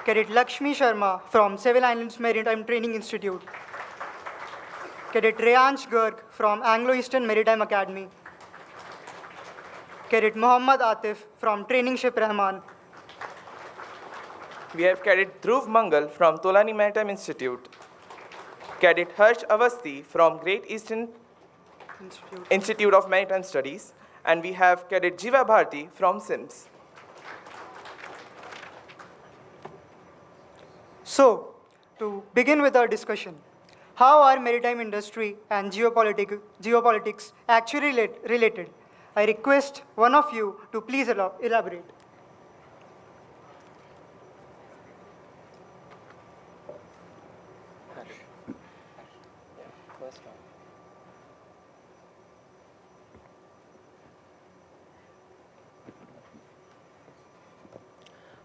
Cadet Lakshmi Sharma from Seven Islands Maritime Training Institute. Cadet Reyansh Garg from Anglo-Eastern Maritime Academy. Cadet Muhammad Atif from Training Ship Rahman. We have Cadet Dhruv Mangal from Tolani Maritime Institute. Cadet Harsh Avasti from Great Eastern Institute of Maritime Studies. And we have Cadet Jiva Bharti from SIMS. So, to begin with our discussion, how are maritime industry and geopolitics actually related? I request one of you to please elaborate.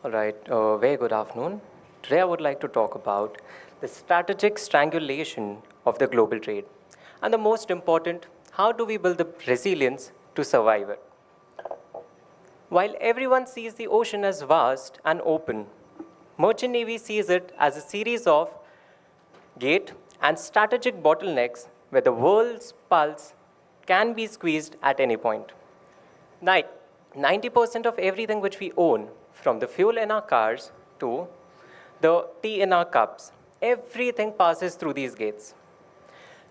All right, very good afternoon. Today I would like to talk about the strategic strangulation of the global trade. And the most important, how do we build the resilience to survive it? While everyone sees the ocean as vast and open, Merchant Navy sees it as a series of gate and strategic bottlenecks where the world's pulse can be squeezed at any point. 90% of everything which we own, from the fuel in our cars to the tea in our cups, everything passes through these gates.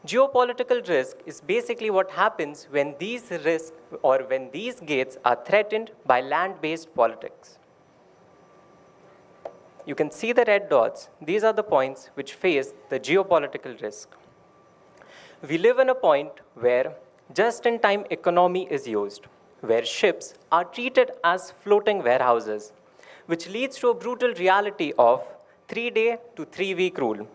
Geopolitical risk is basically what happens when these risks or when these gates are threatened by land-based politics. You can see the red dots. These are the points which face the geopolitical risk. We live in a point where just-in-time economy is used, where ships are treated as floating warehouses, which leads to a brutal reality of 3-day to 3-week rule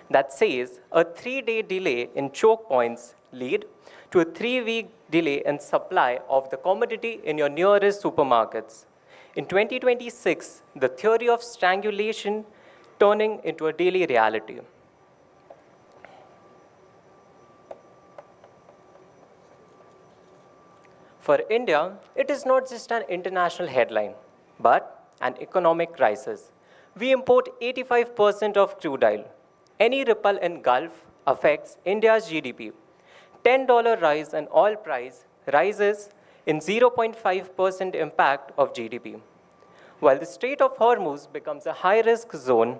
that says a 3-day delay in choke points lead to a 3-week delay in supply of the commodity in your nearest supermarkets. In 2026, the theory of strangulation turning into a daily reality. For India, it is not just an international headline, but an economic crisis. We import 85% of crude oil. any ripple in Gulf affects India's GDP. $10 rise in oil price rises in 0.5% impact of GDP. While the Strait of Hormuz becomes a high-risk zone,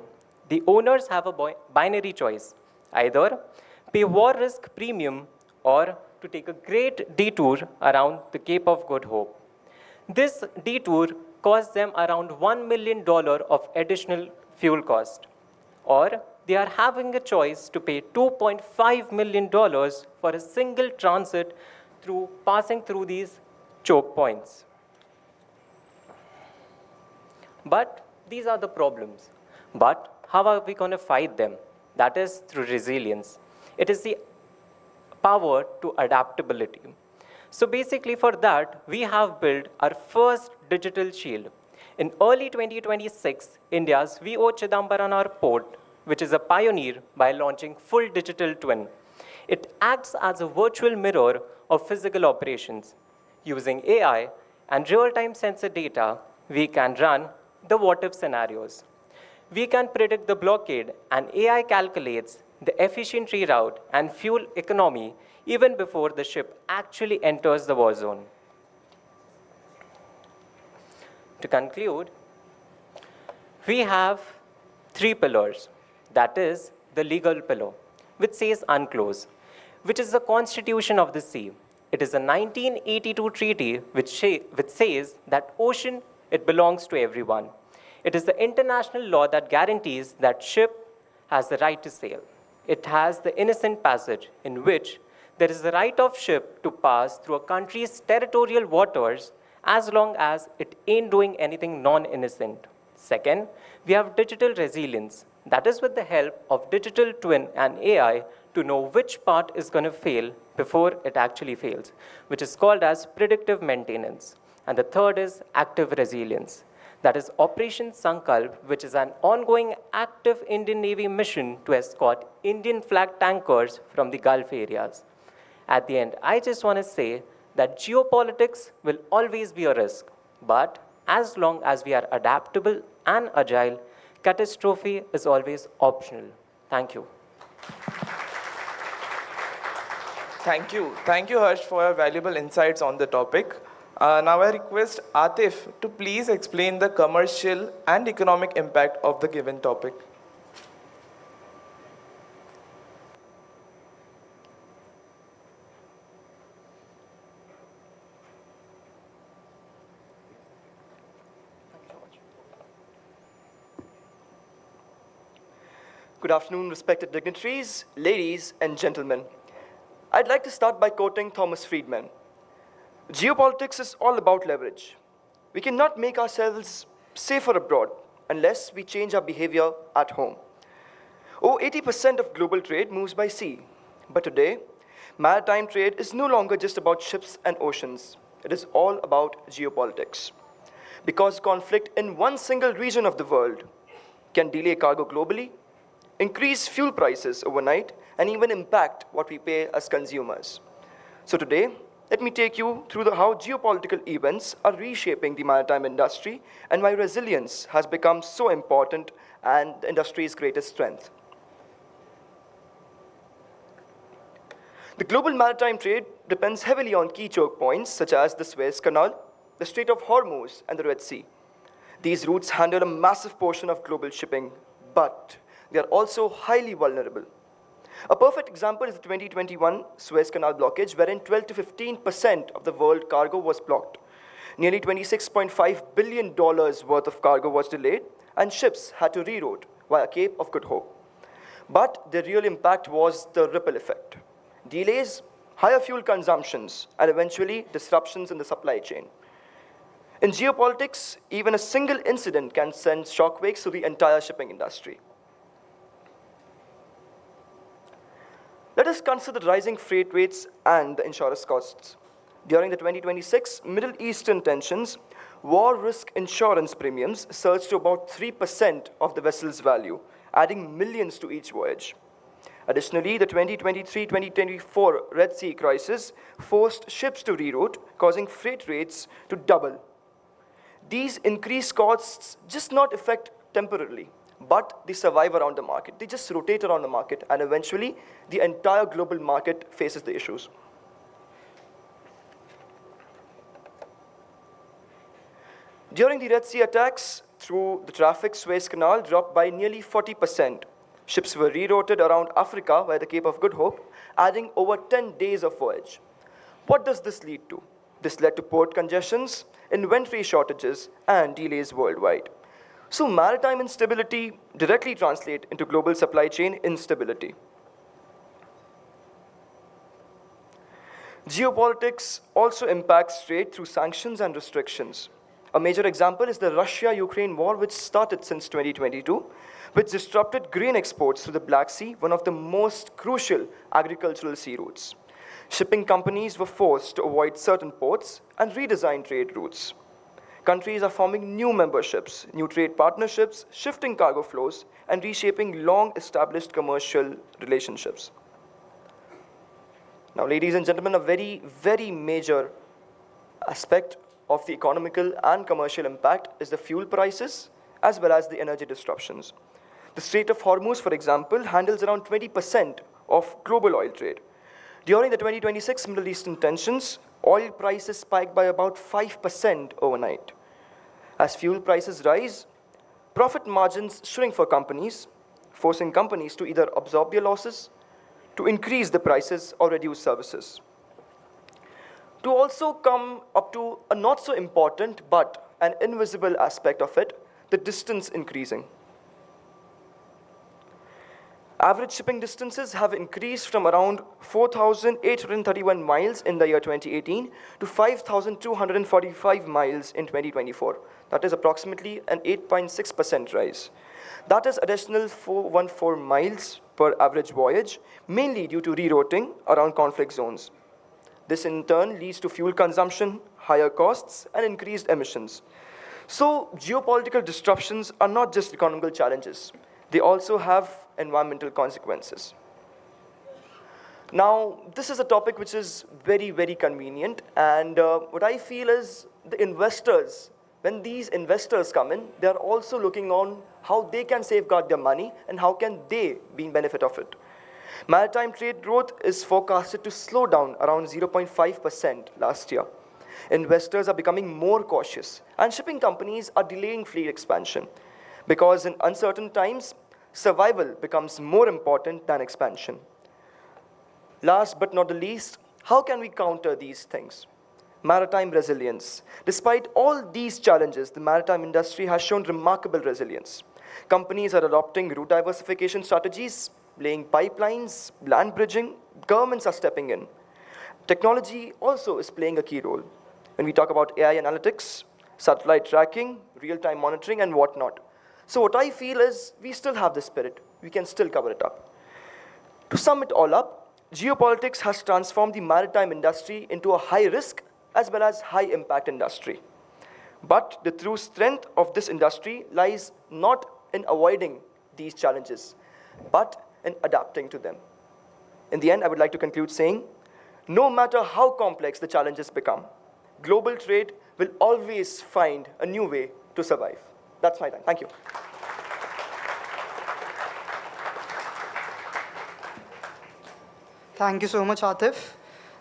the owners have a binary choice, either pay war risk premium or to take a great detour around the Cape of Good Hope. This detour costs them around $1 million of additional fuel cost, or they are having a choice to pay $2.5 million for a single transit through passing through these choke points. But these are the problems. But how are we going to fight them? That is through resilience. It is the power to adaptability. So basically for that, we have built our first digital shield. In early 2026, India's VO Chidambaram port, which is a pioneer by launching full digital twin. It acts as a virtual mirror of physical operations. Using AI and real-time sensor data, we can run the what-if scenarios. We can predict the blockade, and AI calculates the efficient reroute and fuel economy even before the ship actually enters the war zone. To conclude, we have 3 pillars. That is the legal pillar, which says UNCLOS, which is the constitution of the sea. It is a 1982 treaty which says that ocean, it belongs to everyone. It is the international law that guarantees that ship has the right to sail. It has the innocent passage, in which there is the right of ship to pass through a country's territorial waters as long as it ain't doing anything non-innocent. Second, we have digital resilience. That is with the help of digital twin and AI to know which part is going to fail before it actually fails, which is called as predictive maintenance. And the third is active resilience. That is Operation Sankalp, which is an ongoing active Indian Navy mission to escort Indian flag tankers from the Gulf areas. At the end, I just want to say that geopolitics will always be a risk, but as long as we are adaptable and agile, catastrophe is always optional. Thank you. Thank you. Thank you, Harsh, for your valuable insights on the topic. Now I request Atif to please explain the commercial and economic impact of the given topic. Good afternoon, respected dignitaries, ladies and gentlemen. I'd like to start by quoting Thomas Friedman. Geopolitics is all about leverage. We cannot make ourselves safer abroad unless we change our behavior at home. Over 80% of global trade moves by sea. But today, maritime trade is no longer just about ships and oceans. It is all about geopolitics. Because conflict in one single region of the world can delay cargo globally, increase fuel prices overnight, and even impact what we pay as consumers. So today, let me take you through how geopolitical events are reshaping the maritime industry and why resilience has become so important and the industry's greatest strength. The global maritime trade depends heavily on key choke points such as the Suez Canal, the Strait of Hormuz, and the Red Sea. These routes handle a massive portion of global shipping, but they are also highly vulnerable. A perfect example is the 2021 Suez Canal blockage, wherein 12 to 15% of the world cargo was blocked. Nearly $26.5 billion worth of cargo was delayed, and ships had to reroute via Cape of Good Hope. But the real impact was the ripple effect. Delays, higher fuel consumptions, and eventually disruptions in the supply chain. In geopolitics, even a single incident can send shockwaves through the entire shipping industry. Let us consider the rising freight rates and the insurance costs. During the 2026 Middle Eastern tensions, war risk insurance premiums surged to about 3% of the vessel's value, adding millions to each voyage. Additionally, the 2023-2024 Red Sea crisis forced ships to reroute, causing freight rates to double. These increased costs just not affect temporarily, but they survive around the market. They just rotate around the market, and eventually the entire global market faces the issues. During the Red Sea attacks, through the traffic, Suez Canal dropped by nearly 40%. Ships were rerouted around Africa via the Cape of Good Hope, adding over 10 days of voyage. What does this lead to? This led to port congestions, inventory shortages, and delays worldwide. So maritime instability directly translates into global supply chain instability. Geopolitics also impacts trade through sanctions and restrictions. A major example is the Russia-Ukraine war, which started since 2022, which disrupted grain exports through the Black Sea, one of the most crucial agricultural sea routes. Shipping companies were forced to avoid certain ports and redesign trade routes. Countries are forming new memberships, new trade partnerships, shifting cargo flows, and reshaping long-established commercial relationships. Now, ladies and gentlemen, a very, very major aspect of the economical and commercial impact is the fuel prices as well as the energy disruptions. The Strait of Hormuz, for example, handles around 20% of global oil trade. During the 2026 Middle Eastern tensions, oil prices spiked by about 5% overnight. As fuel prices rise, profit margins shrink for companies, forcing companies to either absorb their losses, to increase the prices or reduce services. To also come up to a not so important but an invisible aspect of it, the distance increasing. Average shipping distances have increased from around 4,831 miles in the year 2018 to 5,245 miles in 2024. That is approximately an 8.6% rise. That is additional 414 miles per average voyage, mainly due to rerouting around conflict zones. This in turn leads to fuel consumption, higher costs, and increased emissions. So geopolitical disruptions are not just economical challenges. They also have environmental consequences. Now, this is a topic which is very, very convenient. And what I feel is the investors, when these investors come in, they're also looking on how they can safeguard their money and how can they be in benefit of it. Maritime trade growth is forecasted to slow down around 0.5% last year. Investors are becoming more cautious, and shipping companies are delaying fleet expansion because in uncertain times, survival becomes more important than expansion. Last but not the least, how can we counter these things? Maritime resilience. Despite all these challenges, the maritime industry has shown remarkable resilience. Companies are adopting route diversification strategies, laying pipelines, land bridging, governments are stepping in. Technology also is playing a key role. When we talk about AI analytics, satellite tracking, real-time monitoring, and whatnot. So what I feel is we still have the spirit. We can still cover it up. To sum it all up, geopolitics has transformed the maritime industry into a high-risk as well as high-impact industry. But the true strength of this industry lies not in avoiding these challenges, but in adapting to them. In the end, I would like to conclude saying, no matter how complex the challenges become, global trade will always find a new way to survive. That's my time. Thank you. Thank you so much, Atif.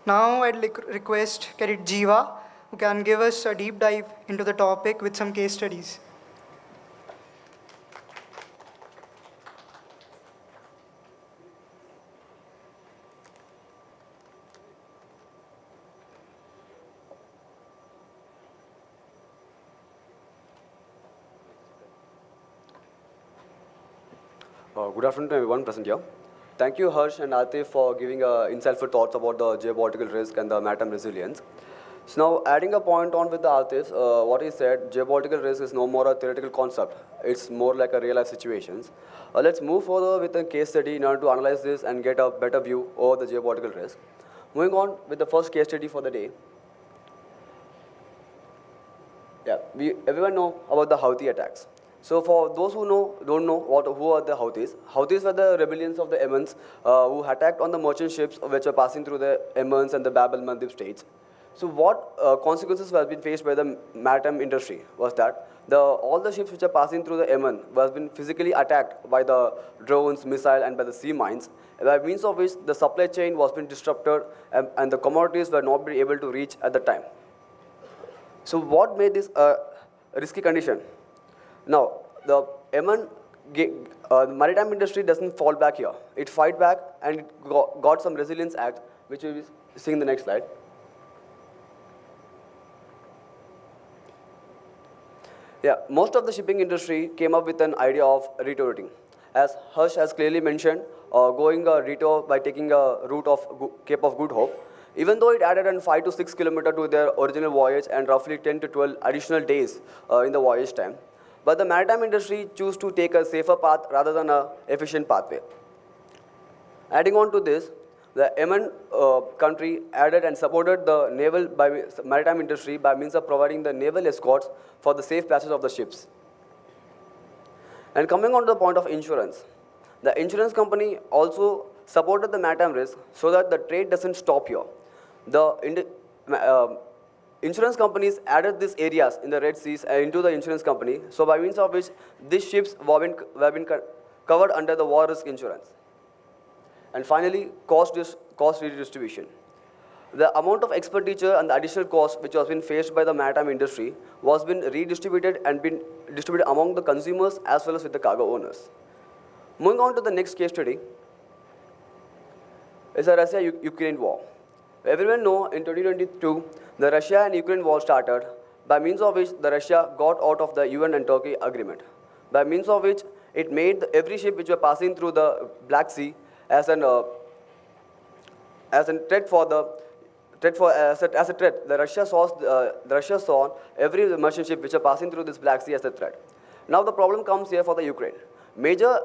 Now I'd request Cadet Jiva, who can give us a deep dive into the topic with some case studies. Good afternoon to everyone present here. Thank you, Harsh and Atif, for giving insightful thoughts about the geopolitical risk and the maritime resilience. So now, adding a point on with the Atif, what he said, geopolitical risk is no more a theoretical concept. It's more like a real-life situations. Let's move further with a case study in order to analyze this and get a better view over the geopolitical risk. Moving on with the first case study for the day. Yeah, everyone know about the Houthi attacks. So for those who don't know who are the Houthis, Houthis were the rebellions of the Yemens who attacked on the merchant ships which were passing through the Yemens and the Bab el-Mandeb states. So what consequences have been faced by the maritime industry was that all the ships which are passing through the Yemen was been physically attacked by the drones, missile, and by the sea mines, by means of which the supply chain was being disrupted and the commodities were not being able to reach at the time. So what made this a risky condition? Now, the Yemen, the maritime industry doesn't fall back here. It fight back and it got some resilience act, which we will see in the next slide. Yeah, most of the shipping industry came up with an idea of retouring. As Harsh has clearly mentioned, going a retour by taking a route of Cape of Good Hope, even though it added 5 to 6 kilometers to their original voyage and roughly 10 to 12 additional days in the voyage time. But the maritime industry chose to take a safer path rather than an efficient pathway. Adding on to this, the Yemen country added and supported the maritime industry by means of providing the naval escorts for the safe passage of the ships. And coming on to the point of insurance, the insurance company also supported the maritime risk so that the trade doesn't stop here. The insurance companies added these areas in the Red Seas into the insurance company, so by means of which these ships have been covered under the war risk insurance. And finally, cost redistribution. The amount of expenditure and the additional cost which was been faced by the maritime industry was been redistributed and been distributed among the consumers as well as with the cargo owners. Moving on to the next case study is the Russia-Ukraine war. Everyone knows in 2022, the Russia and Ukraine war started, by means of which the Russia got out of the UN and Turkey agreement, by means of which it made every ship which were passing through the Black Sea as a threat for the as a threat. The Russia saw every merchant ship which are passing through this Black Sea as a threat. Now the problem comes here for the Ukraine. Major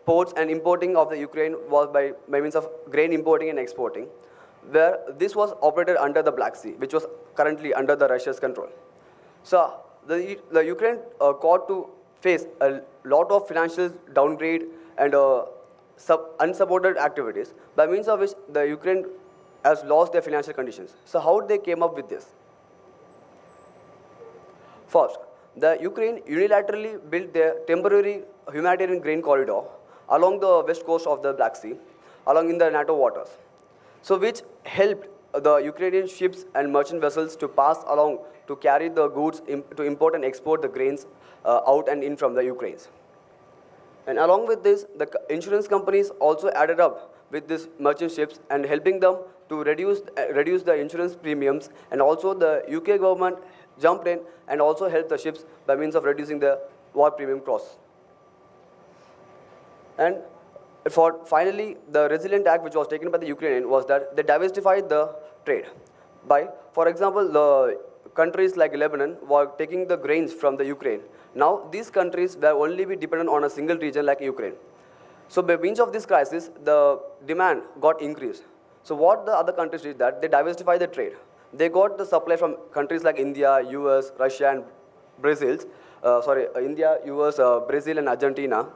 ports and importing of the Ukraine was by means of grain importing and exporting, where this was operated under the Black Sea, which was currently under the Russia's control. So the Ukraine got to face a lot of financial downgrade and unsupported activities, by means of which the Ukraine has lost their financial conditions. So how they came up with this? First, the Ukraine unilaterally built their temporary humanitarian grain corridor along the west coast of the Black Sea, along in the NATO waters, so which helped the Ukrainian ships and merchant vessels to pass along to carry the goods to import and export the grains out and in from the Ukraine. And along with this, the insurance companies also added up with these merchant ships and helping them to reduce the insurance premiums, and also the UK government jumped in and also helped the ships by means of reducing the war premium costs. And finally, the Resilient Act which was taken by the Ukrainian was that they diversified the trade. For example, the countries like Lebanon were taking the grains from the Ukraine. Now these countries will only be dependent on a single region like Ukraine. So by means of this crisis, the demand got increased. So what the other countries did that, they diversified the trade. They got the supply from countries like India, US, Russia, and Brazil. India, US, Brazil, and Argentina,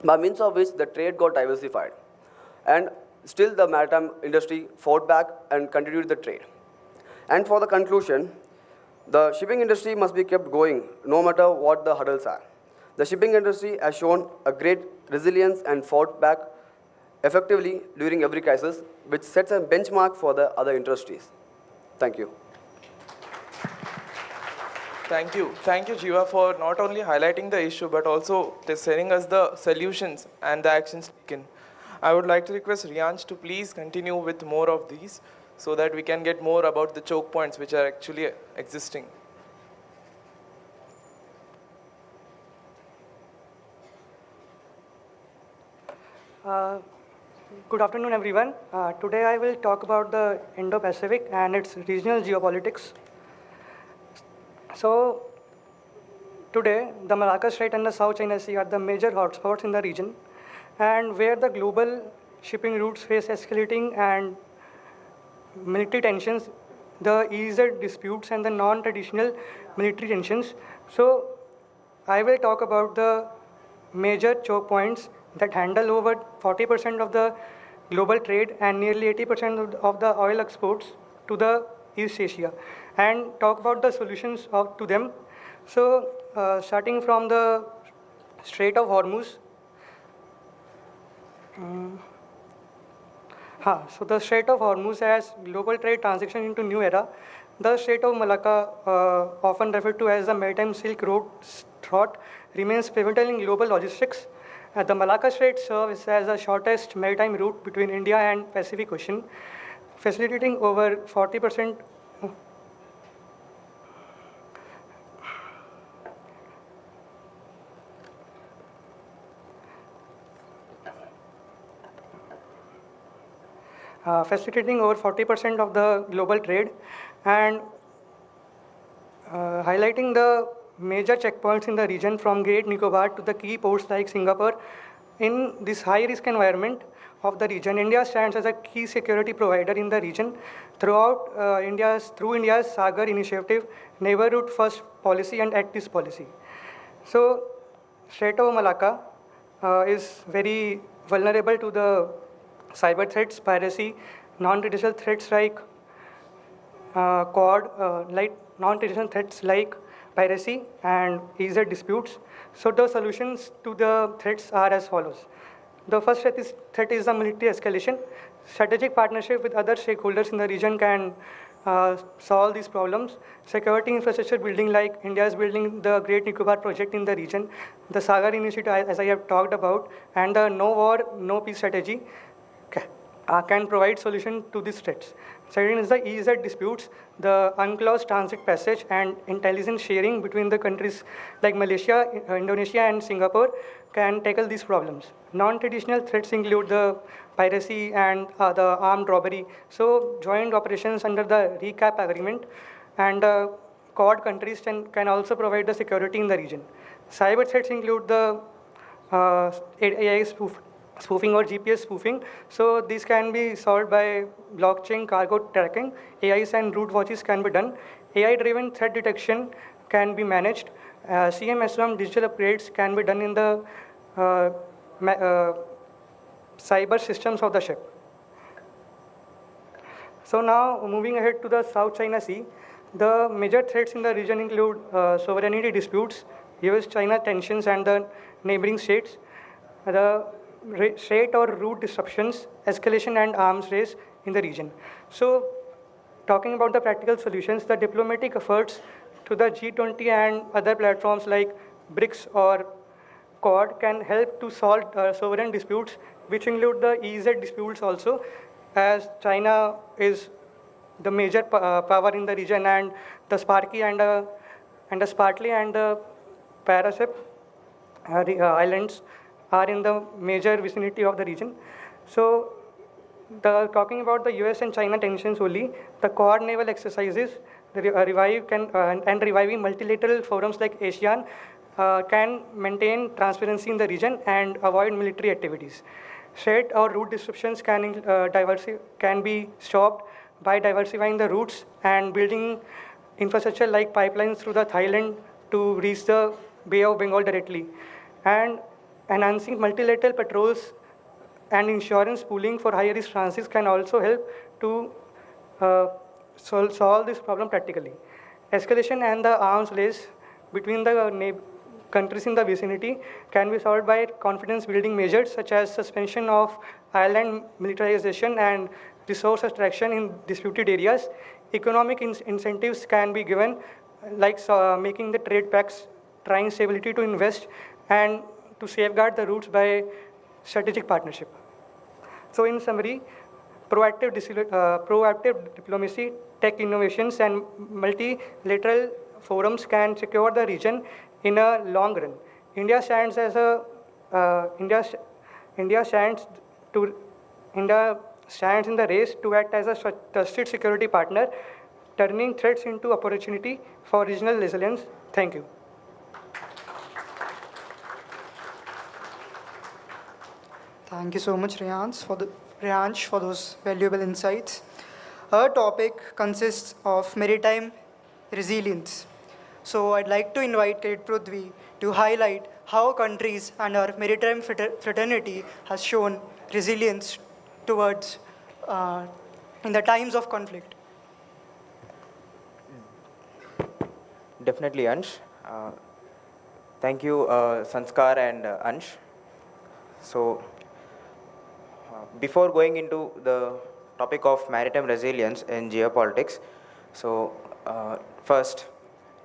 by means of which the trade got diversified. And still the maritime industry fought back and continued the trade. And for the conclusion, the shipping industry must be kept going no matter what the hurdles are. The shipping industry has shown a great resilience and fought back effectively during every crisis, which sets a benchmark for the other industries. Thank you. Thank you, Jiva, for not only highlighting the issue, but also sharing us the solutions and the actions taken. I would like to request Riyansh to please continue with more of these so that we can get more about the choke points which are actually existing. Good afternoon, everyone. Today I will talk about the Indo-Pacific and its regional geopolitics. So, today, the Malacca Strait and the South China Sea are the major hotspots in the region, and where the global shipping routes face escalating and military tensions, the EEZ disputes, and the non-traditional military tensions. So, I will talk about the major choke points that handle over 40% of the global trade and nearly 80% of the oil exports to the East Asia and talk about the solutions to them. So, starting from the Strait of Hormuz. So the Strait of Hormuz has global trade transition into new era. The Strait of Malacca, often referred to as the Maritime Silk Road thought, remains pivotal in global logistics. The Malacca Strait serves as the shortest maritime route between India and Pacific Ocean, facilitating over 40% facilitating over 40% of the global trade and highlighting the major checkpoints in the region from Great Nicobar to the key ports like Singapore. In this high-risk environment of the region, India stands as a key security provider in the region through India's Sagar initiative, Neighborhood First policy and Act East policy. So, Strait of Malacca is very vulnerable to the cyber threats, piracy, non-traditional threats like non-traditional threats like piracy and EZ disputes. So the solutions to the threats are as follows. The first threat is the military escalation. Strategic partnership with other stakeholders in the region can solve these problems. Security infrastructure building, like India is building the Great Nicobar project in the region, the Sagar initiative, as I have talked about, and the no war, no peace strategy can provide solution to these threats. Second is the EZ disputes, the unclosed transit passage and intelligence sharing between the countries like Malaysia, Indonesia and Singapore can tackle these problems. Non-traditional threats include the piracy and the armed robbery. So joint operations under the recap agreement and Quad countries can also provide the security in the region. Cyber threats include the AI spoofing or GPS spoofing. So these can be solved by blockchain cargo tracking. AIs and route watches can be done. AI-driven threat detection can be managed. CMSM digital upgrades can be done in the cyber systems of the ship. So now moving ahead to the South China Sea, the major threats in the region include sovereignty disputes, US-China tensions and the neighboring states, the strait or route disruptions, escalation and arms race in the region. So talking about the practical solutions, the diplomatic efforts to the G20 and other platforms like BRICS or Quad can help to solve sovereign disputes, which include the EZ disputes also, as China is the major power in the region, and the Sparky and the Spratly and the Paracep islands are in the major vicinity of the region. So talking about the US and China tensions only, the Quad naval exercises reviving multilateral forums like ASEAN can maintain transparency in the region and avoid military activities. Strait or route disruptions can be stopped by diversifying the routes and building infrastructure like pipelines through the Thailand to reach the Bay of Bengal directly. And enhancing multilateral patrols and insurance pooling for high-risk transits can also help to solve this problem practically. Escalation and the arms race between the countries in the vicinity can be solved by confidence-building measures such as suspension of island militarization and resource extraction in disputed areas. Economic incentives can be given, like making the trade pacts, trying stability to invest, and to safeguard the routes by strategic partnership. So in summary, proactive diplomacy, tech innovations, and multilateral forums can secure the region in a long run. India stands in the race to act as a trusted security partner, turning threats into opportunity for regional resilience. Thank you. Thank you so much, Rehansh, for those valuable insights. Our topic consists of maritime resilience. So I'd like to invite Cadet Prithvi to highlight how countries and our maritime fraternity has shown resilience towards in the times of conflict. definitely, Ansh. Thank you, Sanskar and Ansh. So, before going into the topic of maritime resilience in geopolitics, so first,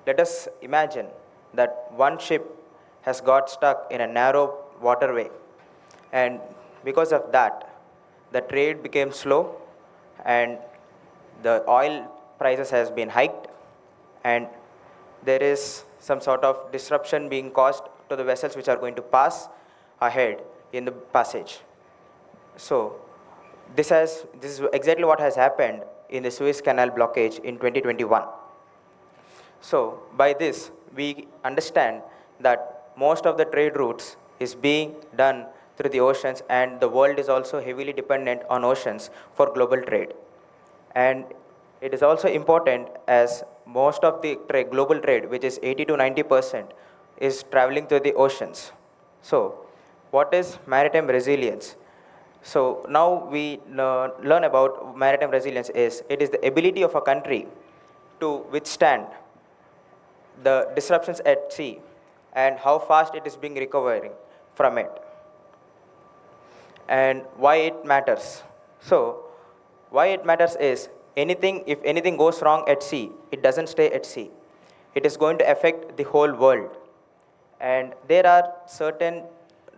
let us imagine that one ship has got stuck in a narrow waterway, and because of that, the trade became slow, and the oil prices has been hiked, and there is some sort of disruption being caused to the vessels which are going to pass ahead in the passage. So this is exactly what has happened in the Suez Canal blockage in 2021. So by this, we understand that most of the trade routes is being done through the oceans, and the world is also heavily dependent on oceans for global trade. And it is also important as most of the global trade, which is 80 to 90%, is traveling through the oceans. So what is maritime resilience? So now we learn about maritime resilience is it is the ability of a country to withstand the disruptions at sea and how fast it is being recovering from it and why it matters. So why it matters is if anything goes wrong at sea, it doesn't stay at sea. It is going to affect the whole world. And there are certain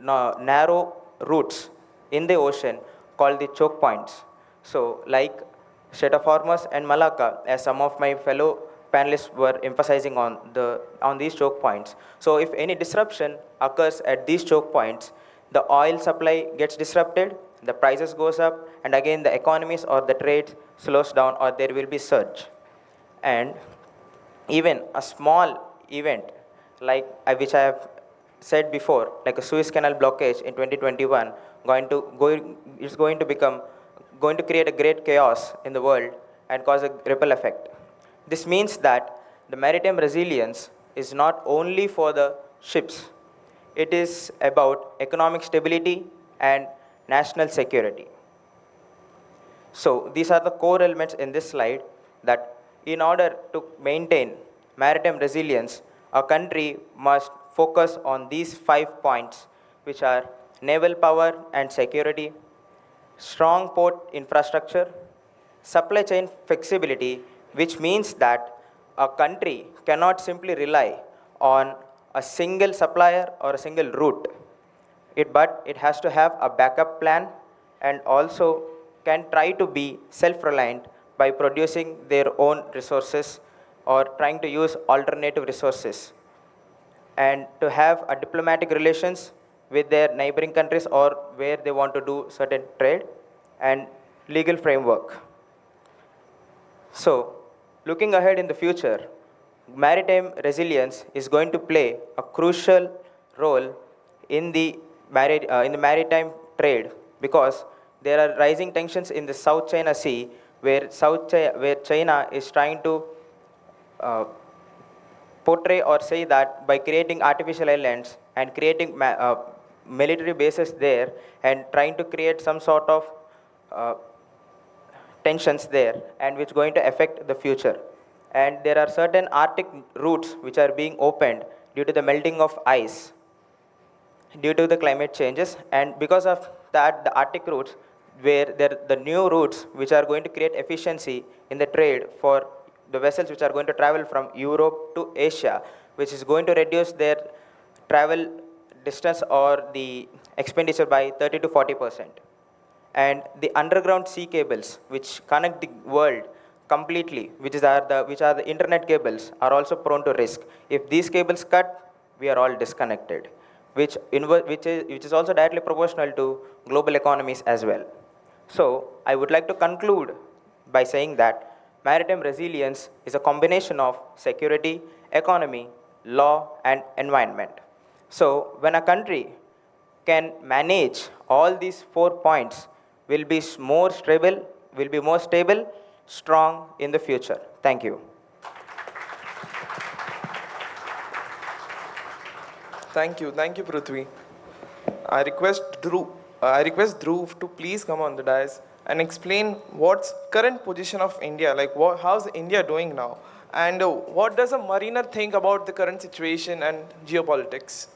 narrow routes in the ocean called the choke points. So like Strait of Hormuz and Malacca, as some of my fellow panelists were emphasizing on these choke points. So if any disruption occurs at these choke points, the oil supply gets disrupted, the prices goes up, and again the economies or the trade slows down or there will be surge. And even a small event like which I have said before, like a Suez Canal blockage in 2021, is going to create a great chaos in the world and cause a ripple effect. This means that the maritime resilience is not only for the ships, it is about economic stability and national security. So these are the core elements in this slide that in order to maintain maritime resilience, a country must focus on these 5 points, which are naval power and security, strong port infrastructure, supply chain flexibility, which means that a country cannot simply rely on a single supplier or a single route, but it has to have a backup plan and also can try to be self-reliant by producing their own resources or trying to use alternative resources, and to have a diplomatic relations with their neighboring countries or where they want to do certain trade, and legal framework. So looking ahead in the future, maritime resilience is going to play a crucial role in the maritime trade because there are rising tensions in the South China Sea where China is trying to portray or say that by creating artificial islands and creating military bases there and trying to create some sort of tensions there and which going to affect the future. And there are certain Arctic routes which are being opened due to the melting of ice due to the climate changes, and because of that the Arctic routes where the new routes which are going to create efficiency in the trade for the vessels which are going to travel from Europe to Asia, which is going to reduce their travel distance or the expenditure by 30 to 40%. And the underground sea cables which connect the world completely, which are the internet cables, are also prone to risk. If these cables cut, we are all disconnected, which is also directly proportional to global economies as well. So I would like to conclude by saying that maritime resilience is a combination of security, economy, law, and environment. So when a country can manage all these 4 points, will be more stable, strong in the future. Thank you. Thank you, Prithvi. I request Dhruv to please come on the dais and explain what's current position of India, like how's India doing now, And what does a mariner think about the current situation and geopolitics?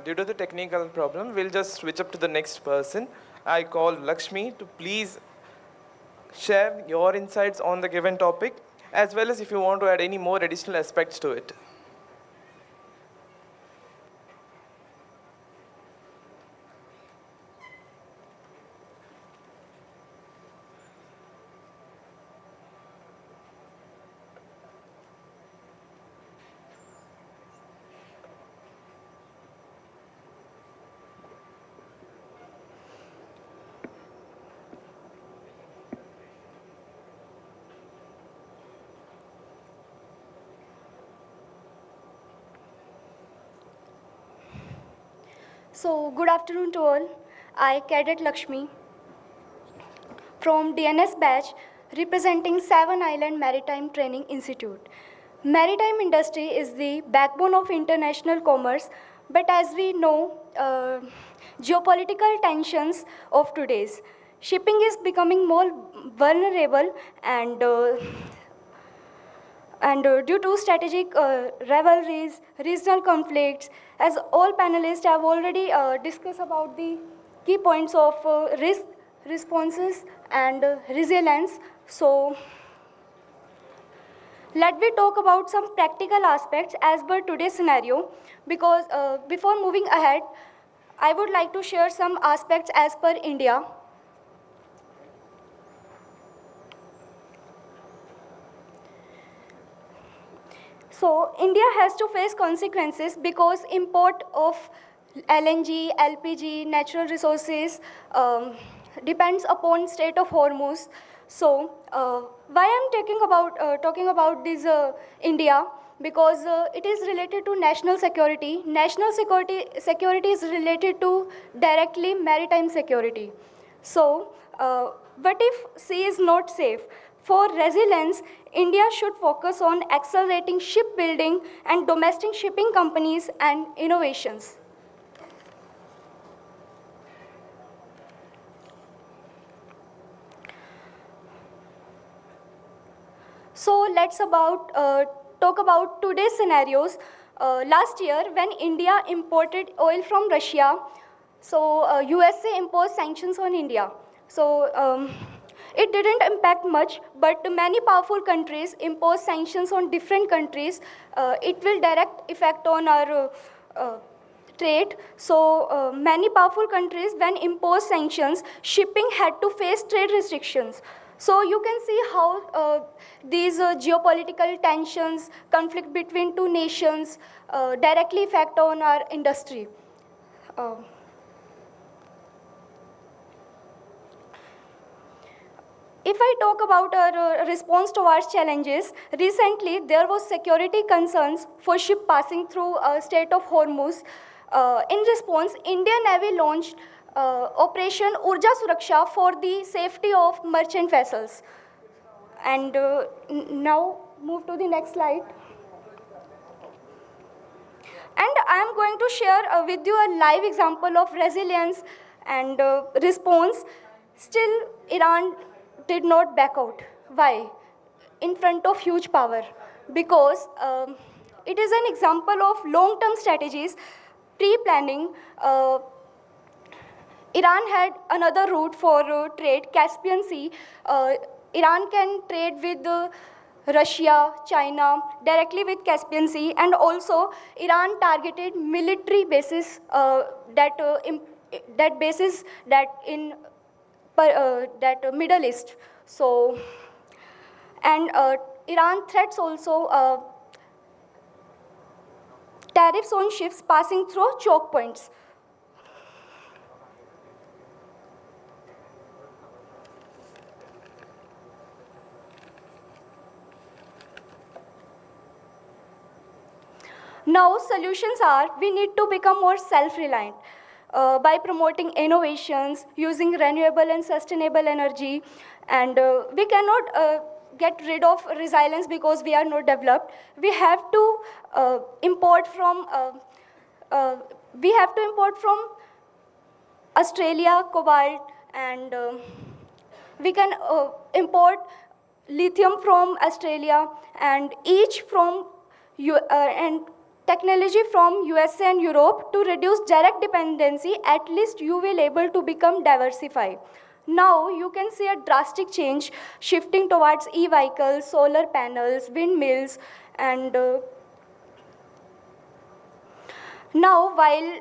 Due to the technical problem, we'll just switch up to the next person. I call Lakshmi to please share your insights on the given topic, as well as if you want to add any more additional aspects to it. So, good afternoon to all. I, Cadet Lakshmi, from DNS batch, representing Seven Island Maritime Training Institute. Maritime industry is the backbone of international commerce, but as we know, geopolitical tensions of today's, shipping is becoming more vulnerable and due to strategic rivalries, regional conflicts, as all panelists have already discussed about the key points of risk, responses, and resilience. So, let me talk about some practical aspects as per today's scenario, because before moving ahead, I would like to share some aspects as per India. So India has to face consequences because import of LNG, LPG, natural resources depends upon Strait of Hormuz. So why I'm talking about this India? Because it is related to national security. National security is related to directly maritime security. So what if sea is not safe? For resilience, India should focus on accelerating shipbuilding and domestic shipping companies and innovations. So let's talk about today's scenarios. Last year, when India imported oil from Russia, so USA imposed sanctions on India. So it didn't impact much, but many powerful countries impose sanctions on different countries. It will direct effect on our trade. So many powerful countries, when imposed sanctions, shipping had to face trade restrictions. So you can see how these geopolitical tensions, conflict between two nations, directly affect on our industry. If I talk about our response towards challenges, recently there was security concerns for ship passing through Strait of Hormuz. In response, Indian Navy launched Operation Urja Suraksha for the safety of merchant vessels. And now move to the next slide. And I am going to share with you a live example of resilience and response. Still, Iran did not back out. Why? In front of huge power. Because it is an example of long-term strategies, pre-planning. Iran had another route for trade, Caspian Sea. Iran can trade with Russia, China, directly with Caspian Sea, and also Iran targeted military bases that bases that in that Middle East. So, and Iran threats also tariffs on ships passing through choke points. Now, solutions are we need to become more self-reliant by promoting innovations, using renewable and sustainable energy, and we cannot get rid of resilience because we are not developed. We have to import from Australia cobalt, and we can import lithium from Australia, and each from and technology from USA and Europe to reduce direct dependency. At least you will able to become diversified. Now you can see a drastic change shifting towards e-vehicles, solar panels, windmills, and now while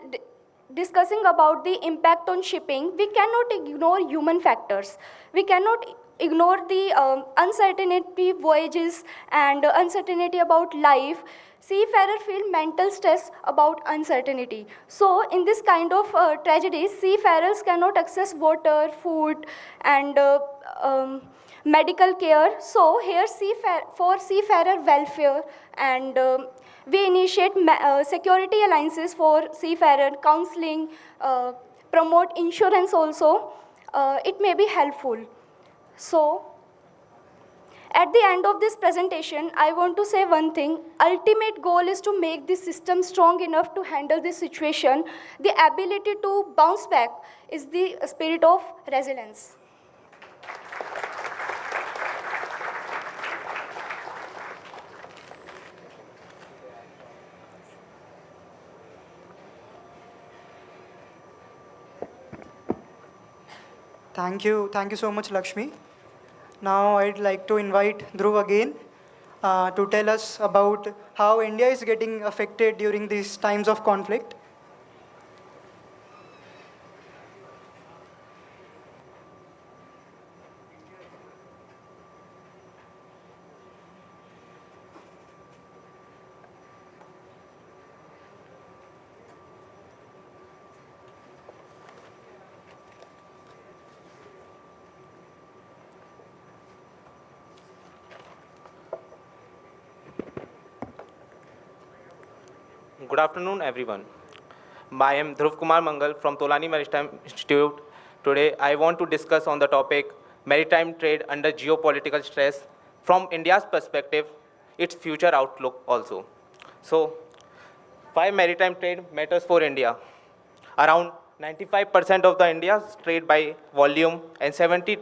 discussing about the impact on shipping, we cannot ignore human factors. We cannot ignore the uncertainty voyages and uncertainty about life. Seafarers feel mental stress about uncertainty. So in this kind of tragedy, seafarers cannot access water, food, and medical care. So here for seafarer welfare, and we initiate security alliances for seafarer, counseling, promote insurance also. It may be helpful. So, at the end of this presentation, I want to say one thing. Ultimate goal is to make the system strong enough to handle this situation. The ability to bounce back is the spirit of resilience. Thank you so much, Lakshmi. Now I'd like to invite Dhruv again to tell us about how India is getting affected during these times of conflict. Good afternoon, everyone. I am Dhruv Kumar Mangal from Tolani Maritime Institute. Today, I want to discuss on the topic maritime trade under geopolitical stress from India's perspective, its future outlook also. So, why maritime trade matters for India? Around 95% of the India's trade by volume and 70%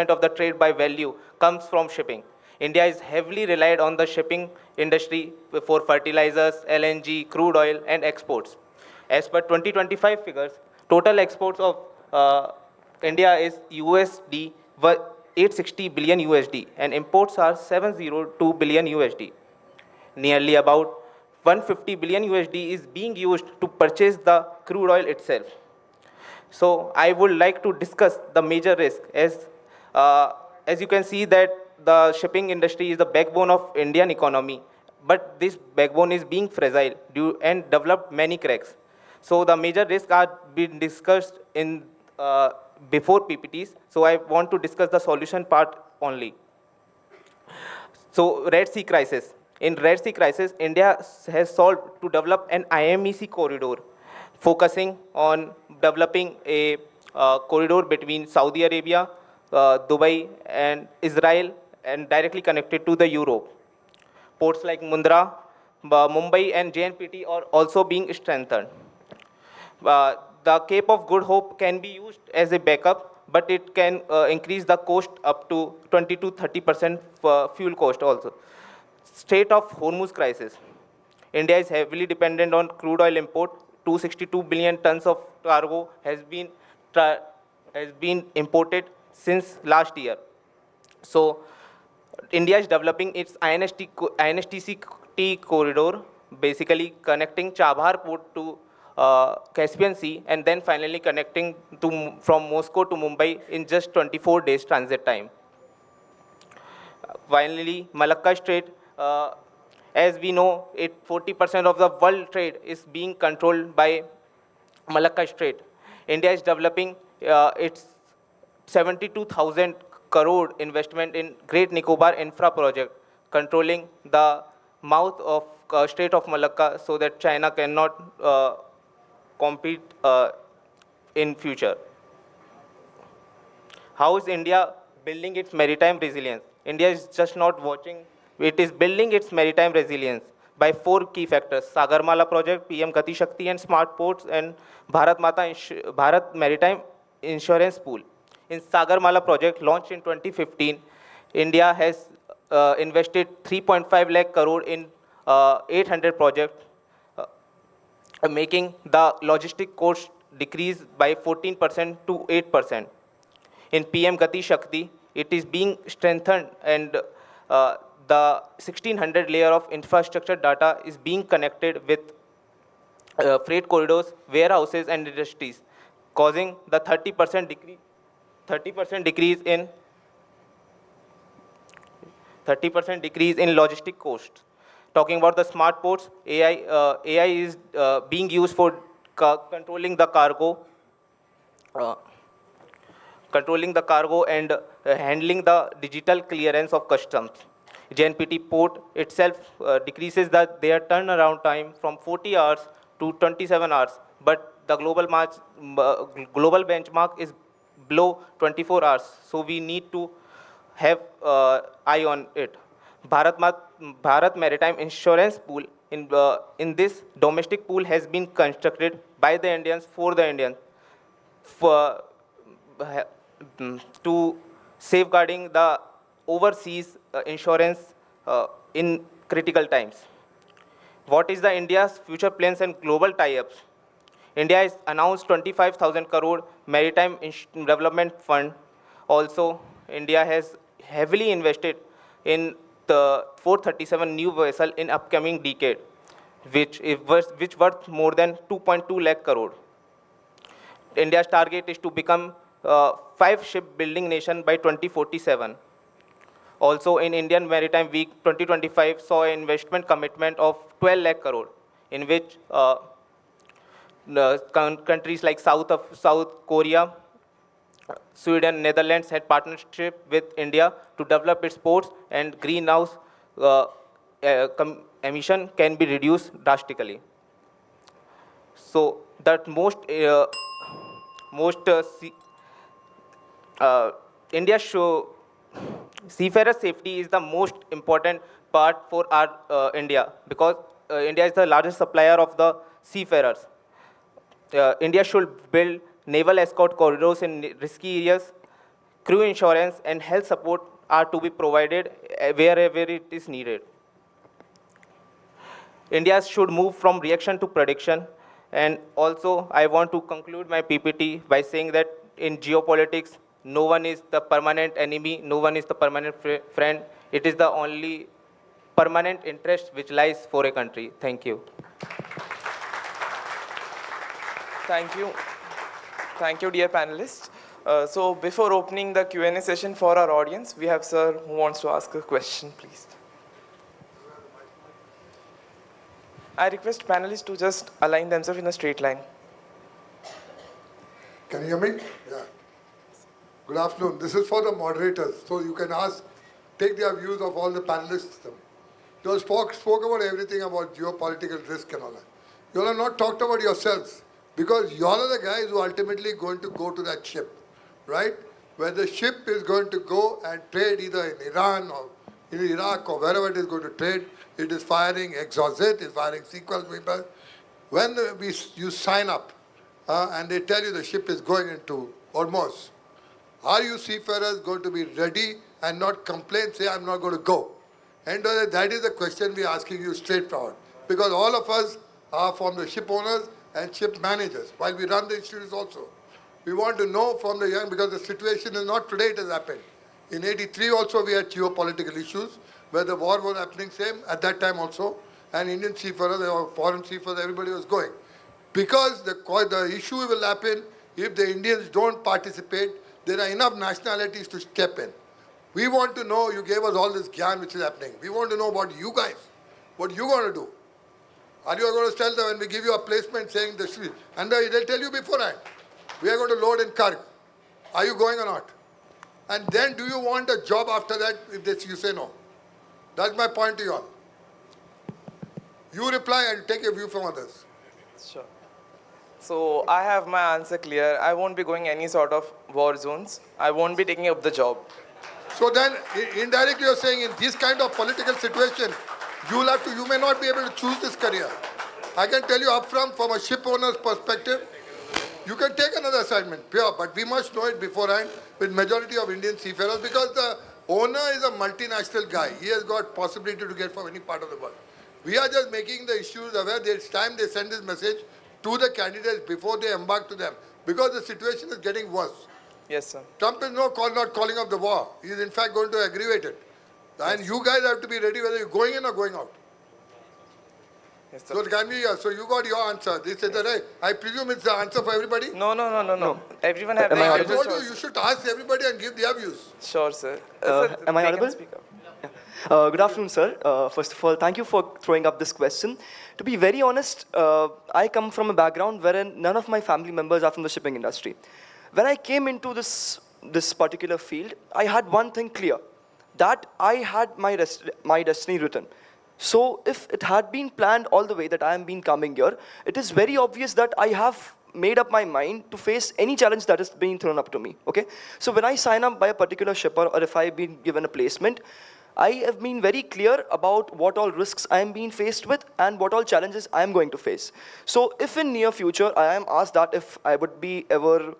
of the trade by value comes from shipping. India is heavily relied on the shipping industry for fertilizers, LNG, crude oil, and exports. As per 2025 figures, total exports of India is USD 860 billion USD, and imports are 702 billion USD. Nearly about 150 billion USD is being used to purchase the crude oil itself. So I would like to discuss the major risk as you can see that the shipping industry is the backbone of Indian economy, but this backbone is being fragile and developed many cracks. So the major risks are being discussed in before PPTs. So I want to discuss the solution part only. So Red Sea crisis. In Red Sea crisis, India has sought to develop an IMEC corridor, focusing on developing a corridor between Saudi Arabia, Dubai, and Israel, and directly connected to the Europe. Ports like Mundra, Mumbai and JNPT are also being strengthened. The Cape of Good Hope can be used as a backup, but it can increase the cost up to 20 to 30% fuel cost also. State of Hormuz crisis. India is heavily dependent on crude oil import. 262 billion tons of cargo has been imported since last year. So India is developing its INSTC corridor, basically connecting Chabhar port to Caspian Sea, and then finally connecting from Moscow to Mumbai in just 24 days transit time. Finally, Malacca Strait, as we know, 40% of the world trade is being controlled by Malacca Strait. India is developing its 72,000 crore investment in Great Nicobar infra project, controlling the mouth of Strait of Malacca so that China cannot compete in future. How is India building its maritime resilience? India is just not watching, it is building its maritime resilience by 4 key factors: Sagarmala project, PM Gati Shakti and smart ports, and Bharat Maritime Insurance Pool. In Sagarmala project launched in 2015, India has invested 3.5 lakh crore in 800 projects, making the logistic cost decrease by 14% to 8%. In PM Gati Shakti, it is being strengthened, and the 1600 layer of infrastructure data is being connected with freight corridors, warehouses, and industries, causing the 30% decrease in logistic costs. Talking about the smart ports, AI is being used for controlling the cargo and handling the digital clearance of customs. JNPT port itself decreases their turnaround time from 40 hours to 27 hours, but the global benchmark is below 24 hours, so we need to have eye on it. Bharat Maritime Insurance Pool, in this domestic pool has been constructed by the Indians for the Indians, to safeguarding the overseas insurance in critical times. What is the India's future plans and global tie-ups? India has announced 25,000 crore Maritime Development Fund. Also, India has heavily invested in the 437 new vessel in upcoming decade, which worth more than 2.2 lakh crore. India's target is to become 5 shipbuilding nation by 2047. Also, in Indian Maritime Week 2025 saw an investment commitment of 12 lakh crore, in which countries like South Korea, Sweden, Netherlands had partnership with India to develop its ports, and greenhouse emission can be reduced drastically. So that India seafarer safety is the most important part for our India, because India is the largest supplier of the seafarers. India should build naval escort corridors in risky areas. Crew insurance and health support are to be provided wherever it is needed. India should move from reaction to prediction. And also, I want to conclude my PPT by saying that in geopolitics, no one is the permanent enemy, no one is the permanent friend. It is the only permanent interest which lies for a country. Thank you. Thank you. Thank you, dear panelists. So before opening the Q&A session for our audience, we have sir who wants to ask a question, please. I request panelists to just align themselves in a straight line. Can you hear me? Yeah. Good afternoon. This is for the moderators, so you can take their views of all the panelists. You spoke about everything about geopolitical risk and all that. You all have not talked about yourselves, because you all are the guys who are ultimately going to go to that ship, right? Where the ship is going to go and trade either in Iran or in Iraq or wherever it is going to trade, it is firing exocet, it's firing sequence vapor. When you sign up and they tell you the ship is going into Hormuz, are you seafarers going to be ready and not complain, say, I'm not going to go? And that is the question we are asking you straightforward. Because all of us are from the ship owners and ship managers, while we run the institutes also. We want to know from the young, because the situation is not today it has happened. In '83 also we had geopolitical issues, where the war was happening same at that time also, and Indian seafarers or foreign seafarers, everybody was going. Because the issue will happen if the Indians don't participate, there are enough nationalities to step in. We want to know, you gave us all this gyan which is happening. We want to know about you guys, what you going to do. Are you going to tell them when we give you a placement saying this, and they'll tell you beforehand, we are going to load in Karg. Are you going or not? And then do you want a job after that if you say no? That's my point to you all. You reply and take a view from others. Sure. So I have my answer clear. I won't be going any sort of war zones. I won't be taking up the job. So then, indirectly you're saying in this kind of political situation, you may not be able to choose this career. I can tell you upfront from a ship owner's perspective, you can take another assignment, pure, but we must know it beforehand with majority of Indian seafarers, because the owner is a multinational guy. He has got possibility to get from any part of the world. We are just making the issues aware. It's time they send this message to the candidates before they embark to them, because the situation is getting worse. Yes, sir. Trump is not calling off the war. He is in fact going to aggravate it. And you guys have to be ready whether you're going in or going out. Yes, sir. So you got your answer. This is the right. I presume it's the answer for everybody? No. Everyone has their I told you should ask everybody and give their views. Sure, sir. Am I they can audible? speak up. Good afternoon, sir. First of all, thank you for throwing up this question. To be very honest, I come from a background wherein none of my family members are from the shipping industry. When I came into this particular field, I had one thing clear, that I had my destiny written. So if it had been planned all the way that I am been coming here, it is very obvious that I have made up my mind to face any challenge that is being thrown up to me. Okay? So when I sign up by a particular shipper, or if I've been given a placement, I have been very clear about what all risks I am being faced with and what all challenges I am going to face. So if in near future I am asked that if I would be ever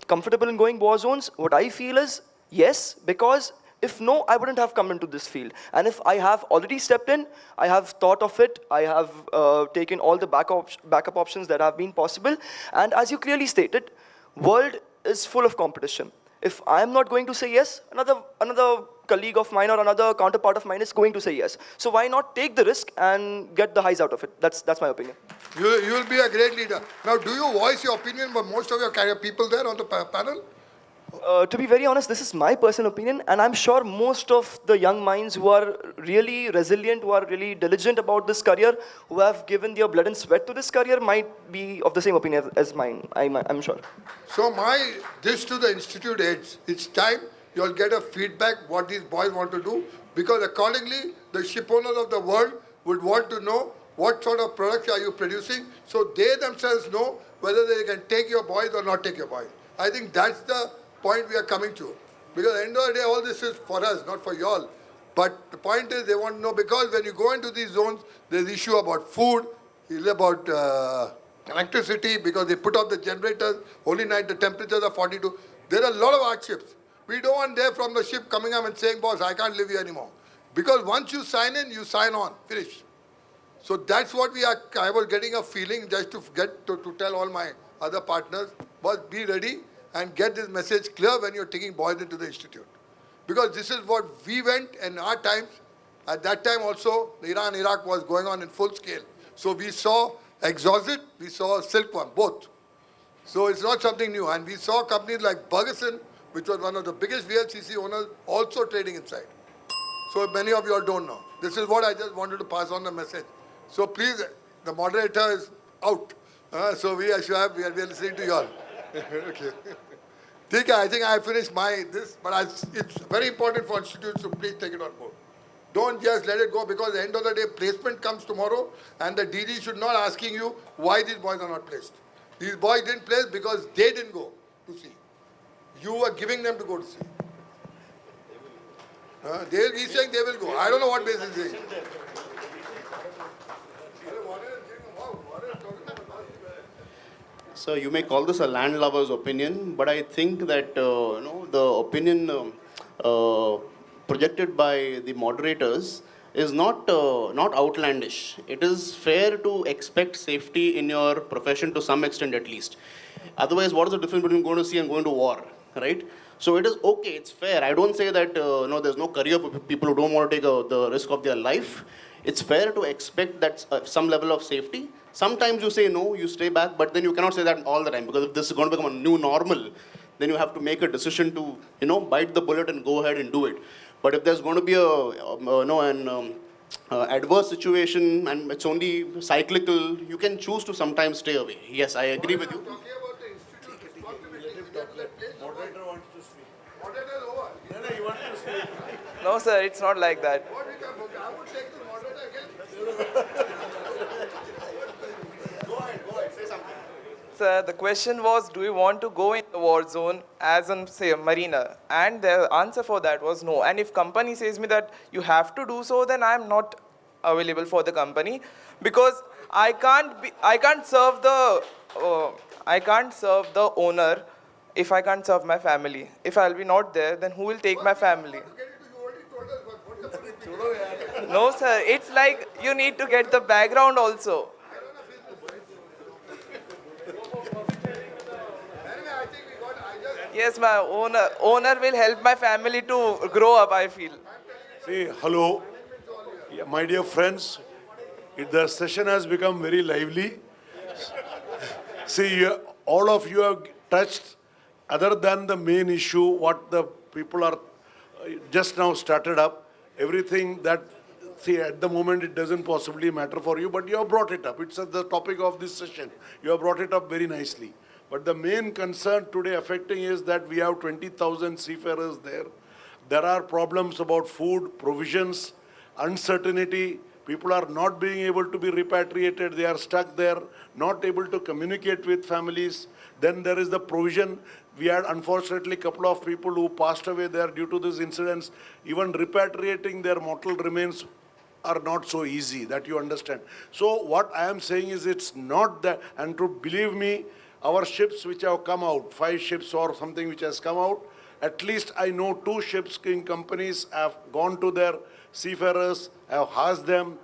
comfortable in going war zones, what I feel is yes, because if no, I wouldn't have come into this field. And if I have already stepped in, I have thought of it, I have taken all the backup options that have been possible. And as you clearly stated, world is full of competition. If I am not going to say yes, another colleague of mine or another counterpart of mine is going to say yes. So why not take the risk and get the highs out of it? That's my opinion. You will be a great leader. Now, do you voice your opinion for most of your people there on the panel? To be very honest, this is my personal opinion, and I'm sure most of the young minds who are really resilient, who are really diligent about this career, who have given their blood and sweat to this career, might be of the same opinion as mine, I'm sure. So this to the institute heads, it's time you'll get a feedback what these boys want to do, because accordingly, the ship owners of the world would want to know what sort of products are you producing, so they themselves know whether they can take your boys or not take your boys. I think that's the point we are coming to. Because at the end of the day, all this is for us, not for y'all. But the point is they want to know, because when you go into these zones, there's issue about food, about electricity, because they put off the generators, only night the temperatures are 42. There are a lot of hardships. We don't want there from the ship coming up and saying, boss, I can't live here anymore. Because once you sign in, you sign on, finish. So that's what I was getting a feeling just to get to tell all my other partners, was be ready and get this message clear when you're taking boys into the institute. Because this is what we went in our times. At that time also, Iran-Iraq was going on in full scale. So we saw Exocet, we saw Silkworm, both. So it's not something new. And we saw companies like Bergeson, which was one of the biggest VLCC owners, also trading inside. So many of you all don't know. This is what I just wanted to pass on the message. So please, the moderator is out. So we are listening to you all. Okay. I think I finished this, but it's very important for institutes to please take it on board. Don't just let it go, because at the end of the day, placement comes tomorrow, and the DD should not asking you why these boys are not placed. These boys didn't place because they didn't go to sea. You were giving them to go to sea. He's saying they will go. I don't know what basis he's saying. So you may call this a land lover's opinion, but I think that the opinion projected by the moderators is not outlandish. It is fair to expect safety in your profession to some extent at least. Otherwise, what is the difference between going to sea and going to war, right? So it is okay, it's fair. I don't say that there's no career for people who don't want to take the risk of their life. It's fair to expect that some level of safety. Sometimes you say no, you stay back, but then you cannot say that all the time, because if this is going to become a new normal, then you have to make a decision to bite the bullet and go ahead and do it. But if there's going to be an adverse situation and it's only cyclical, you can choose to sometimes stay away. Yes, I agree with you. No, sir, it's not like that. Sir, the question was, do you want to go in the war zone as in, say, a mariner? And the answer for that was no. And if company says me that you have to do so, then I'm not available for the company, because I can't serve the owner if I can't serve my family. If I'll be not there, then who will take my family? No, sir, it's like you need to get the background also. Yes, my owner will help my family to grow up, I feel. See, hello, my dear friends. The session has become very lively. See, all of you have touched, other than the main issue, what the people are just now started up, everything that, see, at the moment it doesn't possibly matter for you, but you have brought it up. It's the topic of this session. You have brought it up very nicely. But the main concern today affecting is that we have 20,000 seafarers there. There are problems about food, provisions, uncertainty. People are not being able to be repatriated. They are stuck there, not able to communicate with families. Then there is the provision. We had, unfortunately, a couple of people who passed away there due to these incidents. Even repatriating their mortal remains are not so easy, that you understand. So what I am saying is, it's not that, and to believe me, our ships which have come out, 5 ships or something which has come out, at least I know 2 ships-king companies have gone to their seafarers, have asked them,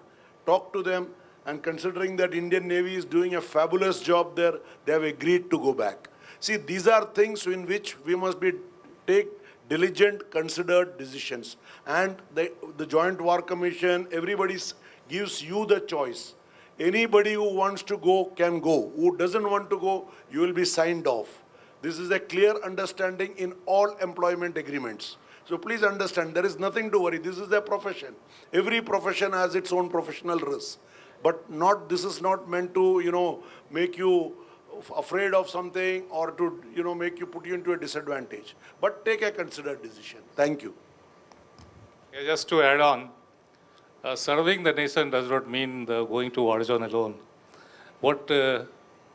talked to them, and considering that Indian Navy is doing a fabulous job there, they have agreed to go back. See, these are things in which we must take diligent, considered decisions. And the Joint War Commission, everybody gives you the choice. Anybody who wants to go can go. Who doesn't want to go, you will be signed off. This is a clear understanding in all employment agreements. So please understand, there is nothing to worry. This is a profession. Every profession has its own professional risk. But this is not meant to, make you afraid of something or to, put you into a disadvantage. But take a considered decision. Thank you. Yeah, just to add on, serving the nation does not mean going to war zone alone. What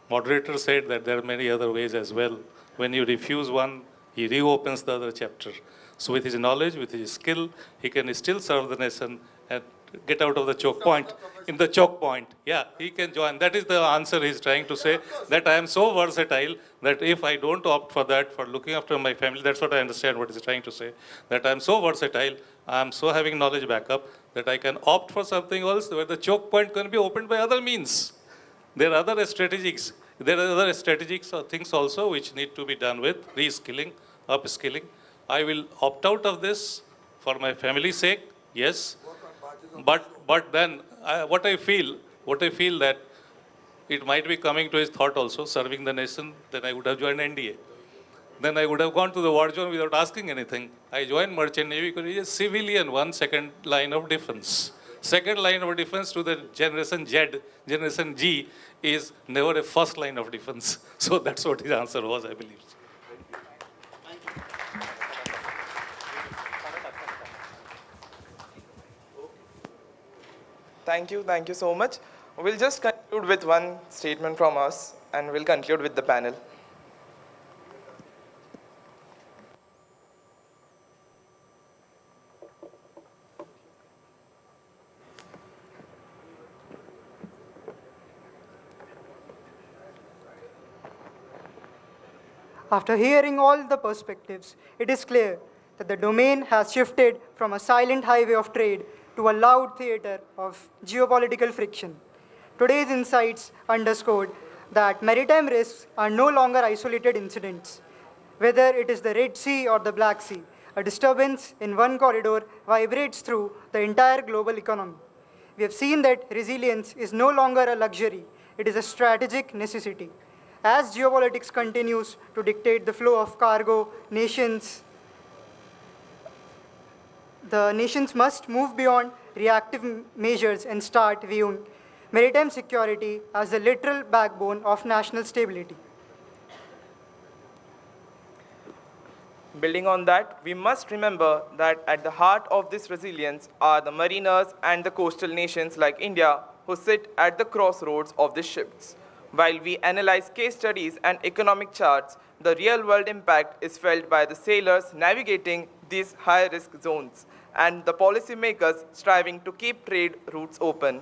moderator said, that there are many other ways as well. When you refuse one, he reopens the other chapter. So with his knowledge, with his skill, he can still serve the nation and get out of the choke point. In the choke point, yeah, he can join. That is the answer he's trying to say, that I am so versatile that if I don't opt for that, for looking after my family, that's what I understand what he's trying to say, that I'm so versatile, I'm so having knowledge backup, that I can opt for something else where the choke point can be opened by other means. There are other strategies. There are other strategic things also which need to be done with reskilling, upskilling. I will opt out of this for my family's sake, yes. But then what I feel that it might be coming to his thought also, serving the nation, then I would have joined NDA. Then I would have gone to the war zone without asking anything. I joined Merchant Navy because it's a civilian one, second line of defense. Second line of defense to the Generation Z, Generation G is never a first line of defense. So that's what his answer was, I believe. Thank you so much. We'll just conclude with one statement from us, and we'll conclude with the panel. After hearing all the perspectives, it is clear that the domain has shifted from a silent highway of trade to a loud theater of geopolitical friction. Today's insights underscored that maritime risks are no longer isolated incidents. Whether it is the Red Sea or the Black Sea, a disturbance in one corridor vibrates through the entire global economy. We have seen that resilience is no longer a luxury, it is a strategic necessity. As geopolitics continues to dictate the flow of cargo, the nations must move beyond reactive measures and start viewing maritime security as the literal backbone of national stability. Building on that, we must remember that at the heart of this resilience are the mariners and the coastal nations like India who sit at the crossroads of these shifts. While we analyze case studies and economic charts, the real-world impact is felt by the sailors navigating these high-risk zones and the policymakers striving to keep trade routes open.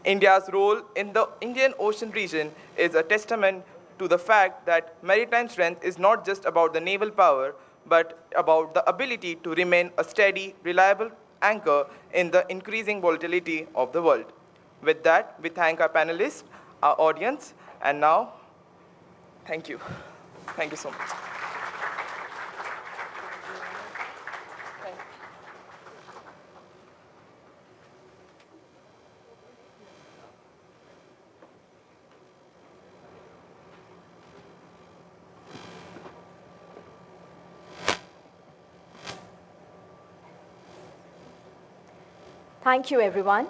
India's role in the Indian Ocean region is a testament to the fact that maritime strength is not just about the naval power, but about the ability to remain a steady, reliable anchor in the increasing volatility of the world. With that, we thank our panelists, our audience, and now, thank you. Thank you so much. Thank you, everyone.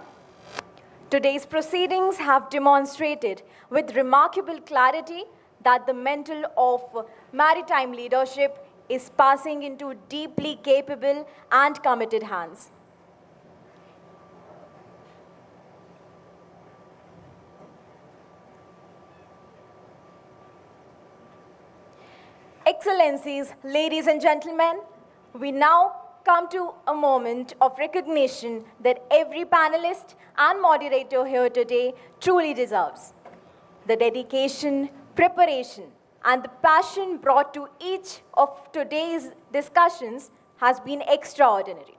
Today's proceedings have demonstrated with remarkable clarity that the mantle of maritime leadership is passing into deeply capable and committed hands. Excellencies, ladies and gentlemen, we now come to a moment of recognition that every panelist and moderator here today truly deserves. The dedication, preparation, and the passion brought to each of today's discussions has been extraordinary.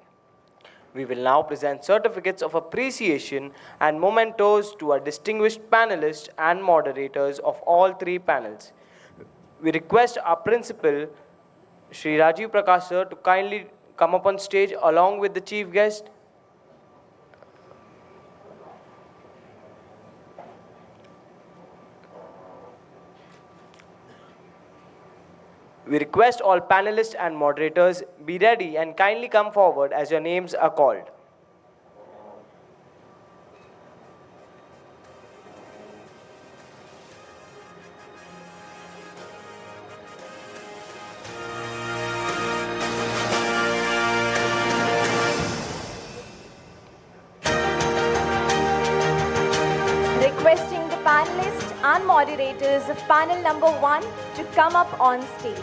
We will now present certificates of appreciation and mementos to our distinguished panelists and moderators of all three panels. We request our principal, Shri Rajiv Prakash sir, to kindly come up on stage along with the chief guest. We request all panelists and moderators be ready and kindly come forward as your names are called. Requesting the panelists and moderators of panel number 1 to come up on stage.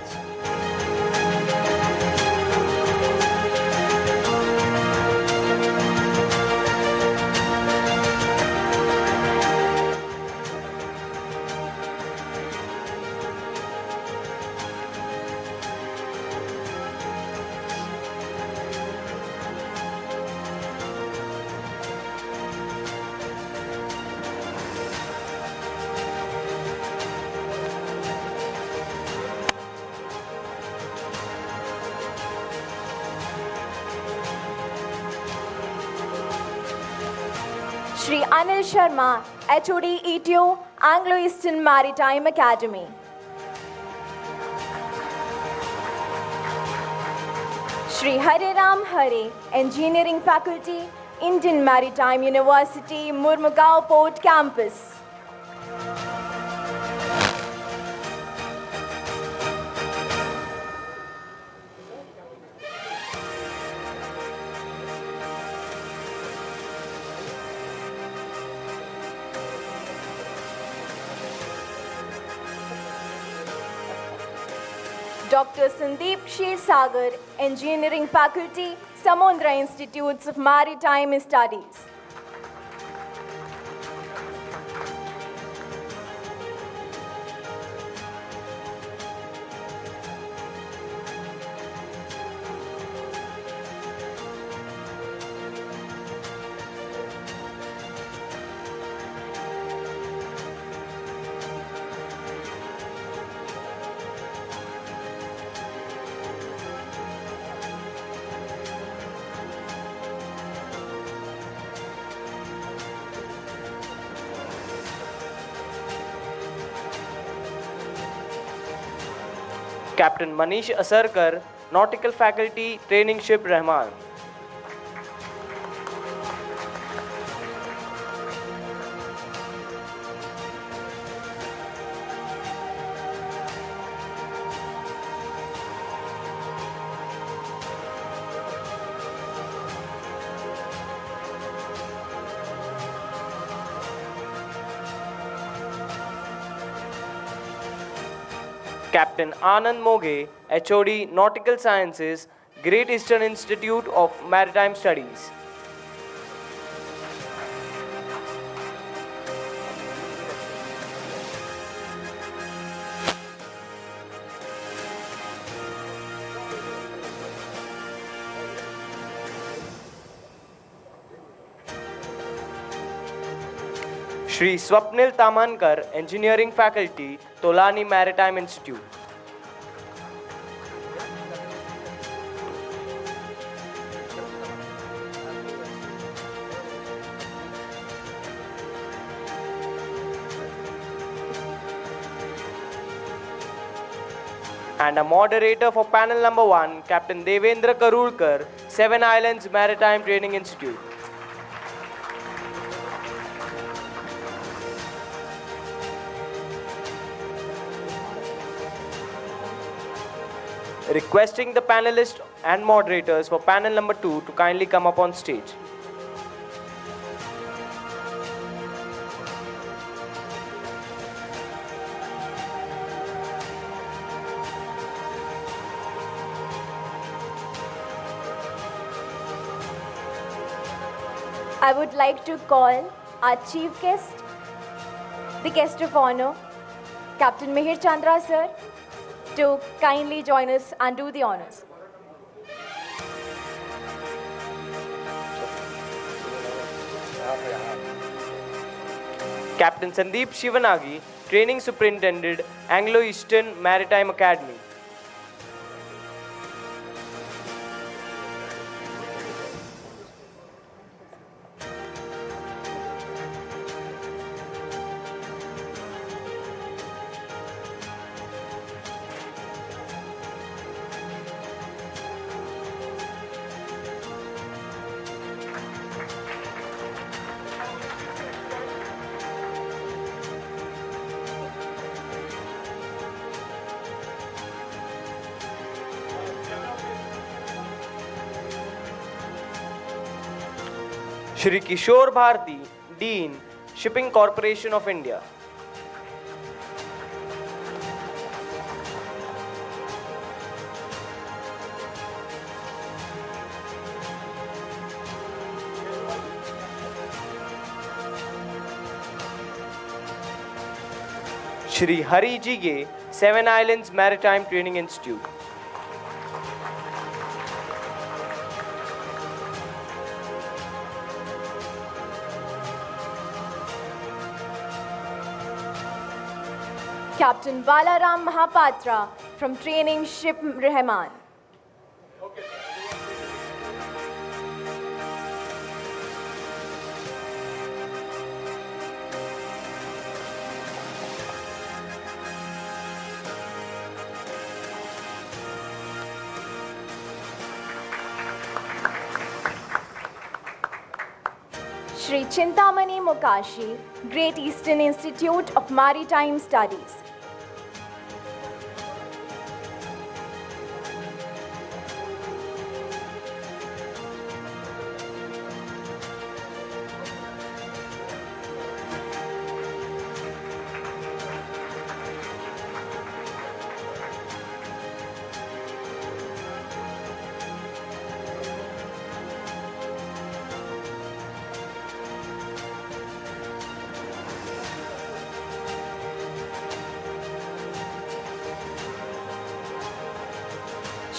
Shri Anil Sharma, HOD ETO, Anglo-Eastern Maritime Academy. Shri Hare Ram Hare, Engineering Faculty, Indian Maritime University, Murmugao Port Campus. Dr. Sandeep Shirsagar, Engineering Faculty, Samudra Institutes of Maritime Studies. Captain Manish Asarkar, Nautical Faculty, Training Ship Rahman. Captain Anand Moge, HOD, Nautical Sciences, Great Eastern Institute of Maritime Studies. Shri Swapnil Tamankar, Engineering Faculty, Tolani Maritime Institute. And a moderator for panel number 1, Captain Devendra Karulkar, Seven Islands Maritime Training Institute. Requesting the panelists and moderators for panel number 2 to kindly come up on stage. I would like to call our chief guest, the guest of honor, Captain Mihir Chandra sir, to kindly join us and do the honors. Captain Sandeep Shivanagi, Training Superintendent, Anglo-Eastern Maritime Academy. Shri Kishore Bharti, Dean, Shipping Corporation of India. Shri Hari Jige, Seven Islands Maritime Training Institute. Captain Balaram Mahapatra from Training Ship Rahman. Shri Chintamani Mokashi, Great Eastern Institute of Maritime Studies.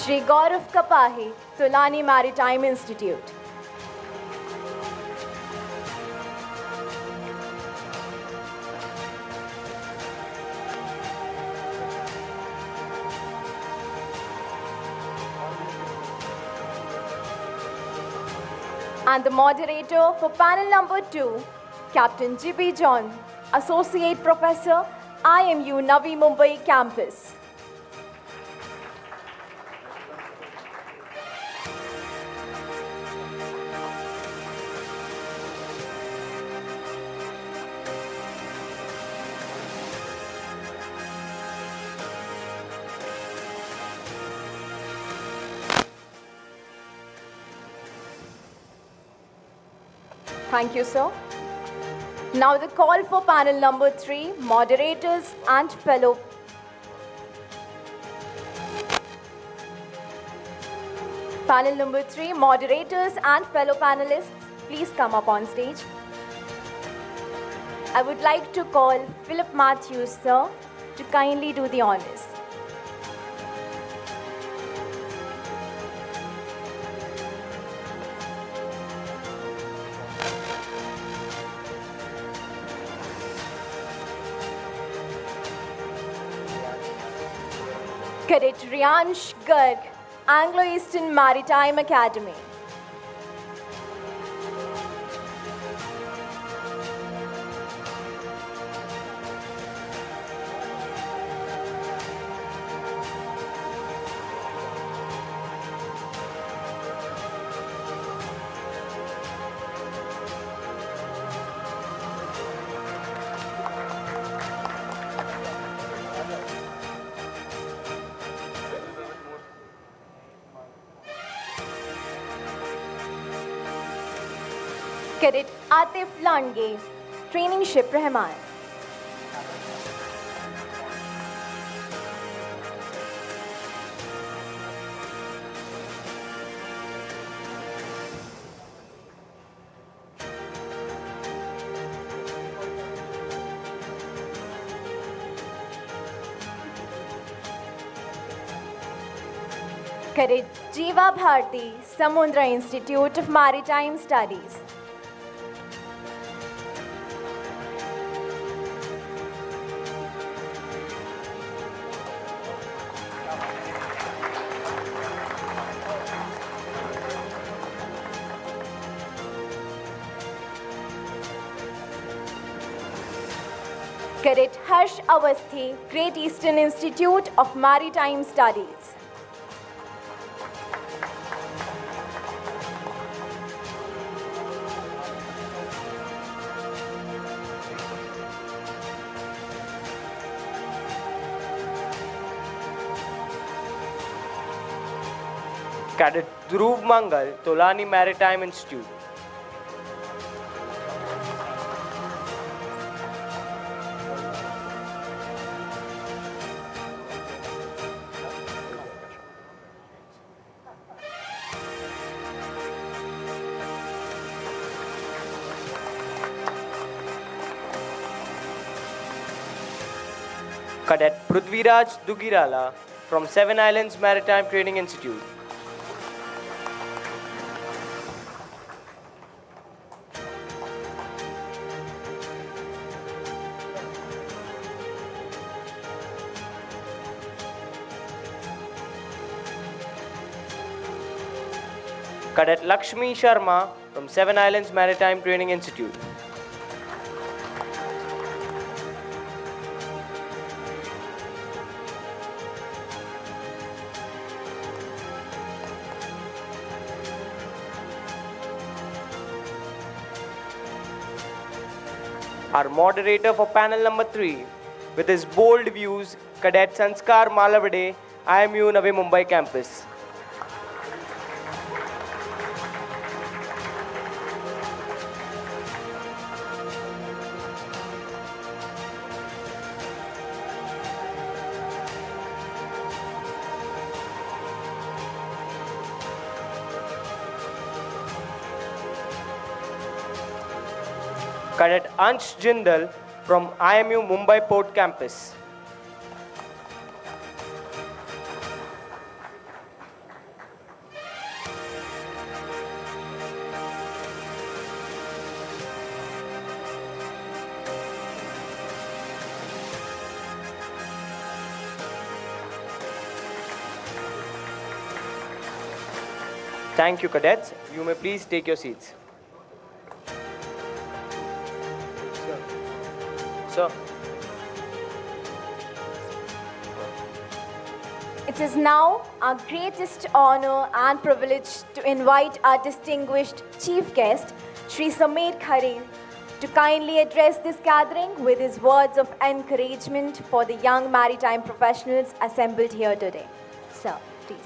Shri Gaurav Kapahi, Tulani Maritime Institute. And the moderator for panel number 2, Captain G.P. John, Associate Professor, IMU Navi Mumbai Campus. Thank you, sir. Now the call for panel number 3, moderators and fellow. Panel number 3, moderators and fellow panelists, please come up on stage. I would like to call Philip Matthews, sir, to kindly do the honors. Cadet Riyansh Garg, Anglo-Eastern Maritime Academy. Cadet Atif Lange, Training Ship Rahman. Cadet Jeeva Bharti, Samudra Institute of Maritime Studies. Cadet Harsh Awasthi, Great Eastern Institute of Maritime Studies. Cadet Dhruv Mangal, Tolani Maritime Institute. Cadet Prithviraj Dugirala from Seven Islands Maritime Training Institute. Cadet Lakshmi Sharma from Seven Islands Maritime Training Institute. Our moderator for panel number 3, with his bold views, Cadet Sanskar Malavade, IMU Navi Mumbai campus. Cadet Ansh Jindal from IMU Mumbai Port Campus. Thank you, cadets. You may please take your seats. Sir. It is now our greatest honor and privilege to invite our distinguished chief guest, Shri Sameer Khare, to kindly address this gathering with his words of encouragement for the young maritime professionals assembled here today. Sir, please.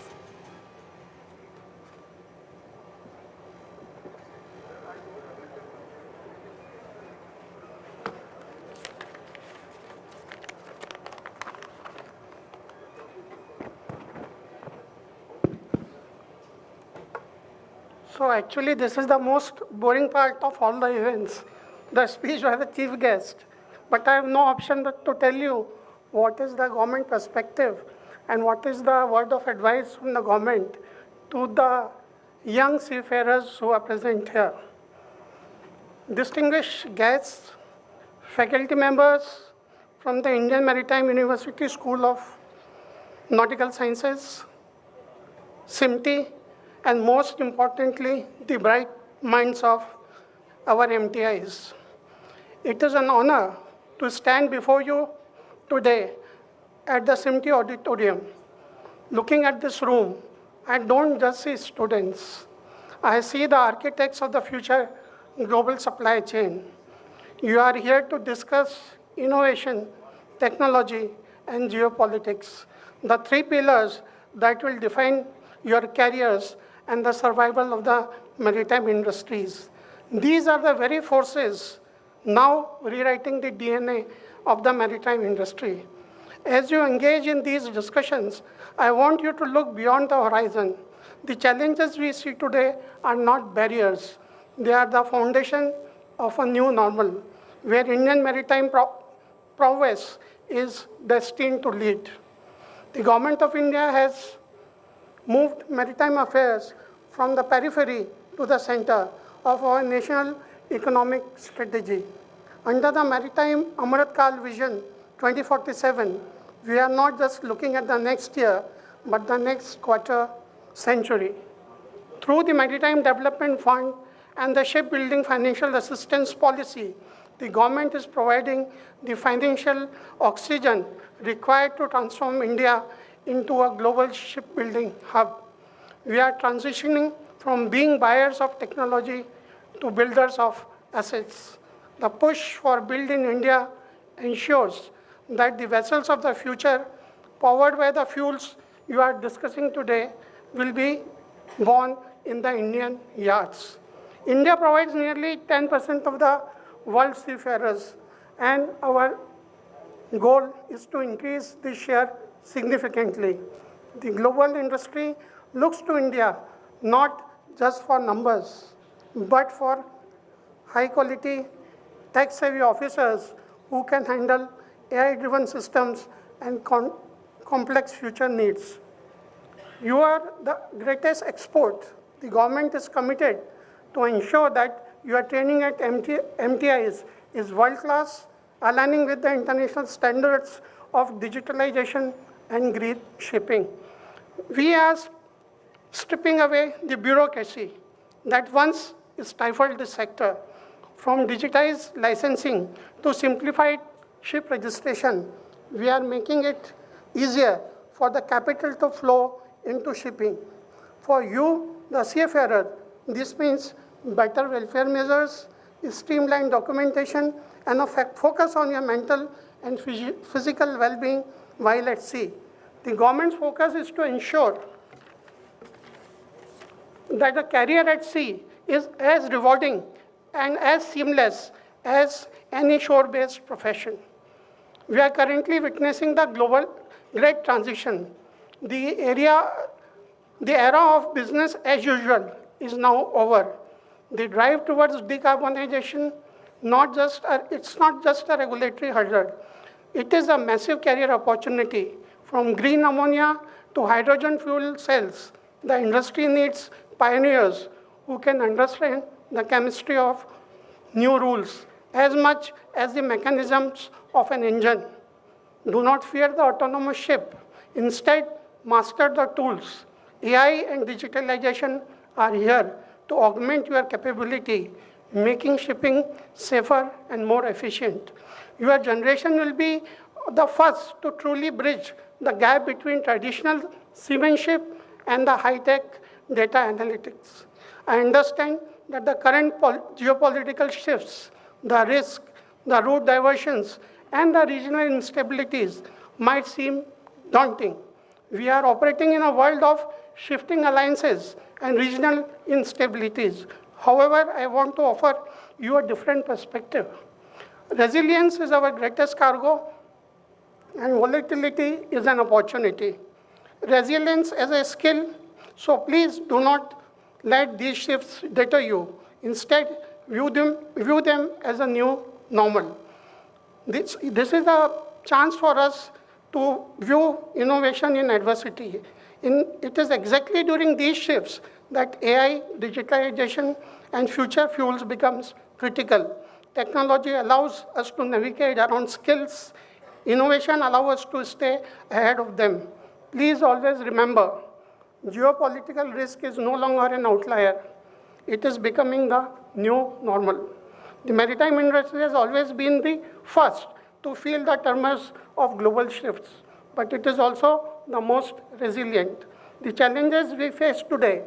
So actually, this is the most boring part of all the events, the speech by the chief guest. But I have no option but to tell you what is the government perspective and what is the word of advice from the government to the young seafarers who are present here. Distinguished guests, faculty members from the Indian Maritime University School of Nautical Sciences, SIMTI, and most importantly, the bright minds of our MTIs. It is an honor to stand before you today at the SIMTI auditorium. Looking at this room, I don't just see students. I see the architects of the future global supply chain. You are here to discuss innovation, technology, and geopolitics, the three pillars that will define your careers and the survival of the maritime industries. These are the very forces now rewriting the DNA of the maritime industry. As you engage in these discussions, I want you to look beyond the horizon. The challenges we see today are not barriers. They are the foundation of a new normal, where Indian maritime prowess is destined to lead. The government of India has moved maritime affairs from the periphery to the center of our national economic strategy. Under the Maritime Amrit Kal Vision 2047, we are not just looking at the next year, but the next quarter century. Through the Maritime Development Fund and the Shipbuilding Financial Assistance Policy, the government is providing the financial oxygen required to transform India into a global shipbuilding hub. We are transitioning from being buyers of technology to builders of assets. The push for Build in India ensures that the vessels of the future, powered by the fuels you are discussing today, will be born in the Indian yards. India provides nearly 10% of the world's seafarers, and our goal is to increase this share significantly. The global industry looks to India not just for numbers, but for high-quality, tech-savvy officers who can handle AI-driven systems and complex future needs. You are the greatest export. The government is committed to ensure that your training at MTIs is world-class, aligning with the international standards of digitalization and green shipping. We are stripping away the bureaucracy that once stifled this sector. From digitized licensing to simplified ship registration, we are making it easier for the capital to flow into shipping. For you, the seafarer, this means better welfare measures, streamlined documentation, and a focus on your mental and physical well-being while at sea. The government's focus is to ensure that a career at sea is as rewarding and as seamless as any shore-based profession. We are currently witnessing the global great transition. The era of business as usual is now over. The drive towards decarbonization, it's not just a regulatory hurdle. It is a massive career opportunity. From green ammonia to hydrogen fuel cells, the industry needs pioneers who can understand the chemistry of new rules as much as the mechanisms of an engine. Do not fear the autonomous ship. Instead, master the tools. AI and digitalization are here to augment your capability, making shipping safer and more efficient. Your generation will be the first to truly bridge the gap between traditional seamanship and the high-tech data analytics. I understand that the current geopolitical shifts, the risk, the route diversions, and the regional instabilities might seem daunting. We are operating in a world of shifting alliances and regional instabilities. However, I want to offer you a different perspective. Resilience is our greatest cargo, and volatility is an opportunity. Resilience is a skill, so please do not let these shifts deter you. Instead, view them as a new normal. This is a chance for us to view innovation in adversity. It is exactly during these shifts that AI, digitalization, and future fuels becomes critical. Technology allows us to navigate around skills. Innovation allows us to stay ahead of them. Please always remember, geopolitical risk is no longer an outlier. It is becoming the new normal. The maritime industry has always been the first to feel the tremors of global shifts, but it is also the most resilient. The challenges we face today,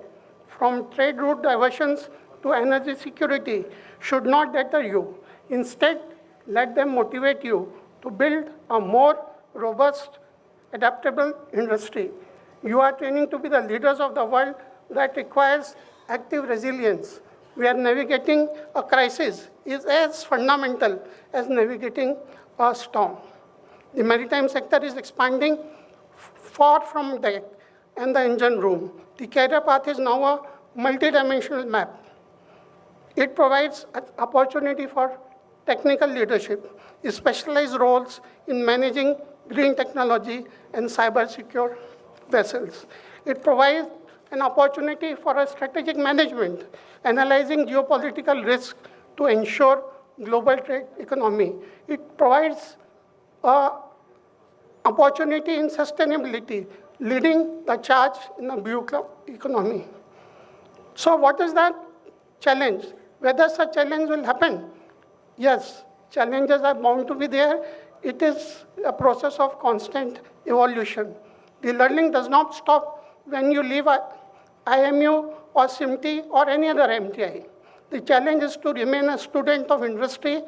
from trade route diversions to energy security, should not deter you. Instead, let them motivate you to build a more robust, adaptable industry. You are training to be the leaders of the world that requires active resilience, where navigating a crisis is as fundamental as navigating a storm. The maritime sector is expanding far from deck and the engine room. The career path is now a multidimensional map. It provides an opportunity for technical leadership, specialized roles in managing green technology and cyber-secure vessels. It provides an opportunity for a strategic management, analyzing geopolitical risk to ensure global trade economy. It provides an opportunity in sustainability, leading the charge in the blue economy. So what is that challenge? Whether such challenge will happen? Yes, challenges are bound to be there. It is a process of constant evolution. The learning does not stop when you leave IMU or SIMTI or any other MTI. The challenge is to remain a student of industry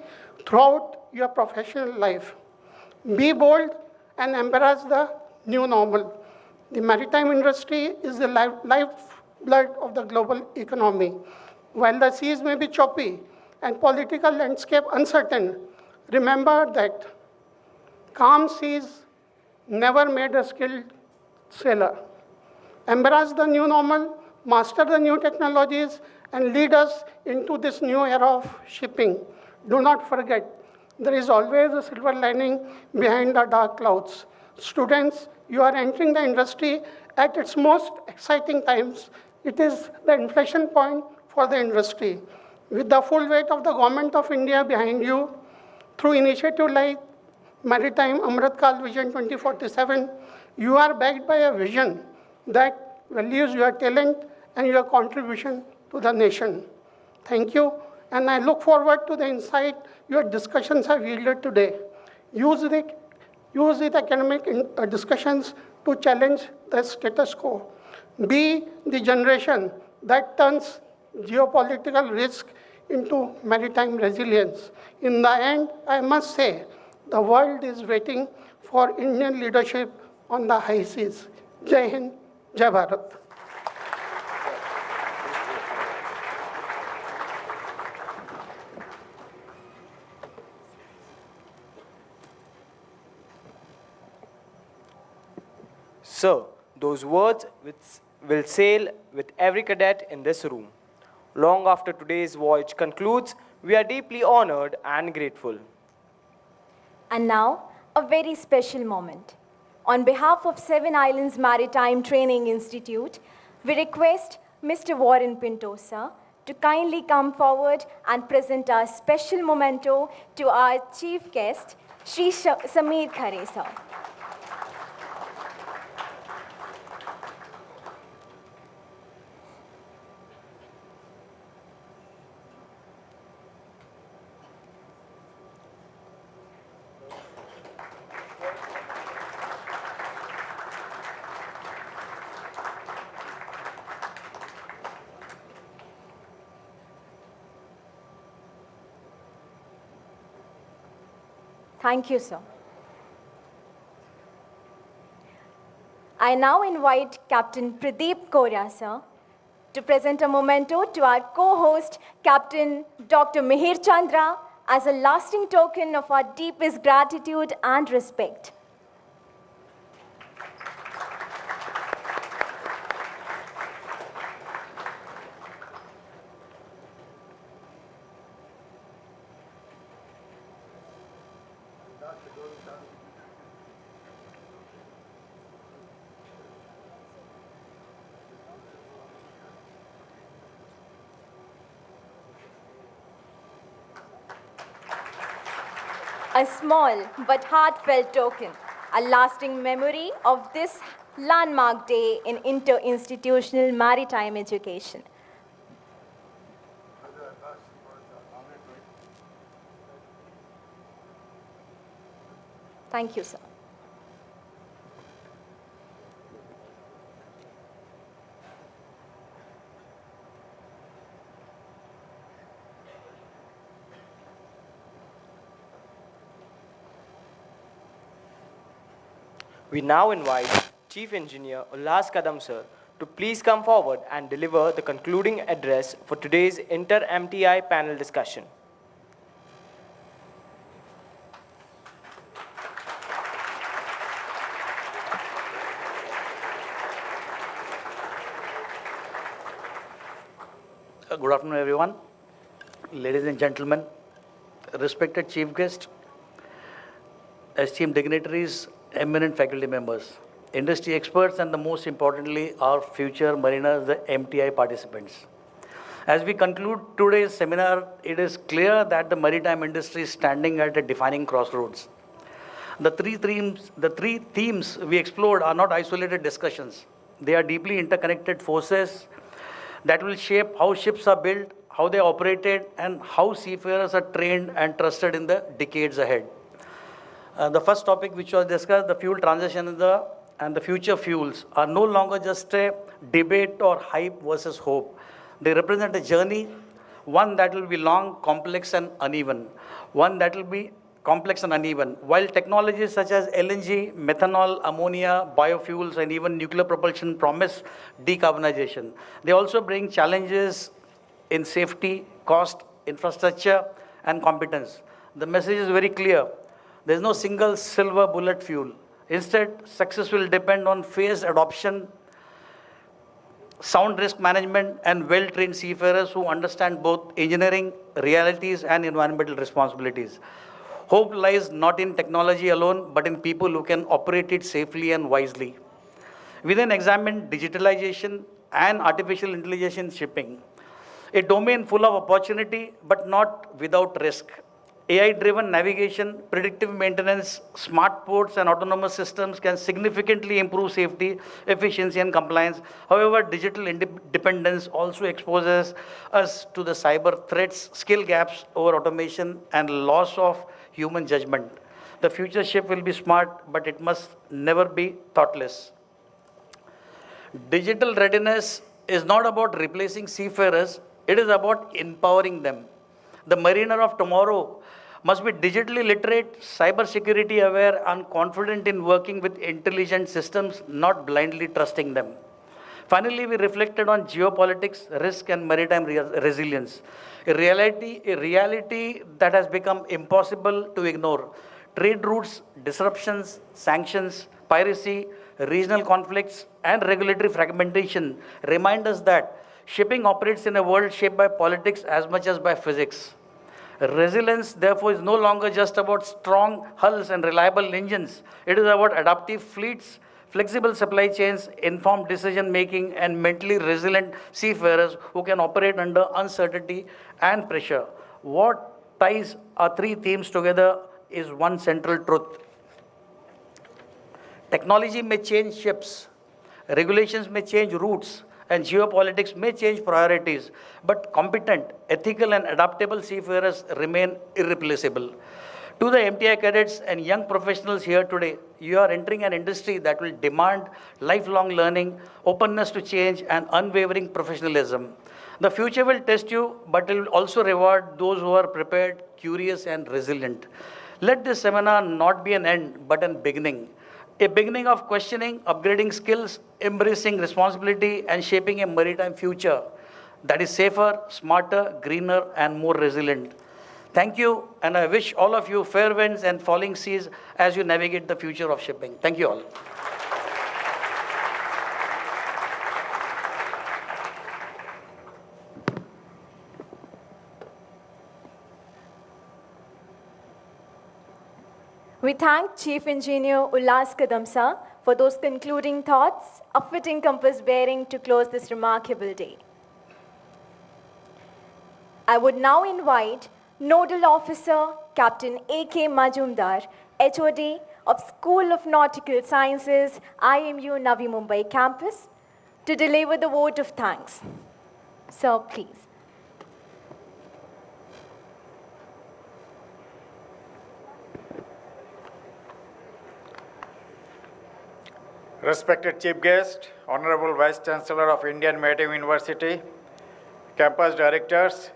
throughout your professional life. Be bold and embrace the new normal. The maritime industry is the lifeblood of the global economy. While the seas may be choppy and political landscape uncertain, remember that calm seas never made a skilled sailor. Embrace the new normal, master the new technologies, and lead us into this new era of shipping. Do not forget, there is always a silver lining behind the dark clouds. Students, you are entering the industry at its most exciting times. It is the inflection point for the industry. With the full weight of the Government of India behind you, through initiatives like Maritime Amrit Kal Vision 2047, you are backed by a vision that values your talent and your contribution to the nation. Thank you, and I look forward to the insight your discussions have yielded today. Use the academic discussions to challenge the status quo. Be the generation that turns geopolitical risk into maritime resilience. In the end, I must say, the world is waiting for Indian leadership on the high seas. Jai Hind, Jai Bharat. So, those words will sail with every cadet in this room. Long after today's voyage concludes, we are deeply honored and grateful. And now, a very special moment. On behalf of Seven Islands Maritime Training Institute, we request Mr. Warren Pintosa to kindly come forward and present our special memento to our chief guest, Shri Sameer Khare sir. Thank you, sir. I now invite Captain Pradeep Korea, sir, to present a memento to our co-host, Captain Dr. Mihir Chandra, as a lasting token of our deepest gratitude and respect. A small but heartfelt token, a lasting memory of this landmark day in inter-institutional maritime education. Thank you, sir. We now invite Chief Engineer Ullas Kadam sir to please come forward and deliver the concluding address for today's inter-MTI panel discussion. Good afternoon, everyone. Ladies and gentlemen, respected chief guest, esteemed dignitaries, eminent faculty members, industry experts, and the most importantly, our future mariners, the MTI participants. As we conclude today's seminar, it is clear that the maritime industry is standing at a defining crossroads. The three themes we explored are not isolated discussions. They are deeply interconnected forces that will shape how ships are built, how they are operated, and how seafarers are trained and trusted in the decades ahead. The first topic which was discussed, the fuel transition and the future fuels, are no longer just a debate or hype versus hope. They represent a journey, one that will be long, complex, and uneven. While technologies such as LNG, methanol, ammonia, biofuels, and even nuclear propulsion promise decarbonization, they also bring challenges in safety, cost, infrastructure, and competence. The message is very clear. There is no single silver bullet fuel. Instead, success will depend on phased adoption, sound risk management, and well-trained seafarers who understand both engineering realities and environmental responsibilities. Hope lies not in technology alone, but in people who can operate it safely and wisely. We then examined digitalization and artificial intelligence in shipping, a domain full of opportunity, but not without risk. AI-driven navigation, predictive maintenance, smart ports, and autonomous systems can significantly improve safety, efficiency, and compliance. However, digital dependence also exposes us to the cyber threats, skill gaps over automation, and loss of human judgment. The future ship will be smart, but it must never be thoughtless. Digital readiness is not about replacing seafarers, it is about empowering them. The mariner of tomorrow must be digitally literate, cybersecurity aware, and confident in working with intelligent systems, not blindly trusting them. Finally, we reflected on geopolitics, risk, and maritime resilience, a reality that has become impossible to ignore. Trade routes, disruptions, sanctions, piracy, regional conflicts, and regulatory fragmentation remind us that shipping operates in a world shaped by politics as much as by physics. Resilience, therefore, is no longer just about strong hulls and reliable engines. It is about adaptive fleets, flexible supply chains, informed decision-making, and mentally resilient seafarers who can operate under uncertainty and pressure. What ties our three themes together is one central truth. Technology may change ships, regulations may change routes, and geopolitics may change priorities, but competent, ethical, and adaptable seafarers remain irreplaceable. To the MTI cadets and young professionals here today, you are entering an industry that will demand lifelong learning, openness to change, and unwavering professionalism. The future will test you, but it will also reward those who are prepared, curious, and resilient. Let this seminar not be an end, but a beginning. A beginning of questioning, upgrading skills, embracing responsibility, and shaping a maritime future that is safer, smarter, greener, and more resilient. Thank you, and I wish all of you fair winds and falling seas as you navigate the future of shipping. Thank you all. We thank Chief Engineer Ullas Kadam sir for those concluding thoughts, a fitting compass bearing to close this remarkable day. I would now invite Nodal Officer Captain A.K. Majumdar, HOD of School of Nautical Sciences, IMU Navi Mumbai campus, to deliver the vote of thanks. Sir, please. Respected Chief Guest, Honorable Vice Chancellor of Indian Maritime University, campus directors,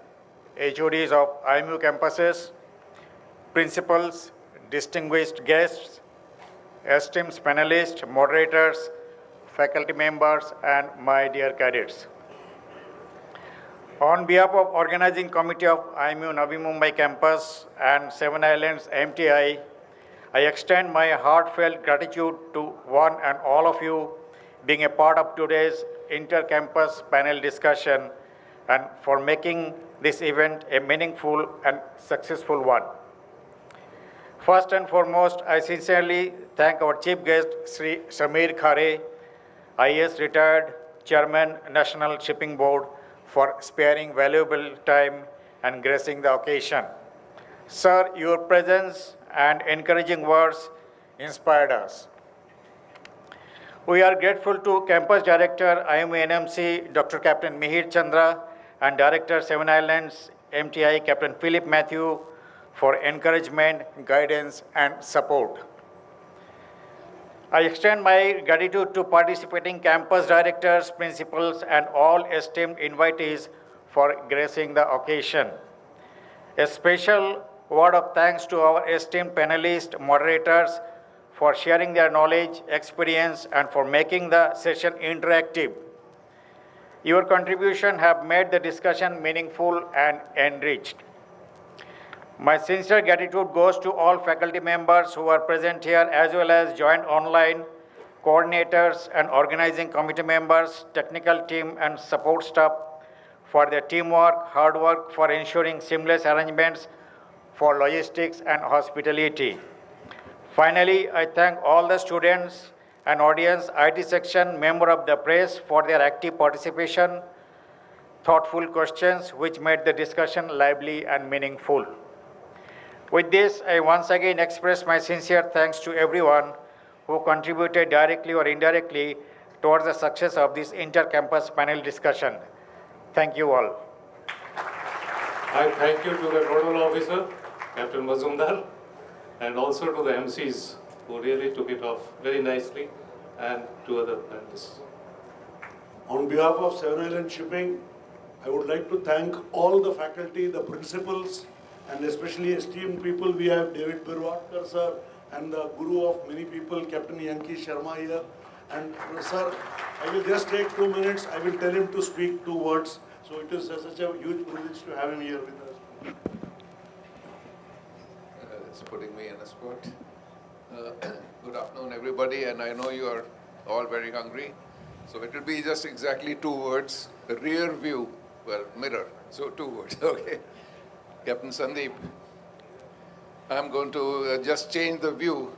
HODs of IMU campuses, principals, distinguished guests, esteemed panelists, moderators, faculty members, and my dear cadets. On behalf of Organizing Committee of IMU Navi Mumbai campus and Seven Islands MTI, I extend my heartfelt gratitude to one and all of you being a part of today's inter-campus panel discussion and for making this event a meaningful and successful one. First and foremost, I sincerely thank our chief guest, Sri Samir Khare, IAS retired Chairman, National Shipping Board, for sparing valuable time and gracing the occasion. Sir, your presence and encouraging words inspired us. We are grateful to Campus Director, IMU NMC, Dr. Captain Mihir Chandra, and Director, Seven Islands, MTI, Captain Philip Matthew, for encouragement, guidance, and support. I extend my gratitude to participating campus directors, principals, and all esteemed invitees for gracing the occasion. A special word of thanks to our esteemed panelists, moderators, for sharing their knowledge, experience, and for making the session interactive. Your contribution have made the discussion meaningful and enriched. My sincere gratitude goes to all faculty members who are present here, as well as joined online, coordinators and organizing committee members, technical team and support staff for their teamwork, hard work for ensuring seamless arrangements for logistics and hospitality. Finally, I thank all the students and audience, IT section, member of the press for their active participation, thoughtful questions which made the discussion lively and meaningful. With this, I once again express my sincere thanks to everyone who contributed directly or indirectly towards the success of this inter-campus panel discussion. Thank you all. I thank you to the nodal officer, Captain Mazumdar, and also to the MCs who really took it off very nicely, and to other panelists. On behalf of Seven Islands Shipping, I would like to thank all the faculty, the principals, and especially esteemed people. We have David Birwatkar sir and the guru of many people, Captain Yanki Sharma here. And sir, I will just take 2 minutes. I will tell him to speak 2 words. So it is such a huge privilege to have him here with us. It's putting me in a spot. Good afternoon, everybody, and I know you are all very hungry. So it will be just exactly 2 words. The rear view, well, mirror. So 2 words, okay. Captain Sandeep, I'm going to just change the view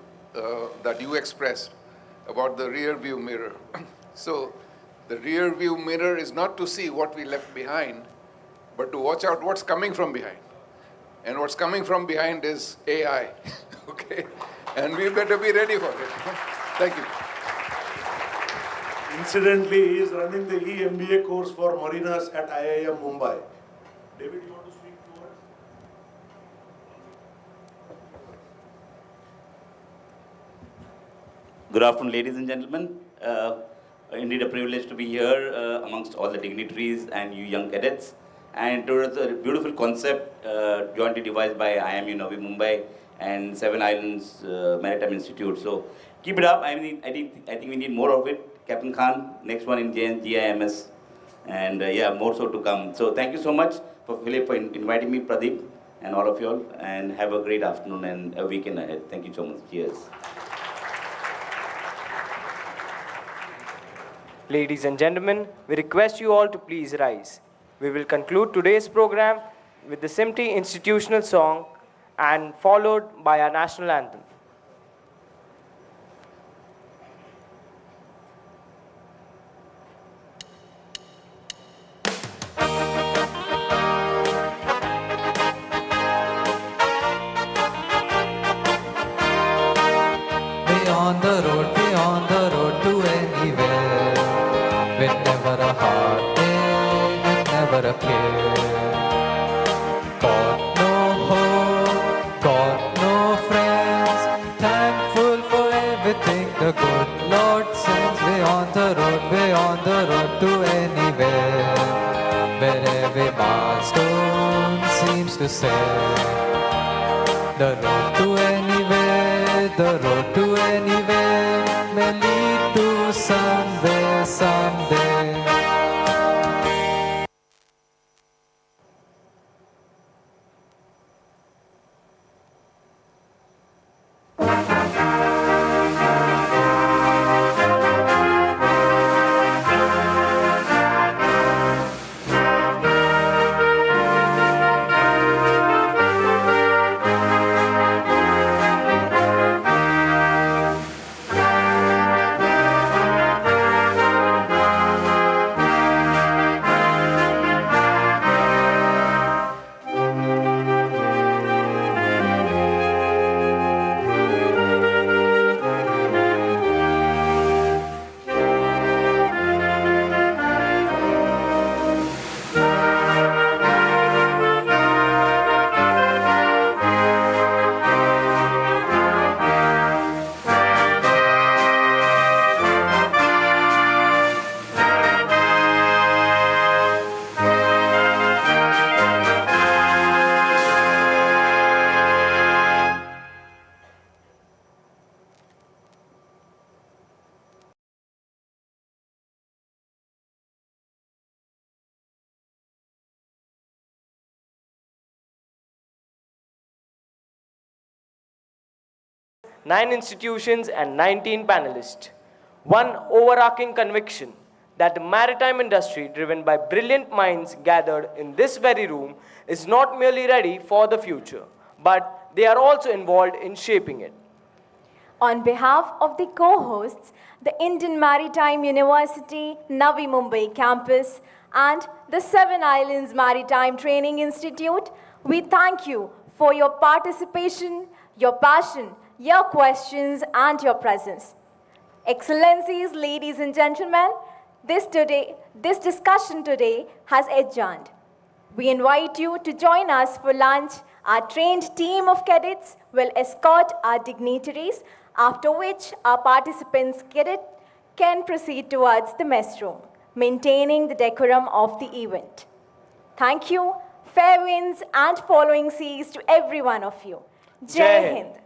that you expressed about the rear view mirror. So the rear view mirror is not to see what we left behind, but to watch out what's coming from behind. And what's coming from behind is AI, okay? And we better be ready for it. Thank you. Incidentally, he is running the EMBA course for mariners at IIM Mumbai. David, you want to speak 2 words? Good afternoon, ladies and gentlemen. Indeed a privilege to be here amongst all the dignitaries and you young cadets. And it was a beautiful concept jointly devised by IMU Navi Mumbai and Seven Islands Maritime Institute. So keep it up. I think we need more of it. Captain Khan, next one in GIMS. And yeah, more so to come. So thank you so much for Philip for inviting me, Pradeep, and all of you all. And have a great afternoon and a weekend ahead. Thank you so much. Cheers. Ladies and gentlemen, we request you all to please rise. We will conclude today's program with the SIMTI institutional song and followed by our national anthem. never a heartache, and never a care. Got no hope, got no friends, thankful for everything the good Lord sends. Way on the road to anywhere, where every milestone seems to say, the road to anywhere, the road to anywhere may lead to somewhere, someday. Nine institutions and 19 panelists. One overarching conviction that the maritime industry, driven by brilliant minds gathered in this very room, is not merely ready for the future, but they are also involved in shaping it. On behalf of the co-hosts, the Indian Maritime University, Navi Mumbai campus, and the Seven Islands Maritime Training Institute, we thank you for your participation, your passion, your questions, and your presence. Excellencies, ladies and gentlemen, this discussion today has adjourned. We invite you to join us for lunch. Our trained team of cadets will escort our dignitaries, after which our participants can proceed towards the mess room, maintaining the decorum of the event. Thank you, fair winds and following seas to every one of you. Jai Hind.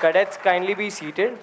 Cadets, kindly be seated.